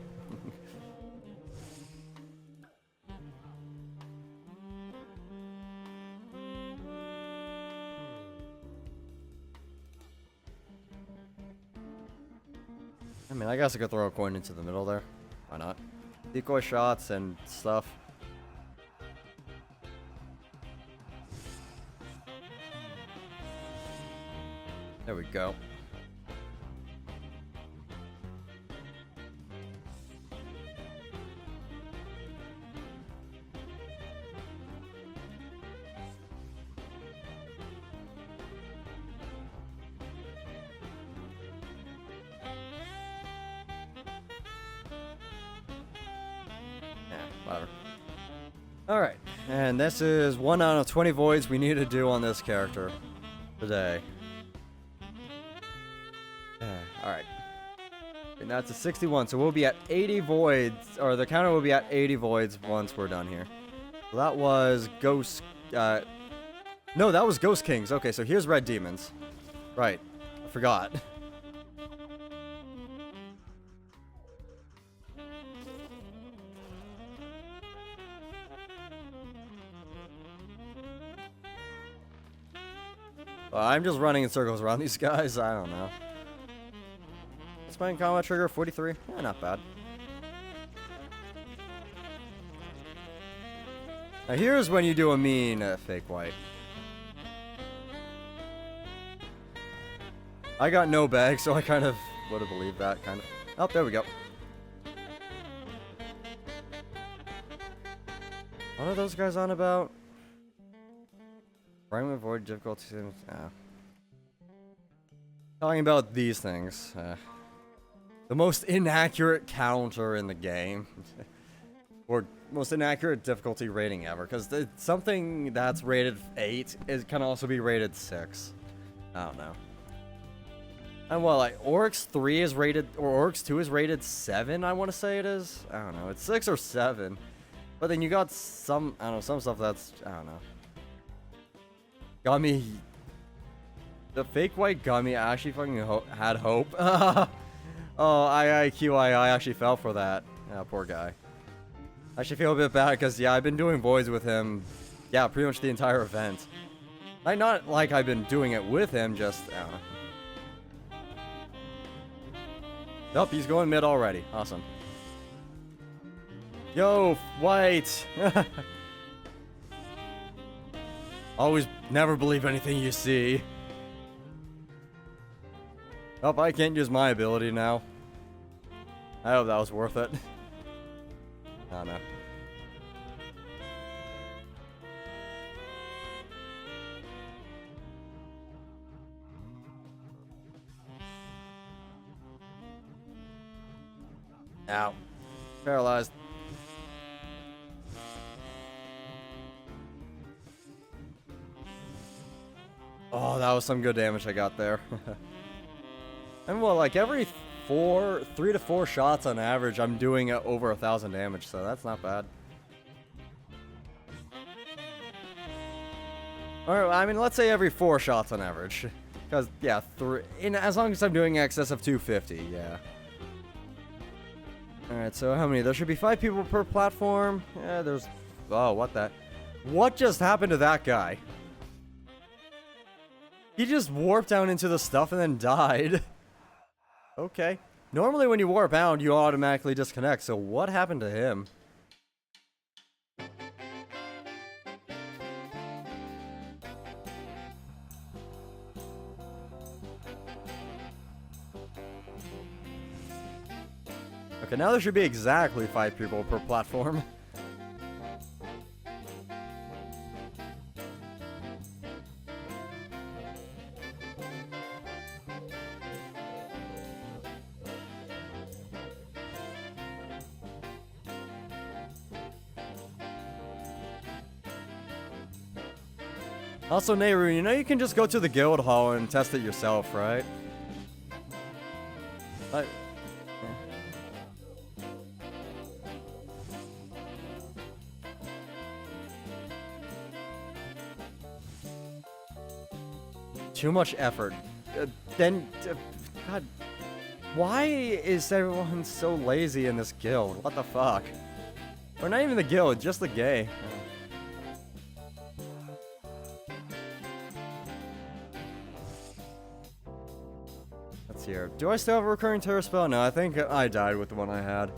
I mean, I guess I could throw a coin into the middle there. Why not? Decoy shots and stuff. There we go. Whatever. Alright, and this is 1 out of 20 voids we need to do on this character today. Alright. And that's a 61, so we'll be at 80 voids, or the counter will be at 80 voids once we're done here. So that was Ghost, no, that was Ghost Kings. Okay, so here's Red Demons. Right, I forgot. I'm just running in circles around these guys. I don't know. Spine combat trigger 43. Yeah, not bad. Now here's when you do a mean fake white. I got no bag, so I kind of would have believed that, kind of. Oh, there we go. What are those guys on about? Rhyme avoid difficulty. Talking about these things. The most inaccurate counter in the game. Or most inaccurate difficulty rating ever. Because something that's rated 8 can also be rated 6. I don't know. And well, like, Oryx 3 is rated, or Oryx 2 is rated 7, I want to say it is. I don't know. It's 6 or 7. But then you got some, I don't know, some stuff that's, I don't know. Got me. The fake white got me. I actually fucking had hope. Oh, I actually fell for that. Yeah, poor guy. I actually feel a bit bad because, yeah, I've been doing voids with him. Yeah, pretty much the entire event. Not like I've been doing it with him, just, I don't know. Nope, he's going mid already. Awesome. Yo, white! Always never believe anything you see. Oh, I can't use my ability now. I hope that was worth it. I don't know. Ow. Paralyzed. Oh, that was some good damage I got there. And well, like every 3 to 4 shots on average, I'm doing over 1,000 damage, so that's not bad. Or, I mean, let's say every 4 shots on average. Because, yeah, as long as I'm doing excess of 250, yeah. Alright, so how many? There should be 5 people per platform. Yeah, there's... Oh, what the... What just happened to that guy? He just warped down into the stuff and then died. Okay. Normally when you warp out, you automatically disconnect, so what happened to him? Okay, now there should be exactly 5 people per platform. Also, Nehru, you know you can just go to the guild hall and test it yourself, right? Too much effort. God, why is everyone so lazy in this guild? What the fuck? Or not even the guild, just the gay. Let's tier. Do I still have a recurring terror spell? No, I think I died with the one I had.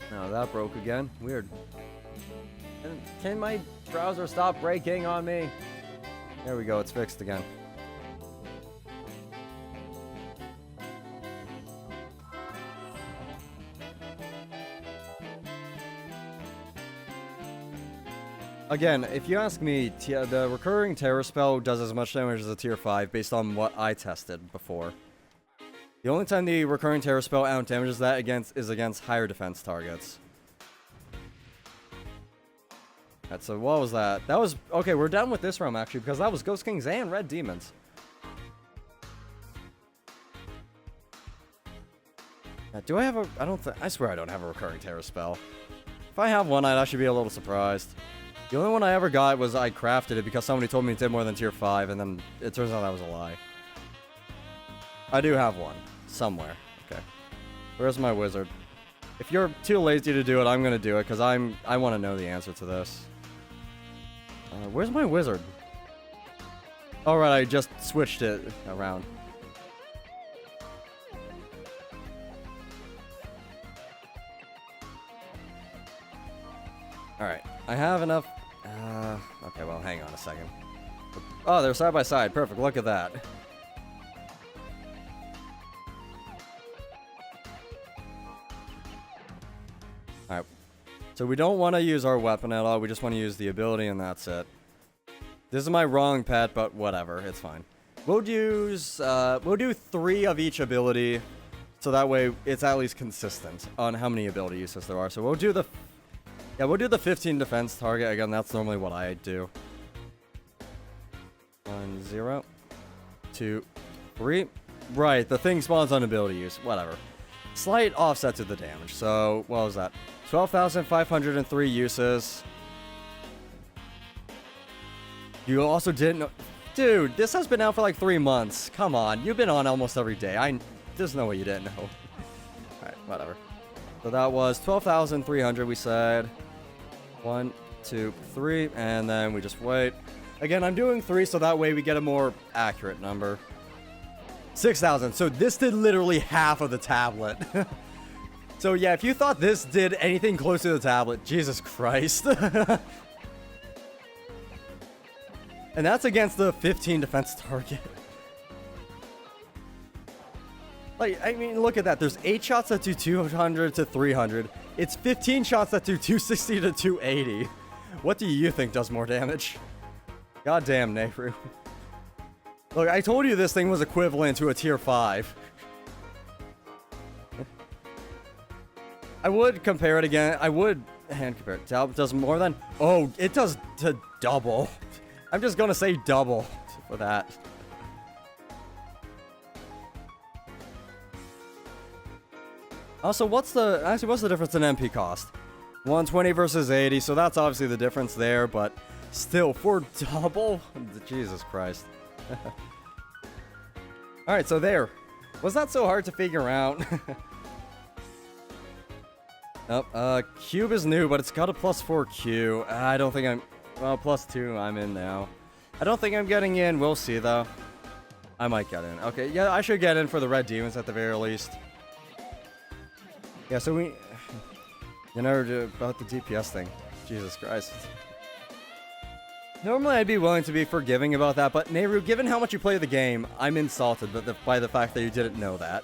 No, that broke again. Weird. Can my browser stop breaking on me? There we go, it's fixed again. Again, if you ask me, the recurring terror spell does as much damage as a tier 5 based on what I tested before. The only time the recurring terror spell out damages that is against higher defense targets. Alright, so what was that? That was... Okay, we're done with this realm actually, because that was Ghost Kings and Red Demons. Do I have a... I swear I don't have a recurring terror spell. If I have one, I'd actually be a little surprised. The only one I ever got was I crafted it because somebody told me it did more than tier 5, and then it turns out that was a lie. I do have one. Somewhere. Okay. Where's my wizard? If you're too lazy to do it, I'm gonna do it, because I want to know the answer to this. Where's my wizard? Alright, I just switched it around. Alright, I have enough... okay, well, hang on a second. Oh, they're side by side. Perfect, look at that. Alright, so we don't want to use our weapon at all, we just want to use the ability and that's it. This is my wrong pet, but whatever, it's fine. We'll use, we'll do 3 of each ability, so that way it's at least consistent on how many ability uses there are. So we'll do the... Yeah, we'll do the 15 defense target. Again, that's normally what I do. 1, 0, 2, 3. Right, the thing spawns on ability use. Whatever. Slight offset to the damage. So, what was that? 12,503 uses. You also didn't know... Dude, this has been out for like 3 months. Come on, you've been on almost every day. There's no way you didn't know. Alright, whatever. So that was 12,300, we said. 1, 2, 3, and then we just wait. Again, I'm doing 3 so that way we get a more accurate number. 6,000. So this did literally half of the tablet. So yeah, if you thought this did anything close to the tablet, Jesus Christ. And that's against the 15 defense target. Like, I mean, look at that. There's 8 shots that do 200 to 300. It's 15 shots that do 260 to 280. What do you think does more damage? Goddamn, Nehru. Look, I told you this thing was equivalent to a tier 5. I would compare it again. I would hand compare it. It does more than... Oh, it does to double. I'm just gonna say double for that. Also, what's the difference in MP cost? 120 versus 80, so that's obviously the difference there, but still, for double? Jesus Christ. Alright, so there. Was that so hard to figure out? Nope, cube is new, but it's got a +4 Q. I don't think I'm... Well, +2, I'm in now. I don't think I'm getting in, we'll see though. I might get in. Okay, yeah, I should get in for the Red Demons at the very least. Yeah, so we... You know, about the DPS thing. Jesus Christ. Normally I'd be willing to be forgiving about that, but Nehru, given how much you play the game, I'm insulted by the fact that you didn't know that.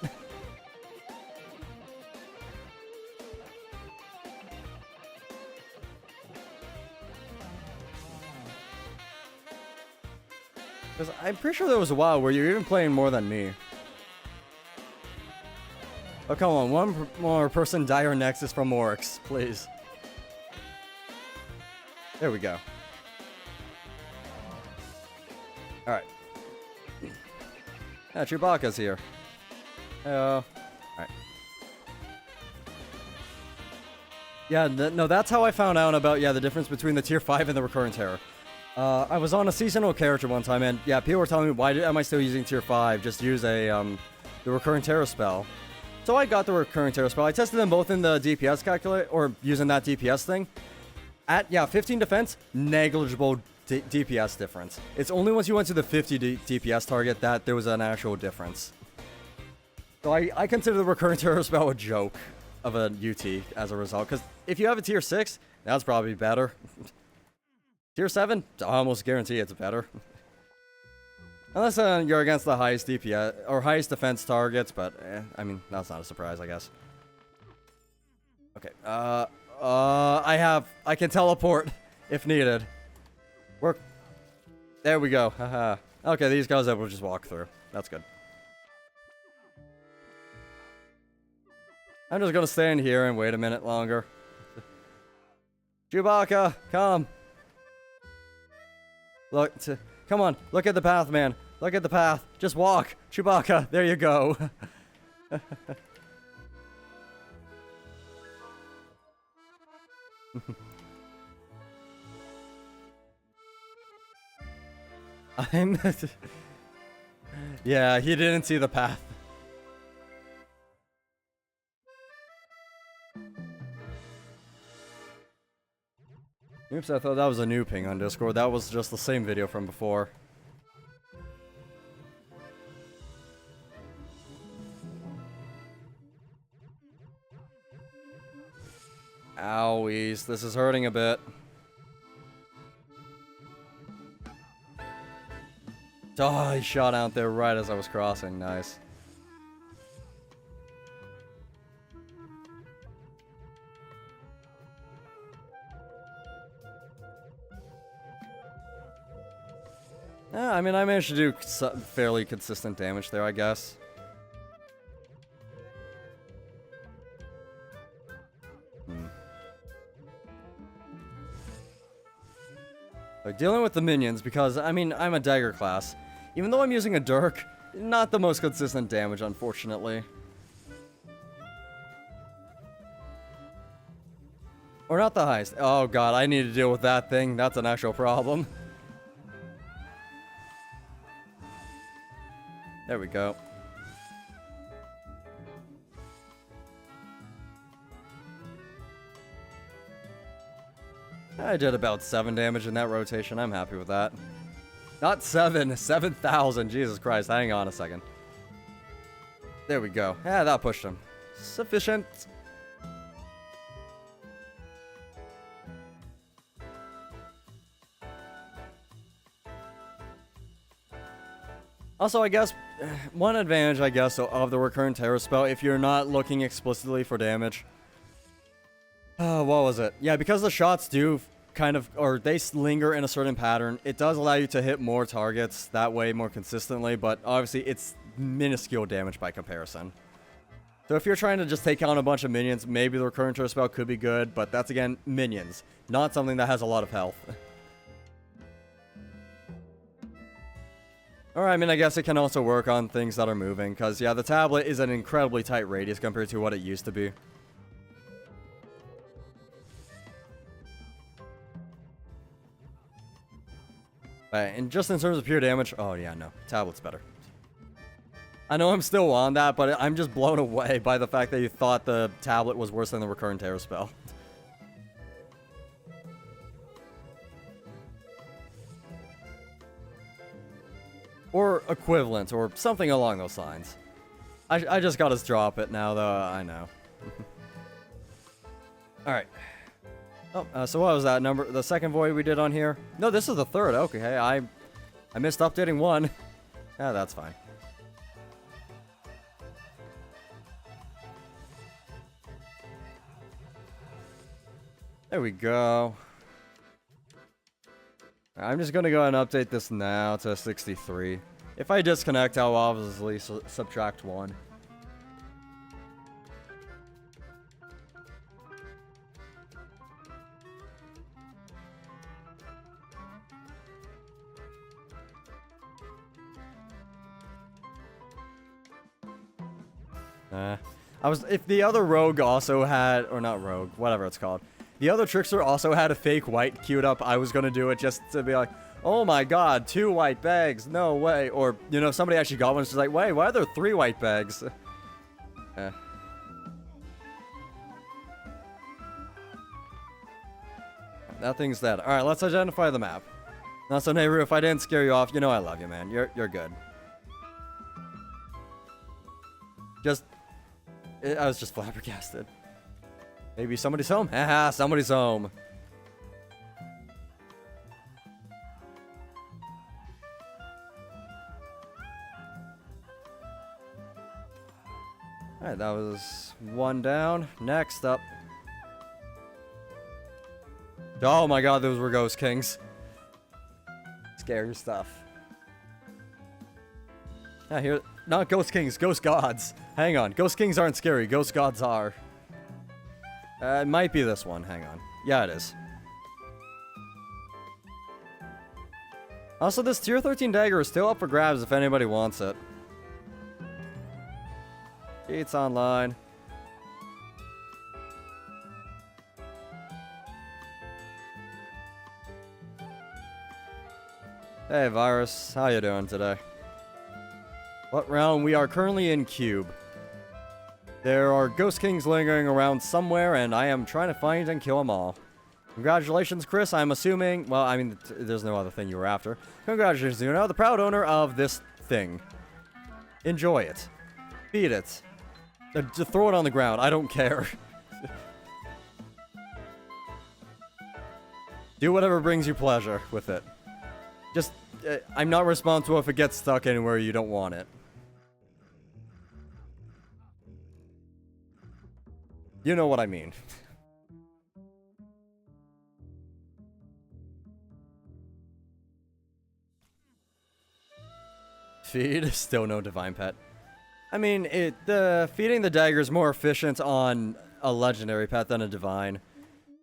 Because I'm pretty sure there was a while where you're even playing more than me. Oh, come on, one more person die or Nexus from Oryx, please. There we go. Alright. Yeah, Chewbacca's here. Hello. Alright. Yeah, no, that's how I found out about, the difference between the tier 5 and the recurrent terror. I was on a seasonal character one time, and yeah, people were telling me, why am I still using tier 5? Just use the recurrent terror spell. So I got the recurring terror spell. I tested them both in the DPS calculator, or using that DPS thing. At, yeah, 15 defense, negligible DPS difference. It's only once you went to the 50 DPS target that there was an actual difference. So I consider the recurring terror spell a joke of a UT as a result. Because if you have a tier 6, that's probably better. Tier 7, I almost guarantee it's better. Unless you're against the highest DPS or highest defense targets, but I mean, that's not a surprise, I guess. Okay, I can teleport if needed. There we go, haha. Okay, these guys I will just walk through. That's good. I'm just gonna stand here and wait a minute longer. Chewbacca, come. Look, come on, look at the path, man. Look at the path. Just walk. Chewbacca, there you go. Yeah, he didn't see the path. Oops, I thought that was a new ping on Discord. That was just the same video from before. Owies, this is hurting a bit. Oh, he shot out there right as I was crossing. Nice. Yeah, I mean, I managed to do fairly consistent damage there, I guess. Like, dealing with the minions, because, I mean, I'm a dagger class. Even though I'm using a dirk, not the most consistent damage, unfortunately. Or not the highest. Oh god, I need to deal with that thing. That's an actual problem. There we go. I did about 7 damage in that rotation. I'm happy with that. Not 7, 7,000. Jesus Christ, hang on a second. There we go. Yeah, that pushed him. Sufficient. Also, I guess, one advantage, I guess, of the recurrent terror spell, if you're not looking explicitly for damage. What was it? Yeah, because the shots do kind of, or they linger in a certain pattern, it does allow you to hit more targets that way more consistently, but obviously it's minuscule damage by comparison. So if you're trying to just take out a bunch of minions, maybe the recurrent terror spell could be good, but that's, again, minions, not something that has a lot of health. Or, I mean, I guess it can also work on things that are moving, because, yeah, the tablet is an incredibly tight radius compared to what it used to be. And just in terms of pure damage, oh, yeah, no, tablet's better. I know I'm still on that, but I'm just blown away by the fact that you thought the tablet was worse than the recurrent terror spell. Or equivalent, or something along those lines. I just gotta drop it now, though, I know. Alright. Oh, so what was that number? The second void we did on here? No, this is the third. Okay, hey, I missed updating one. Yeah, that's fine. There we go. I'm just gonna go ahead and update this now to 63. If I disconnect, I'll obviously subtract 1. If the other rogue also had, or not rogue, whatever it's called. The other trickster also had a fake white queued up. I was gonna do it just to be like, oh my god, 2 white bags, no way. Or, you know, somebody actually got one, it's just like, wait, why are there 3 white bags? that thing's dead. Alright, let's identify the map. Now, so Nehru, if I didn't scare you off, you know I love you, man. You're good. I was just flabbergasted. Maybe somebody's home? Haha, somebody's home. Alright, that was one down. Next up. Oh my god, those were Ghost Kings. Scary stuff. Here, not Ghost Kings, Ghost Gods. Hang on, Ghost Kings aren't scary, Ghost Gods are. It might be this one, hang on. Yeah, it is. Also, this tier 13 dagger is still up for grabs if anybody wants it. It's online. Hey, Virus. How you doing today? What round? We are currently in Cube. There are Ghost Kings lingering around somewhere, and I am trying to find and kill them all. Congratulations, Chris. I'm assuming... Well, I mean, there's no other thing you were after. Congratulations, you know, the proud owner of this thing. Enjoy it. Feed it. Just throw it on the ground. I don't care. Do whatever brings you pleasure with it. Just... I'm not responsible if it gets stuck anywhere you don't want it. You know what I mean. Feed? Still no divine pet. I mean, feeding the dagger is more efficient on a legendary pet than a divine.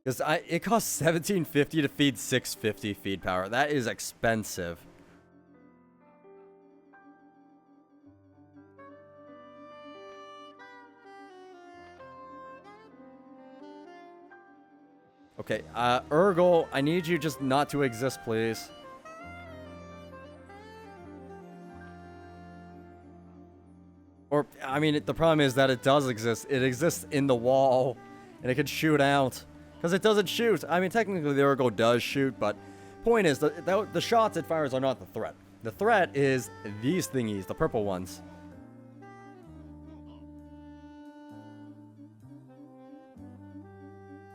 Because it costs $17.50 to feed $6.50 feed power. That is expensive. Okay, Urgle, I need you just not to exist, please. Or, I mean, the problem is that it does exist. It exists in the wall, and it can shoot out. Because it doesn't shoot. I mean, technically the Urgle does shoot, but point is, the shots it fires are not the threat. The threat is these thingies, the purple ones.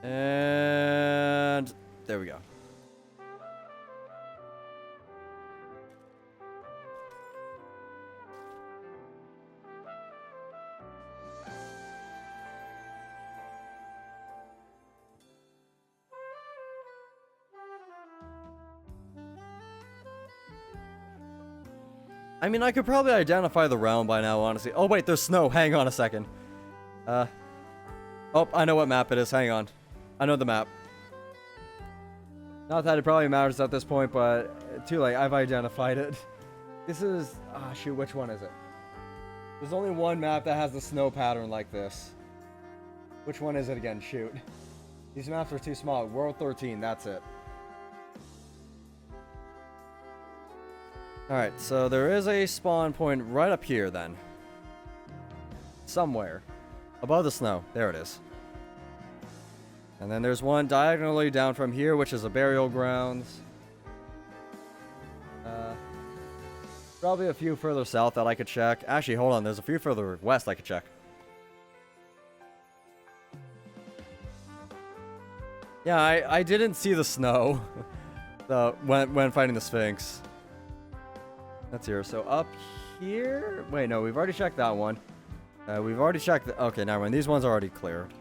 And there we go. I mean, I could probably identify the realm by now, honestly. Oh, wait, there's snow. Hang on a second. Oh, I know what map it is. Hang on. I know the map. Not that it probably matters at this point, but too late. I've identified it. This is... Ah, shoot, which one is it? There's only one map that has the snow pattern like this. Which one is it again? Shoot. These maps are too small. World 13, that's it. Alright, so there is a spawn point right up here, then. Somewhere. Above the snow. There it is. And then there's one diagonally down from here, which is a burial grounds. Probably a few further south that I could check. Actually, hold on. There's a few further west I could check. Yeah, I didn't see the snow when fighting the Sphinx. That's here. So up here... Wait, no. We've already checked that one. We've already checked... Okay, never mind. These ones are already cleared.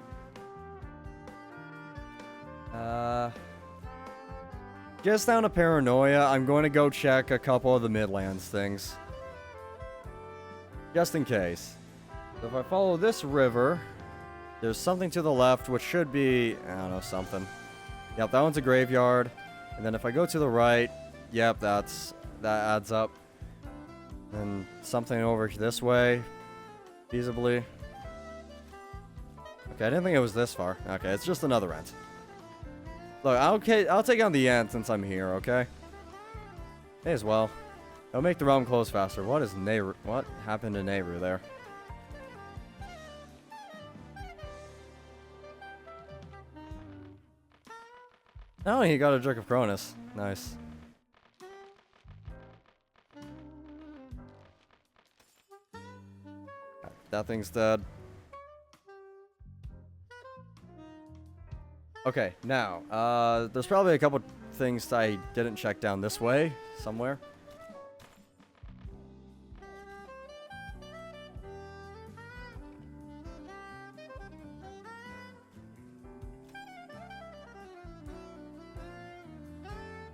Just down to Paranoia, I'm going to go check a couple of the Midlands things. Just in case. So if I follow this river, there's something to the left, which should be... I don't know, something. Yep, that one's a graveyard. And then if I go to the right, yep, that adds up. And something over this way, feasibly. Okay, I didn't think it was this far. Okay, it's just another Ent. Look, I'll take on the Ent since I'm here, okay? May as well. It'll make the realm close faster. What happened to Nehru there? Oh, he got a Jerk of Cronus. Nice. That thing's dead. Okay, now, there's probably a couple things I didn't check down this way, somewhere.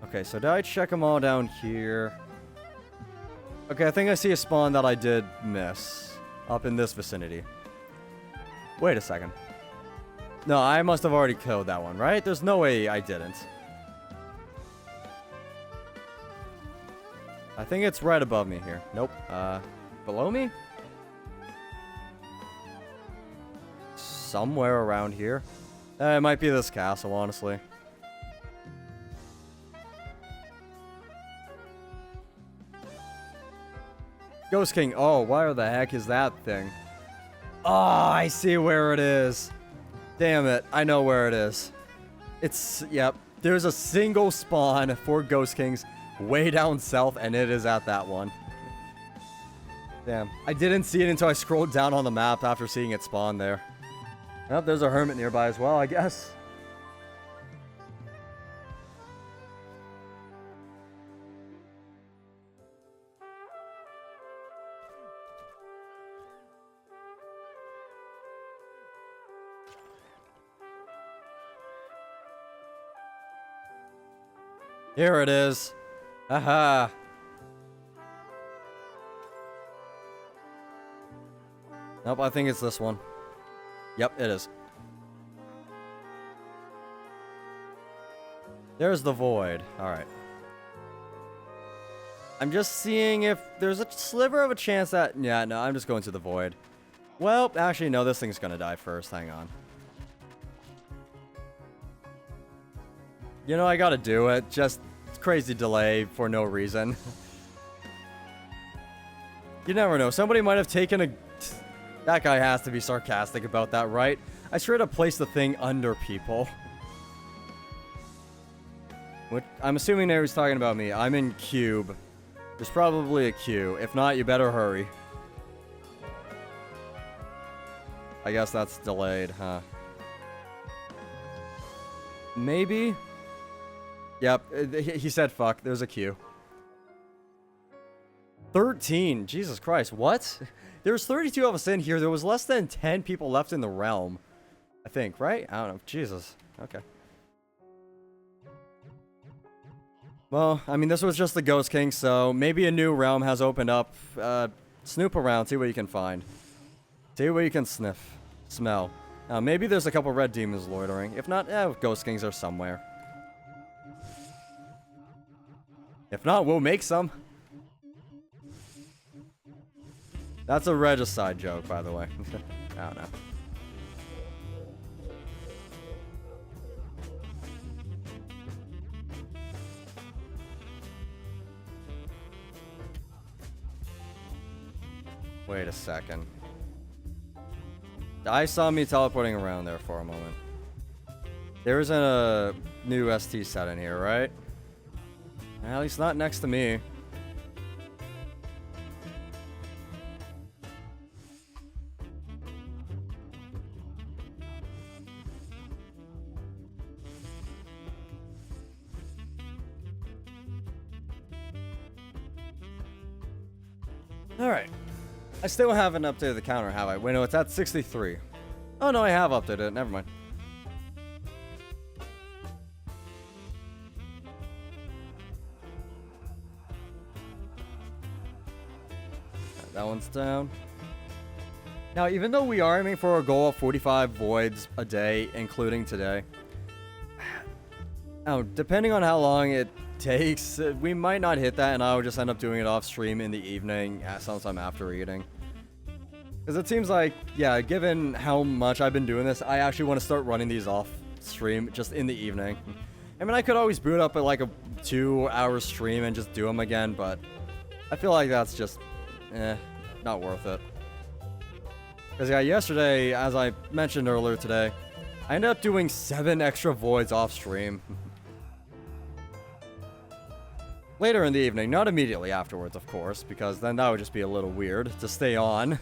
Okay, so did I check them all down here? Okay, I think I see a spawn that I did miss. Up in this vicinity. Wait a second. No, I must have already killed that one, right? There's no way I didn't. I think it's right above me here. Nope. Below me? Somewhere around here. It might be this castle, honestly. Ghost King. Oh, where the heck is that thing? Oh, I see where it is. Damn it. I know where it is. It's, yep. There's a single spawn for Ghost Kings way down south, and it is at that one. Damn. I didn't see it until I scrolled down on the map after seeing it spawn there. Well, there's a hermit nearby as well, I guess. Here it is. Aha. Nope, I think it's this one. Yep, it is. There's the void. Alright. I'm just seeing if there's a sliver of a chance that... Yeah, no, I'm just going to the void. Well, actually, no, this thing's gonna die first. Hang on. You know, I gotta do it. Just crazy delay for no reason. You never know. Somebody might have taken a... That guy has to be sarcastic about that, right? I straight up placed the thing under people. Which, I'm assuming there he's talking about me. I'm in cube. There's probably a queue. If not, you better hurry. I guess that's delayed, huh? Maybe? Yep, he said fuck. There's a queue. 13. Jesus Christ, what? There's 32 of us in here. There was less than 10 people left in the realm. I think, right? I don't know. Jesus. Okay. Well, I mean, this was just the Ghost King, so maybe a new realm has opened up. Snoop around, see what you can find. See what you can sniff. Smell. Maybe there's a couple red demons loitering. If not, Ghost Kings are somewhere. If not, we'll make some. That's a regicide joke, by the way. I don't know. Wait a second. I saw me teleporting around there for a moment. There isn't a new ST set in here, right? At least not next to me. Alright. I still haven't updated the counter, have I? Wait, no, it's at 63. Oh, no, I have updated it. Never mind. That one's down. Now, even though we are aiming for a goal of 45 voids a day, including today, now, depending on how long it takes, we might not hit that, and I'll just end up doing it off stream in the evening, sometime after eating. Because it seems like, yeah, given how much I've been doing this, I actually want to start running these off stream just in the evening. I mean, I could always boot up at like a 2-hour stream and just do them again, but I feel like that's just, not worth it. Because yeah, yesterday, as I mentioned earlier today, I ended up doing 7 extra voids off stream. Later in the evening, not immediately afterwards, of course, because then that would just be a little weird to stay on.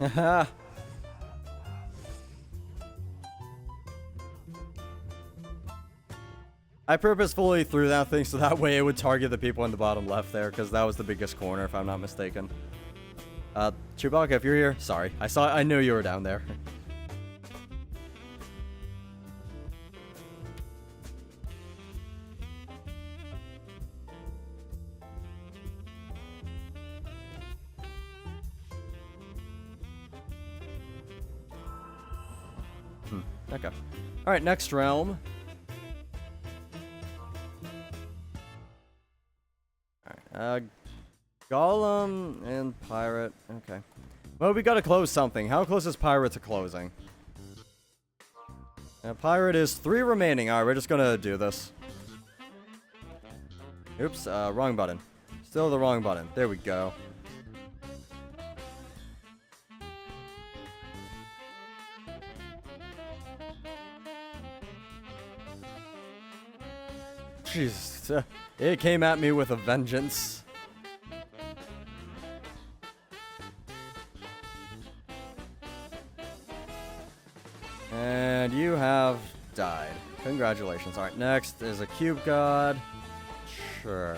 Haha. I purposefully threw that thing so that way it would target the people in the bottom left there, because that was the biggest corner, if I'm not mistaken. Chewbacca, if you're here, sorry. I knew you were down there. Okay. Alright, next realm. Alright, Golem and Pirate. Okay. Well, we gotta close something. How close is Pirate to closing? Pirate is 3 remaining. Alright, we're just gonna do this. Oops, wrong button. Still the wrong button. There we go. Jeez, it came at me with a vengeance. And you have died. Congratulations. Alright, next is a Cube God. Sure.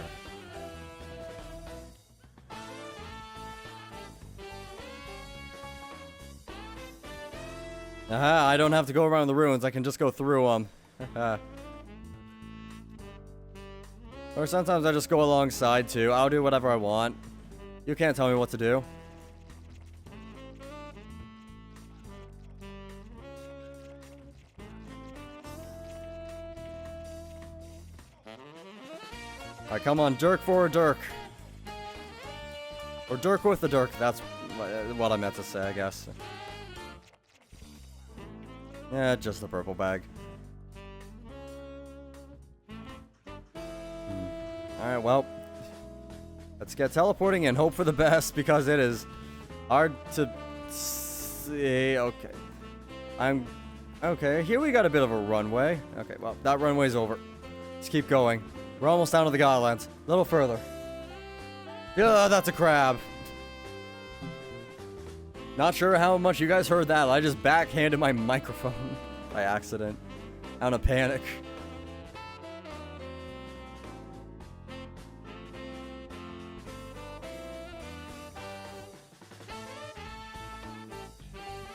Aha, I don't have to go around the ruins. I can just go through them. Or sometimes I just go alongside too. I'll do whatever I want. You can't tell me what to do. Alright, come on, Dirk for a Dirk. Or Dirk with the Dirk. That's what I meant to say, I guess. Yeah, just the purple bag. Alright, well, let's get teleporting and hope for the best, because it is hard to see. Okay. Okay, here we got a bit of a runway. Okay, well, that runway's over. Let's keep going. We're almost down to the Godlands. A little further. Yeah, that's a crab. Not sure how much you guys heard that. I just backhanded my microphone by accident. Out of panic.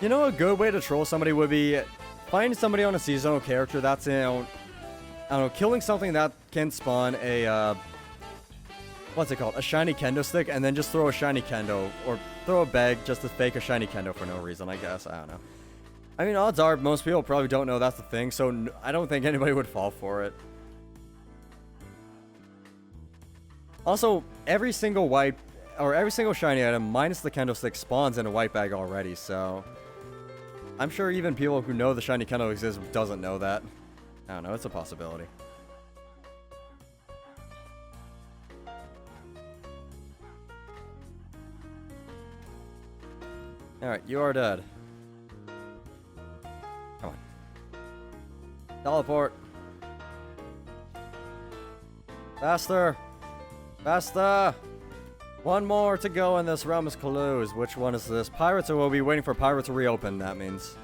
You know, a good way to troll somebody would be find somebody on a seasonal character that's in, I don't know, killing something that can spawn a, what's it called? A shiny kendo stick, and then just throw a shiny kendo, or throw a bag just to fake a shiny kendo for no reason, I guess. I don't know. I mean, odds are most people probably don't know that's the thing, so I don't think anybody would fall for it. Also, every single white, or every single shiny item, minus the kendo stick, spawns in a white bag already, so I'm sure even people who know the shiny kendo exists doesn't know that. I don't know, it's a possibility. Alright, you are dead. Come on. Teleport. Faster. Faster. One more to go and this realm is closed. Which one is this? Pirates, or we'll be waiting for Pirates to reopen, that means.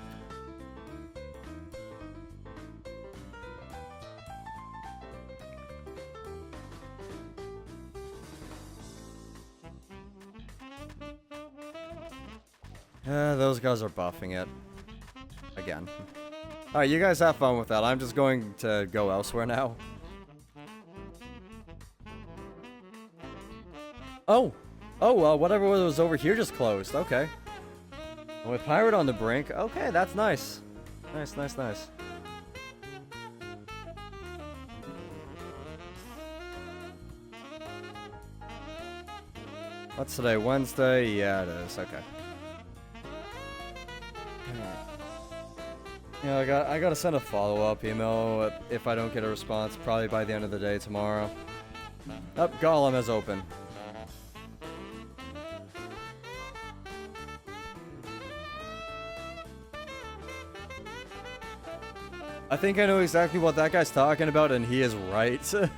Those guys are buffing it. Again. Alright, you guys have fun with that. I'm just going to go elsewhere now. Oh! Oh, whatever was over here just closed. Okay. With Pirate on the brink. Okay, that's nice. Nice, nice, nice. What's today? Wednesday? Yeah, it is. Okay. Yeah, I gotta send a follow-up email if I don't get a response, probably by the end of the day tomorrow. Oh, Golem is open. I think I know exactly what that guy's talking about, and he is right. Because,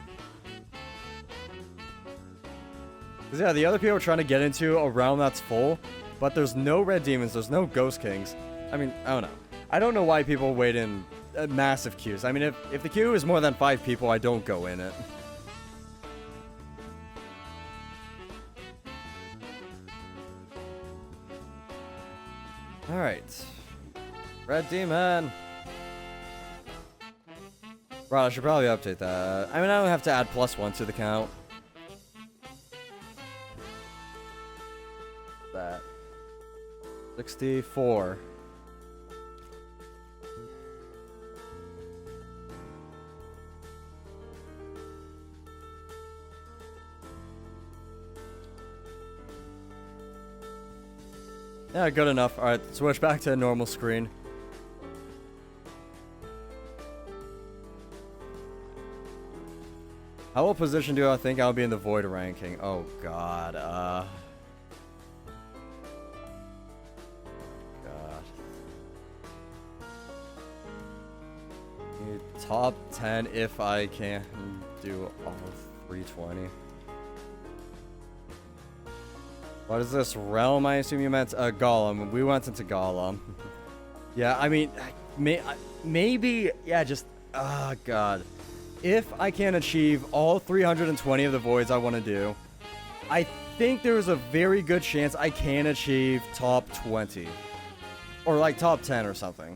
yeah, the other people are trying to get into a realm that's full, but there's no red demons, there's no ghost kings. I mean, I don't know. I don't know why people wait in massive queues. I mean, if the queue is more than 5 people, I don't go in it. Alright. Red demon! Right, I should probably update that. I mean, I don't have to add +1 to the count. That. 64. Yeah, good enough. Alright, switch back to a normal screen. How what position do I think I'll be in the void ranking? Oh god, God. Top 10 if I can do all 320. What is this realm? I assume you meant Golem. We went into Golem. Yeah, I mean, maybe, yeah, just, oh god. If I can achieve all 320 of the voids I want to do, I think there's a very good chance I can achieve top 20. Or like top 10 or something.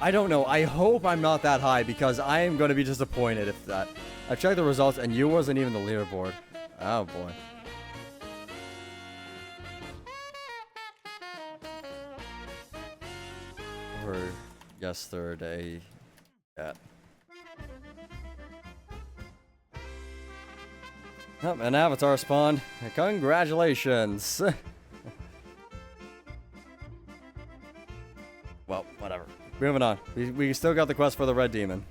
I don't know. I hope I'm not that high because I am going to be disappointed if that. I checked the results and you wasn't even the leaderboard. Oh boy. For yesterday. Yeah. Oh, an avatar spawned. Congratulations. Well, whatever. Moving on. We still got the quest for the red demon.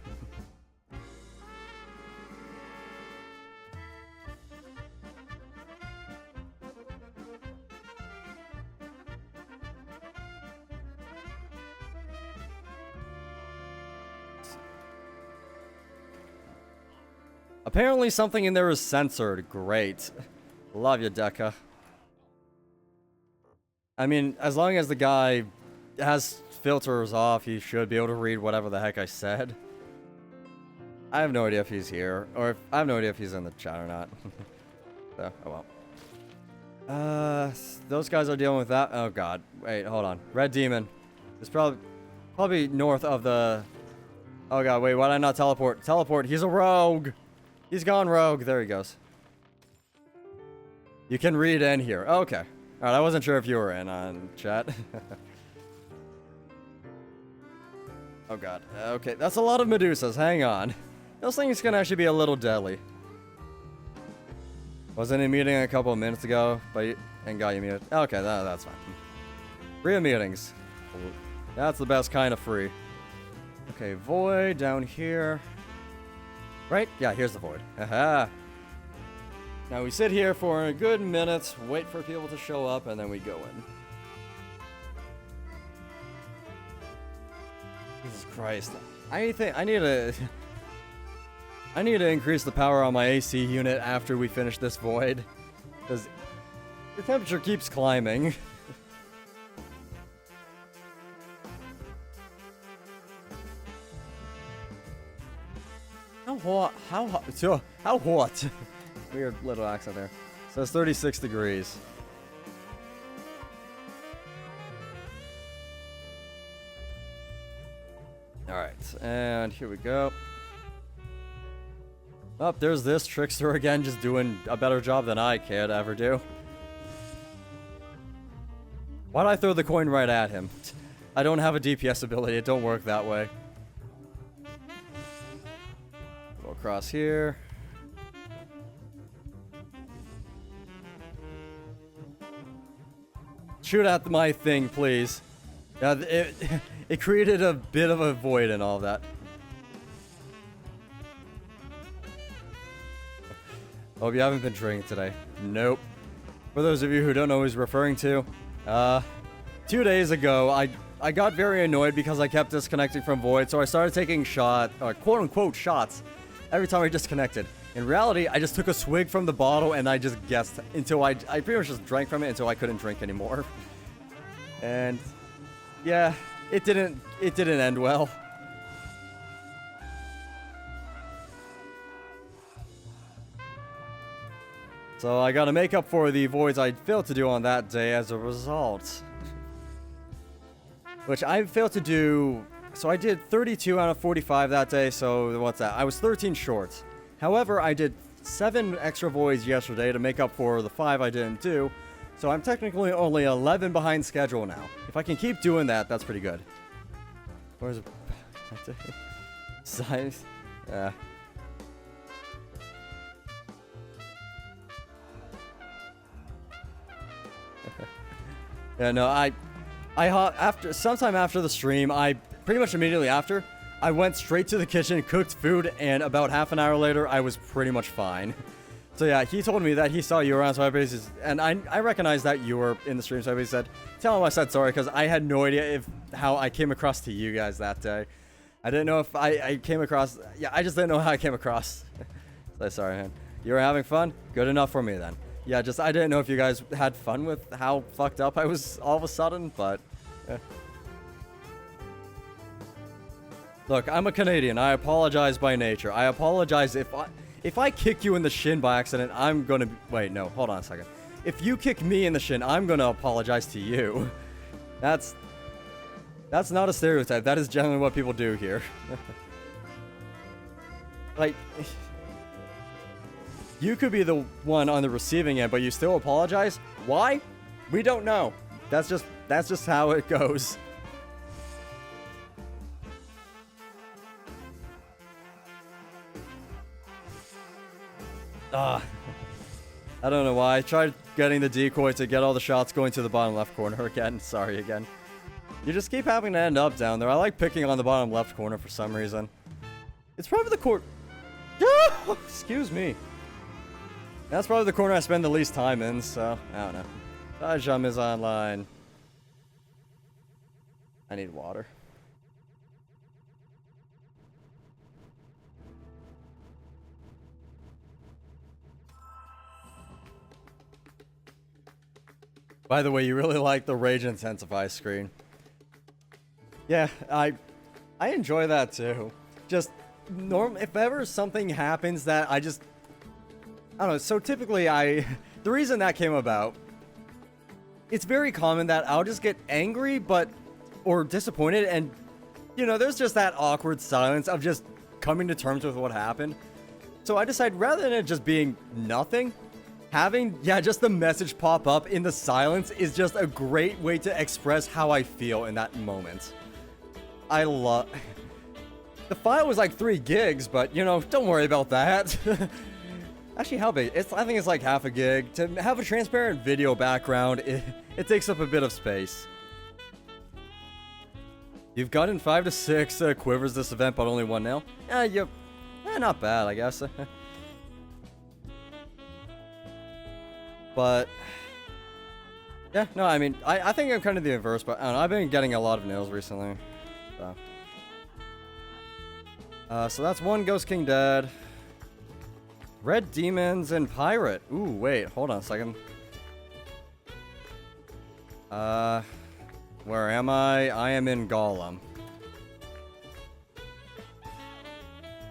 Apparently something in there is censored. Great. Love you, Deca. I mean, as long as the guy has filters off, he should be able to read whatever the heck I said. I have no idea if he's here, or if, I have no idea if he's in the chat or not. So, oh well. Those guys are dealing with that. Oh god. Wait, hold on. Red demon. It's probably north of the... Oh god, wait, why did I not teleport? Teleport, he's a rogue! He's gone rogue. There he goes. You can read in here. Oh, okay. Alright, I wasn't sure if you were in on chat. Oh god. Okay, that's a lot of Medusas. Hang on. Those things can actually be a little deadly. Wasn't in a meeting a couple of minutes ago, but and got you muted. Okay, that's fine. Free meetings. That's the best kind of free. Okay, void down here. Right? Yeah, here's the void. Haha. Now we sit here for a good minute, wait for people to show up, and then we go in. Jesus Christ. I need to increase the power on my AC unit after we finish this void. Because the temperature keeps climbing. How hot? How hot? So, how hot? Weird little accent there. So it's 36 degrees. Alright, and here we go. Oh, there's this trickster again, just doing a better job than I could ever do. Why'd I throw the coin right at him? I don't have a DPS ability, it don't work that way. Go across here. Shoot at my thing, please. Yeah, it created a bit of a void and all of that. Hope you haven't been drinking today. Nope. For those of you who don't know who he's referring to, 2 days ago, I got very annoyed because I kept disconnecting from Void, so I started taking quote-unquote shots every time I disconnected. In reality, I just took a swig from the bottle and I just guessed until I pretty much just drank from it until I couldn't drink anymore. And yeah, it didn't end well. So I gotta make up for the voids I failed to do on that day as a result. Which I failed to do. So I did 32 out of 45 that day, so what's that? I was 13 short. However, I did 7 extra voids yesterday to make up for the 5 I didn't do. So I'm technically only 11 behind schedule now. If I can keep doing that, that's pretty good. Where's it? Size? Yeah. Yeah, no, sometime after the stream, pretty much immediately after, I went straight to the kitchen, cooked food, and about half an hour later, I was pretty much fine. So yeah, he told me that he saw you around, so I basically, and I recognized that you were in the stream, so I basically said, tell him I said sorry, because I had no idea how I came across to you guys that day. I didn't know if I came across, yeah, I just didn't know how I came across. So sorry, man. You were having fun? Good enough for me then. Yeah, I didn't know if you guys had fun with how fucked up I was all of a sudden, but... Eh. Look, I'm a Canadian. I apologize by nature. I apologize if I kick you in the shin by accident, I'm gonna... Wait, no, hold on a second. If you kick me in the shin, I'm gonna apologize to you. That's not a stereotype. That is generally what people do here. Like... You could be the one on the receiving end, but you still apologize? Why? We don't know. That's just how it goes. I don't know why. I tried getting the decoy to get all the shots going to the bottom left corner again. Sorry again. You just keep having to end up down there. I like picking on the bottom left corner for some reason. It's probably the court. Excuse me. That's probably the corner I spend the least time in, so I don't know. Tajam is online. I need water. By the way, you really like the Rage Intensify screen. Yeah, I enjoy that too. Just if ever something happens that I don't know, so typically the reason that came about, it's very common that I'll just get angry or disappointed, and, you know, there's just that awkward silence of just coming to terms with what happened. So I decided, rather than it just being nothing, having, just the message pop up in the silence is just a great way to express how I feel in that moment. The file was like 3 gigs, but, you know, don't worry about that. Actually, how big? I think it's like half a gig. To have a transparent video background, it takes up a bit of space. You've gotten 5 to 6 quivers this event, but only 1 nail. Not bad, I guess. But yeah, no, I mean, I think I'm kind of the inverse, but I don't know, I've been getting a lot of nails recently. So that's 1 Ghost King dead. Red Demons and Pirate. Ooh, wait, hold on a second. Where am I? I am in Golem.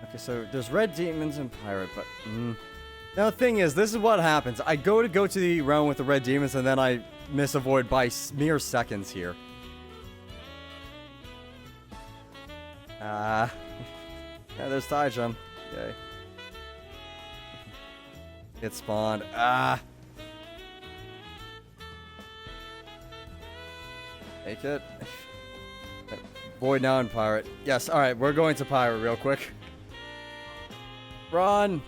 Okay, so there's Red Demons and Pirate, but... Now, the thing is, this is what happens. I go to the realm with the Red Demons, and then I miss a void by mere seconds here. Yeah, there's Taijum. Okay. It spawned. Take it. Void now in Pirate. Yes, alright, we're going to Pirate real quick. Run!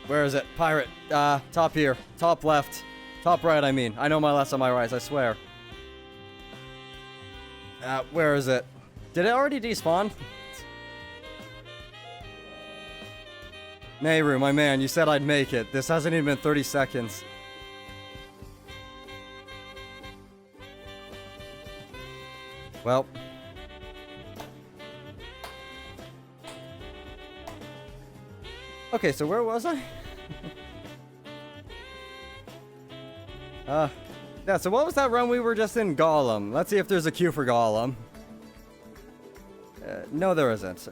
Where is it? Pirate. Top here. Top left. Top right, I mean. I know my left on my right, I swear. Where is it? Did it already despawn? Nehru, my man, you said I'd make it. This hasn't even been 30 seconds. Well. Okay, so where was I? Yeah, so what was that run we were just in? Golem. Let's see if there's a queue for Golem. No, there isn't.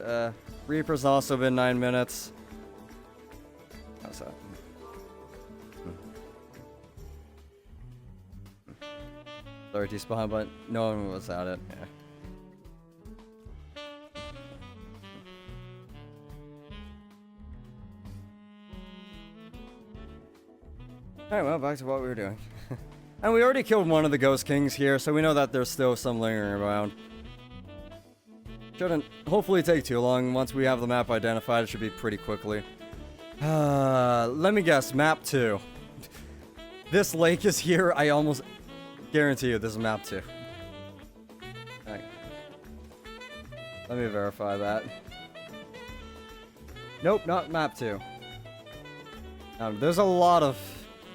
Reaper's also been 9 minutes. How's that? Sorry, despawn, but no one was at it. Yeah. Alright, well, back to what we were doing. And we already killed one of the Ghost Kings here, so we know that there's still some lingering around. Shouldn't hopefully take too long. Once we have the map identified, it should be pretty quickly. Let me guess, map 2. This lake is here. I almost guarantee you this is map 2. Right. Let me verify that. Nope, not map 2. There's a lot of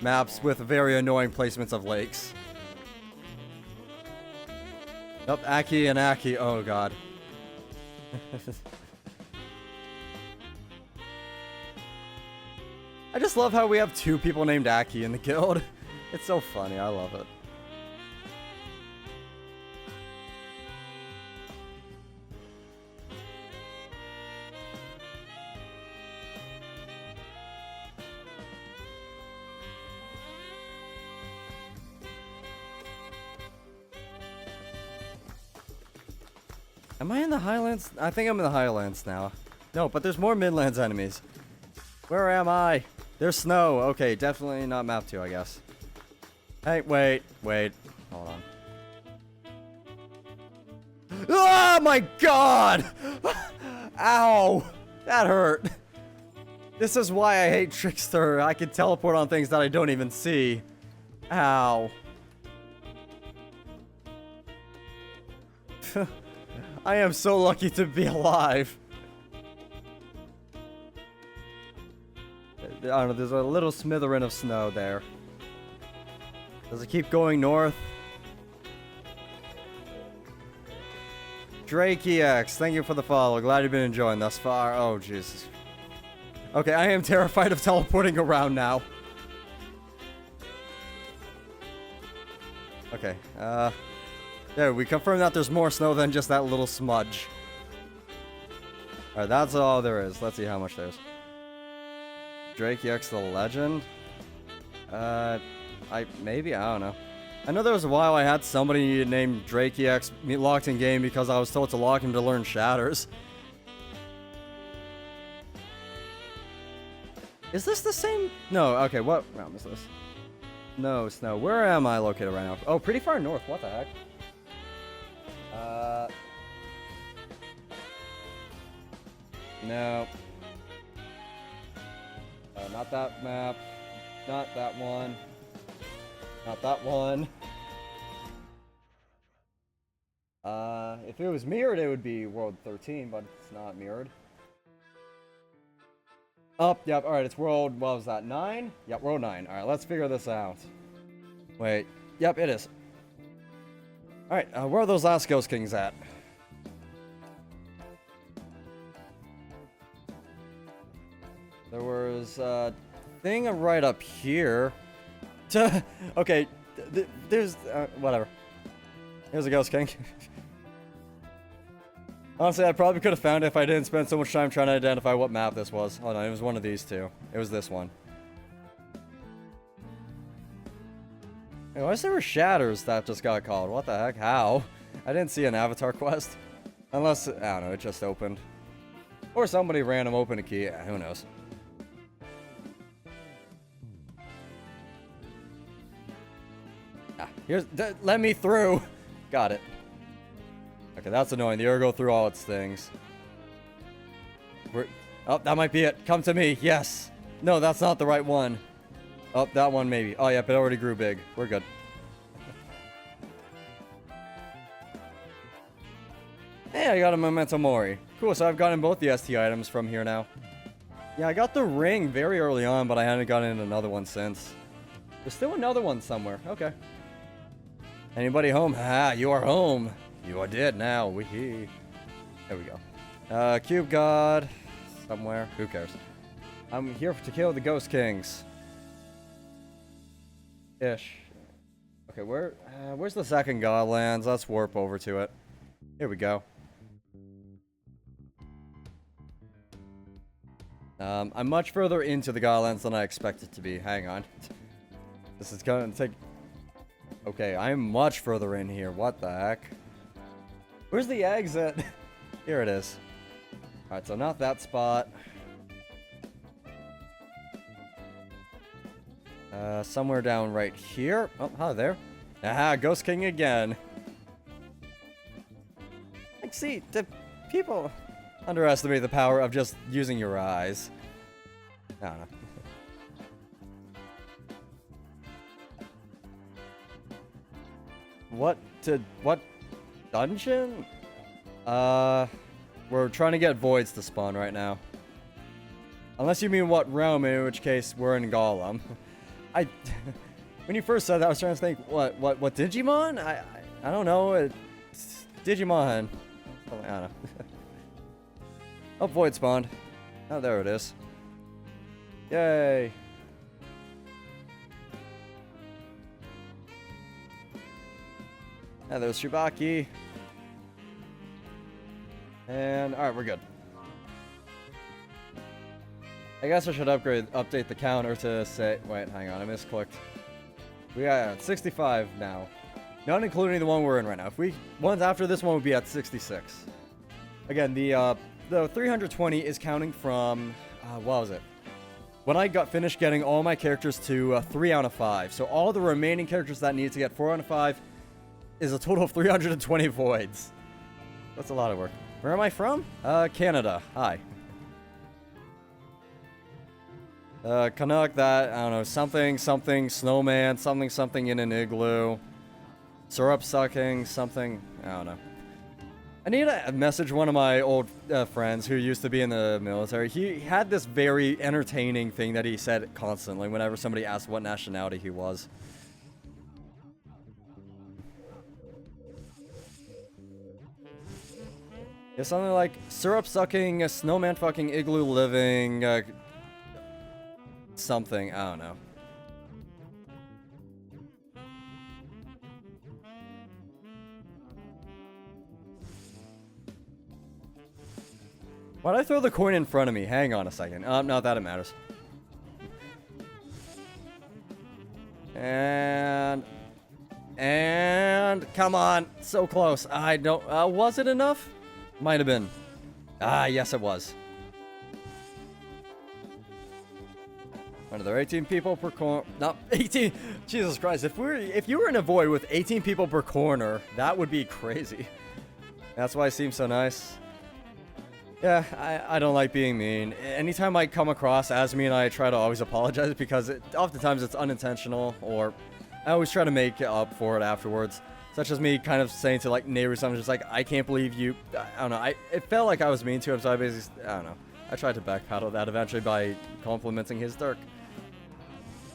maps with very annoying placements of lakes. Nope, Aki and Aki. Oh god. I just love how we have 2 people named Aki in the guild. It's so funny. I love it. Am I in the Highlands? I think I'm in the Highlands now. No, but there's more Midlands enemies. Where am I? There's snow. Okay, definitely not map 2, I guess. Hey, wait. Hold on. Oh my god! Ow! That hurt. This is why I hate Trickster. I can teleport on things that I don't even see. Ow. I am so lucky to be alive. I don't know, there's a little smithereen of snow there. Does it keep going north? Drake EX, thank you for the follow. Glad you've been enjoying thus far. Oh, Jesus. Okay, I am terrified of teleporting around now. Okay, yeah, we confirmed that there's more snow than just that little smudge. Alright, that's all there is. Let's see how much there's. Drake EX the Legend? Maybe? I don't know. I know there was a while I had somebody named Drake EX locked in game because I was told to lock him to learn Shatters. Is this the same? No, okay, what realm is this? No, snow. Where am I located right now? Oh, pretty far north. What the heck? No. Not that map. Not that one. Not that one. If it was mirrored, it would be World 13, but it's not mirrored. Oh, yep, alright, it's World, what was that, 9? Yep, World 9. Alright, let's figure this out. Wait. Yep, it is. Alright, where are those last Ghost Kings at? There was a thing right up here. Okay, there's, whatever. Here's a Ghost King. Honestly, I probably could have found it if I didn't spend so much time trying to identify what map this was. Hold on, it was one of these two. It was this one. Hey, why is there Shatters that just got called? What the heck? How? I didn't see an avatar quest. Unless, I don't know, it just opened. Or somebody random opened a key. Yeah, who knows? Here's, let me through. Got it. Okay, that's annoying. The Urgo threw all its things. Oh, that might be it. Come to me. Yes. No, that's not the right one. Oh, that one maybe. Oh, yep, it already grew big. We're good. Hey, I got a Memento Mori. Cool, so I've gotten both the ST items from here now. Yeah, I got the ring very early on, but I haven't gotten another one since. There's still another one somewhere. Okay. Anybody home? Ah, you are home. You are dead now. Weehee. There we go. Cube God. Somewhere. Who cares? I'm here to kill the Ghost Kings. Ish. Okay, where's the second Godlands? Let's warp over to it. Here we go. I'm much further into the Godlands than I expected to be. Hang on. This is gonna take... Okay, I'm much further in here. What the heck? Where's the exit? Here it is. Alright, so not that spot. Somewhere down right here. Oh, hi there. Aha, Ghost King again. Like, see, the people underestimate the power of just using your eyes. I don't know. What dungeon? We're trying to get voids to spawn right now. Unless you mean what realm, in which case we're in Golem. When you first said that, I was trying to think, what Digimon? I don't know. It's Digimon. I don't know. Oh, void spawned. Oh, there it is. Yay. Yeah, there's Shibaki. And, alright, we're good. I guess I should update the counter to say... Wait, hang on, I misclicked. We are at 65 now. Not including the one we're in right now. Ones after this one would be at 66. Again, the 320 is counting from... what was it? When I finished getting all my characters to 3 out of 5. So all the remaining characters that need to get 4 out of 5 is a total of 320 voids. That's a lot of work. Where am I from? Canada. Hi. Canuck, that, I don't know, something, snowman, something in an igloo. Syrup sucking, something, I don't know. I need to message one of my old friends who used to be in the military. He had this very entertaining thing that he said constantly whenever somebody asked what nationality he was. It's something like syrup sucking, snowman fucking, igloo living, something, I don't know. Why'd I throw the coin in front of me? Hang on a second. Not that it matters. And come on, so close. I don't, was it enough? Might have been. Yes it was. Are there 18 people per corner? Not 18. Jesus Christ! If you were in a void with 18 people per corner, that would be crazy. That's why it seems so nice. Yeah, I don't like being mean. Anytime I come across as mean, I try to always apologize because oftentimes it's unintentional, or I always try to make up for it afterwards. Such as me kind of saying to like neighbors, I'm just like, I can't believe you. I don't know. It felt like I was mean to him, so I basically, I don't know. I tried to backpedal that eventually by complimenting his Dirk.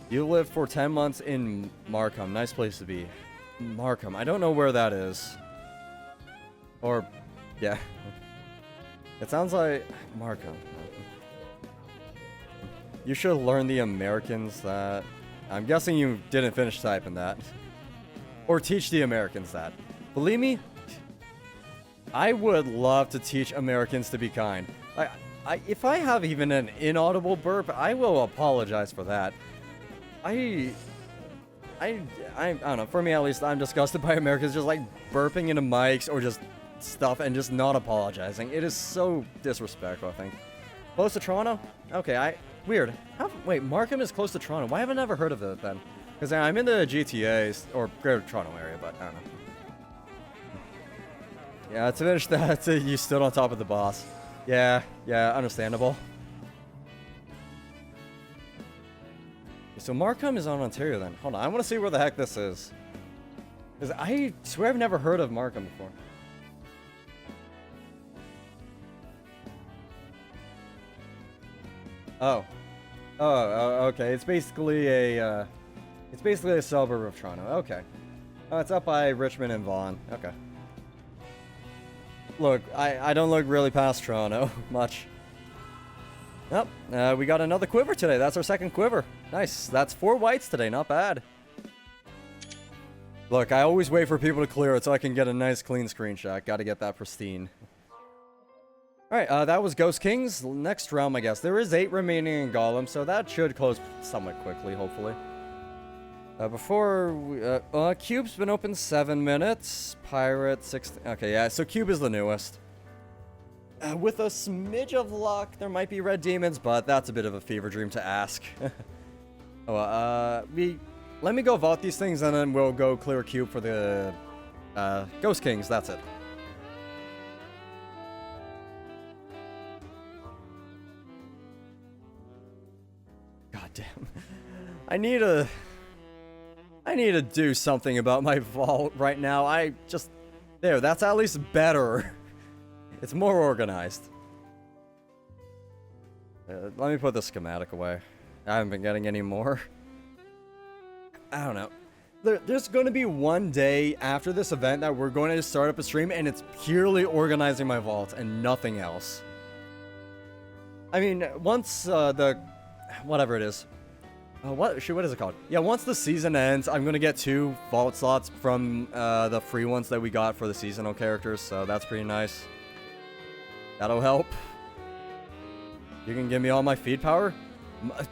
You lived for 10 months in Markham. Nice place to be. Markham. I don't know where that is. Or, yeah. It sounds like Markham. You should learn the Americans that... I'm guessing you didn't finish typing that. Or teach the Americans that. Believe me, I would love to teach Americans to be kind. If I have even an inaudible burp, I will apologize for that. I don't know, for me at least, I'm disgusted by Americans just like burping into mics or just stuff and just not apologizing. It is so disrespectful, I think. Close to Toronto? Okay, weird. Wait, Markham is close to Toronto. Why haven't I ever heard of it then? Because I'm in the GTA, or Greater Toronto area, but I don't know. Yeah, to finish that, you stood on top of the boss. Yeah, understandable. So Markham is on Ontario then. Hold on, I want to see where the heck this is. Because I swear I've never heard of Markham before. Oh. Okay. It's basically a suburb of Toronto. Okay. Oh, it's up by Richmond and Vaughan. Okay. Look, I don't look really past Toronto much. Yep, we got another quiver today. That's our second quiver. Nice. That's 4 whites today. Not bad. Look, I always wait for people to clear it so I can get a nice clean screenshot. Gotta get that pristine. Alright, that was Ghost Kings. Next realm, I guess. There is 8 remaining in Golem, so that should close somewhat quickly, hopefully. Cube's been open 7 minutes. Pirate, 6... Okay, yeah, so Cube is the newest. With a smidge of luck, there might be red demons, but that's a bit of a fever dream to ask. Let me go vault these things, and then we'll go clear a cube for the Ghost Kings. That's it. God damn. I need to do something about my vault right now. There, that's at least better. It's more organized. Let me put the schematic away. I haven't been getting any more. I don't know. There's going to be one day after this event that we're going to start up a stream, and it's purely organizing my vault and nothing else. I mean, once whatever it is. What is it called? Yeah, once the season ends, I'm going to get 2 vault slots from the free ones that we got for the seasonal characters, so that's pretty nice. That'll help. You can give me all my feed power?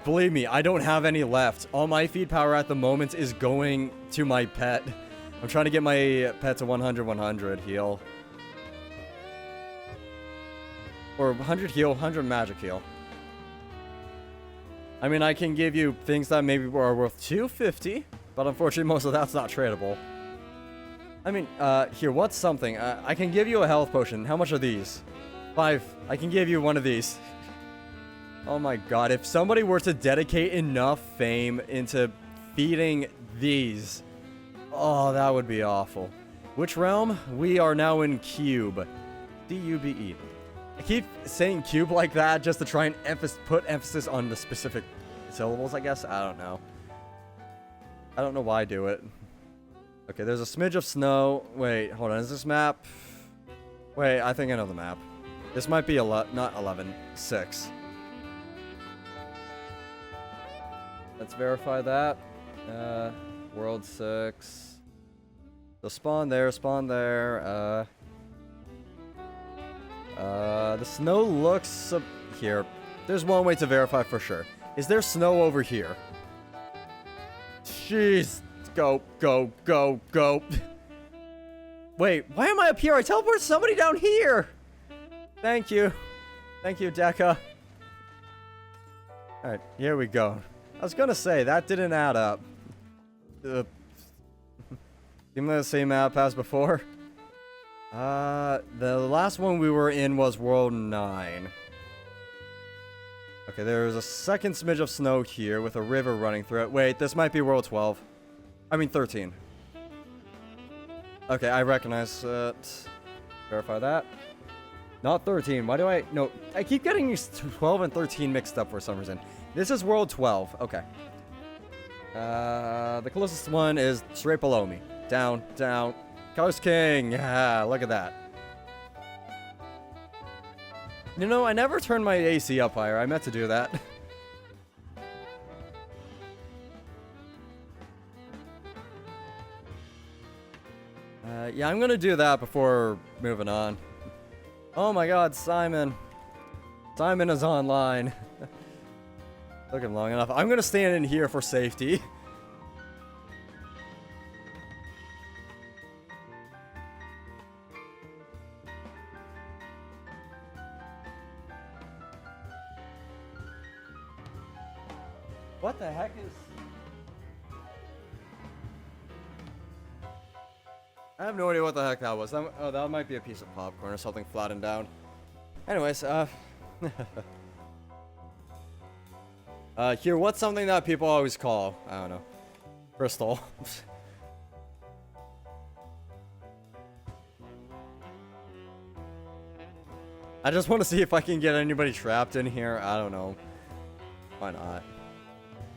Believe me, I don't have any left. All my feed power at the moment is going to my pet. I'm trying to get my pet to 100 heal. Or 100 heal, 100 magic heal. I mean, I can give you things that maybe are worth 250, but unfortunately most of that's not tradable. I mean, here, what's something? I can give you a health potion. How much are these? 5. I can give you one of these. Oh my god, if somebody were to dedicate enough fame into feeding these, oh, that would be awful. Which realm? We are now in Cube. D-U-B-E. I keep saying cube like that just to try and put emphasis on the specific syllables, I guess. I don't know. I don't know why I do it. Okay, there's a smidge of snow. Wait, hold on. Is this map? Wait, I think I know the map. This might be not 11. 6. Let's verify that. World 6. So spawn there, spawn there. The snow looks here. There's one way to verify for sure. Is there snow over here? Jeez. Go, go, go, go. Wait, why am I up here? I teleported somebody down here. Thank you. Thank you, Deca. Alright, here we go. I was gonna say, that didn't add up. Give me the same map as before. The last one we were in was World 9. Okay, there's a second smidge of snow here with a river running through it. Wait, this might be World 12. I mean 13. Okay, I recognize it. Verify that. Not 13. Why do I... No, I keep getting these 12 and 13 mixed up for some reason. This is World 12. Okay. The closest one is straight below me. Down, down. Ghost King! Yeah, look at that. You know, I never turned my AC up higher. I meant to do that. Yeah, I'm gonna do that before moving on. Oh my god, Simon. Simon is online. Took him long enough. I'm gonna stand in here for safety. What the heck is... I have no idea what the heck that was. Oh, that might be a piece of popcorn or something flattened down. Anyways, here, what's something that people always call? I don't know. Crystal. I just want to see if I can get anybody trapped in here. I don't know. Why not?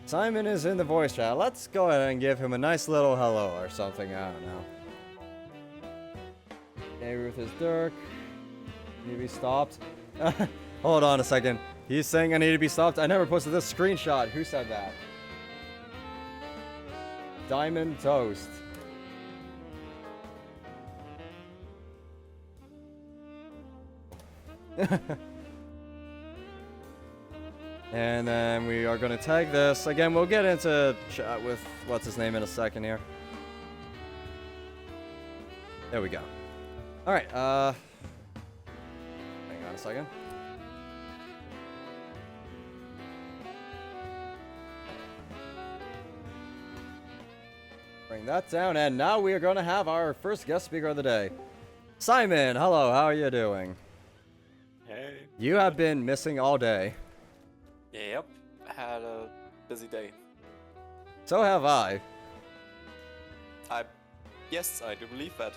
Simon is in the voice chat. Let's go ahead and give him a nice little hello or something. I don't know. Hey, Ruth is Dirk. Need to be stopped. Hold on a second. He's saying I need to be stopped. I never posted this screenshot. Who said that? Diamond Toast. And then we are going to tag this. Again, we'll get into chat with what's his name in a second here. There we go. Alright, hang on a second. Bring that down, and now we are going to have our first guest speaker of the day. Simon, hello, how are you doing? Hey. You have been missing all day. Yep, had a busy day. So have I. Yes, I do believe that.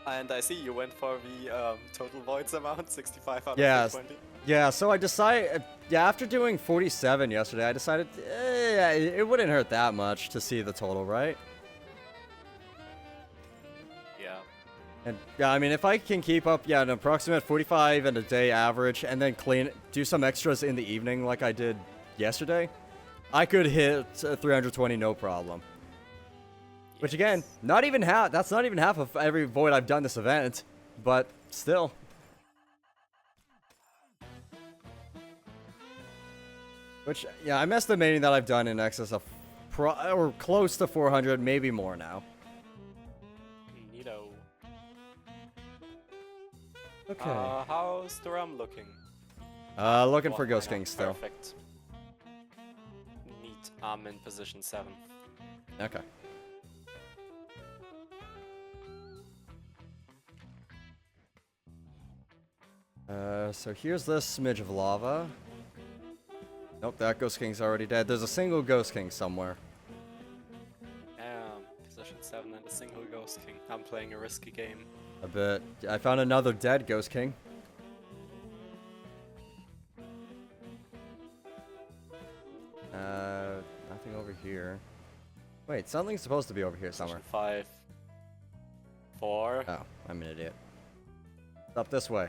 And I see you went for the total voids amount, 65 out of 220. Yeah, so I decided, after doing 47 yesterday, I decided it wouldn't hurt that much to see the total, right? Yeah. And yeah, I mean, if I can keep up, an approximate 45 and a day average, and then do some extras in the evening like I did yesterday, I could hit 320 no problem. Yes. Which again, not even half. That's not even half of every void I've done this event, but still. Which, yeah, I'm estimating that I've done in excess of or close to 400, maybe more now. Neato. Okay. How's the realm looking? Looking for Ghost King still. Perfect. Neat. I'm in position 7. Okay. So here's this smidge of lava. Nope, that Ghost King's already dead. There's a single Ghost King somewhere. Position 7 and a single Ghost King. I'm playing a risky game. A bit. I found another dead Ghost King. Nothing over here. Wait, something's supposed to be over here somewhere. 5. 4. Oh, I'm an idiot. Up this way.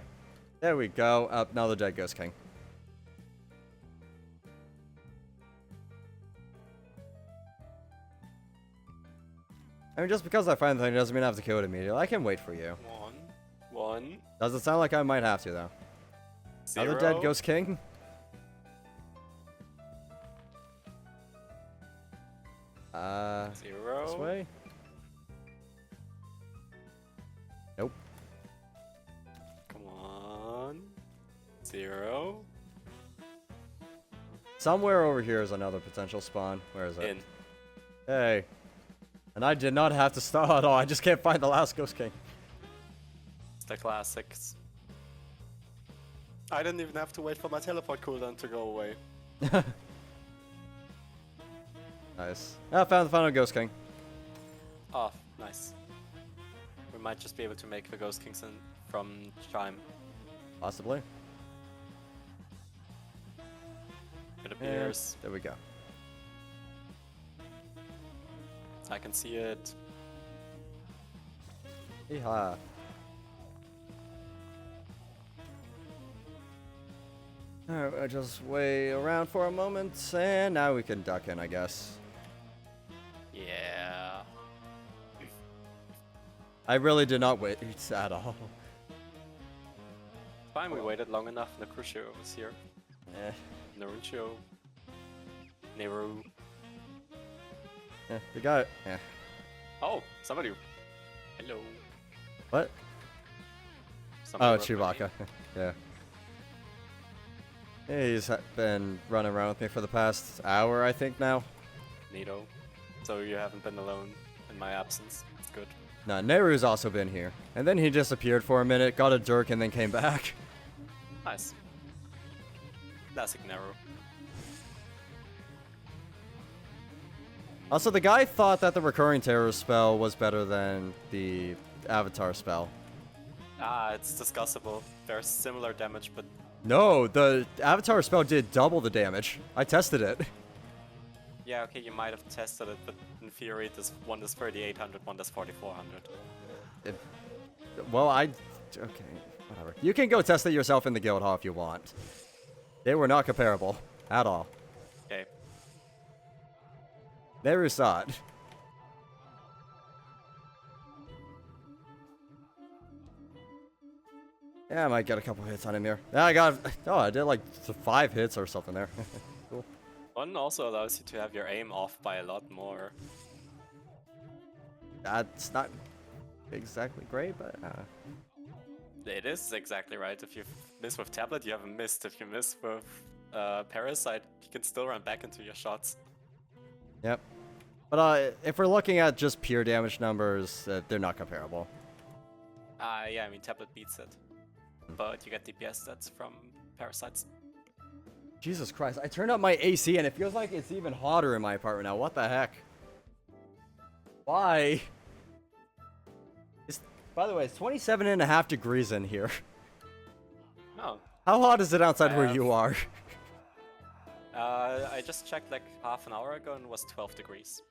There we go. Up another dead Ghost King. I mean, just because I find the thing doesn't mean I have to kill it immediately. I can wait for you. 1. Does it sound like I might have to, though? 0. Another dead Ghost King? Zero. This way? Nope. Come on. 0. Somewhere over here is another potential spawn. Where is it? In. Hey. And I did not have to start at all. I just can't find the last Ghost King. It's the classics. I didn't even have to wait for my teleport cooldown to go away. Nice. I found the final Ghost King. Oh, nice. We might just be able to make the Ghost Kings from Chime. Possibly. It appears. There we go. I can see it. Yeehaw. Alright, I'll just wait around for a moment, and now we can duck in, I guess. Yeah. I really did not wait at all. Fine, we waited long enough. The Crucio was here. Eh. Naruto. Neru. Yeah, we got it. Yeah. Oh, somebody. Hello. What? Somebody Oh, wrote my Chewbacca. Yeah. Yeah, he's been running around with me for the past hour, I think, now. name. Neato. So you haven't been alone in my absence. It's good. No, Neru's also been here. And then he disappeared for a minute, got a jerk, and then came back. Nice. Classic Neru. Also, the guy thought that the recurring terror spell was better than the avatar spell. Ah, it's discussable. There's similar damage, but No, the Avatar spell did double the damage. I tested it. Yeah, okay, you might have tested it, but in theory, this one does 3,800, one does 4,400. Well, okay, whatever. You can go test it yourself in the guild hall if you want. They were not comparable at all. Okay. Never saw it. Yeah, I might get a couple hits on him here. Yeah, I did like 5 hits or something there. Cool. One also allows you to have your aim off by a lot more. That's not exactly great, but It is exactly right. If you miss with tablet, you haven't missed. If you miss with parasite, you can still run back into your shots. Yep. But if we're looking at just pure damage numbers, they're not comparable. Yeah, I mean tablet beats it, but you get DPS stats from parasites. Jesus Christ, I turned up my AC and it feels like it's even hotter in my apartment now. What the heck? Why? By the way, it's 27.5 degrees in here. Oh. How hot is it outside where you are? I just checked like half an hour ago and it was 12 degrees.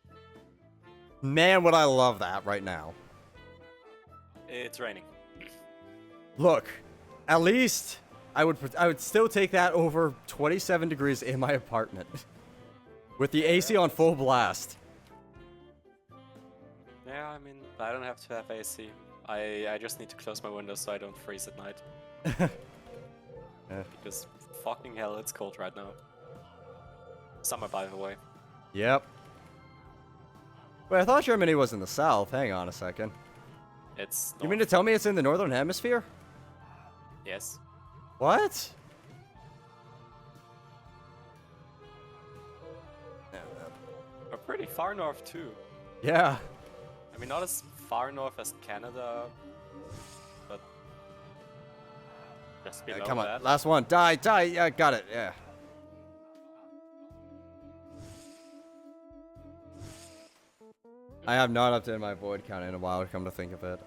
Man, would I love that right now. It's raining. Look, at least I would still take that over 27 degrees in my apartment. With the AC on full blast. Yeah, I mean, I don't have to have AC. I just need to close my windows so I don't freeze at night. Yeah. Because fucking hell, it's cold right now. Summer, by the way. Yep. Wait, I thought Germany was in the south. Hang on a second. It's You mean to tell me it's in the northern hemisphere? Yes. What? We're pretty far north too. Yeah. I mean, not as far north as Canada, but just below Come on, that. last one. Die. Yeah, got it. Yeah. I have not updated my void count in a while, come to think of it.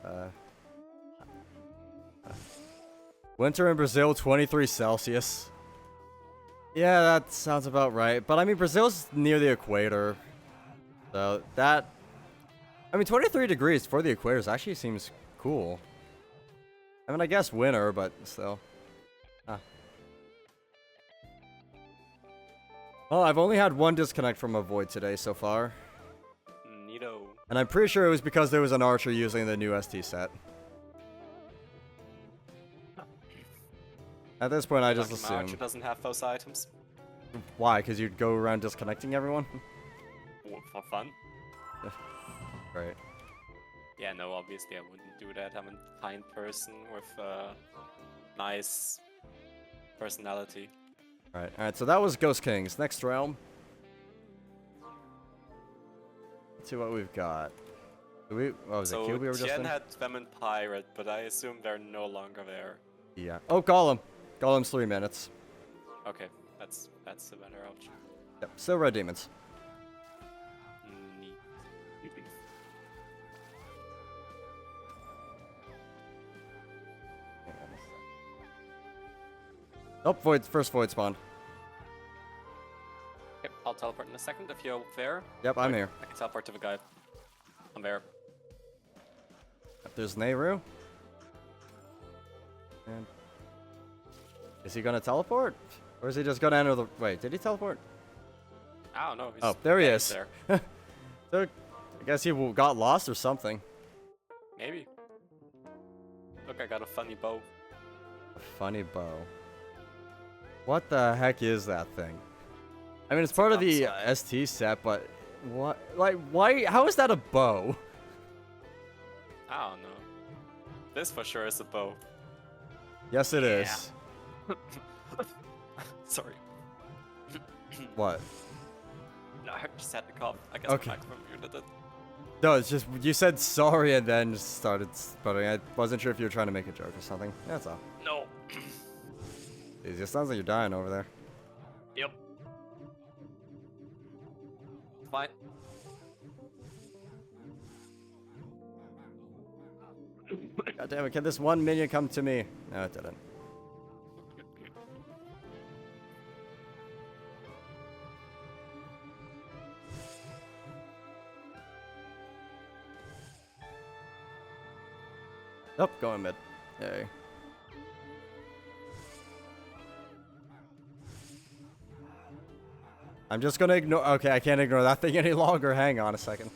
Winter in Brazil, 23 Celsius. Yeah, that sounds about right. But I mean, Brazil's near the equator. So that... I mean, 23 degrees for the equators actually seems cool. I mean, I guess winter, but still. Well, I've only had one disconnect from a void today so far. Neato. And I'm pretty sure it was because there was an archer using the new ST set. At this point, I just Lucky my archer assume. doesn't have those items. Why? Because you'd go around disconnecting everyone? For fun. Right. Yeah, no, obviously I wouldn't do that. I'm a kind person with a nice personality. Alright, so that was Ghost Kings. Next realm. Let's see what we've got. What was it? So Cube we were just Tien in? had them in Pirate, but I assume they're no longer there. Yeah. Oh, Golem. Golem's 3 minutes. Okay, that's a better option. Yep, still Red Demons. Neat. Oh, first Void spawn. Yep, I'll teleport in a second if you're there. Yep, I'm Wait, here. I can teleport to the guy. I'm there. There's Nehru. And is he gonna teleport? Or is he just gonna enter the... Wait, did he teleport? I don't know. Oh, there he yeah, is. he's there. So, I guess he got lost or something. Maybe. Look, I got a funny bow. A funny bow. What the heck is that thing? I mean, it's part of the ST set, but what? Like, why? How is that a bow? I don't know. This for sure is a bow. Yes, it is. Sorry. What? No, I just had to cough. I guess Okay. my microphone muted it. No, it's just you said sorry and then just started sputtering. I wasn't sure if you were trying to make a joke or something. That's all. No. It just sounds like you're dying over there. Yep. Fine. God damn it! Can this one minion come to me? No, it didn't. Oh, going mid. Yay. I'm just gonna ignore. Okay, I can't ignore that thing any longer. Hang on a second.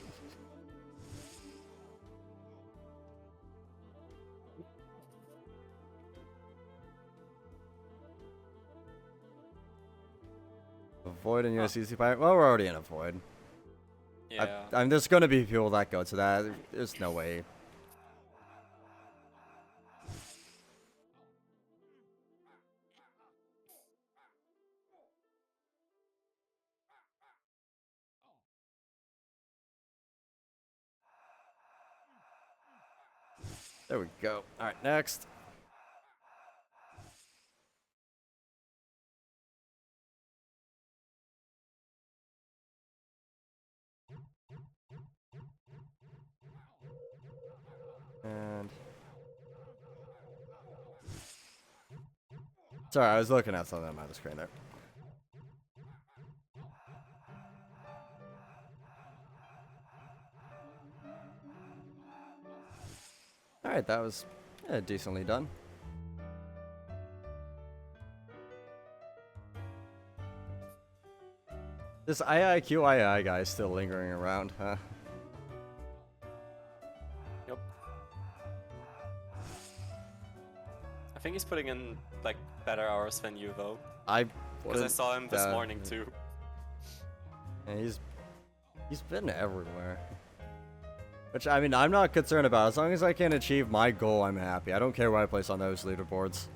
Avoid in USDC pipe. Well, we're already in a void. Yeah. I'm there's gonna be people that go to that. There's no way. There we go. All right, next. And sorry, I was looking at something on the screen there. All right, that was decently done. This IIQII guy is still lingering around, huh? Yep. I think he's putting in like better hours than you though. Because I saw him this morning too. And he's been everywhere. Which, I mean, I'm not concerned about. As long as I can achieve my goal, I'm happy. I don't care what I place on those leaderboards.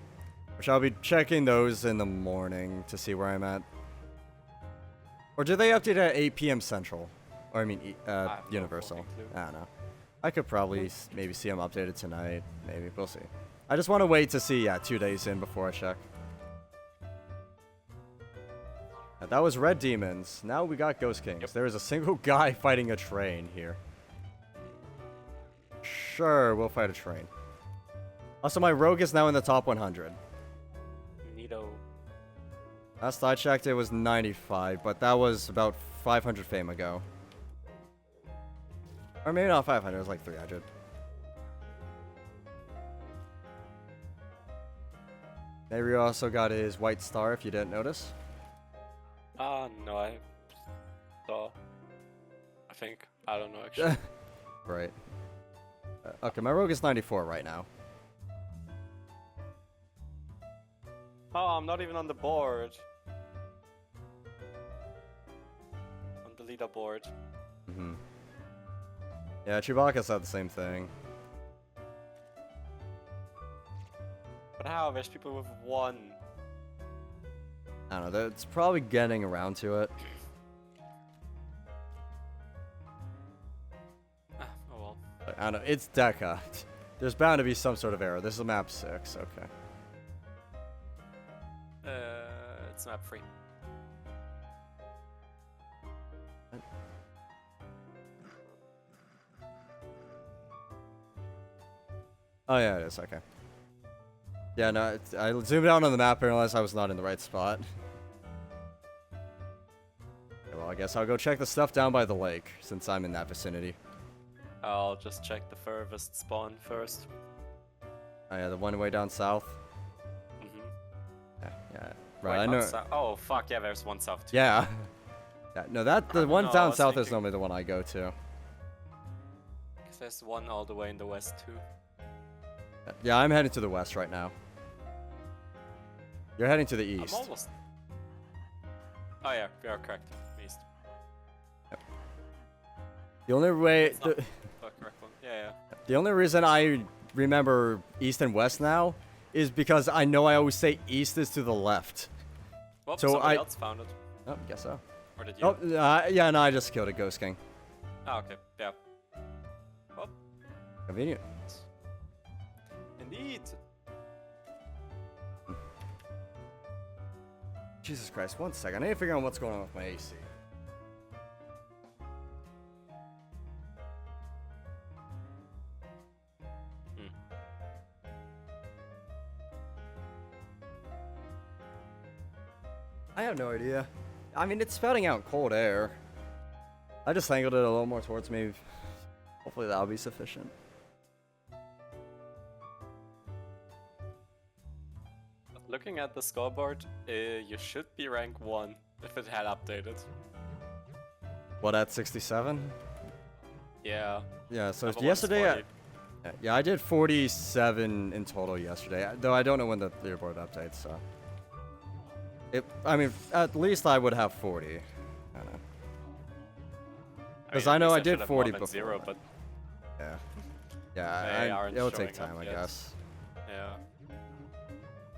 Which I'll be checking those in the morning to see where I'm at. Or do they update at 8 p.m. Central? Or, I mean, Universal. I don't know. I could probably maybe see them updated tonight. Maybe. We'll see. I just want to wait to see, 2 days in before I check. That was Red Demons. Now we got Ghost Kings. Yep. There is a single guy fighting a train here. Sure, we'll fight a train. Also, my rogue is now in the top 100. Neato. Last I checked, it was 95, but that was about 500 fame ago. Or maybe not 500, it was like 300. Maybe also got his white star, if you didn't notice. No, I saw. I think. I don't know, actually. Right. Okay, my rogue is 94 right now. Oh, I'm not even on the board. On the leaderboard. Mm-hmm. Yeah, Chewbacca said the same thing. But how? There's people with 1. I don't know, it's probably getting around to it. Oh well. I don't know, it's Deca. There's bound to be some sort of error. This is map 6, okay. It's map 3. Oh yeah, it is, okay. Yeah, no, I zoomed out on the map and realized I was not in the right spot. Okay, well, I guess I'll go check the stuff down by the lake, since I'm in that vicinity. I'll just check the furthest spawn first. Oh yeah, the one way down south. Mm-hmm. Yeah, right, Wait, I know. Oh, fuck, yeah, there's one south too. Yeah. Yeah, no, the one No, I down was south is thinking- normally the one I go to. Because there's one all the way in the west too. Yeah, I'm heading to the west right now. You're heading to the east. I'm almost... Oh yeah, you are correct. East. The only way... It's not the correct one. Yeah. The only reason I remember east and west now is because I know I always say east is to the left. Well, So somebody else found it. Oh, guess so. Or did you? Oh, yeah, no, I just killed a Ghost King. Oh, okay. Yeah. Oh, Convenient. indeed. Jesus Christ, one second. I need to figure out what's going on with my AC. I have no idea. I mean, it's spouting out cold air. I just angled it a little more towards me. Hopefully that'll be sufficient. looking at the scoreboard, you should be rank 1 if it had updated. What, at 67? Yeah. Yeah, so Number yesterday, 1's 40. yeah, I did 47 in total yesterday, though I don't know when the leaderboard updates, so. I mean, at least I would have 40. I don't know. Because I know I did 40 before. 0, but yeah. They Yeah, aren't it'll take showing time, up I yet. guess. yeah.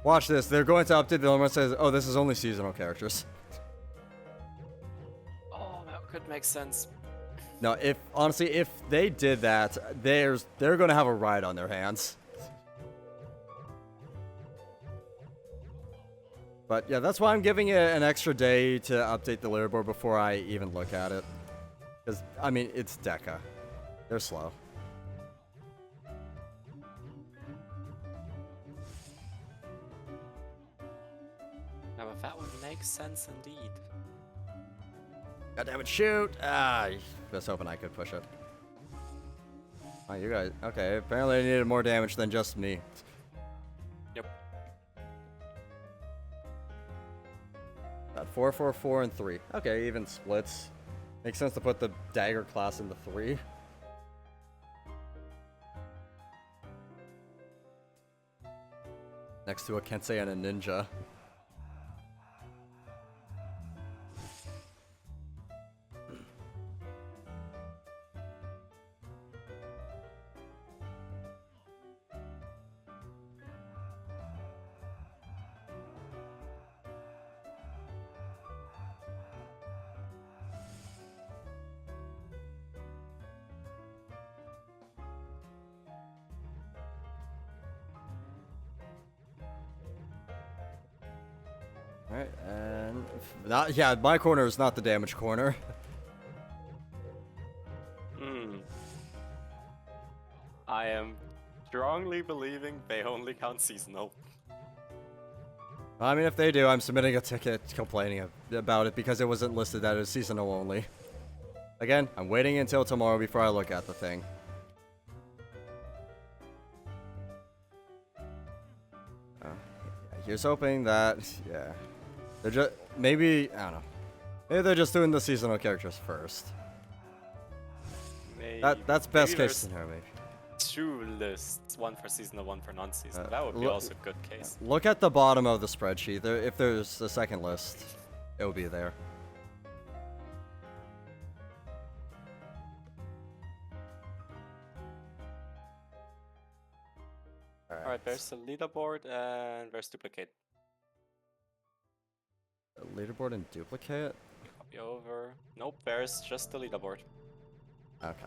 Watch this. They're going to update the number and says, oh, this is only seasonal characters. Oh, that could make sense. No, honestly, if they did that, they're going to have a ride on their hands. But yeah, that's why I'm giving it an extra day to update the leaderboard before I even look at it. Because, I mean, it's Deca. They're slow. Now, if that would make sense indeed. God damn it, shoot! Ah, I was hoping I could push it. Oh, you guys. Okay, apparently I needed more damage than just me. Yep. Got 4, 4, 4, and 3. Okay, even splits. Makes sense to put the dagger class into 3. Next to a Kensei and a ninja. Alright, and yeah, my corner is not the damage corner. I am strongly believing they only count seasonal. I mean, if they do, I'm submitting a ticket complaining about it because it wasn't listed that as seasonal only. Again, I'm waiting until tomorrow before I look at the thing. Here's hoping that, yeah. They're just, maybe, I don't know. Maybe they're just doing the seasonal characters first. Maybe. That's best Maybe case scenario, maybe. 2 lists, one for seasonal, one for non-seasonal. That would be also a good case. Look at the bottom of the spreadsheet. If there's a second list, it will be there. Alright, there's the leaderboard and there's duplicate. Leaderboard and duplicate? Copy over. Nope, there's just the leaderboard. Okay.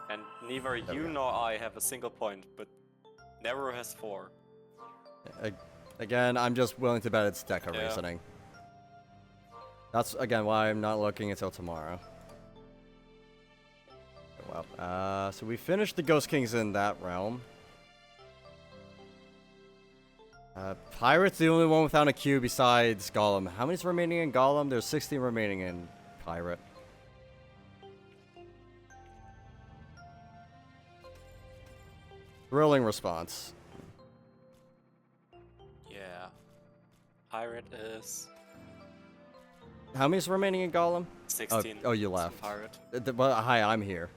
And neither you nor I have a single point, but Nero has 4. Again, I'm just willing to bet it's Deca Yeah. reasoning. That's, again, why I'm not looking until tomorrow. Well, so we finished the Ghost Kings in that realm. Pirate's the only one without a Q besides Golem. How many's remaining in Golem? There's 16 remaining in Pirate. Thrilling response. Yeah. Pirate is How many's remaining in Golem? 16. Oh, you It's left. Pirate. Well, hi, I'm here.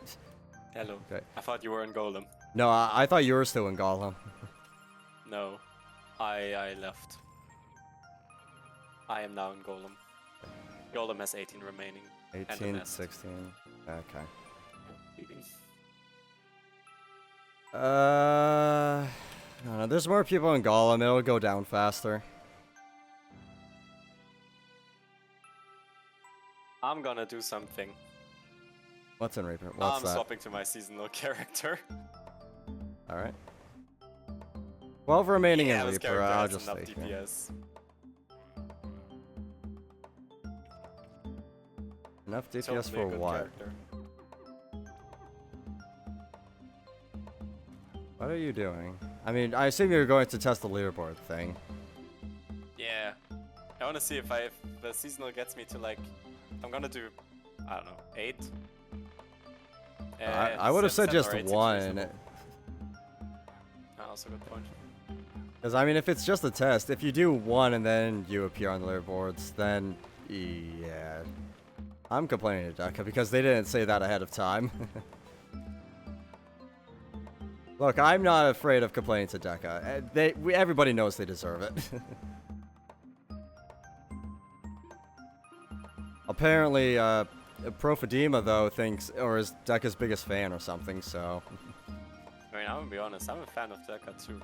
Hello. Okay. I thought you were in Golem. No, I thought you were still in Golem. No. I left. I am now in Golem. Golem has 18 remaining. and the 18, nest. 16. Okay. I don't know. There's more people in Golem. It'll go down faster. I'm gonna do something. What's in Reaper? What's I'm that? swapping to my seasonal character. Alright. 12 remaining Yeah, in this Reaper. character I'll has just enough take it. DPS. Enough DPS Totally a for good what? character. What are you doing? I mean, I assume you're going to test the leaderboard thing. Yeah. I wanna see if the seasonal gets me to like, I'm gonna do, I don't know, 8? I would have said 7 or just 8 seems one. reasonable. Also good point. Because, I mean, if it's just a test, if you do one and then you appear on the leaderboards, then, yeah. I'm complaining to Deca because they didn't say that ahead of time. Look, I'm not afraid of complaining to Deca. Everybody knows they deserve it. Apparently, Profedema, though, thinks, or is Deca's biggest fan or something, so... I mean, I'm gonna be honest, I'm a fan of Deca too.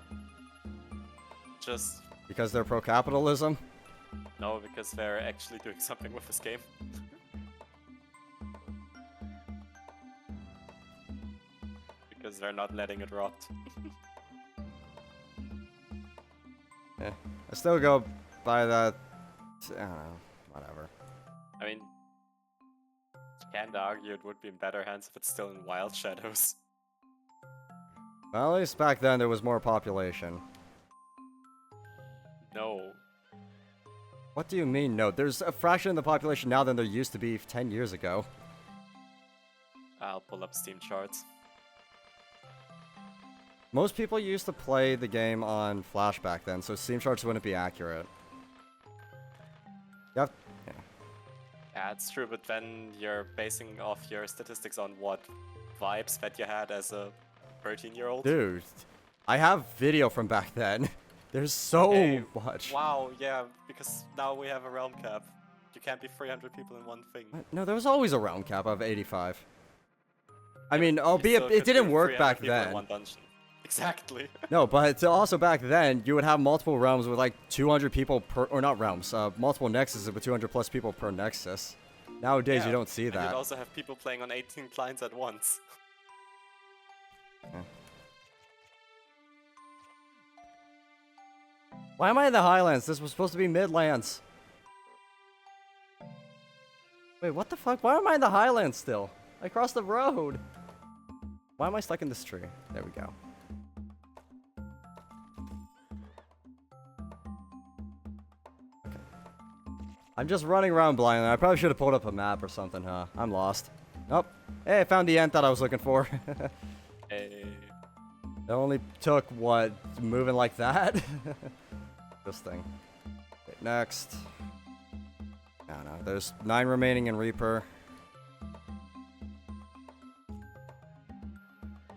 Just... Because they're pro-capitalism? No, because they're actually doing something with this game. Because they're not letting it rot. I still go by that... I don't know, whatever. I mean, you can't argue it would be in better hands if it's still in Wild Shadows. Well, at least back then there was more population. No. What do you mean, no? There's a fraction of the population now than there used to be 10 years ago. I'll pull up Steam charts. Most people used to play the game on Flash back then, so Steam charts wouldn't be accurate. Yep. Yeah. Yeah, it's true, but then you're basing off your statistics on what vibes that you had as a 13-year-old. Dude, I have video from back then. There's so Hey, much. Wow, yeah, because now we have a realm cap. You can't be 300 people in one thing. No, there was always a round cap of 85. I mean, You albeit still it could didn't be work 300 back people in then. one dungeon. Exactly. No, but also back then, you would have multiple realms with like 200 people per, or not realms, multiple nexuses with 200 plus people per nexus. Nowadays, Yeah, you don't see and that. you'd also have people playing on 18 clients at once. Why am I in the Highlands? This was supposed to be Midlands. Wait, what the fuck? Why am I in the Highlands still? I crossed the road. Why am I stuck in this tree? There we go. Okay. I'm just running around blindly. I probably should have pulled up a map or something, huh? I'm lost. Nope. Hey, I found the ant that I was looking for. Hey. It only took, what, moving like that? This thing. Okay, next. I don't know. There's 9 remaining in Reaper.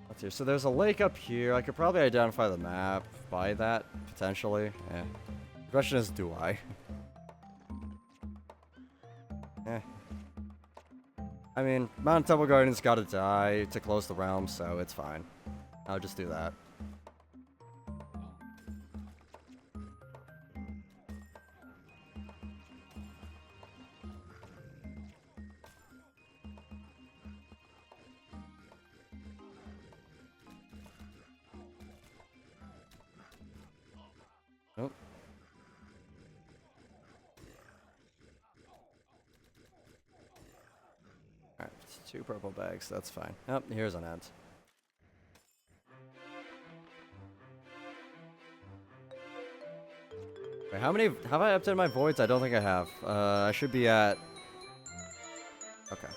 Let's see. So there's a lake up here. I could probably identify the map by that, potentially. Yeah. The question is, do I? Eh. I mean, Mount Temple Garden's gotta die to close the realm, so it's fine. I'll just do that. Nope. Alright, 2 purple bags, that's fine. Oh, here's an ant. Wait, how many have I updated my voids? I don't think I have. I should be at... Okay.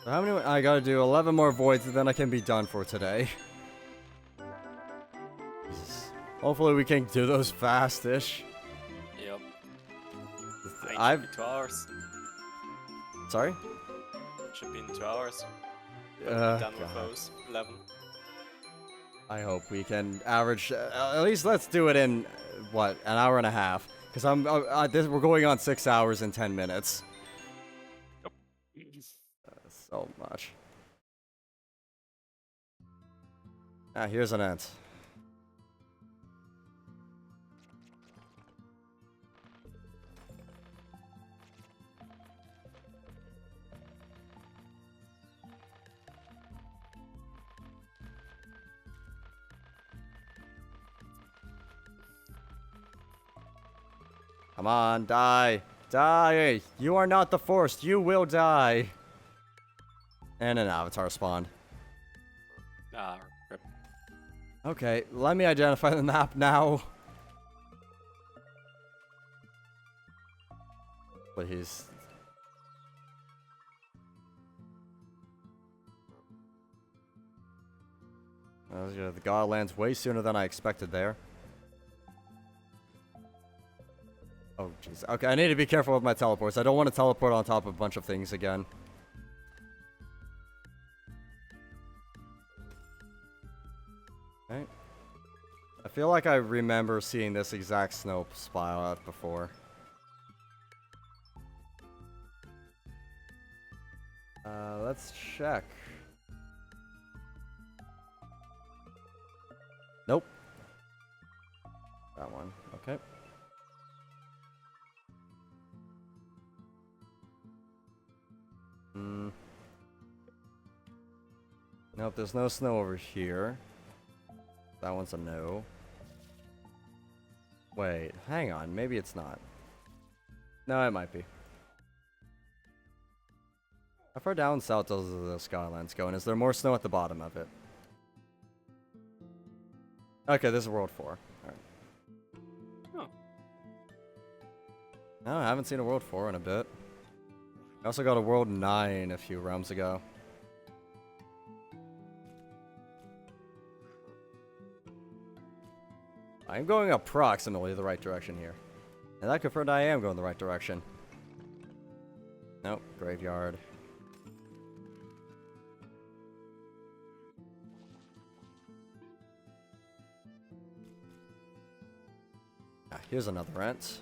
So how many... I gotta do 11 more voids and then I can be done for today. Jesus. Hopefully we can do those fast-ish. Yep. I've... Should be 2 hours. Sorry? Should be in 2 hours. Done with God. those 11. I hope we can average, at least let's do it in, what, an hour and a half. Because we're going on 6 hours and 10 minutes. So much. Ah, here's an ant. Come on, die. Die! You are not the Force. You will die. And an avatar spawned. Ah, rip. Okay, let me identify the map now. Please. The god lands way sooner than I expected there. Oh, jeez. Okay, I need to be careful with my teleports. I don't want to teleport on top of a bunch of things again. Okay. I feel like I remember seeing this exact snow spile out before. Let's check. Nope. That one. Okay. Nope, there's no snow over here. That one's a no. Wait, hang on. Maybe it's not. No, it might be. How far down south does the Skylands go? And is there more snow at the bottom of it? Okay, this is World 4. Alright. Oh. No, I haven't seen a World 4 in a bit. I also got a World 9 a few realms ago. I'm going approximately the right direction here. And that confirmed I am going the right direction. Nope, graveyard. Ah, here's another rent.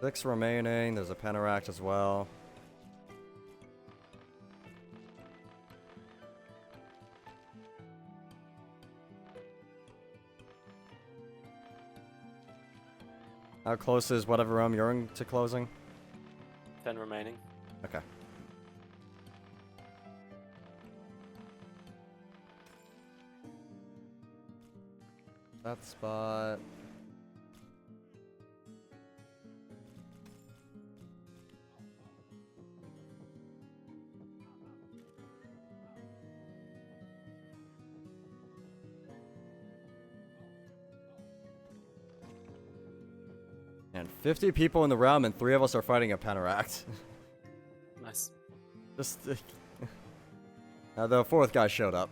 6 remaining. There's a Penteract as well. How close is whatever realm you're in to closing? 10 remaining. Okay. That spot. And 50 people in the realm, and 3 of us are fighting a Penteract. Nice. Just. The 4th guy showed up.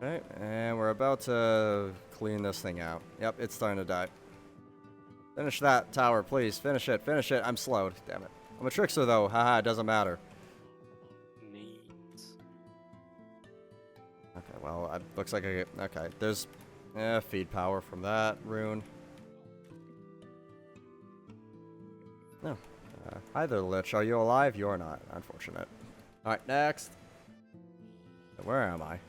Okay, and we're about to clean this thing out. Yep, it's starting to die. Finish that tower, please. Finish it. Finish it. I'm slowed. Damn it. I'm a trickster, though. Haha, it doesn't matter. Neat. Okay, well, it looks like I get... Okay, there's feed power from that rune. No. Hi there, Lich. Are you alive? You're not. Unfortunate. Alright, next. Where am I? I'm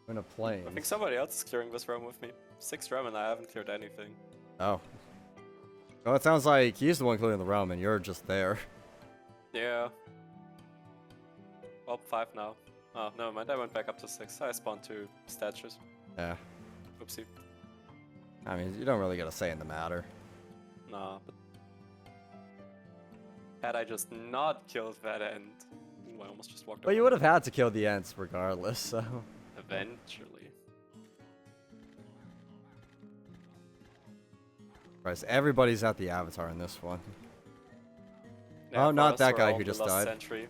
in a plane. I think somebody else is clearing this room with me. 6 realm and I haven't cleared anything. Oh. Well, it sounds like he's the one clearing the realm and you're just there. Yeah. Well, 5 now. Oh, never mind. I went back up to 6. I spawned 2 statues. Yeah. Oopsie. I mean, you don't really get a say in the matter. Nah, but... Had I just not killed that end... Ooh, I almost just walked But you would have had to kill the Ents regardless, so... Eventually. Christ, everybody's at the Avatar in this one. Yeah, Oh, not for us, that we're guy all who the just lost died. Century.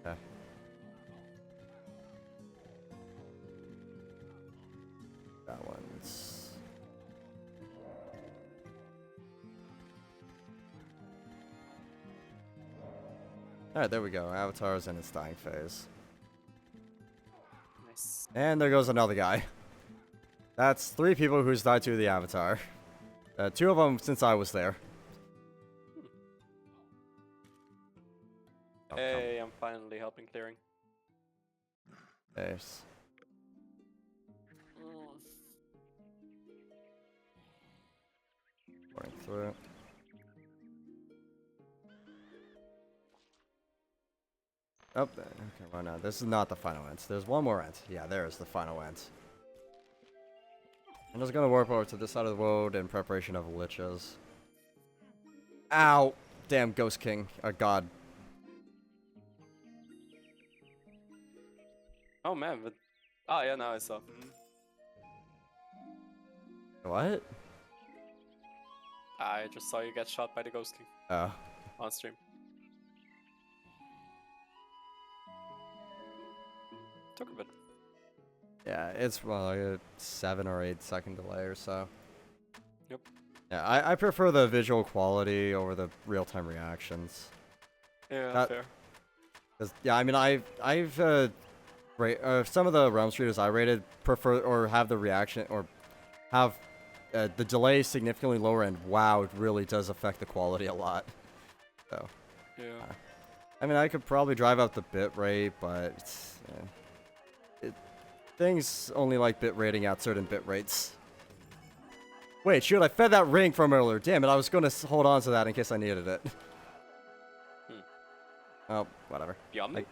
Yeah. That one's... Alright, there we go. Avatar's in its dying phase. Nice. And there goes another guy. That's 3 people who's died to the Avatar. 2 of them since I was there. Oh, Hey, I'm finally helping clearing. Yes. Going through. Oh, okay, well, no, this is not the final end. There's one more end. Yeah, there's the final end. I'm just gonna warp over to this side of the world in preparation of liches. Ow! Damn, Ghost King. God. Oh man, but... Oh yeah, now I saw. What? I just saw you get shot by the Ghost King Oh. on stream. Took a bit. Yeah, it's well, like a 7 or 8 second delay or so. Yep. Yeah, I prefer the visual quality over the real-time reactions. Yeah, fair. 'Cause, yeah, I mean, I've some of the realm streamers I rated prefer or have the reaction or have the delay significantly lower, and wow, it really does affect the quality a lot. So, Yeah. I mean, I could probably drive up the bit rate, but things only like bit rating at certain bit rates. Wait, shoot, I fed that ring from earlier. Damn it, I was going to hold on to that in case I needed it. Oh, whatever. The Omni?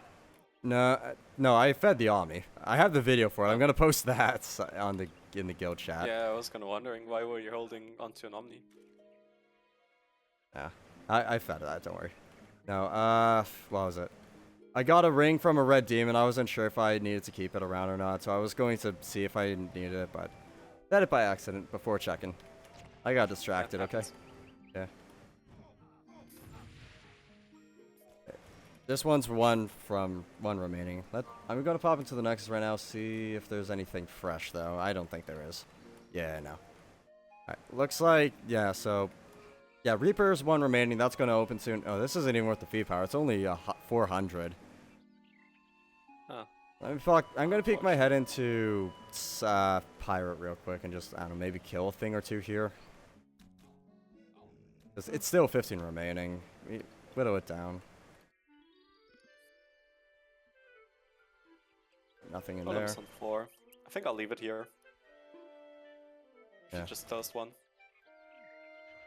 No, I fed the Omni. I have the video for it. I'm going to post that on in the guild chat. Yeah, I was kind of wondering why were you holding onto an Omni? Yeah, I fed that, don't worry. No, what was it? I got a ring from a red demon. I wasn't sure if I needed to keep it around or not, so I was going to see if I needed it, but fed it by accident before checking. I got distracted, okay? Yeah. This one's one remaining. I'm gonna pop into the Nexus right now, see if there's anything fresh, though. I don't think there is. Yeah, no. Alright, looks like, yeah, so... Yeah, Reaper's one remaining. That's gonna open soon. Oh, this isn't even worth the feed power. It's only 400. Huh. I'm gonna peek my head into Pirate real quick and just, I don't know, maybe kill a thing or two here. It's still 15 remaining. Whittle it down. Nothing in there. On 4. I think I'll leave it here. Yeah. Just toast one.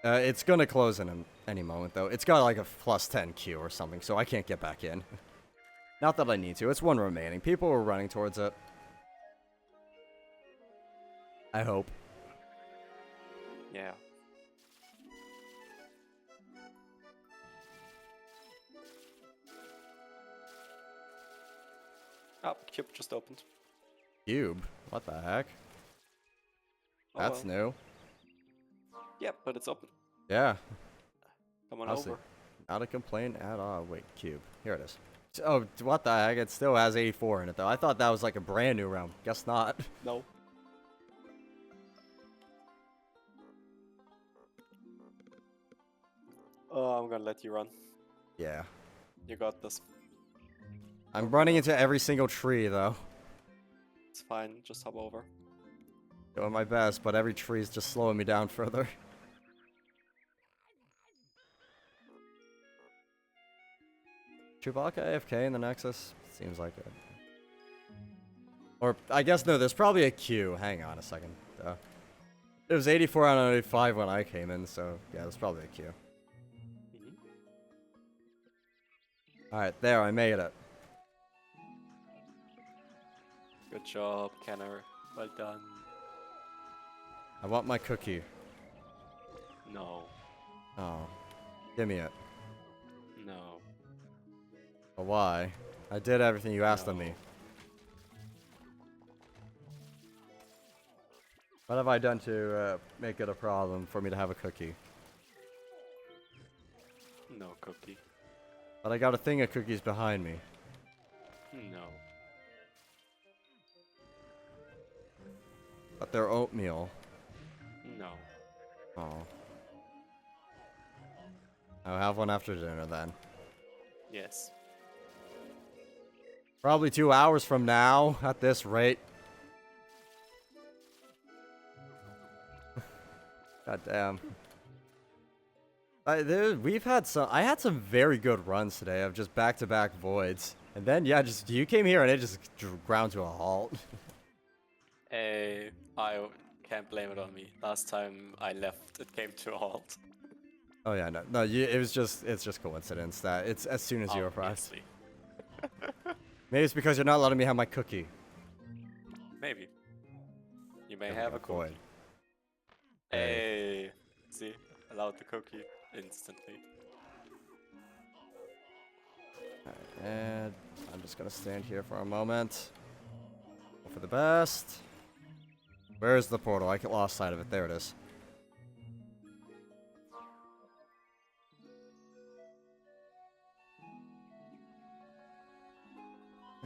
It's gonna close in any moment, though. It's got like a plus 10 Q or something, so I can't get back in. Not that I need to. It's one remaining. People were running towards it. I hope. Yeah. Oh, cube just opened. Cube? What the heck? Oh, That's well. new. Yeah, but it's open. Yeah. Come on Honestly, over. not a complaint at all. Wait, cube. Here it is. Oh, what the heck? It still has 84 in it, though. I thought that was like a brand new realm. Guess not. No. Oh, I'm gonna let you run. Yeah. You got this. I'm running into every single tree, though. It's fine. Just hop over. Doing my best, but every tree is just slowing me down further. Chewbacca AFK in the Nexus? Seems like it. Or, I guess, no, there's probably a queue. Hang on a second. It was 84 out of 85 when I came in, so yeah, there's probably a queue. Alright, there, I made it. Good job, Kenner. Well done. I want my cookie. No. Oh. Give me it. No. But why? I did everything you asked of me. What have I done to make it a problem for me to have a cookie? No cookie. But I got a thing of cookies behind me. No. But they're oatmeal. No. Oh. I'll have one after dinner then. Yes. Probably 2 hours from now, at this rate. God damn. We've had some. I had some very good runs today of just back-to-back voids, and then yeah, just you came here and it just ground to a halt. Hey, I can't blame it on me. Last time I left, it came to a halt. Oh yeah, no, it's just coincidence that it's as soon as you arrived. Obviously. Maybe it's because you're not letting me have my cookie. Maybe. You may There we have go, a cookie. void. Hey, see, allowed the cookie instantly. Alright, and I'm just gonna stand here for a moment. Hope for the best. Where's the portal? I lost sight of it. There it is.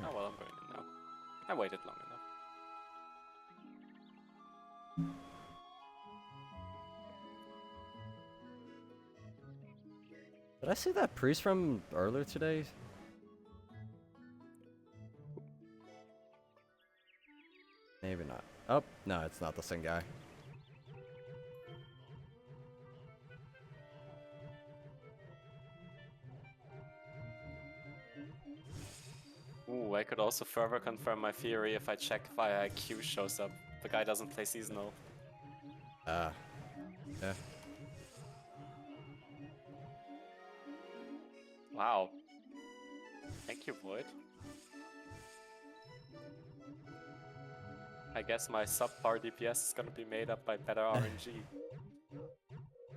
Oh well, I'm going in now. I waited long enough. Did I see that priest from earlier today? Maybe not. Oh, no, it's not the same guy. Ooh, I could also further confirm my theory if I check if IQ shows up. The guy doesn't play seasonal. Yeah. Wow. Thank you, Void. I guess my subpar DPS is gonna be made up by better RNG.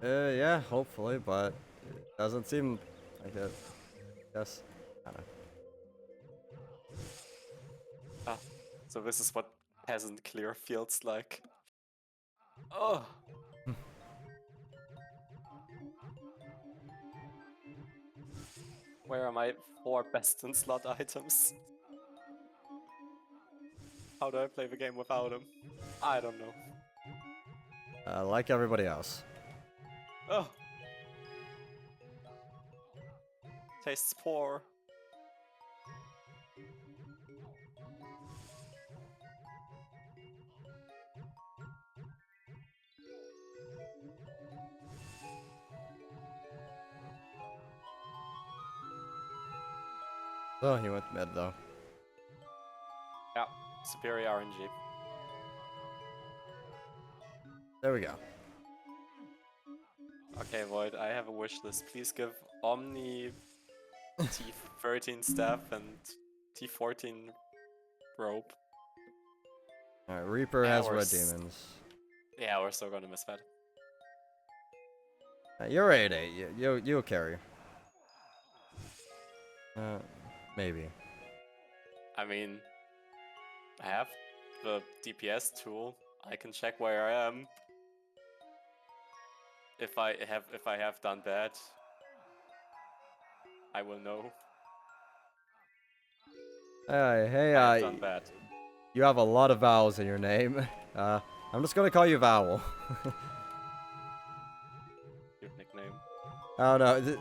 Yeah, hopefully, but it doesn't seem like it. Yes. I don't know. Ah, so this is what peasant clear feels like. Oh! Where are my 4 best in slot items? How do I play the game without them? I don't know. Like everybody else. Oh! Tastes poor. Oh, he went mid though. Yeah, superior RNG. There we go. Okay, Void, I have a wish list. Please give Omni T13 staff and T14 rope. Alright, Reaper Yeah, has we're red s- demons. Yeah, we're still gonna miss that. You're 8-8. You'll carry. Maybe. I mean, I have the DPS tool. I can check where I am. If I have done bad, I will know. Hey, I have done bad. you have a lot of vowels in your name. I'm just gonna call you Vowel. Your nickname. I don't know.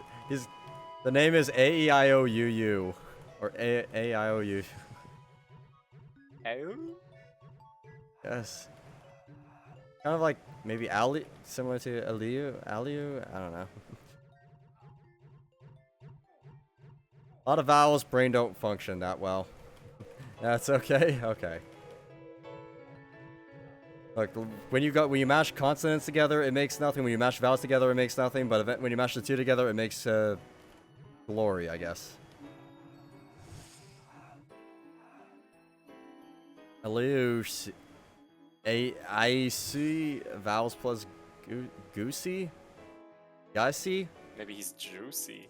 The name is A-E-I-O-U-U. Or A-I-O-U. Oh? Yes. Kind of like maybe Ali, similar to Aliu? I don't know. A lot of vowels, brain don't function that well. That's okay? Okay. Look, when you mash consonants together, it makes nothing. When you mash vowels together, it makes nothing. But when you mash the two together, it makes glory, I guess. Aliu, I see vowels plus goosey? Gaisi? Maybe he's juicy.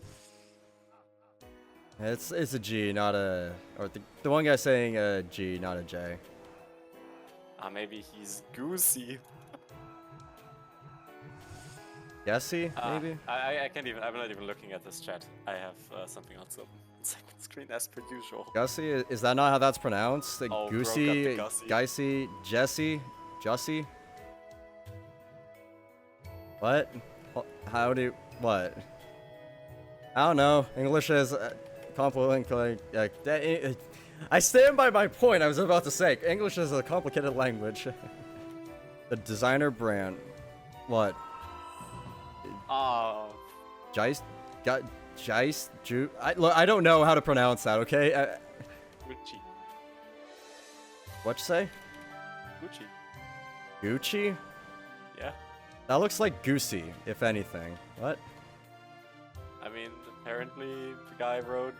It's a G, not a... Or the one guy saying a G, not a J. Ah, maybe he's goosey. Gassy, maybe? I can't even. I'm not even looking at this chat. I have something else open. Second screen as per usual. Gussie? Is that not how that's pronounced? Like Oh, bro, got the Goosey, Gussie. Geisy, Jesse, Jussie? What? How do... What? I don't know. English is complicated. I stand by my point I was about to say. English is a complicated language. The designer brand. What? Oh, Jice? Got Jice? Look, I don't know how to pronounce that, okay? Gucci. What'd you say? Gucci. Gucci? Yeah. That looks like Goosey, if anything. What? I mean, apparently the guy wrote.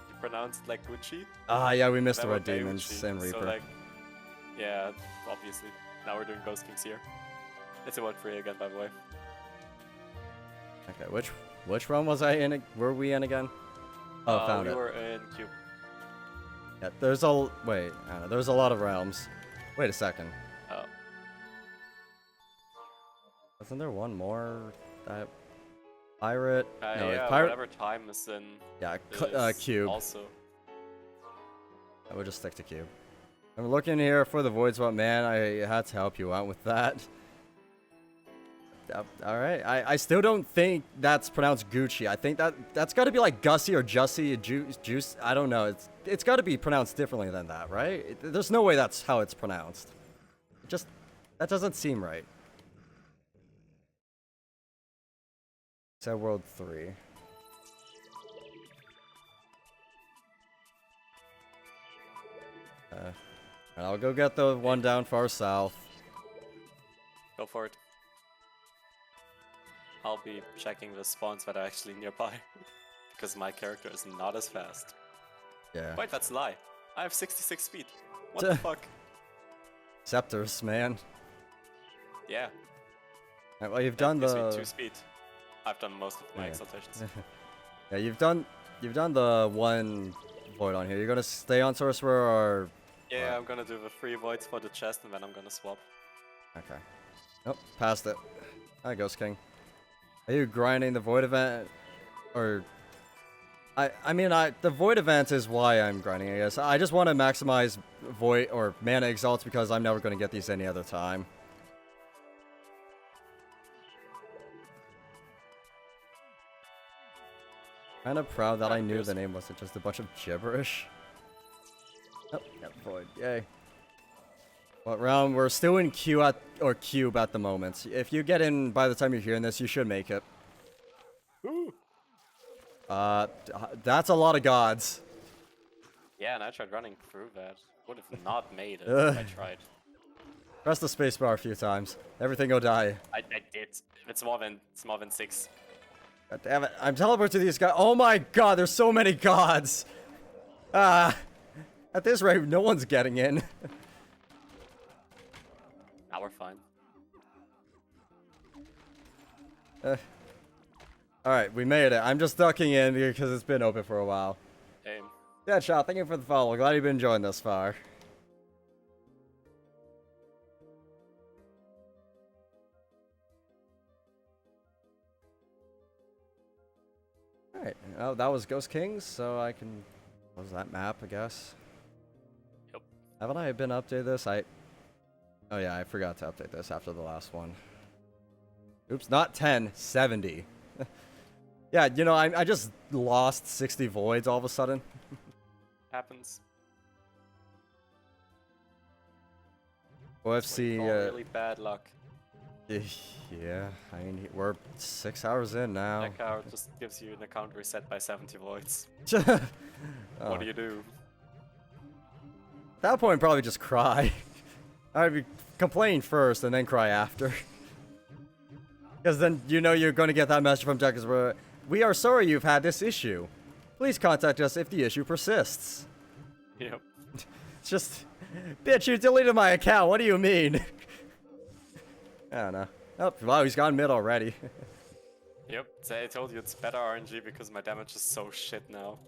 He pronounced it like Gucci. Ah, yeah, we missed the Never Red play Demons Gucci, and Reaper. So like, yeah, obviously. Now we're doing Ghost Kings here. It's a 1-3 again, by the way. Okay, which realm was I in? Were we in again? Oh, found we it. were in Cube. Yeah, there's a wait. I don't know. There's a lot of realms. Wait a second. Oh. Wasn't there one more? Pirate. No, Yeah, pirate. whatever time is in. Yeah, is cube. Also. I would just stick to cube. I'm looking here for the voids, but man, I had to help you out with that. Alright, I still don't think that's pronounced Gucci. I think that's got to be like Gussie or Jussie, Juice. I don't know. It's got to be pronounced differently than that, right? There's no way that's how it's pronounced. That doesn't seem right. Said World 3. I'll go get the one down far south. Go for it. I'll be checking the spawns that are actually nearby. Because my character is not as fast. Yeah. Wait, that's a lie. I have 66 speed. What the fuck? Scepters, man. Yeah. Right, well, you've That done gives the... me 2 speed. I've done most of my exaltations. Yeah, you've done the one void on here. You're gonna stay on Sorcerer or... Yeah, I'm gonna do the 3 voids for the chest and then I'm gonna swap. Okay. Nope, passed it. Hi, Ghost King. Are you grinding the void event? Or... I mean, the void event is why I'm grinding, I guess. I just want to maximize void or mana exalts because I'm never going to get these any other time. Kind of proud that I knew the name wasn't just a bunch of gibberish. Oh, got void. Yay. What round? We're still in cube at the moment. If you get in by the time you're hearing this, you should make it. Ooh. That's a lot of gods. Yeah, and I tried running through that. Would have not made it if I tried. Press the spacebar a few times. Everything will die. I did. It's more than 6. God damn it. I'm teleporting to these guys. Oh my god, there's so many gods. At this rate, no one's getting in. Now we're fine. Alright, we made it. I'm just ducking in because it's been open for a while. Aim. Deadshot, thank you for the follow. Glad you've been enjoying this far. Alright, oh, that was Ghost Kings, so I can close that map, I guess. Yep. Haven't I been updated this? Oh yeah, I forgot to update this after the last one. Oops, not 10, 70. Yeah, you know, I just lost 60 voids all of a sudden. Happens. OFC, really bad luck. yeah, I mean, we're 6 hours in now. That card just gives you an account reset by 70 voids. Oh. What do you do? At that point, probably just cry. I'd be complain first and then cry after. Because then you know you're going to get that message from Jackers where, we are sorry you've had this issue. Please contact us if the issue persists. Yep. It's just, bitch, you deleted my account. What do you mean? I don't know. Oh, wow, he's gone mid already. Yep, so I told you it's better RNG because my damage is so shit now.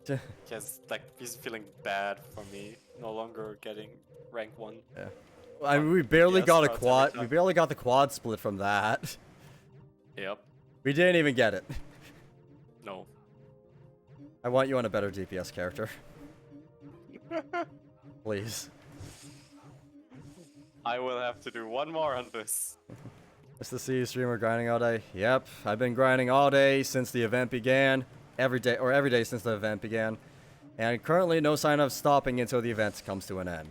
He's feeling bad for me, no longer getting rank 1. Yeah. I mean, we barely Yes, got a crowds quad. every We time. barely got the quad split from that. Yep. We didn't even get it. No. I want you on a better DPS character. Please. I will have to do one more on this. Nice to see you streamer grinding all day. Yep, I've been grinding all day since the event began. Every day since the event began. And currently no sign of stopping until the event comes to an end.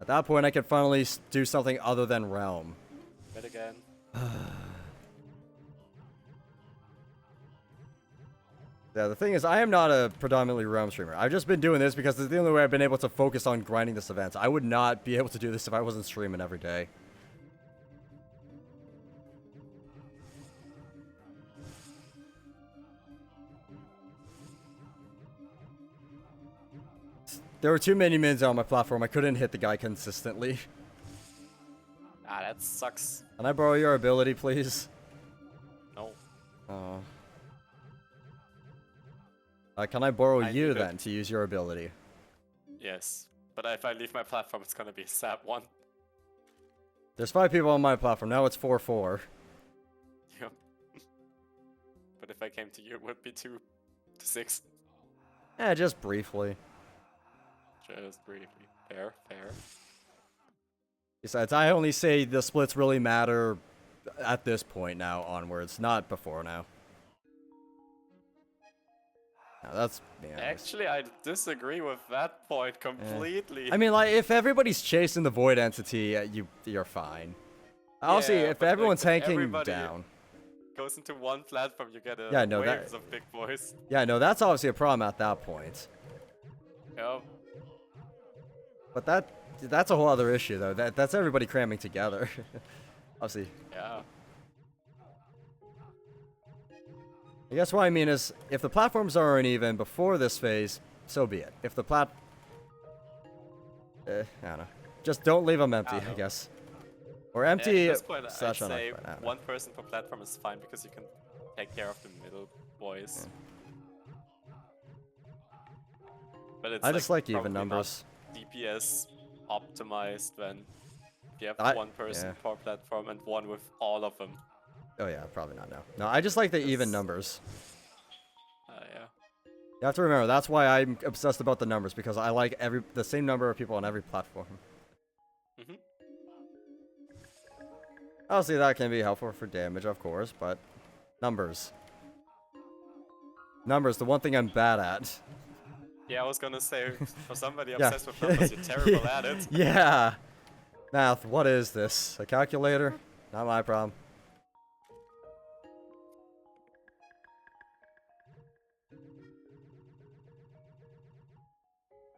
At that point, I can finally do something other than Realm. Bet again. Yeah, the thing is, I am not a predominantly Realm streamer. I've just been doing this because it's the only way I've been able to focus on grinding this event. I would not be able to do this if I wasn't streaming every day. There were too many mins on my platform. I couldn't hit the guy consistently. Ah, that sucks. Can I borrow your ability, please? No. Oh. Can I borrow I you need it. then to use your ability? Yes. But if I leave my platform, it's gonna be a sad one. There's 5 people on my platform. Now it's 4-4. Yep. But if I came to you, it would be 2 to 6. Yeah, just briefly. Just briefly. Fair, fair. Besides, I only say the splits really matter at this point now onwards, not before now. No, that's yeah. Actually, I disagree with that point completely. I mean, like, if everybody's chasing the void entity, you're fine. Obviously, Yeah, if but, like, everyone's if tanking everybody down. goes into one platform, you get Yeah, a no, waves of big boys. Yeah, no, that's obviously a problem at that point. Yep. But that's a whole other issue, though. That's everybody cramming together. Obviously. Yeah. I guess what I mean is, if the platforms aren't even before this phase, so be it. If the I don't know. Just don't leave them empty, I guess. Or empty At this point, I'd slash say unoccupied. one person per platform is fine because you can take care of the middle boys. But it's I just like even probably not numbers. DPS optimized when you have one person yeah. per platform and one with all of them. Oh yeah, probably not now. No, I just like the even numbers. Yeah. You have to remember, that's why I'm obsessed about the numbers, because I like the same number of people on every platform. Obviously, that can be helpful for damage, of course, but numbers. Numbers, the one thing I'm bad at. Yeah, I was gonna say, for somebody obsessed with numbers, you're terrible at it. Yeah. Math, what is this? A calculator? Not my problem.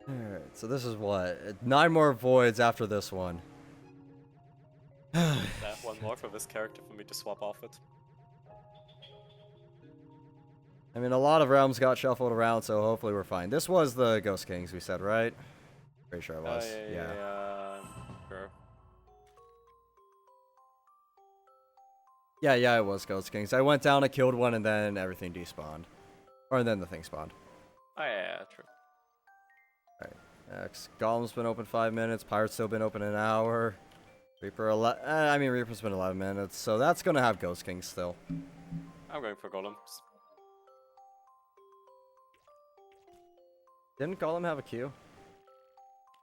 Alright, so this is what? 9 more voids after this one. One more for this character for me to swap off it. I mean, a lot of realms got shuffled around, so hopefully we're fine. This was the Ghost Kings we said, right? Pretty sure it was. Yeah. Sure. Yeah, it was Ghost Kings. I went down, I killed one, and then everything despawned. Or then the thing spawned. Oh yeah, true. Alright. Next. Golem's been open 5 minutes. Pirate's still been open an hour. Reaper, Reaper's been 11 minutes, so that's gonna have Ghost Kings still. I'm going for golems. Didn't Golem have a queue?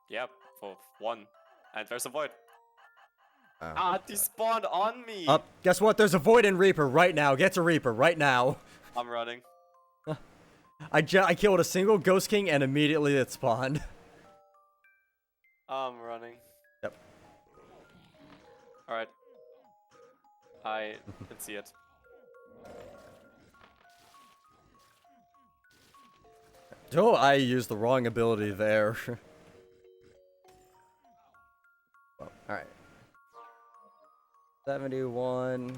Yep, for 1. And there's a void. Oh, despawned on me! Guess what? There's a void in Reaper right now. Get to Reaper right now. I'm running. I killed a single Ghost King and immediately it spawned. I'm running. Yep. Alright. I can see it. Oh, I used the wrong ability there. Well, alright. 71.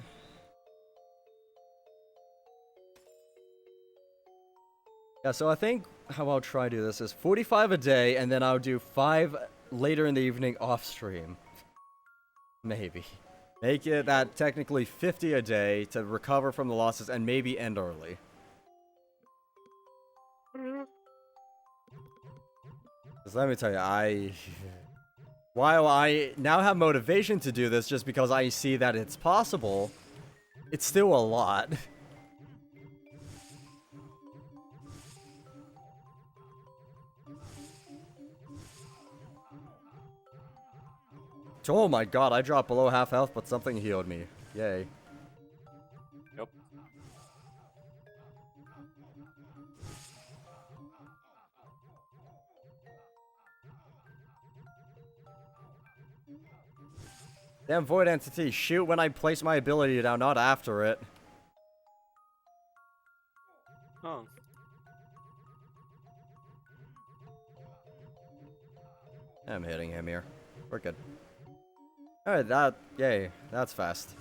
Yeah, so I think how I'll try to do this is 45 a day, and then I'll do 5 later in the evening off stream. Maybe. Make it that technically 50 a day to recover from the losses and maybe end early. Because let me tell you, while I now have motivation to do this just because I see that it's possible, it's still a lot. Oh my god, I dropped below half health, but something healed me. Yay. Yep. Damn void entity, shoot when I place my ability down, not after it. Oh. I'm hitting him here. We're good. Alright, yay, that's fast.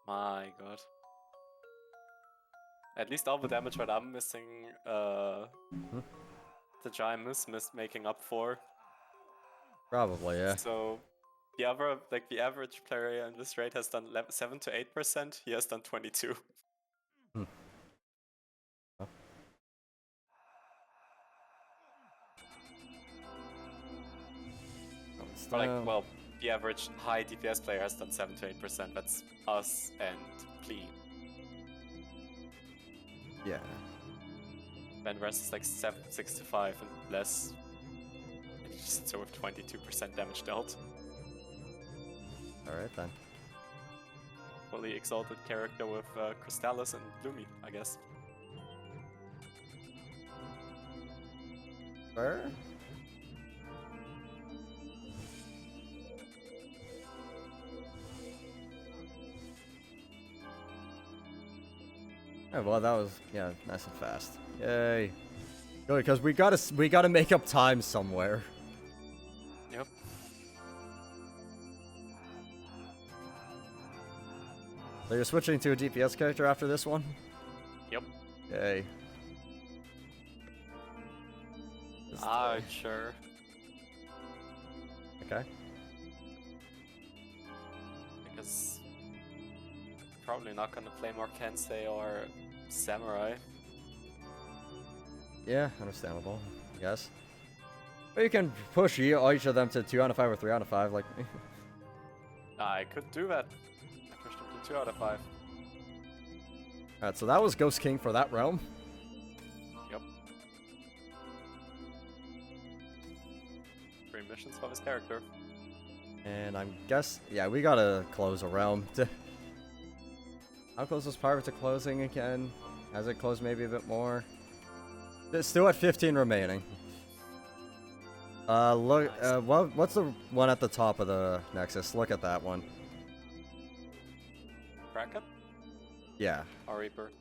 My god. At least all the damage that I'm missing, the giant is making up for. Probably, yeah. So, the average player in this raid has done 7 to 8%, he has done 22. Oh. Well, the average high DPS player has done 7 to 8%. That's us and Plea. Yeah. Then rest is like 7, 6 to 5 and less. And he just so with 22% damage dealt. Alright then. Fully exalted character with Crystallis and Gloomy, I guess. Where? Oh, well, that was, yeah, nice and fast. Yay. Good, because we gotta make up time somewhere. Yep. So you're switching to a DPS character after this one? Yep. Yay. Sure. Okay. Because probably not gonna play more Kensei or Samurai. Yeah, understandable, I guess. But you can push each of them to 2 out of 5 or 3 out of 5, like me. I could do that. I pushed him to 2 out of 5. Alright, so that was Ghost King for that realm. Yep. 3 missions for this character. And I'm yeah, we gotta close a realm. How close was Pirate to closing again? Has it closed maybe a bit more? It's still at 15 remaining. Look, what's the one at the top of the Nexus? Look at that one. Kraken? Yeah. Or Reaper?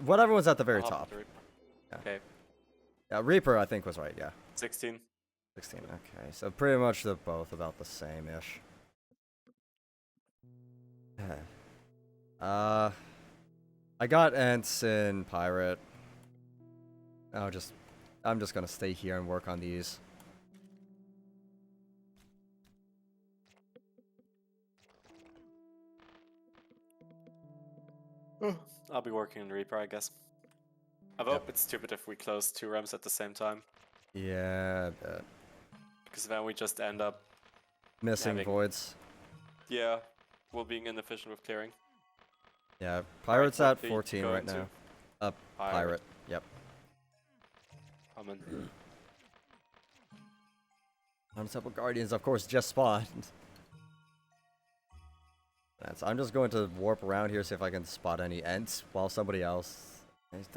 Whatever was at the very I'll hop top. to Reaper. Yeah. Okay. Yeah, Reaper I think was right, yeah. 16. 16, okay. So pretty much they're both about the same-ish. I got Ents in Pirate. I'm just gonna stay here and work on these. I'll be working on Reaper, I guess. I hope it's stupid if we close 2 realms at the same time. Yeah, I bet. Because then we just end up, Missing Having- voids. yeah, we'll being inefficient with clearing. Yeah, Pirate's what at are you 14 right going now. to? Pirate. Yep. Coming. On Temple Guardians, of course, just spawned. I'm just going to warp around here, see if I can spot any Ents while somebody else...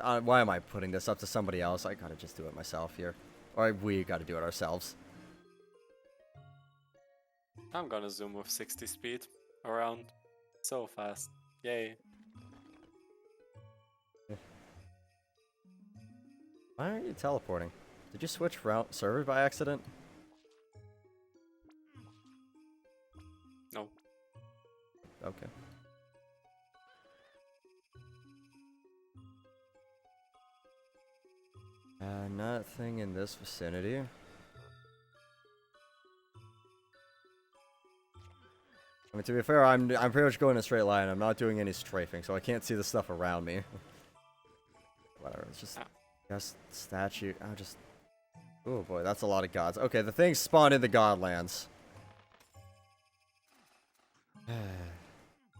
why am I putting this up to somebody else? I gotta just do it myself here. Or we gotta do it ourselves. I'm gonna zoom with 60 speed around so fast. Yay. Why aren't you teleporting? Did you switch route server by accident? No. Okay. Nothing in this vicinity. I mean, to be fair, I'm pretty much going in a straight line. I'm not doing any strafing, so I can't see the stuff around me. Whatever, it's just... Just statue. I'll just... Oh boy, that's a lot of gods. Okay, the things spawn in the Godlands.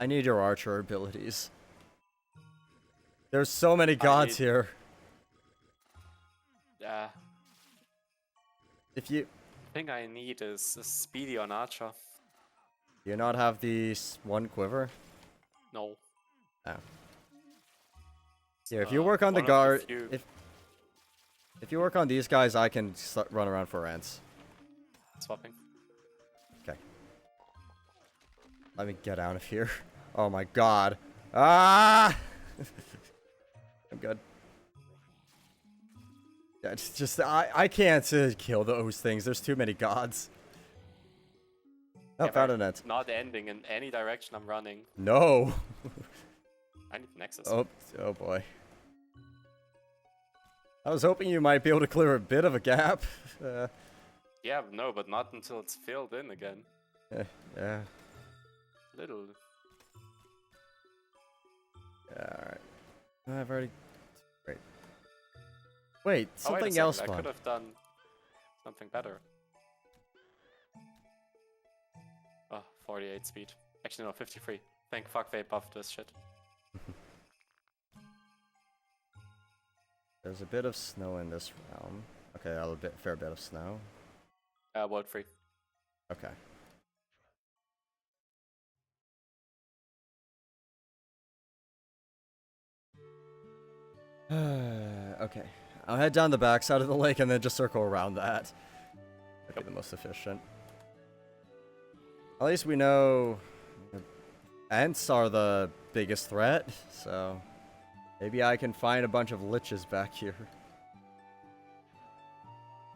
I need your archer abilities. There's so many gods here. Yeah. If you... The thing I need is a speedy on Archer. Do you not have the one quiver? No. Oh. Here, if you work on the one of guard... few- If you work on these guys, I can run around for Ents. Swapping. Okay. Let me get out of here. Oh my god. Ah! I'm good. Yeah, it's just I can't kill those things. There's too many gods. Oh, found an Ent. Not ending in any direction I'm running. No. I need Nexus. Oh boy. I was hoping you might be able to clear a bit of a gap. Yeah, no, but not until it's filled in again. Yeah. Little. Yeah, alright. I've already... Great. Wait, Oh, wait a something second, else I spawned. could have done something better. 48 speed. Actually, no, 53. Thank fuck they buffed this shit. There's a bit of snow in this realm. Okay, fair bit of snow. World free. Okay. Okay. I'll head down the backside of the lake and then just circle around that. That'd be the most efficient. At least we know ants are the biggest threat, so maybe I can find a bunch of liches back here.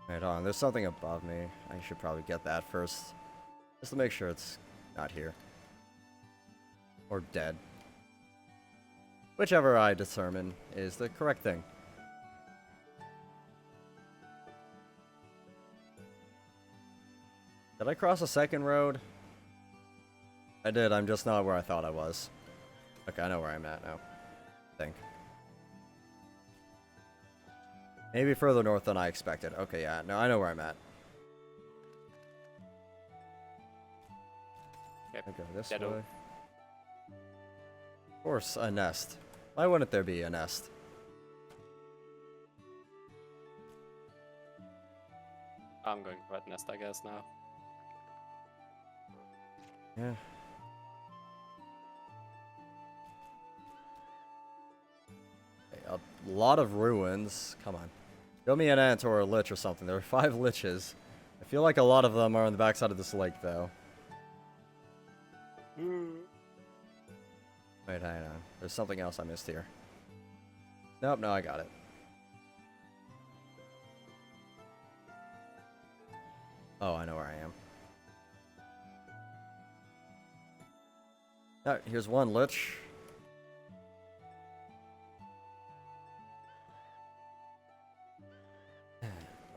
Wait on, there's something above me. I should probably get that first, just to make sure it's not here. Or dead. Whichever I determine is the correct thing. Did I cross a second road? I did, I'm just not where I thought I was. Okay, I know where I'm at now. I think. Maybe further north than I expected. Okay, yeah, no, I know where I'm at. Yep. I go this Deado. way. Of course, a nest. Why wouldn't there be a nest? I'm going for that nest, I guess, now. Yeah. Okay, a lot of ruins. Come on. Show me an ant or a lich or something. There are 5 liches. I feel like a lot of them are on the backside of this lake, though. Wait, hang on. There's something else I missed here. Nope, no, I got it. Oh, I know where I am. Oh, here's one lich.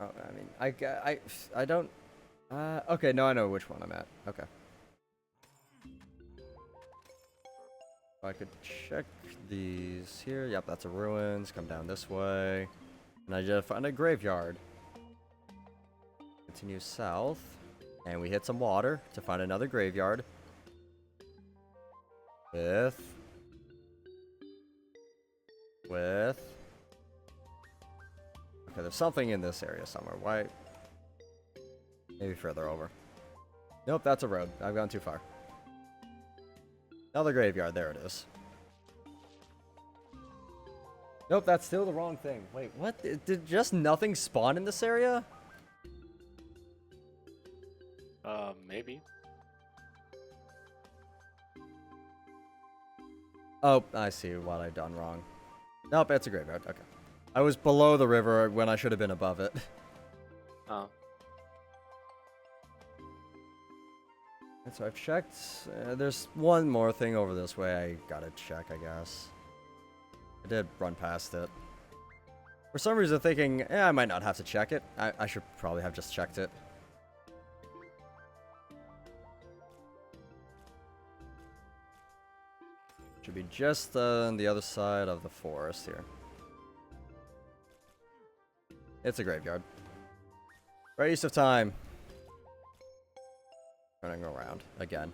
Oh, I mean, I don't... okay, no, I know which one I'm at. Okay. I could check these here. Yep, that's a ruins. Come down this way. And I just found a graveyard. Continue south. And we hit some water to find another graveyard. With... Okay, there's something in this area somewhere. Why? Maybe further over. Nope, that's a road. I've gone too far. Another graveyard. There it is. Nope, that's still the wrong thing. Wait, what? Did just nothing spawn in this area? Maybe. Oh, I see what I've done wrong. Nope, it's a graveyard. Okay. I was below the river when I should have been above it. Oh. And so I've checked. There's one more thing over this way I gotta check, I guess. I did run past it. For some reason thinking, I might not have to check it. I should probably have just checked it. Should be just on the other side of the forest here. It's a graveyard. Great use of time. Running around again.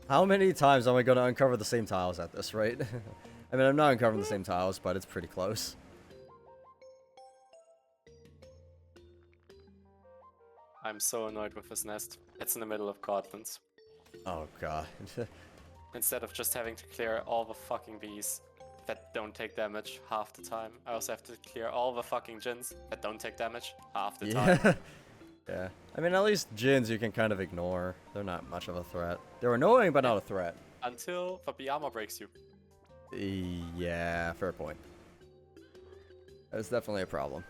How many times am I going to uncover the same tiles at this rate? I mean, I'm not uncovering the same tiles, but it's pretty close. I'm so annoyed with this nest. It's in the middle of Codlands. Oh god. Instead of just having to clear all the fucking bees that don't take damage half the time, I also have to clear all the fucking djinns that don't take damage half the time. Yeah. Yeah. I mean, at least djinns you can kind of ignore. They're not much of a threat. They're annoying, but not a threat. Until the bee armor breaks you. Yeah, fair point. That's definitely a problem.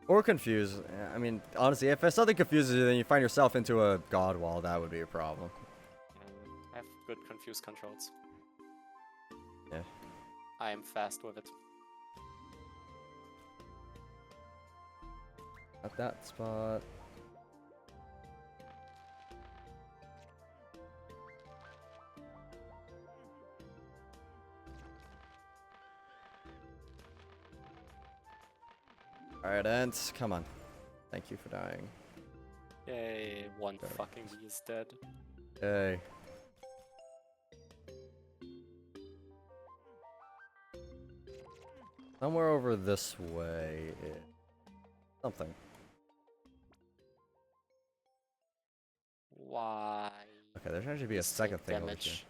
Or confuse. I mean, honestly, if something confuses you, then you find yourself into a god wall, that would be a problem. I have good confuse controls. Yeah. I am fast with it. At that spot. Alright, Ents, come on. Thank you for dying. Yay, one There. fucking bee is dead. Hey. Somewhere over this way. Something. Why? Okay, there should actually be a These second take thing over here. damage.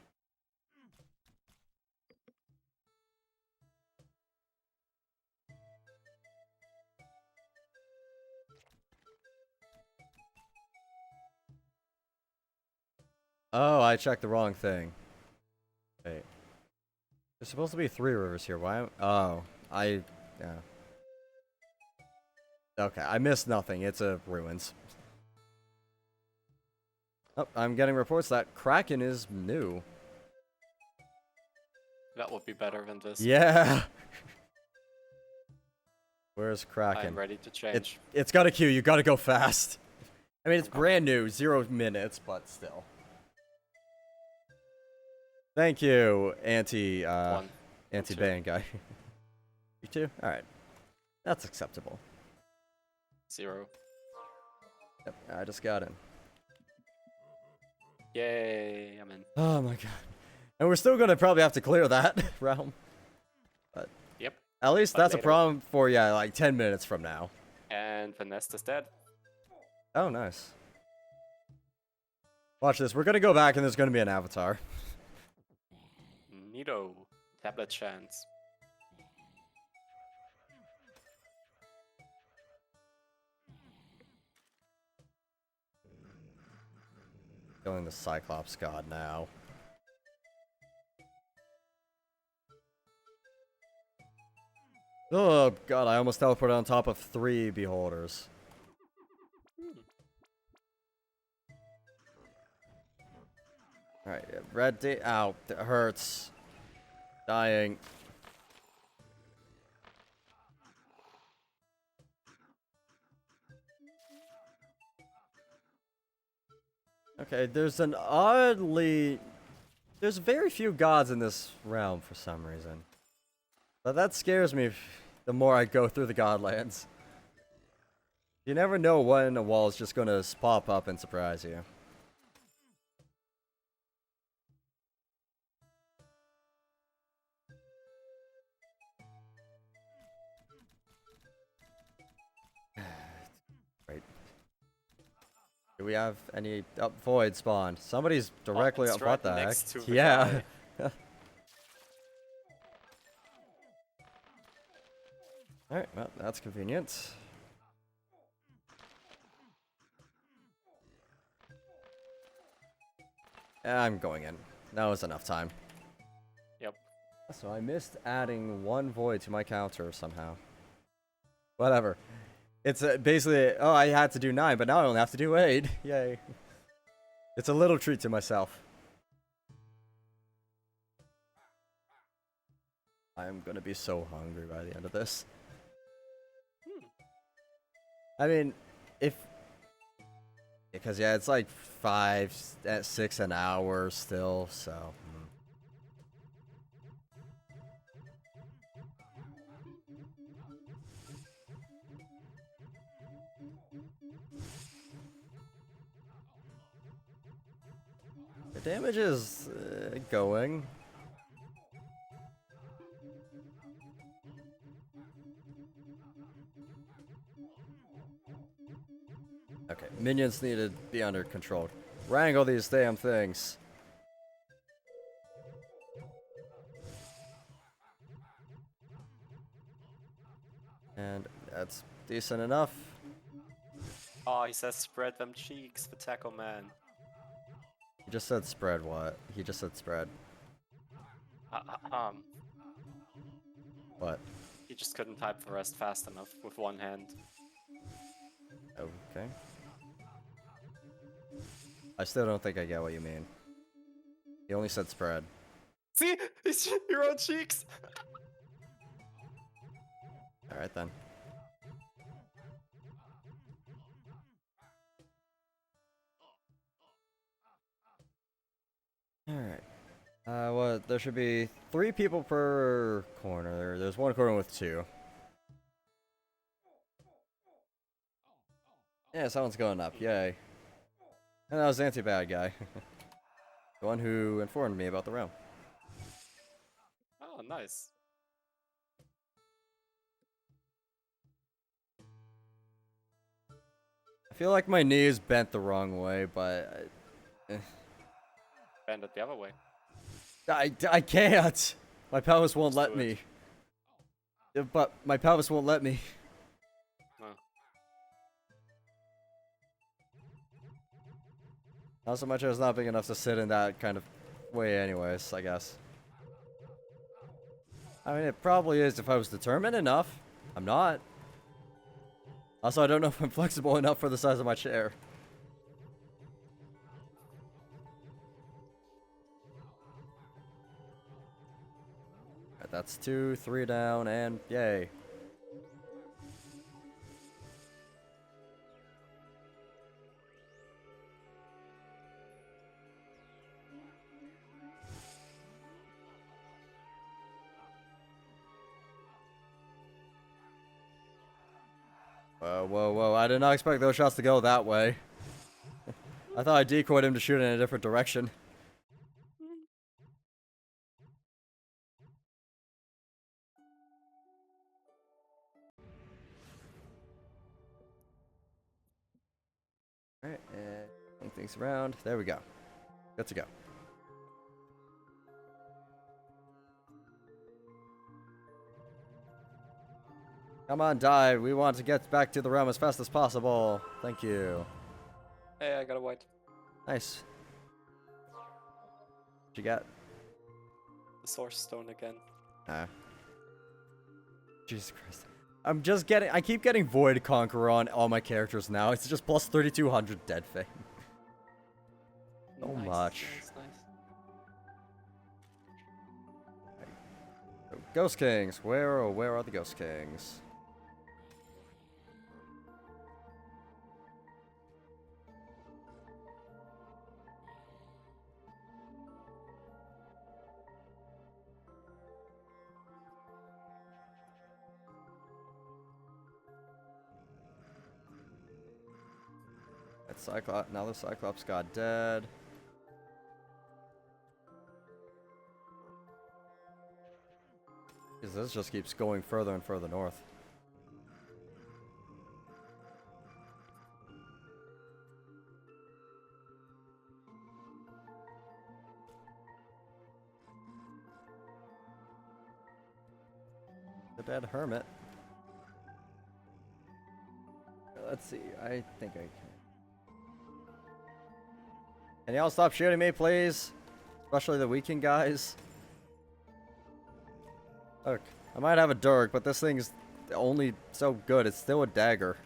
Oh, I checked the wrong thing. Wait. There's supposed to be 3 rivers here. Why? Oh, yeah. Okay, I missed nothing. It's a ruins. Oh, I'm getting reports that Kraken is new. That would be better than this. Yeah. Where's Kraken? I'm ready to change. It's got a queue. You gotta go fast. I mean, it's brand new, 0 minutes, but still. Thank you, anti-ban guy. You too? Alright. That's acceptable. 0. Yep, I just got in. Yay, I'm in. Oh my god. And we're still gonna probably have to clear that realm. But Yep. at least But that's later. a problem for, yeah, like 10 minutes from now. And the nest is dead. Oh, nice. Watch this. We're gonna go back and there's gonna be an avatar. Neato. Tablet chance. Killing the Cyclops god now. Oh god, I almost teleported on top of 3 beholders. Alright, red D. Ow, that hurts. Dying. Okay, there's an oddly... There's very few gods in this realm for some reason. But that scares me the more I go through the godlands. You never know when a wall is just gonna pop up and surprise you. Right. Do we have any... Oh, void spawn. Somebody's directly it's up. right What the heck? next to the Yeah. guy. Alright, well, that's convenient. I'm going in. That was enough time. Yep. So I missed adding 1 void to my counter somehow. Whatever. It's basically, oh, I had to do 9, but now I only have to do 8. Yay. It's a little treat to myself. I'm gonna be so hungry by the end of this. I mean, because yeah, it's like 6 an hour still, so. The damage is going. Okay, minions need to be under control. Wrangle these damn things. And that's decent enough. Oh, he says spread them cheeks, the taco man. He just said spread what? He just said spread. What? He just couldn't type the rest fast enough with one hand. Okay. I still don't think I get what you mean. He only said spread. See? It's your own cheeks! Alright then. Alright. What? There should be 3 people per corner. There's 1 corner with 2. Yeah, someone's going up. Yay. And that was the anti-bad guy. The one who informed me about the realm. Oh, nice. I feel like my knee is bent the wrong way, but Bend it the other way. I can't. My pelvis won't Just let do it. me. Yeah, but my pelvis won't let me. Oh. Not so much as not big enough to sit in that kind of way anyways, I guess. I mean, it probably is if I was determined enough. I'm not. Also, I don't know if I'm flexible enough for the size of my chair. Alright, that's 2, 3 down, and yay. Whoa, whoa, whoa. I did not expect those shots to go that way. I thought I decoyed him to shoot in a different direction. Alright, and move things around. There we go. Good to go. Come on, die. We want to get back to the realm as fast as possible. Thank you. Hey, I got a white. Nice. What you got? The Source Stone again. Ah. Jesus Christ. I keep getting Void Conqueror on all my characters now. It's just plus 3200 dead fame. So much. Nice, nice. So, Ghost Kings. Where are the Ghost Kings? That Cyclops. Now the Cyclops got dead. Because this just keeps going further and further north. The dead hermit. Let's see. I think I can. Can y'all stop shooting me, please? Especially the weekend guys. Look, I might have a dirk, but this thing's only so good. It's still a dagger.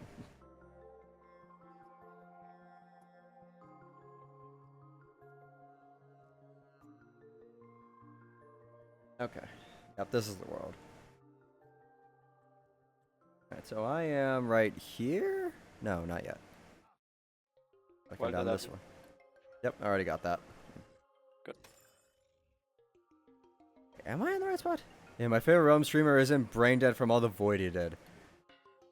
Okay. Yep, this is the world. Alright, so I am right here? No, not yet. Looking Well, down this one. Yep, I already got that. Good. Am I in the right spot? Yeah, my favorite realm streamer isn't brain dead from all the void he did.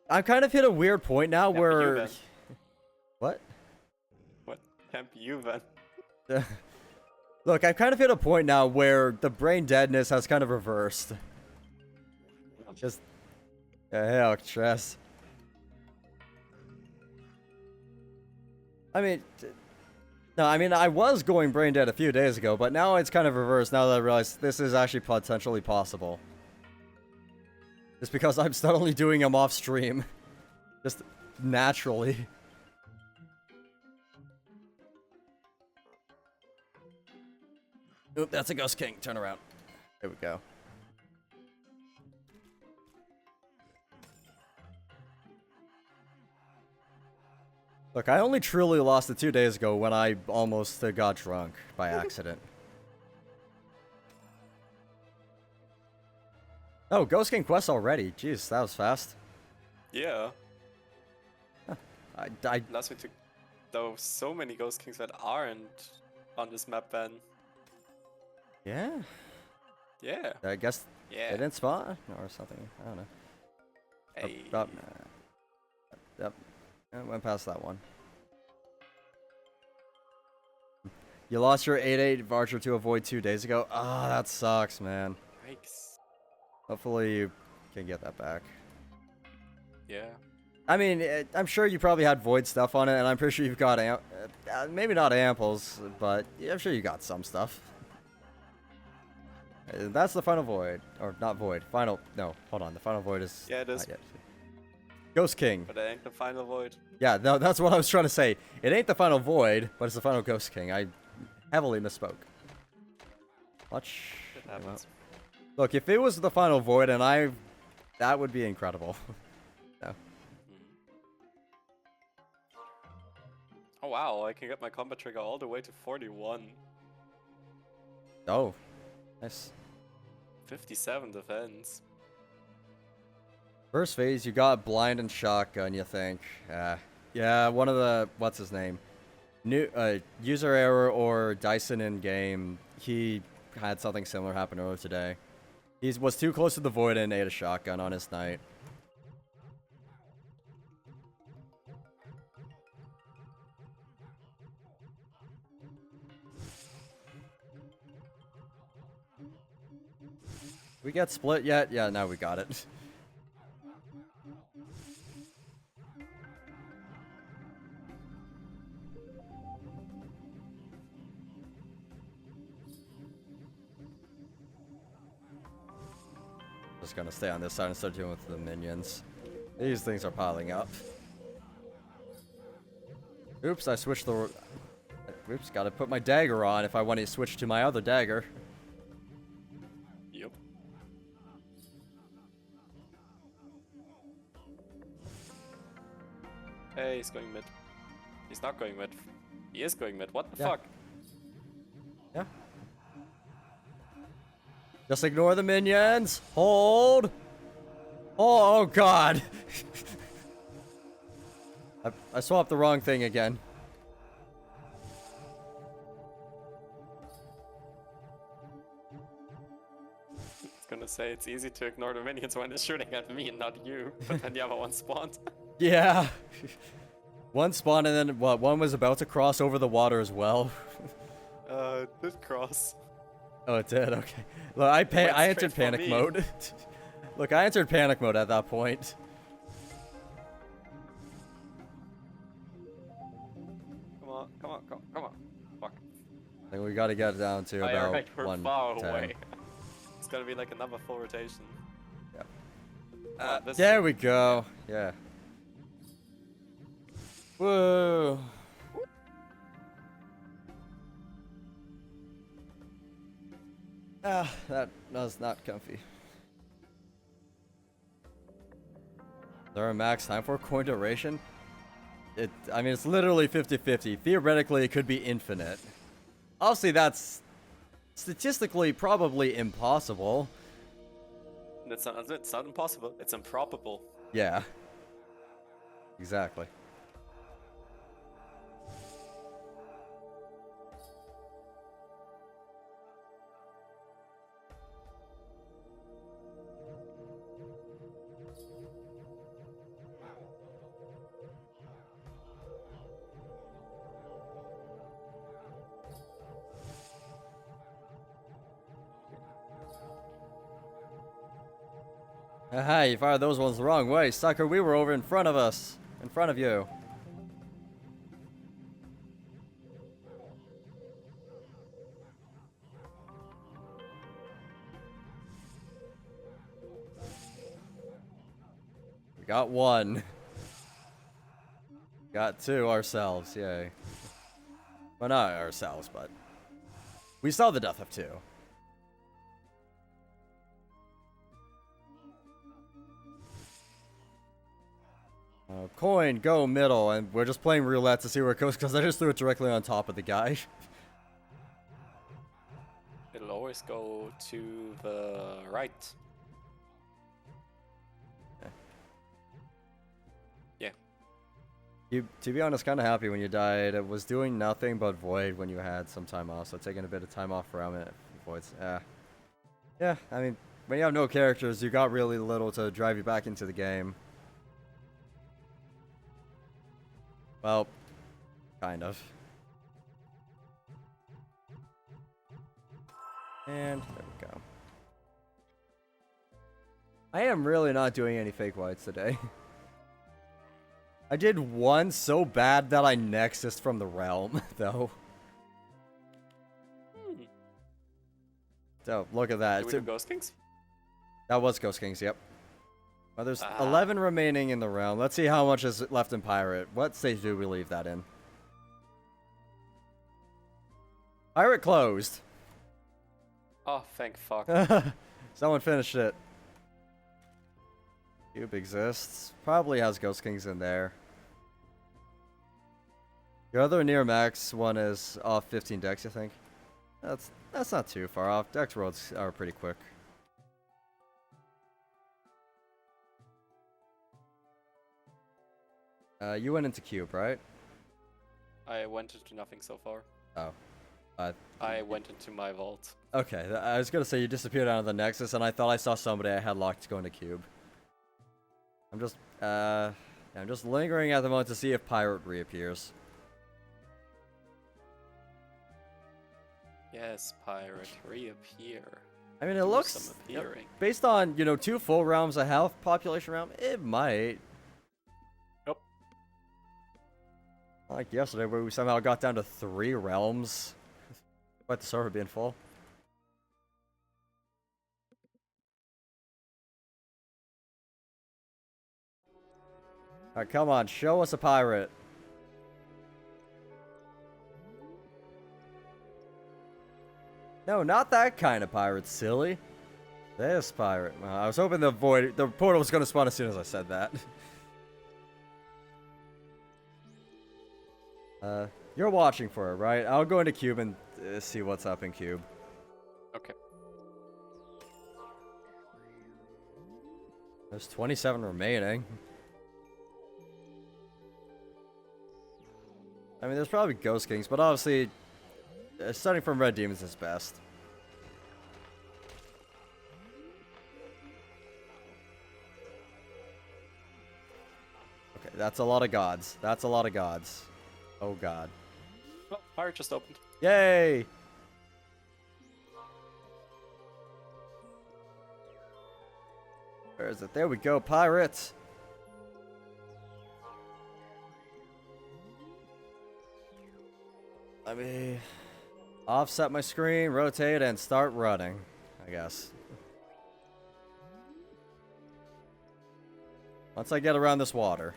I've kind of hit a weird point now where... What? What? Can't be you then. Look, I've kind of hit a point now where the brain deadness has kind of reversed. Just... hell, stress. I mean... No, I mean, I was going brain dead a few days ago, but now it's kind of reversed now that I realize this is actually potentially possible. It's because I'm suddenly doing them off stream. Just naturally. Oop, that's a Ghost King. Turn around. There we go. Look, I only truly lost it 2 days ago when I almost got drunk by accident. Oh, Ghost King quest already. Jeez, that was fast. Yeah. Huh. Last week took though so many Ghost Kings that aren't on this map then. Yeah. Yeah. I guess Yeah. they didn't spawn or something. I don't know. Hey. Up. Yep. I went past that one. You lost your 8-8 voucher to avoid 2 days ago. Ah, that sucks, man. Yikes. Hopefully you can get that back. Yeah. I mean, I'm sure you probably had void stuff on it, and I'm pretty sure you've got maybe not amples, but yeah, I'm sure you got some stuff. That's the final void, or not void. Final. No, hold on. The final void is. Yeah, it is. Not yet. Ghost King. But it ain't the final void. Yeah, no, that's what I was trying to say. It ain't the final void, but it's the final Ghost King. I heavily misspoke. Watch. It happens. Look, if it was the final void, and that would be incredible. No. Oh wow, I can get my combat trigger all the way to 41. Oh, nice. 57 defense. First phase, you got blind and shotgun, you think. Yeah, one of the, what's his name? User error or Dyson in game, he had something similar happen earlier today. He was too close to the void and ate a shotgun on his night. We get split yet? Yeah, now we got it. Just gonna stay on this side and start dealing with the minions. These things are piling up. Oops, I switched the... Oops, gotta put my dagger on if I want to switch to my other dagger. Yep. Hey, he's going mid. He's not going mid. He is going mid. What the fuck? Yeah. Just ignore the minions. Hold. Oh god. I swapped the wrong thing again. I was gonna say it's easy to ignore the minions when they're shooting at me and not you, but then the other one spawned. Yeah. One spawned and then what? One was about to cross over the water as well. It did cross. Oh, it did. Okay. Look, I entered straight for panic me. mode. Look, I entered panic mode at that point. Come on, come on, come on. Fuck. I think we got to get it down to Oh, yeah, about right, we're 110. far away. It's gonna be like another full rotation. Yeah. This There we go. Yeah. Whoa. Ah, that was not comfy. Is there a max time for coin duration? I mean, it's literally 50-50. Theoretically, it could be infinite. Obviously, that's statistically probably impossible. It's not impossible. It's improbable. Yeah. Exactly. Haha, you fired those ones the wrong way, sucker. We were over in front of us. In front of you. We got one. Got two ourselves, yay. Well, not ourselves, but we saw the death of two. Coin, go middle, and we're just playing roulette to see where it goes because I just threw it directly on top of the guy. It'll always go to the right. Yeah. To be honest, kind of happy when you died. It was doing nothing but void when you had some time off, so taking a bit of time off from it. Voids, yeah, I mean, when you have no characters, you got really little to drive you back into the game. Well, kind of. And there we go. I am really not doing any fake whites today. I did one so bad that I nexused from the realm, though. So, look at that. Do we do Ghost Kings? That was Ghost Kings, yep. Well, there's 11 remaining in the realm. Let's see how much is left in Pirate. What stage do we leave that in? Pirate closed. Oh, thank fuck. Someone finished it. Cube exists. Probably has Ghost Kings in there. Your other near max one is off 15 decks, I think. That's not too far off. Dex rolls are pretty quick. You went into Cube, right? I went into nothing so far. Oh. I went into my vault. Okay, I was gonna say you disappeared out of the Nexus, and I thought I saw somebody I had locked going to Cube. I'm just lingering at the moment to see if Pirate reappears. Yes, Pirate, reappear. I mean, it Do looks, some appearing. based on, 2 full realms of health, population realm, it might. Nope. Like yesterday, where we somehow got down to 3 realms. Despite the server being full. Alright, come on, show us a pirate. No, not that kind of pirate, silly. This pirate. Well, I was hoping the portal was going to spawn as soon as I said that. You're watching for it, right? I'll go into Cube and see what's up in Cube. Okay. There's 27 remaining. I mean, there's probably Ghost Kings, but obviously, starting from Red Demons is best. Okay, that's a lot of gods. That's a lot of gods. Oh god. Well, Pirate just opened. Yay! Where is it? There we go, pirates! Let me offset my screen, rotate, and start running, I guess. Once I get around this water.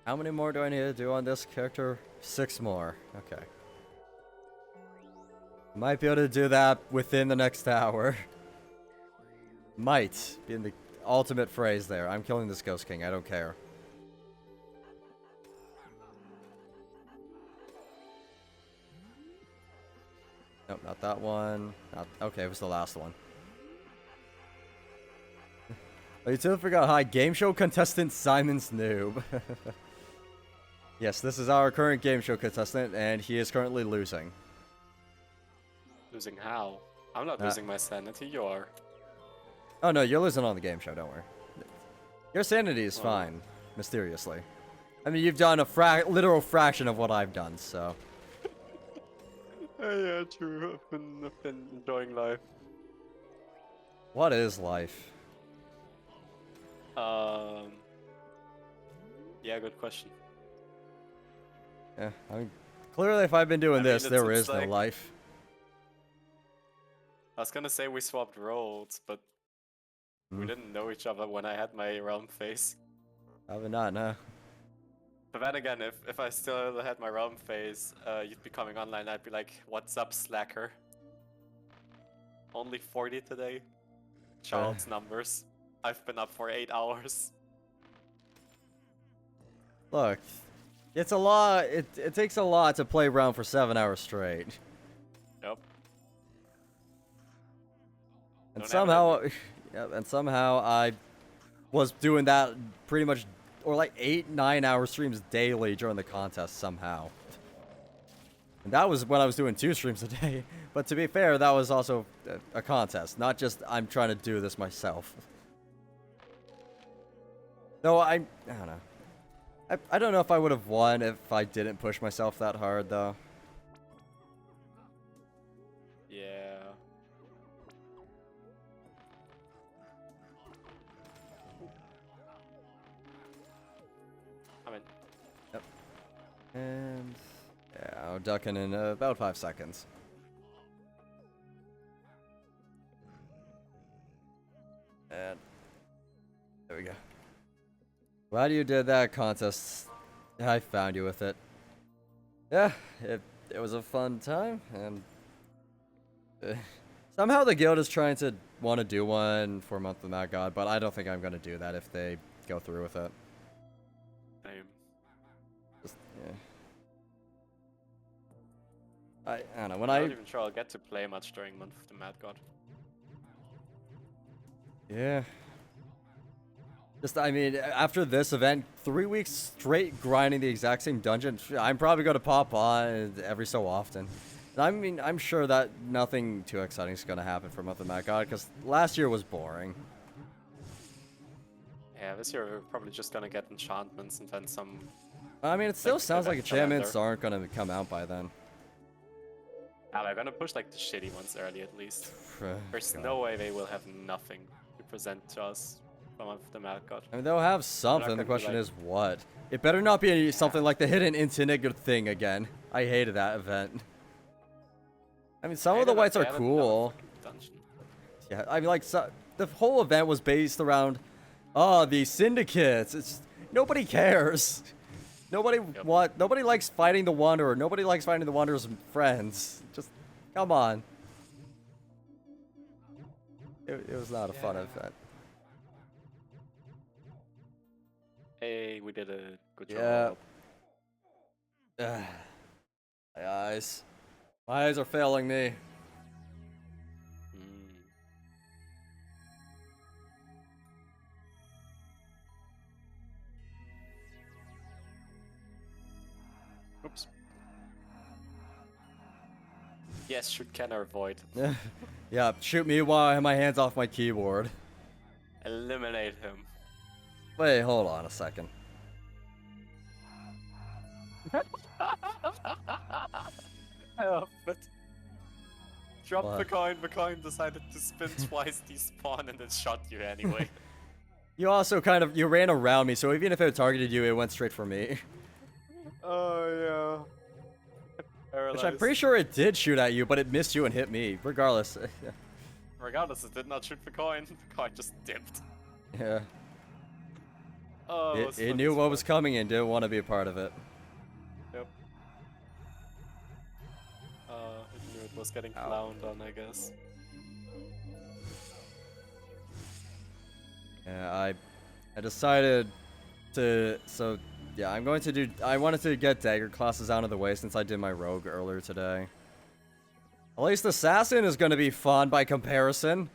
How many more do I need to do on this character? 6 more. Okay. Might be able to do that within the next hour. Might be in the ultimate phrase there. I'm killing this Ghost King. I don't care. Nope, not that one. Okay, it was the last one. Oh, you totally forgot. Hi, game show contestant Simon's Noob. Yes, this is our current game show contestant, and he is currently losing. Losing how? I'm not losing my sanity, you are. Oh no, you're losing on the game show, don't worry. Your sanity is fine, mysteriously. I mean, you've done a literal fraction of what I've done, so... Yeah, true. I've been enjoying life. What is life? Yeah, good question. Yeah, I mean, clearly if I've been doing this, there is no life. I was gonna say we swapped roles, but we didn't know each other when I had my realm phase. Probably not, no. But then again, if I still had my realm phase, you'd be coming online, I'd be like, what's up, slacker? Only 40 today? Child's numbers. I've been up for 8 hours. Look, it's a lot. It takes a lot to play around for 7 hours straight. Yep. And somehow, yeah, I was doing that pretty much, or like 8-9 hour streams daily during the contest somehow. And that was when I was doing 2 streams a day. But to be fair, that was also a contest, not just I'm trying to do this myself. Though I don't know. I don't know if I would have won if I didn't push myself that hard, though. Yeah. I'm in. Yep. And yeah, I'm ducking in about 5 seconds. And there we go. Glad you did that contest. I found you with it. Yeah, it was a fun time, and somehow the guild is trying to want to do one for Month of the Mad God, but I don't think I'm going to do that if they go through with it. Same. Just, yeah. I don't know, when I'm not even sure I'll get to play much during Month of the Mad God. Yeah. Just, I mean, after this event, 3 weeks straight grinding the exact same dungeon, I'm probably going to pop on every so often. And I mean, I'm sure that nothing too exciting is going to happen for Month of Mad God, because last year was boring. Yeah, this year we're probably just gonna get enchantments and then some. I mean, it still Like, sounds like event enchantments calendar. aren't going to come out by then. They're gonna push like the shitty ones early at least. There's God. no way they will have nothing to present to us from the Mad God. I mean, they'll have something. The gonna be question like- is what? It better not be something like the hidden insignificant thing again. I hated that event. I mean, some of the whites are cool. Dungeon. Yeah, I mean, like, the whole event was based around, oh, these syndicates. It's nobody cares. Nobody nobody likes fighting the Wanderer. Nobody likes fighting the Wanderer's friends. Just come on. It was not a fun event. Hey, we did a good Yeah. job. My eyes. My eyes are failing me. Mm. Oops. Yes, shoot Kenner avoid. Yeah, shoot me while I have my hands off my keyboard. Eliminate him. Wait, hold on a second. I love it. Drop What? the coin decided to spin twice, despawn, and then shot you anyway. You also you ran around me, so even if it targeted you, it went straight for me. Oh, yeah. Which I'm pretty sure it did shoot at you, but it missed you and hit me, regardless. Regardless, it did not shoot the coin. The coin just dipped. Yeah. Oh, It knew what was coming and didn't want to be a part of it. Yep. It knew it was getting Ow. clowned on, I guess. Yeah, I decided to, so yeah, I wanted to get dagger classes out of the way since I did my rogue earlier today. At least assassin is going to be fun by comparison.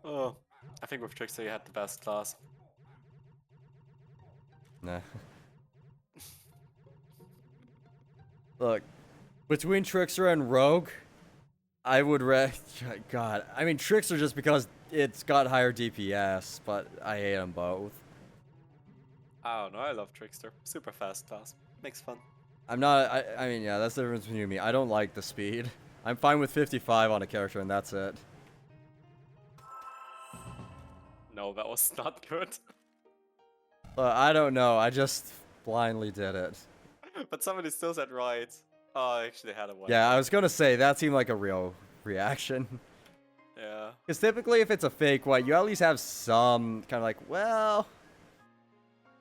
Oh, I think with Trickster you had the best class. Nah. Look, between Trickster and Rogue, I would God, I mean Trickster just because it's got higher DPS, but I hate them both. I don't know, I love Trickster. Super fast class. Makes fun. I'm not, I mean, yeah, that's the difference between you and me. I don't like the speed. I'm fine with 55 on a character and that's it. No, that was not good. I don't know, I just blindly did it. But somebody still said right. Oh, I actually had a one. Yeah, I was gonna say, that seemed like a real reaction. Yeah. Because typically if it's a fake white, you at least have some kind of like, well...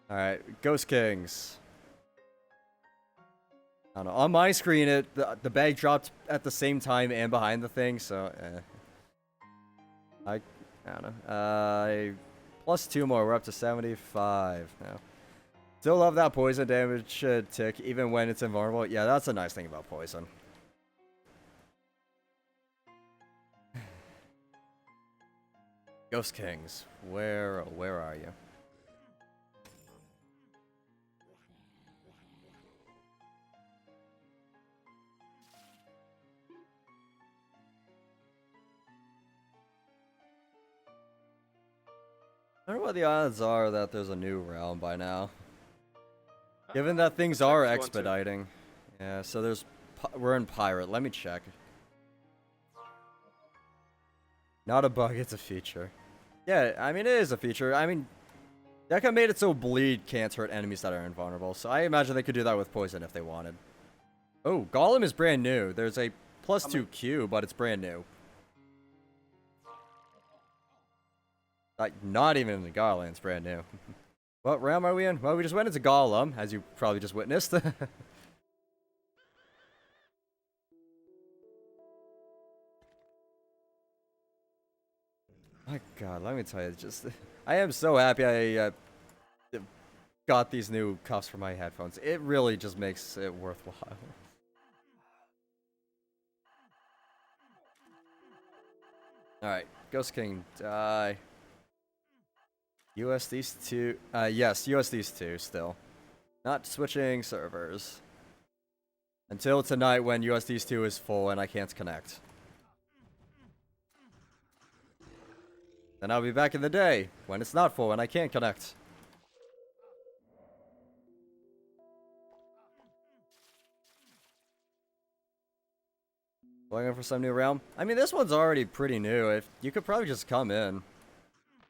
Alright, Ghost Kings. I don't know, on my screen, the bag dropped at the same time and behind the thing, so, I don't know. Plus 2 more, we're up to 75 now. Still love that poison damage tick, even when it's invulnerable. Yeah, that's a nice thing about poison. Ghost Kings, where are you? I wonder what the odds are that there's a new realm by now. Given that things are expediting. Yeah, so there's... We're in Pirate. Let me check. Not a bug, it's a feature. Yeah, I mean, it is a feature. I mean, Deca made it so bleed can't hurt enemies that are invulnerable, so I imagine they could do that with poison if they wanted. Oh, Golem is brand new. There's a +2Q, but it's brand new. Like, not even in the Garland, it's brand new. What realm are we in? Well, we just went into Golem, as you probably just witnessed. My god, let me tell you, just... I am so happy I got these new cuffs for my headphones. It really just makes it worthwhile. Alright, Ghost King, die. USD's 2. Yes, USD's 2 still. Not switching servers. Until tonight when USD's 2 is full and I can't connect. Then I'll be back in the day when it's not full and I can't connect. Looking for some new realm? I mean, this one's already pretty new. If you could probably just come in.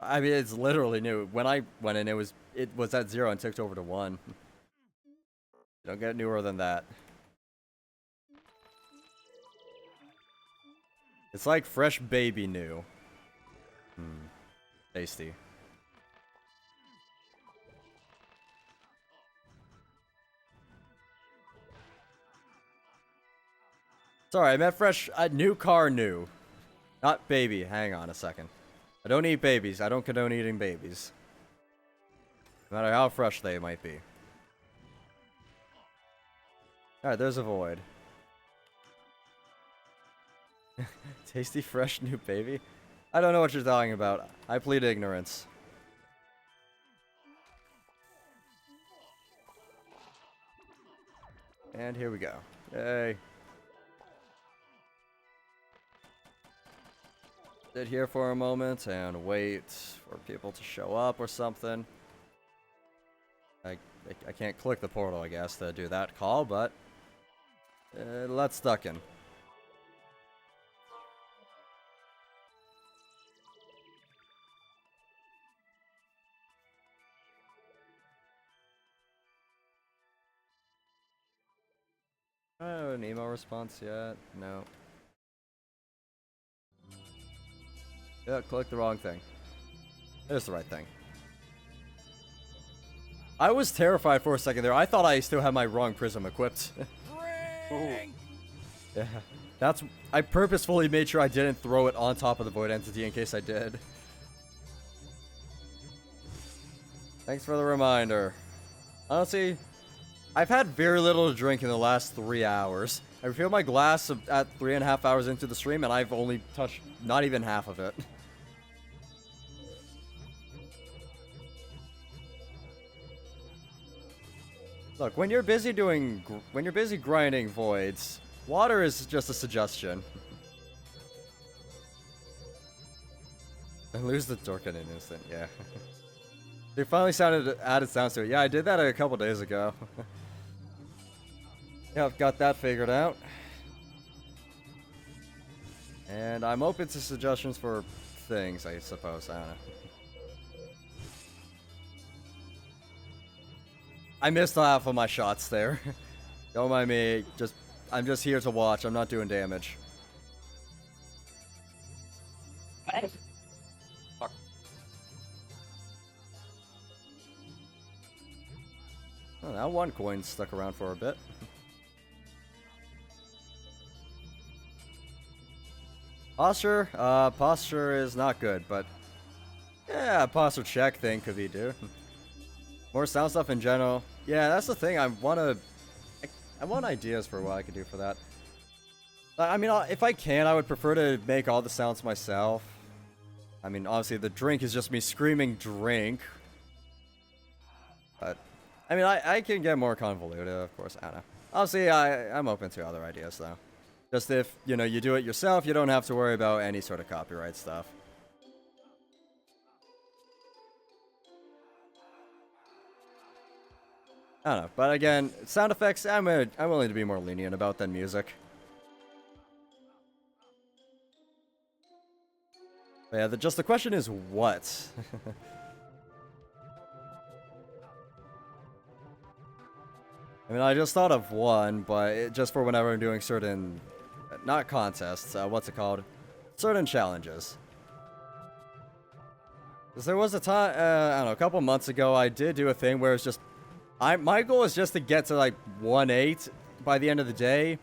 I mean, it's literally new. When I went in, it was at 0 and ticked over to 1. You don't get newer than that. It's like fresh baby new. Tasty. Sorry, I meant fresh, new car new. Not baby, hang on a second. I don't eat babies, I don't condone eating babies. No matter how fresh they might be. Alright, there's a void. Tasty, fresh, new baby? I don't know what you're talking about. I plead ignorance. And here we go. Yay. Sit here for a moment and wait for people to show up or something. I can't click the portal, I guess, to do that call, but let's duck in. Oh, an email response yet? No. Yeah, click the wrong thing. It's the right thing. I was terrified for a second there. I thought I still had my wrong prism equipped. Yeah, that's... I purposefully made sure I didn't throw it on top of the void entity in case I did. Thanks for the reminder. Honestly, I've had very little to drink in the last 3 hours. I refilled my glass at 3.5 hours into the stream, and I've only touched not even half of it. Look, when you're busy grinding voids, water is just a suggestion. And lose the dork in an instant, yeah. They finally added sounds to it. Yeah, I did that a couple days ago. Yeah, I've got that figured out. And I'm open to suggestions for things, I suppose. I don't know. I missed half of my shots there. Don't mind me. I'm just here to watch. I'm not doing damage. Fuck. Oh, that one coin stuck around for a bit. Posture is not good, but yeah, posture check thing could be due. More sound stuff in general. Yeah, that's the thing. I want ideas for what I could do for that. I mean, if I can, I would prefer to make all the sounds myself. I mean, obviously the drink is just me screaming drink. But, I mean, I can get more convoluted, of course. I don't know. Obviously, I'm open to other ideas, though. Just if, you know, you do it yourself, you don't have to worry about any sort of copyright stuff. I don't know. But again, sound effects, I'm willing to be more lenient about than music. But yeah, just the question is what? I mean, I just thought of one, but just for whenever I'm doing certain, not contests, what's it called? Certain challenges. Because there was a time, I don't know, a couple months ago, I did do a thing where it's just, my goal is just to get to like 1-8 by the end of the day,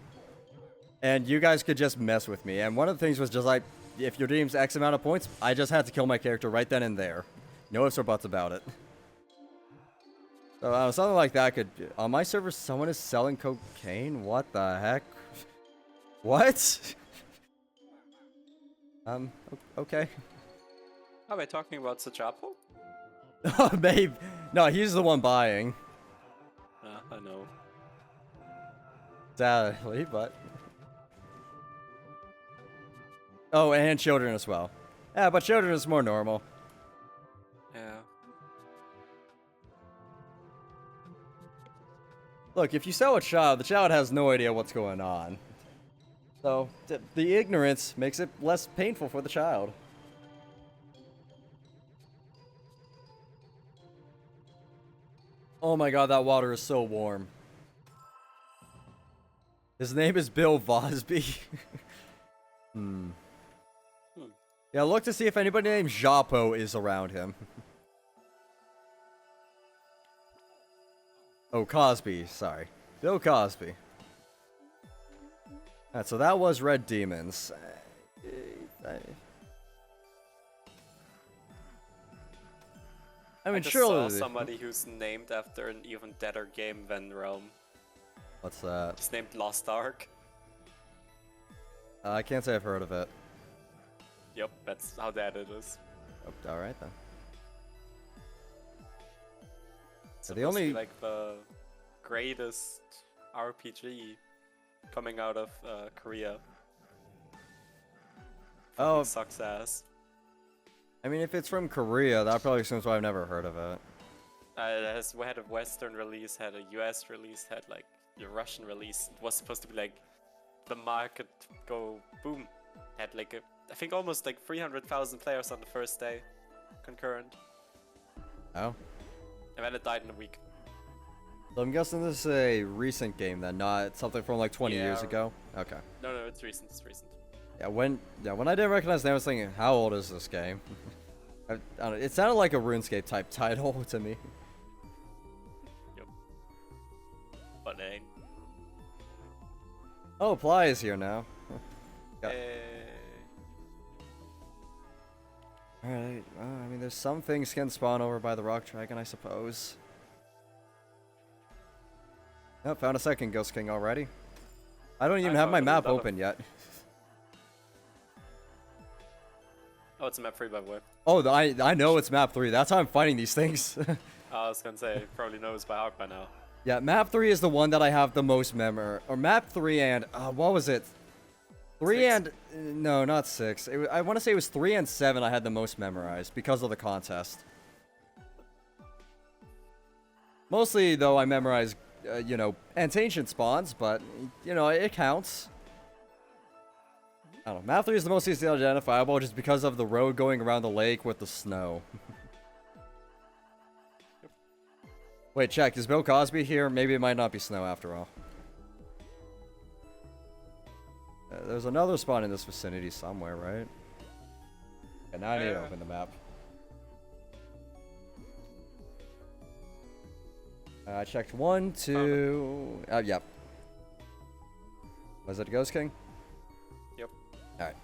and you guys could just mess with me. And one of the things was just like, if your team's X amount of points, I just had to kill my character right then and there. No ifs or buts about it. So something like that could... On my server, someone is selling cocaine? What the heck? What? Okay. Are we talking about Sajapo? Maybe. No, he's the one buying. I know. Sadly, but... Oh, and children as well. Yeah, but children is more normal. Yeah. Look, if you sell a child, the child has no idea what's going on. So, the ignorance makes it less painful for the child. Oh my god, that water is so warm. His name is Bill Vosby. Yeah, look to see if anybody named Japo is around him. Oh, Cosby, sorry. Bill Cosby. Alright, so that was Red Demons. I mean, I just surely... saw somebody who's named after an even deader game than Realm. What's that? It's named Lost Ark. I can't say I've heard of it. Yep, that's how dead it is. Oh, alright then. It's The supposed to only- be like the greatest RPG coming out of Korea. Oh, Sucks ass. I mean, if it's from Korea, that probably assumes why I've never heard of it. It had a Western release, had a US release, had like a Russian release. It was supposed to be like the market go boom. Had like I think almost like 300,000 players on the first day, concurrent. Oh? And then it died in a week. So I'm guessing this is a recent game then, not something from like 20 years Yeah. ago? Okay. No, it's recent. It's recent. Yeah, when I didn't recognize the name, I was thinking, how old is this game? I don't know, it sounded like a RuneScape type title to me. Yep. But ain't. Oh, Ply is here now. Yeah. Alright, well, I mean, there's some things can spawn over by the Rock Dragon, I suppose. Oh, found a second Ghost King already. I don't even have found my a map lot of- open yet. Oh, it's a map 3 by the way. Oh, I know it's map 3. That's how I'm fighting these things. I was gonna say, he probably knows by heart by now. Yeah, map 3 is the one that I have the most or map 3 and, what was it? 3 6? and, no, not 6. I want to say it was 3 and 7 I had the most memorized because of the contest. Mostly, though, I memorized, you know, ancient spawns, but, you know, it counts. I don't know, map 3 is the most easily identifiable just because of the road going around the lake with the snow. Wait, check, is Bill Cosby here? Maybe it might not be snow after all. There's another spawn in this vicinity somewhere, right? And now I need to open the map. I checked 1, 2... yep. Was it a Ghost King? Yep. Alright.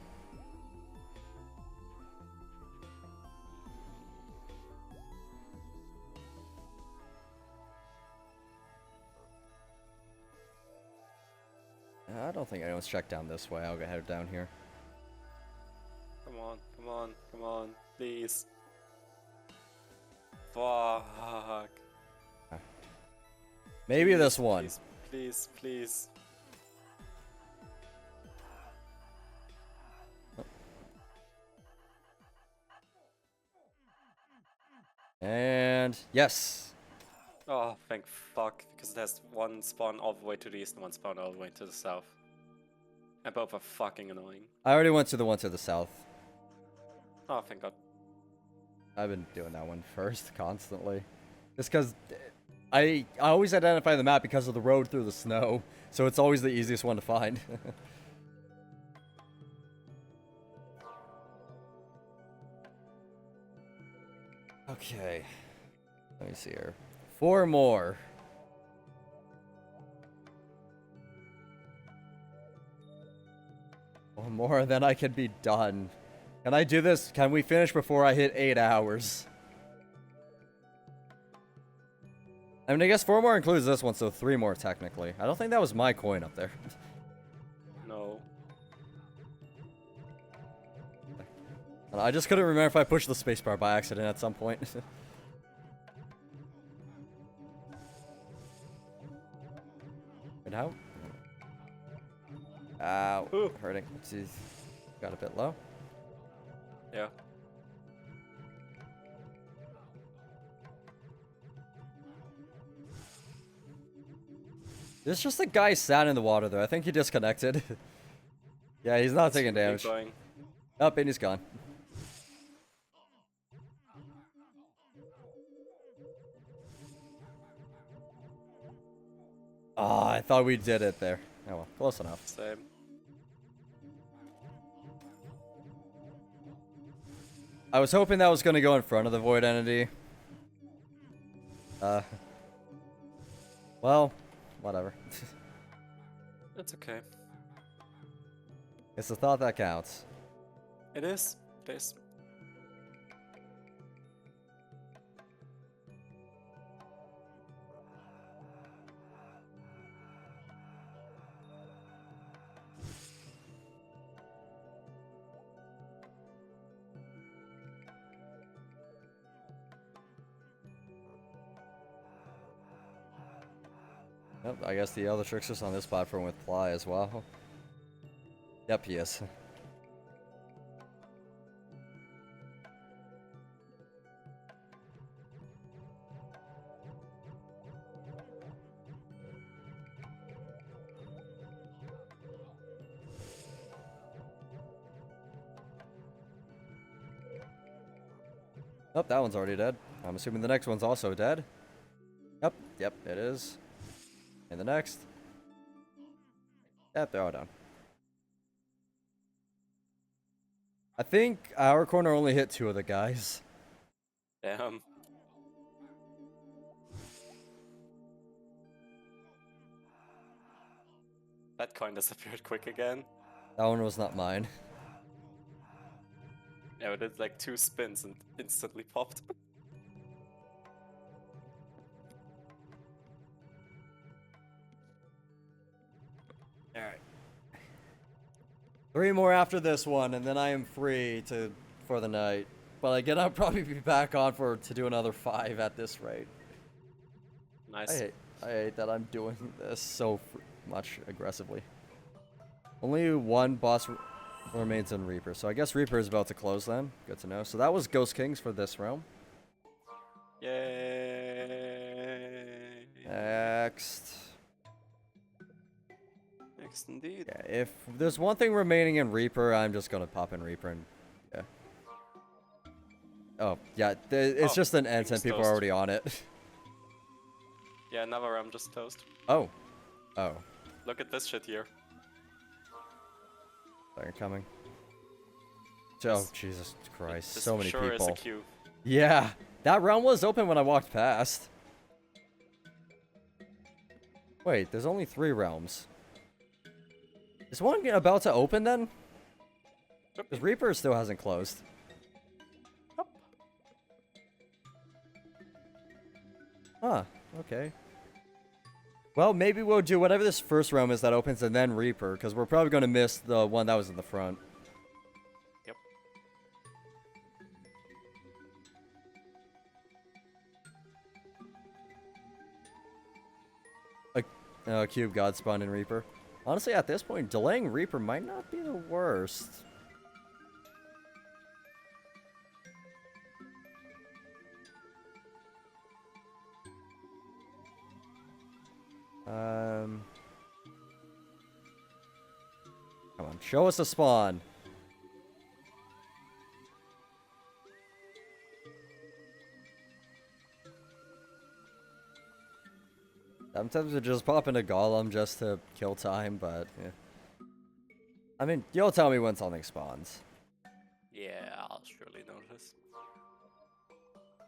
I don't think anyone's checked down this way. I'll go head down here. Come on, come on, come on, please. Fuck. Maybe this one. Please, please, please. And yes. Oh, thank fuck, because it has one spawn all the way to the east and one spawn all the way to the south. And both are fucking annoying. I already went to the one to the south. Oh, thank god. I've been doing that one first constantly. Just because I always identify the map because of the road through the snow, so it's always the easiest one to find. Okay. Let me see here. 4 more. One more, then I can be done. Can I do this? Can we finish before I hit 8 hours? I mean, I guess 4 more includes this one, so 3 more technically. I don't think that was my coin up there. No. I just couldn't remember if I pushed the spacebar by accident at some point. Good how? Ow. Ooh. Hurting. Jeez. Got a bit low. Yeah. There's just a guy sat in the water though. I think he disconnected. Yeah, he's not taking damage. Going. Up, and he's gone. Oh, I thought we did it there. Oh well, close enough. Same. I was hoping that was going to go in front of the void entity. Well, whatever. It's okay. It's the thought that counts. It is. It is. Yep, I guess the other trickster's on this platform with Ply as well. Yep, he is. Oh, that one's already dead. I'm assuming the next one's also dead. Yep, it is. And the next. Yep, they're all done. I think our corner only hit 2 of the guys. Damn. That coin disappeared quick again. That one was not mine. Yeah, it did like 2 spins and instantly popped. Alright. 3 more after this one, and then I am free for the night. But again, I'll probably be back on to do another 5 at this rate. Nice. I hate that I'm doing this so much aggressively. Only 1 boss remains in Reaper, so I guess Reaper is about to close then. Good to know. So that was Ghost Kings for this realm. Yay. Next. Next indeed. Yeah, if there's one thing remaining in Reaper, I'm just gonna pop in Reaper and yeah. Oh, yeah, it's just an ent and people are toast. already on it. Yeah, another realm just closed. Oh. Look at this shit here. They're coming. Oh, Jesus Christ. This So many sure people. is a queue. Yeah. That realm was open when I walked past. Wait, there's only 3 realms. Is one about to open then? Because Reaper still hasn't closed. Huh, okay. Well, maybe we'll do whatever this first realm is that opens and then Reaper, because we're probably going to miss the one that was in the front. Yep. Cube God spawned in Reaper. Honestly, at this point, delaying Reaper might not be the worst. Come on, show us a spawn. I'm tempted to just pop into Golem just to kill time, but yeah. I mean, you'll tell me when something spawns. Yeah, I'll surely notice.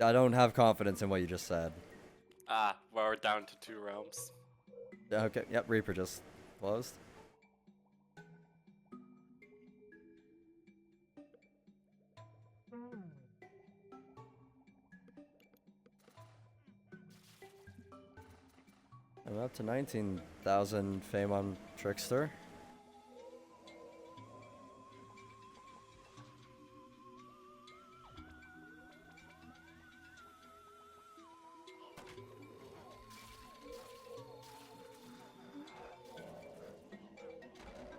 I don't have confidence in what you just said. Ah, well, we're down to 2 realms. Okay, yep, Reaper just closed. I'm up to 19,000 fame on Trickster.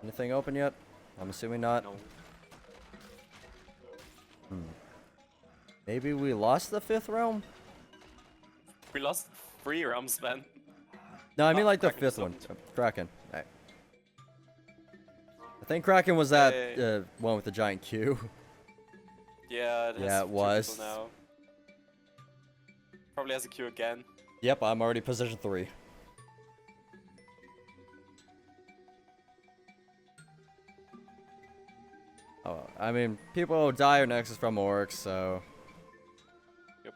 Anything open yet? I'm assuming not. No. Maybe we lost the 5th realm? We lost 3 realms, man. No, I mean Oh, like the Kraken 5th just one. opened. Kraken. Right. I think Kraken was that Hey. one with the giant Q. Yeah, it has Yeah, it 2 was. people now. Probably has a queue again. Yep, I'm already position 3. Oh, I mean, people die or Nexus from orcs, so... Yep.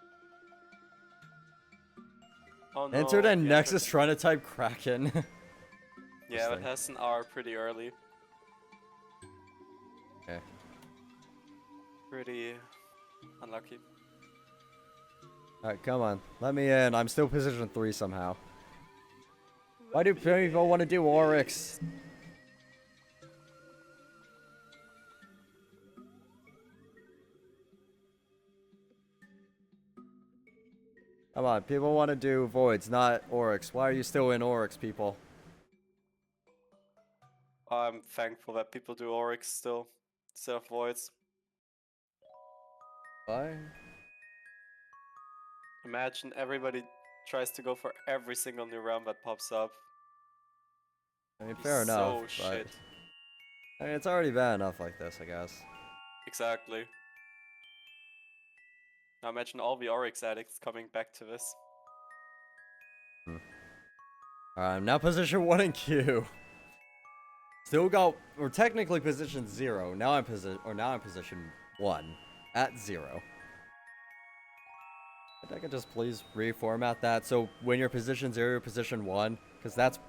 Oh no. Entered a we Nexus entered- trying to type Kraken. Yeah, it Interesting. has an R pretty early. Okay. Pretty unlucky. Alright, come on. Let me in. I'm still position 3 somehow. Why do people want to do Oryx? Come on, people want to do Voids, not Oryx. Why are you still in Oryx, people? I'm thankful that people do Oryx still, instead of Voids. Why? Imagine everybody tries to go for every single new realm that pops up. I mean, Be fair enough, so but... shit. I mean, it's already bad enough like this, I guess. Exactly. Now imagine all the Oryx addicts coming back to this. Alright, I'm now position 1 in queue. Still got... We're technically position 0. Now I'm position 1. At 0. If I could just please reformat that so when you're position 0, you're position 1. Because that's...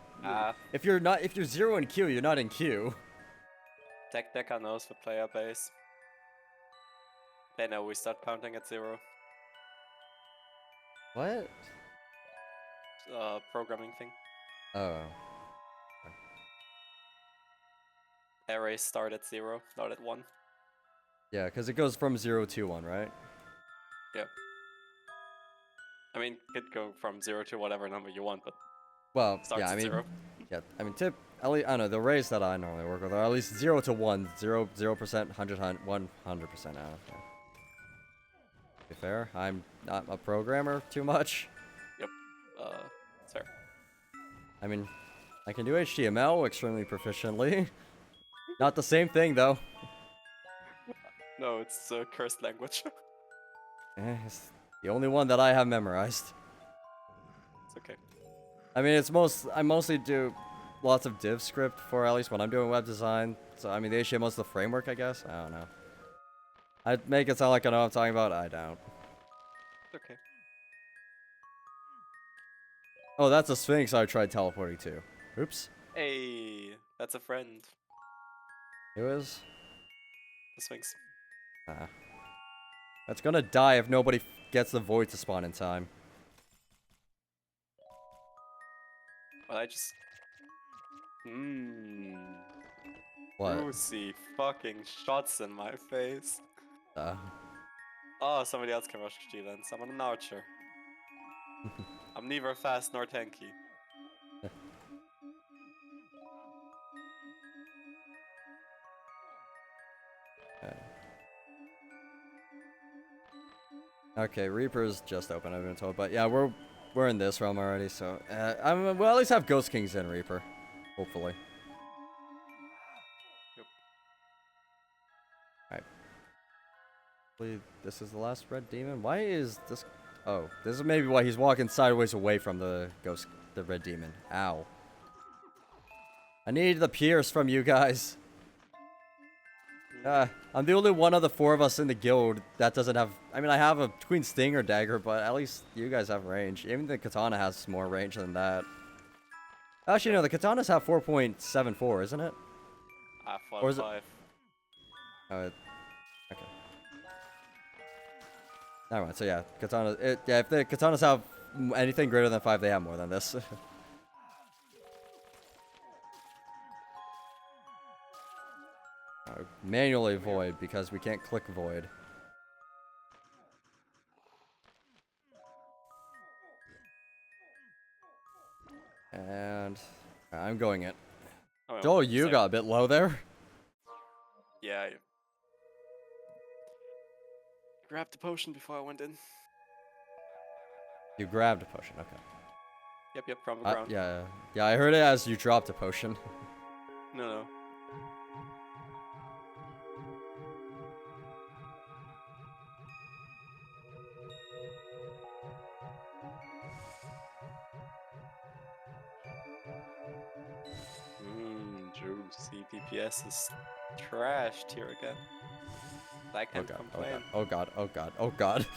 If you're 0 in queue, you're not in queue. Tech Decker knows the player base. They know we start counting at 0. What? Programming thing. Oh. Arrays start at 0, not at 1. Yeah, because it goes from 0 to 1, right? Yeah. I mean, it could go from 0 to whatever number you want, but Well, starts yeah, I at mean... 0. Yeah, I mean, at least, I don't know, the arrays that I normally work with are at least 0 to 1, 0%, 100%, 100% out. Yeah. To be fair, I'm not a programmer too much. Yep. It's fair. I mean, I can do HTML extremely proficiently. Not the same thing, though. No, it's a cursed language. It's the only one that I have memorized. It's okay. I mean, I mostly do lots of div script for at least when I'm doing web design. So, I mean, the HTML is the framework, I guess. I don't know. I make it sound like I know what I'm talking about. I don't. It's okay. Oh, that's a Sphinx I tried teleporting to. Oops. Hey, that's a friend. It was? The Sphinx. That's gonna die if nobody gets the void to spawn in time. Well, I just... What? Juicy fucking shots in my face. Oh, somebody else can rush G-Lens. I'm an archer. I'm neither fast nor tanky. Okay, Reaper's just open, I've been told. But yeah, we're we're in this realm already, so we'll at least have Ghost Kings and Reaper, hopefully. Yep. Alright. Hopefully this is the last red demon. Why is this? Oh, this is maybe why he's walking sideways away from the red demon. Ow. I need the pierce from you guys. I'm the only one of the 4 of us in the guild that doesn't have... I mean, I have a Queen Stinger dagger, but at least you guys have range. Even the katana has more range than that. Actually, no, the katanas have 4.74, isn't it? Or is it... 4.5. Oh, okay. Never mind, so yeah, katana... yeah, if the katanas have anything greater than 5, they have more than this. Manually void, because we can't click void. And I'm going it. Oh, Joel, you same. got a bit low there. Yeah. I grabbed the potion before I went in. You grabbed a potion, okay. Yep, from the ground. Yeah, I heard it as you dropped a potion. No. Juicy. DPS is trashed here again. I can't complain. Oh god.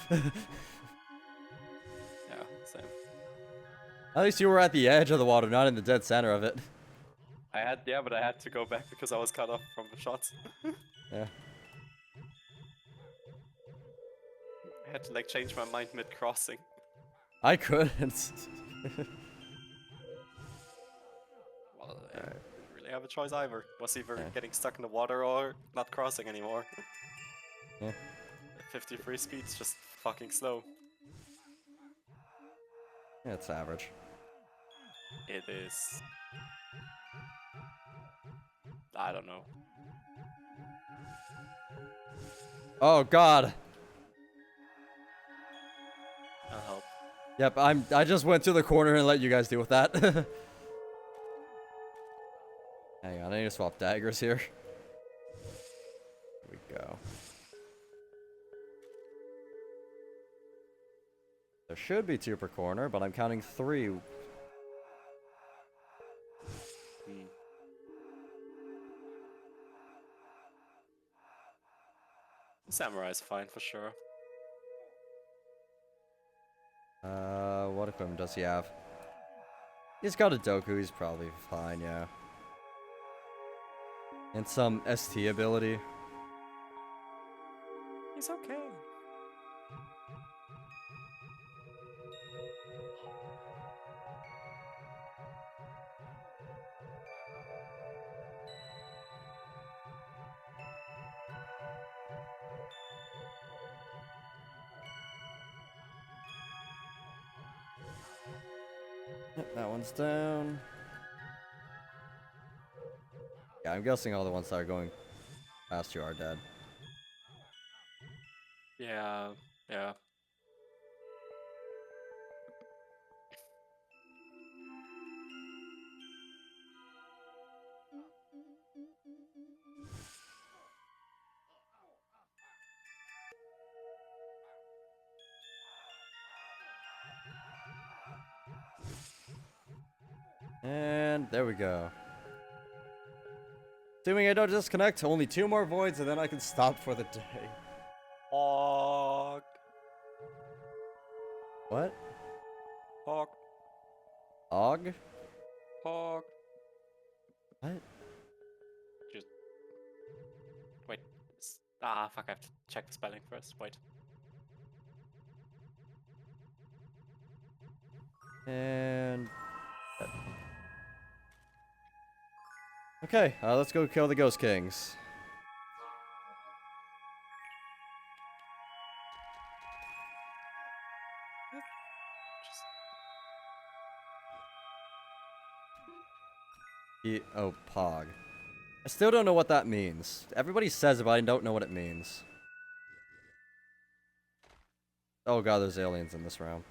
Yeah, same. At least you were at the edge of the water, not in the dead center of it. But I had to go back because I was cut off from the shots. Yeah. I had to like change my mind mid-crossing. I couldn't. Well, I didn't really have a choice either. Was either getting stuck in the water or not crossing anymore. Yeah. 53 speed's just fucking slow. Yeah, it's average. It is. I don't know. Oh god. I'll help. Yep, I just went to the corner and let you guys deal with that. Hang on, I need to swap daggers here. Here we go. There should be 2 per corner, but I'm counting 3. Samurai's fine for sure. What equipment does he have? He's got a Doku, he's probably fine, yeah. And some ST ability. He's okay. Yep, that one's down. Yeah, I'm guessing all the ones that are going past you are dead. Yeah. And there we go. Assuming I don't disconnect, only 2 more voids and then I can stop for the day. Hog. What? Hog. Og? Hog. What? Just wait. Fuck! I have to check the spelling first. Wait. And... Okay, let's go kill the Ghost Kings. Oh, Pog. I still don't know what that means. Everybody says it, but I don't know what it means. Oh god, there's aliens in this round.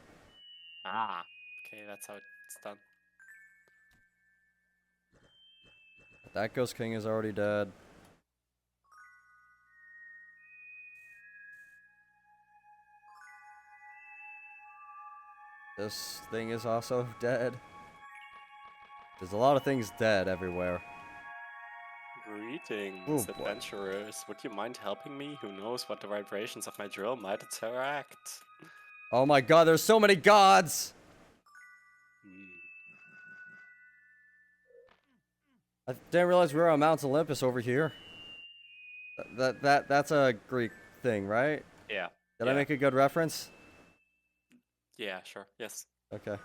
Ah. Okay, that's how it's done. That Ghost King is already dead. This thing is also dead. There's a lot of things dead everywhere. Greetings, Oh boy. adventurers. Would you mind helping me? Who knows what the vibrations of my drill might interact? Oh my god, there's so many gods! Hmm. I didn't realize we were on Mount Olympus over here. That's a Greek thing, right? Yeah. Did I Yeah. make a good reference? Yeah, sure. Yes. Okay.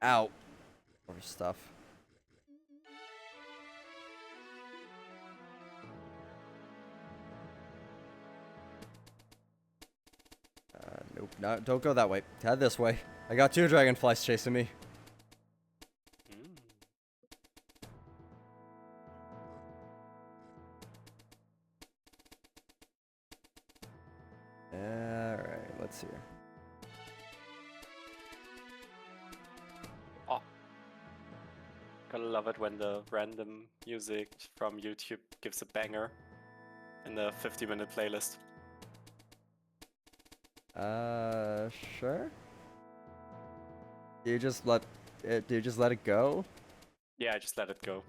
Ow. More stuff. Nope. No, don't go that way. Head this way. I got 2 dragonflies chasing me. Hmm. Alright, let's see. Oh. Gotta love it when the random music from YouTube gives a banger in the 50-minute playlist. Sure? Do you just let it go? Yeah, I just let it go.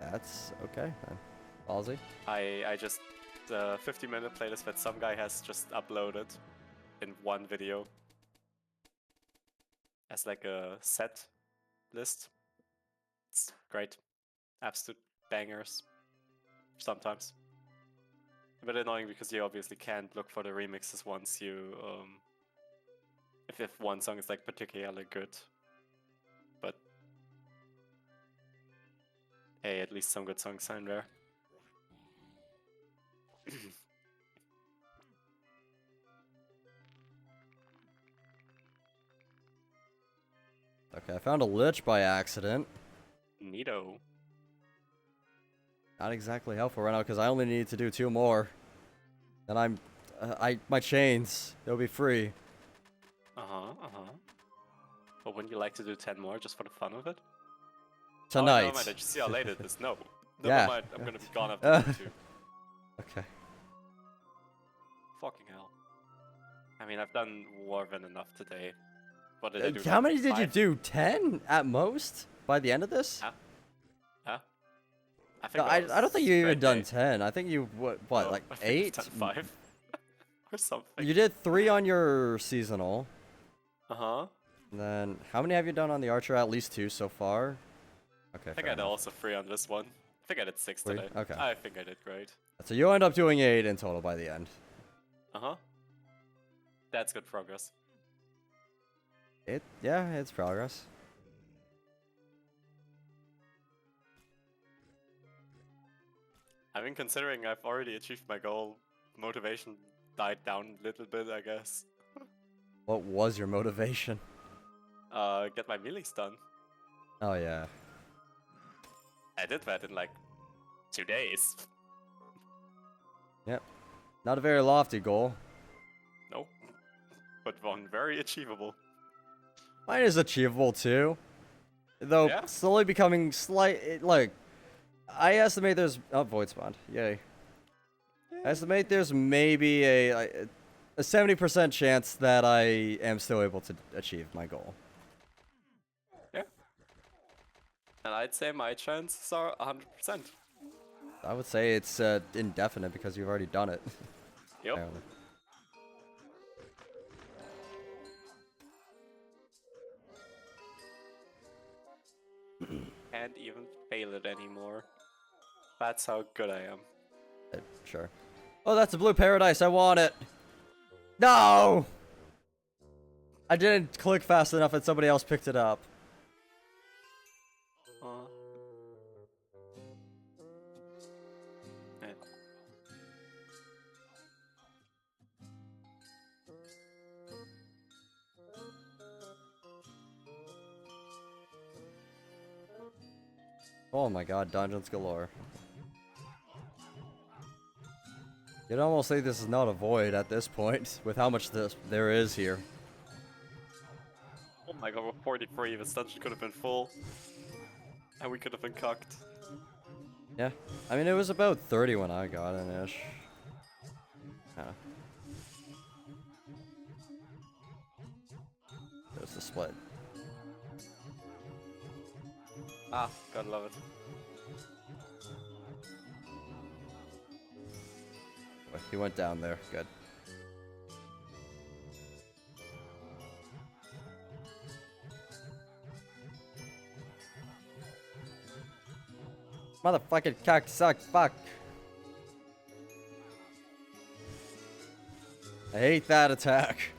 That's okay then. Ballsy. I just the 50-minute playlist that some guy has just uploaded in one video as like a set list. It's great. Absolute bangers. Sometimes. A bit annoying because you obviously can't look for the remixes once you if one song is like particularly good. But hey, at least some good songs are in there. Okay, I found a lich by accident. Neato. Not exactly helpful right now because I only need to do 2 more. Then my chains, they'll be free. But wouldn't you like to do 10 more just for the fun of it? Tonight. Oh, never mind, I just see how late it is. No. Never Yeah. mind, I'm gonna be gone after 2. Okay. Fucking hell. I mean, I've done more than enough today. What did I do? How like many did you 5? do? 10 at most by the end of this? Huh? Huh? I No, think I that don't was think you even done great. 10. I think you what No, like I think I've 8? done 5 or something. You did 3 on your seasonal. Uh-huh. And then how many have you done on the archer? At least 2 so far. Okay, I think fair I did enough. also 3 on this one. I think I did 6 3? today. Okay. I think I did great. So you end up doing 8 in total by the end. Uh-huh. That's good progress. Yeah, it's progress. I mean, considering I've already achieved my goal, motivation died down a little bit, I guess. What was your motivation? Get my melees done. Oh yeah. I did that in like 2 days. Yep. Not a very lofty goal. Nope. But one very achievable. Mine is achievable too. Though Yeah? slowly becoming like I estimate there's void spawned. Yay. I estimate there's maybe a 70% chance that I am still able to achieve my goal. Yeah. And I'd say my chances are 100%. I would say it's indefinite because you've already done it. Yep. Apparently. Can't even fail it anymore. That's how good I am. Sure. Oh, that's a blue paradise. I want it. No! I didn't click fast enough and somebody else picked it up. Eh. Oh my god, dungeons galore. You'd almost say this is not a void at this point, with how much there is here. Oh my god, we're 43. This dungeon could have been full. And we could have been cocked. Yeah, I mean, it was about 30 when I got in ish. There's the split. Ah, gotta love it. He went down there. Good. Motherfucking cock sucks. Fuck. I hate that attack.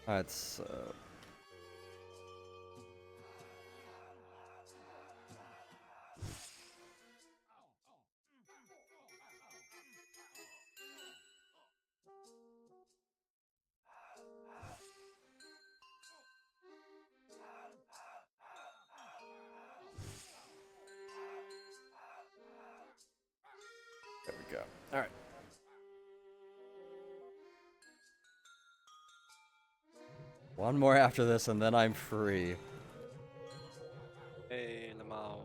Alright, so... There we go. Alright. One more after this and then I'm free. Hey, Lamau.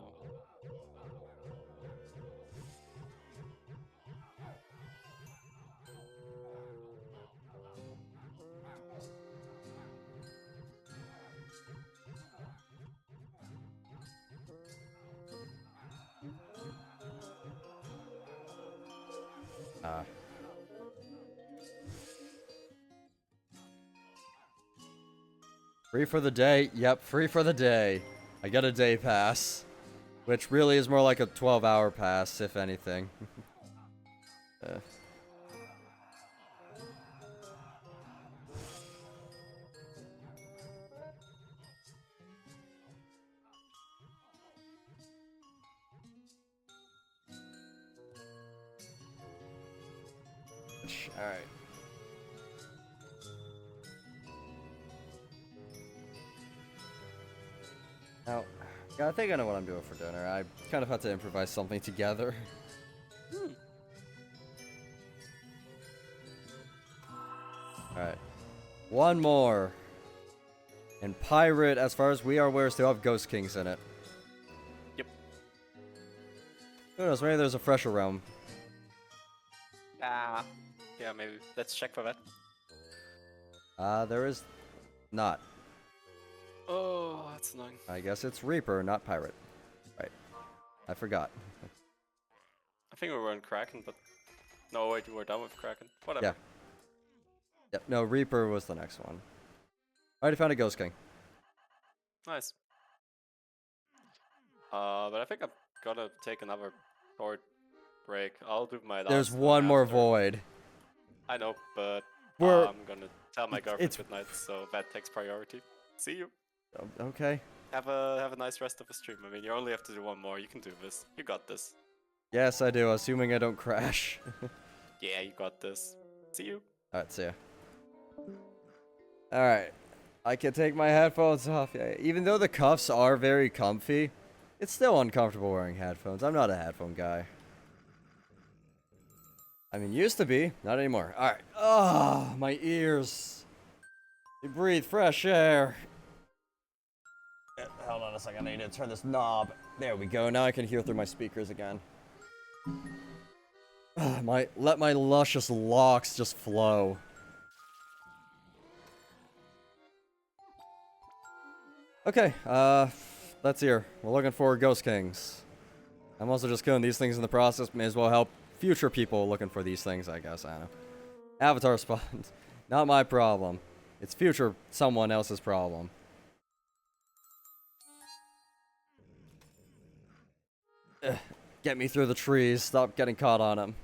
Free for the day. Yep, free for the day. I get a day pass. Which really is more like a 12-hour pass, if anything. Alright. Now, yeah, I think I know what I'm doing for dinner. I kind of had to improvise something together. Alright. One more. And Pirate, as far as we are aware, still have Ghost Kings in it. Yep. Who knows, maybe there's a fresher realm. Ah. Yeah, maybe. Let's check for that. There is not. Oh, that's annoying. I guess it's Reaper, not Pirate. Right. I forgot. I think we were on Kraken, but... No, wait, we were done with Kraken. Whatever. Yeah. Yep, no, Reaper was the next one. I already found a Ghost King. Nice. But I think I'm gonna take another short break. I'll do my last There's one more after. void. I know, but We're- I'm gonna tell my girlfriend good night, so that takes priority. See you. Okay. Have a nice rest of the stream. I mean, you only have to do one more. You can do this. You got this. Yes, I do, assuming I don't crash. Yeah, you got this. See you. Alright, see ya. Alright. I can take my headphones off. Yeah, even though the cuffs are very comfy, it's still uncomfortable wearing headphones. I'm not a headphone guy. I mean, used to be. Not anymore. Alright. Oh, my ears. You breathe fresh air. Hold on a second. I need to turn this knob. There we go. Now I can hear through my speakers again. Let my luscious locks just flow. Okay, that's here. We're looking for Ghost Kings. I'm also just killing these things in the process. May as well help future people looking for these things, I guess. I don't know. Avatar spawns. Not my problem. It's future someone else's problem. Ugh, get me through the trees. Stop getting caught on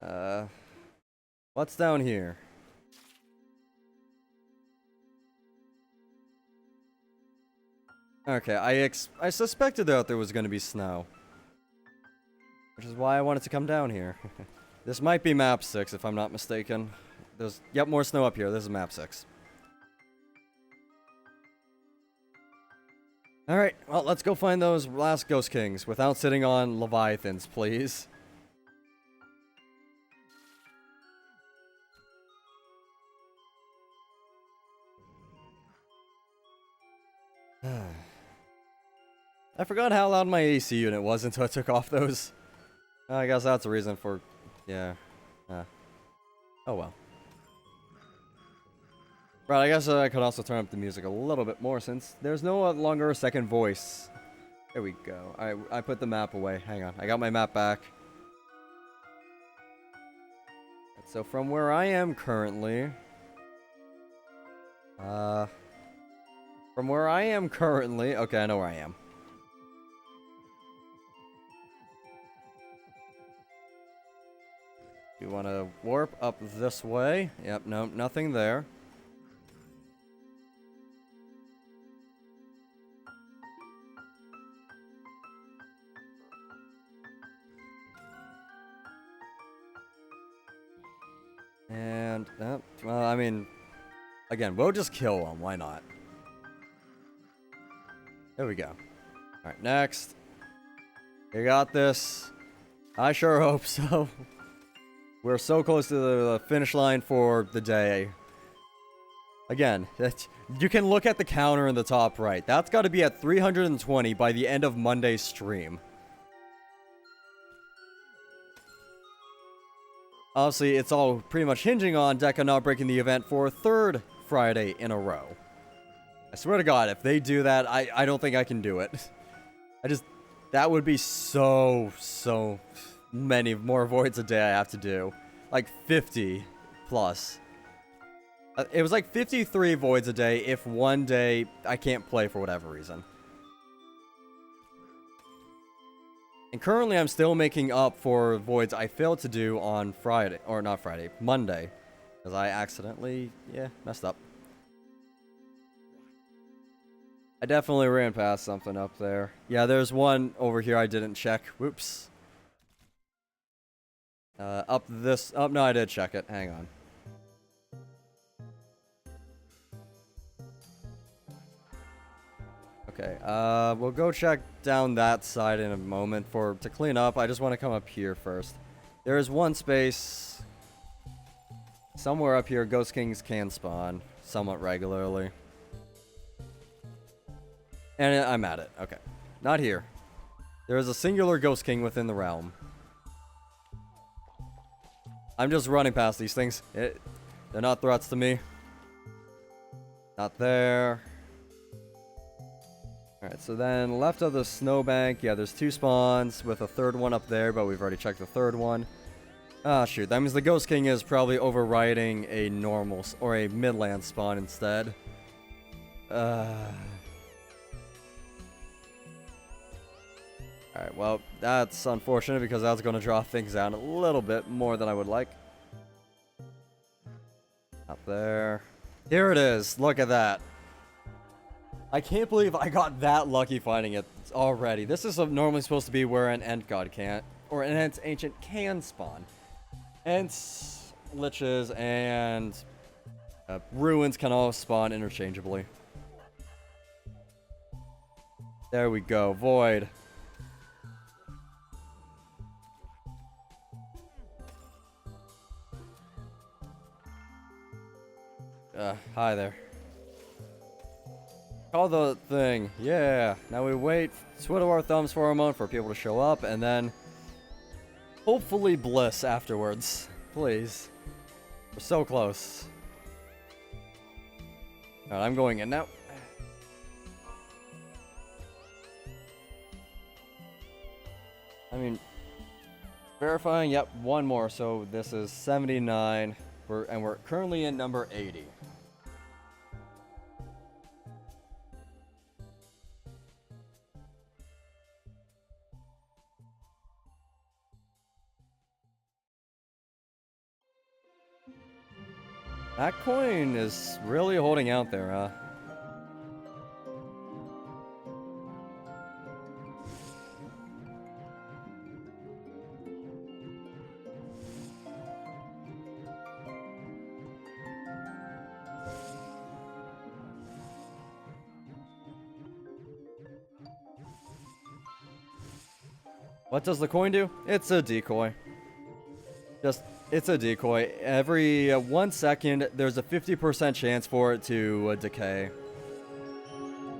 them. What's down here? Okay, I suspected that there was going to be snow. Which is why I wanted to come down here. This might be map 6 if I'm not mistaken. There's, yep, more snow up here. This is map 6. Alright, well, let's go find those last Ghost Kings without sitting on Leviathans, please. I forgot how loud my AC unit was until I took off those. I guess that's a reason for... yeah. Oh well. Right, I guess I could also turn up the music a little bit more since there's no longer a second voice. There we go. I put the map away. Hang on. I got my map back. So from where I am currently... From where I am currently... okay, I know where I am. You want to warp up this way? Yep, no, nothing there. And, well, I mean, again, we'll just kill them. Why not? There we go. Alright, next. You got this. I sure hope so. We're so close to the finish line for the day. Again, you can look at the counter in the top right. That's got to be at 320 by the end of Monday's stream. Obviously, it's all pretty much hinging on Deca not breaking the event for a third Friday in a row. I swear to God, if they do that, I don't think I can do it. That would be so many more voids a day I have to do. Like 50 plus. It was like 53 voids a day if one day I can't play for whatever reason. And currently I'm still making up for voids I failed to do on Friday, or not Friday, Monday. Because I accidentally, messed up. I definitely ran past something up there. Yeah, there's one over here I didn't check. Whoops. No, I did check it. Hang on. Okay, we'll go check down that side in a moment. To clean up, I just want to come up here first. There is one space somewhere up here Ghost Kings can spawn somewhat regularly. And I'm at it. Okay. Not here. There is a singular Ghost King within the realm. I'm just running past these things. They're not threats to me. Not there. Alright, so then left of the snowbank, yeah, there's 2 spawns with a third one up there, but we've already checked the third one. Ah, shoot. That means the Ghost King is probably overriding a normal or a midland spawn instead. Alright, well, that's unfortunate because that's going to draw things down a little bit more than I would like. Up there. Here it is. Look at that. I can't believe I got that lucky finding it already. This is normally supposed to be where an Ent God can't, or an Ent Ancient can spawn. Ents, Liches, and Ruins can all spawn interchangeably. There we go. Void. Hi there. Call the thing. Yeah. Now we wait, twiddle our thumbs for a moment for people to show up, and then hopefully bliss afterwards. Please. We're so close. Alright, I'm going in now. I mean, verifying, yep, one more. So this is 79, and we're currently in number 80. That coin is really holding out there, huh? What does the coin do? It's a decoy. It's a decoy. Every 1 second, there's a 50% chance for it to decay.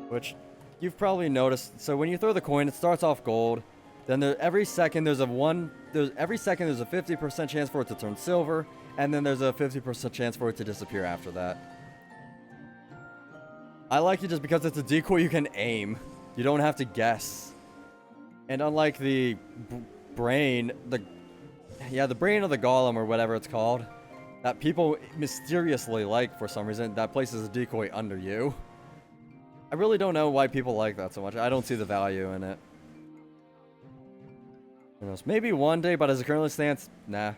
Which you've probably noticed. So when you throw the coin, it starts off gold. Then every second there's a 50% chance for it to turn silver, and then there's a 50% chance for it to disappear after that. I like it just because it's a decoy you can aim. You don't have to guess. And unlike the brain, the brain of the golem or whatever it's called, that people mysteriously like for some reason, that places a decoy under you. I really don't know why people like that so much. I don't see the value in it. Who knows? Maybe one day, but as it currently stands, nah.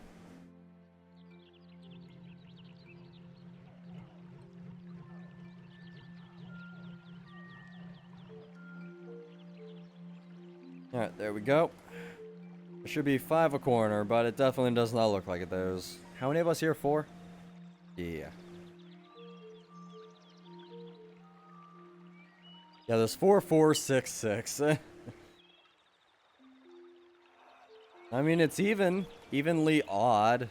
Alright, there we go. There should be 5 a corner, but it definitely does not look like it. There's... How many of us here? 4? Yeah. Yeah, there's 4, 4, 6, 6. I mean, it's evenly odd.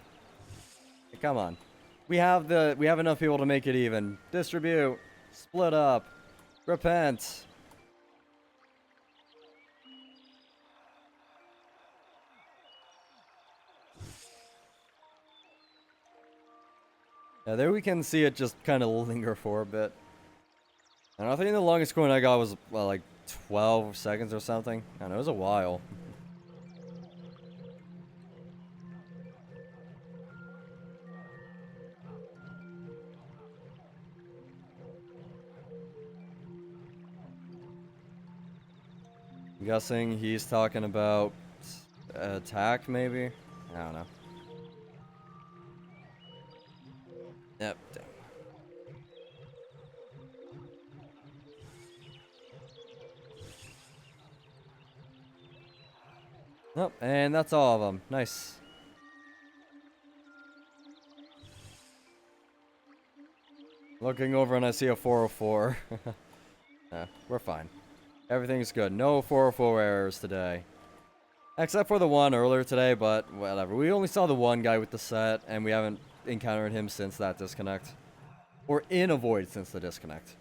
Hey, come on. We have enough people to make it even. Distribute, split up, repent. Yeah, there we can see it just kind of linger for a bit. And I think the longest coin I got was, well, like 12 seconds or something. I don't know, it was a while. I'm guessing he's talking about attack, maybe? I don't know. Yep. Nope, and that's all of them. Nice. Looking over and I see a 404. We're fine. Everything's good. No 404 errors today. Except for the one earlier today, but whatever. We only saw the one guy with the set, and we haven't encountered him since that disconnect. Or in a void since the disconnect.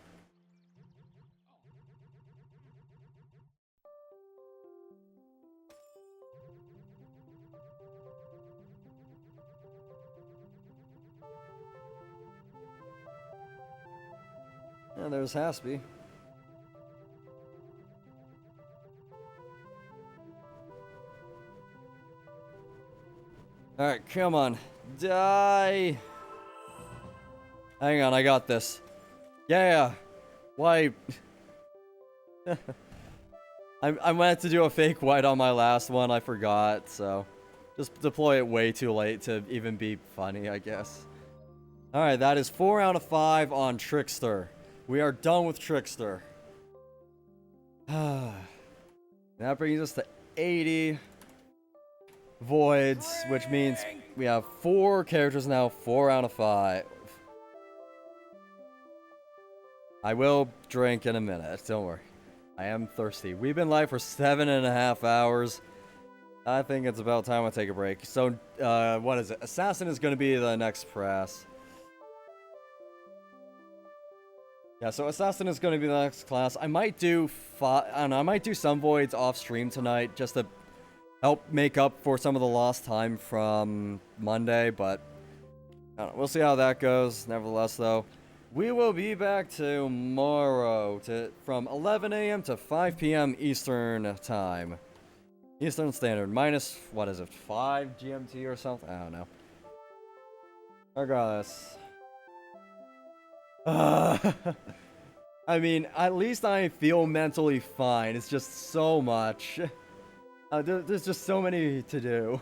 And there's Haspy. Alright, come on. Die! Hang on, I got this. Yeah! Why? I meant to do a fake white on my last one, I forgot, so... Just deploy it way too late to even be funny, I guess. Alright, that is 4 out of 5 on Trickster. We are done with Trickster. That brings us to 80 voids, which means we have 4 characters now, 4 out of 5. I will drink in a minute, don't worry. I am thirsty. We've been live for 7.5 hours. I think it's about time I take a break. So, what is it? Assassin is going to be the next press. Yeah, so Assassin is going to be the next class. I might do I don't know, I might do some voids off stream tonight just to help make up for some of the lost time from Monday, but I don't know, we'll see how that goes. Nevertheless, though, we will be back tomorrow from 11 a.m. to 5 p.m. Eastern time. Eastern Standard, minus, what is it, 5 GMT or something? I don't know. Regardless. I mean, at least I feel mentally fine. It's just so much. There's just so many to do.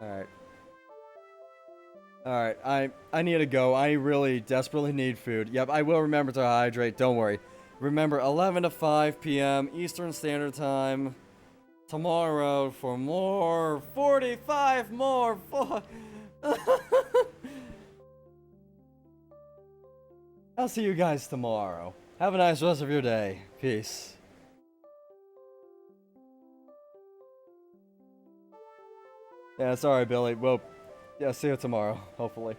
Alright. Alright, I need to go. I really desperately need food. Yep, I will remember to hydrate. Don't worry. Remember, 11 to 5 p.m. Eastern Standard Time. Tomorrow for more 45 more. I'll see you guys tomorrow. Have a nice rest of your day. Peace. Yeah, sorry, Billy. Well, yeah, see you tomorrow, hopefully.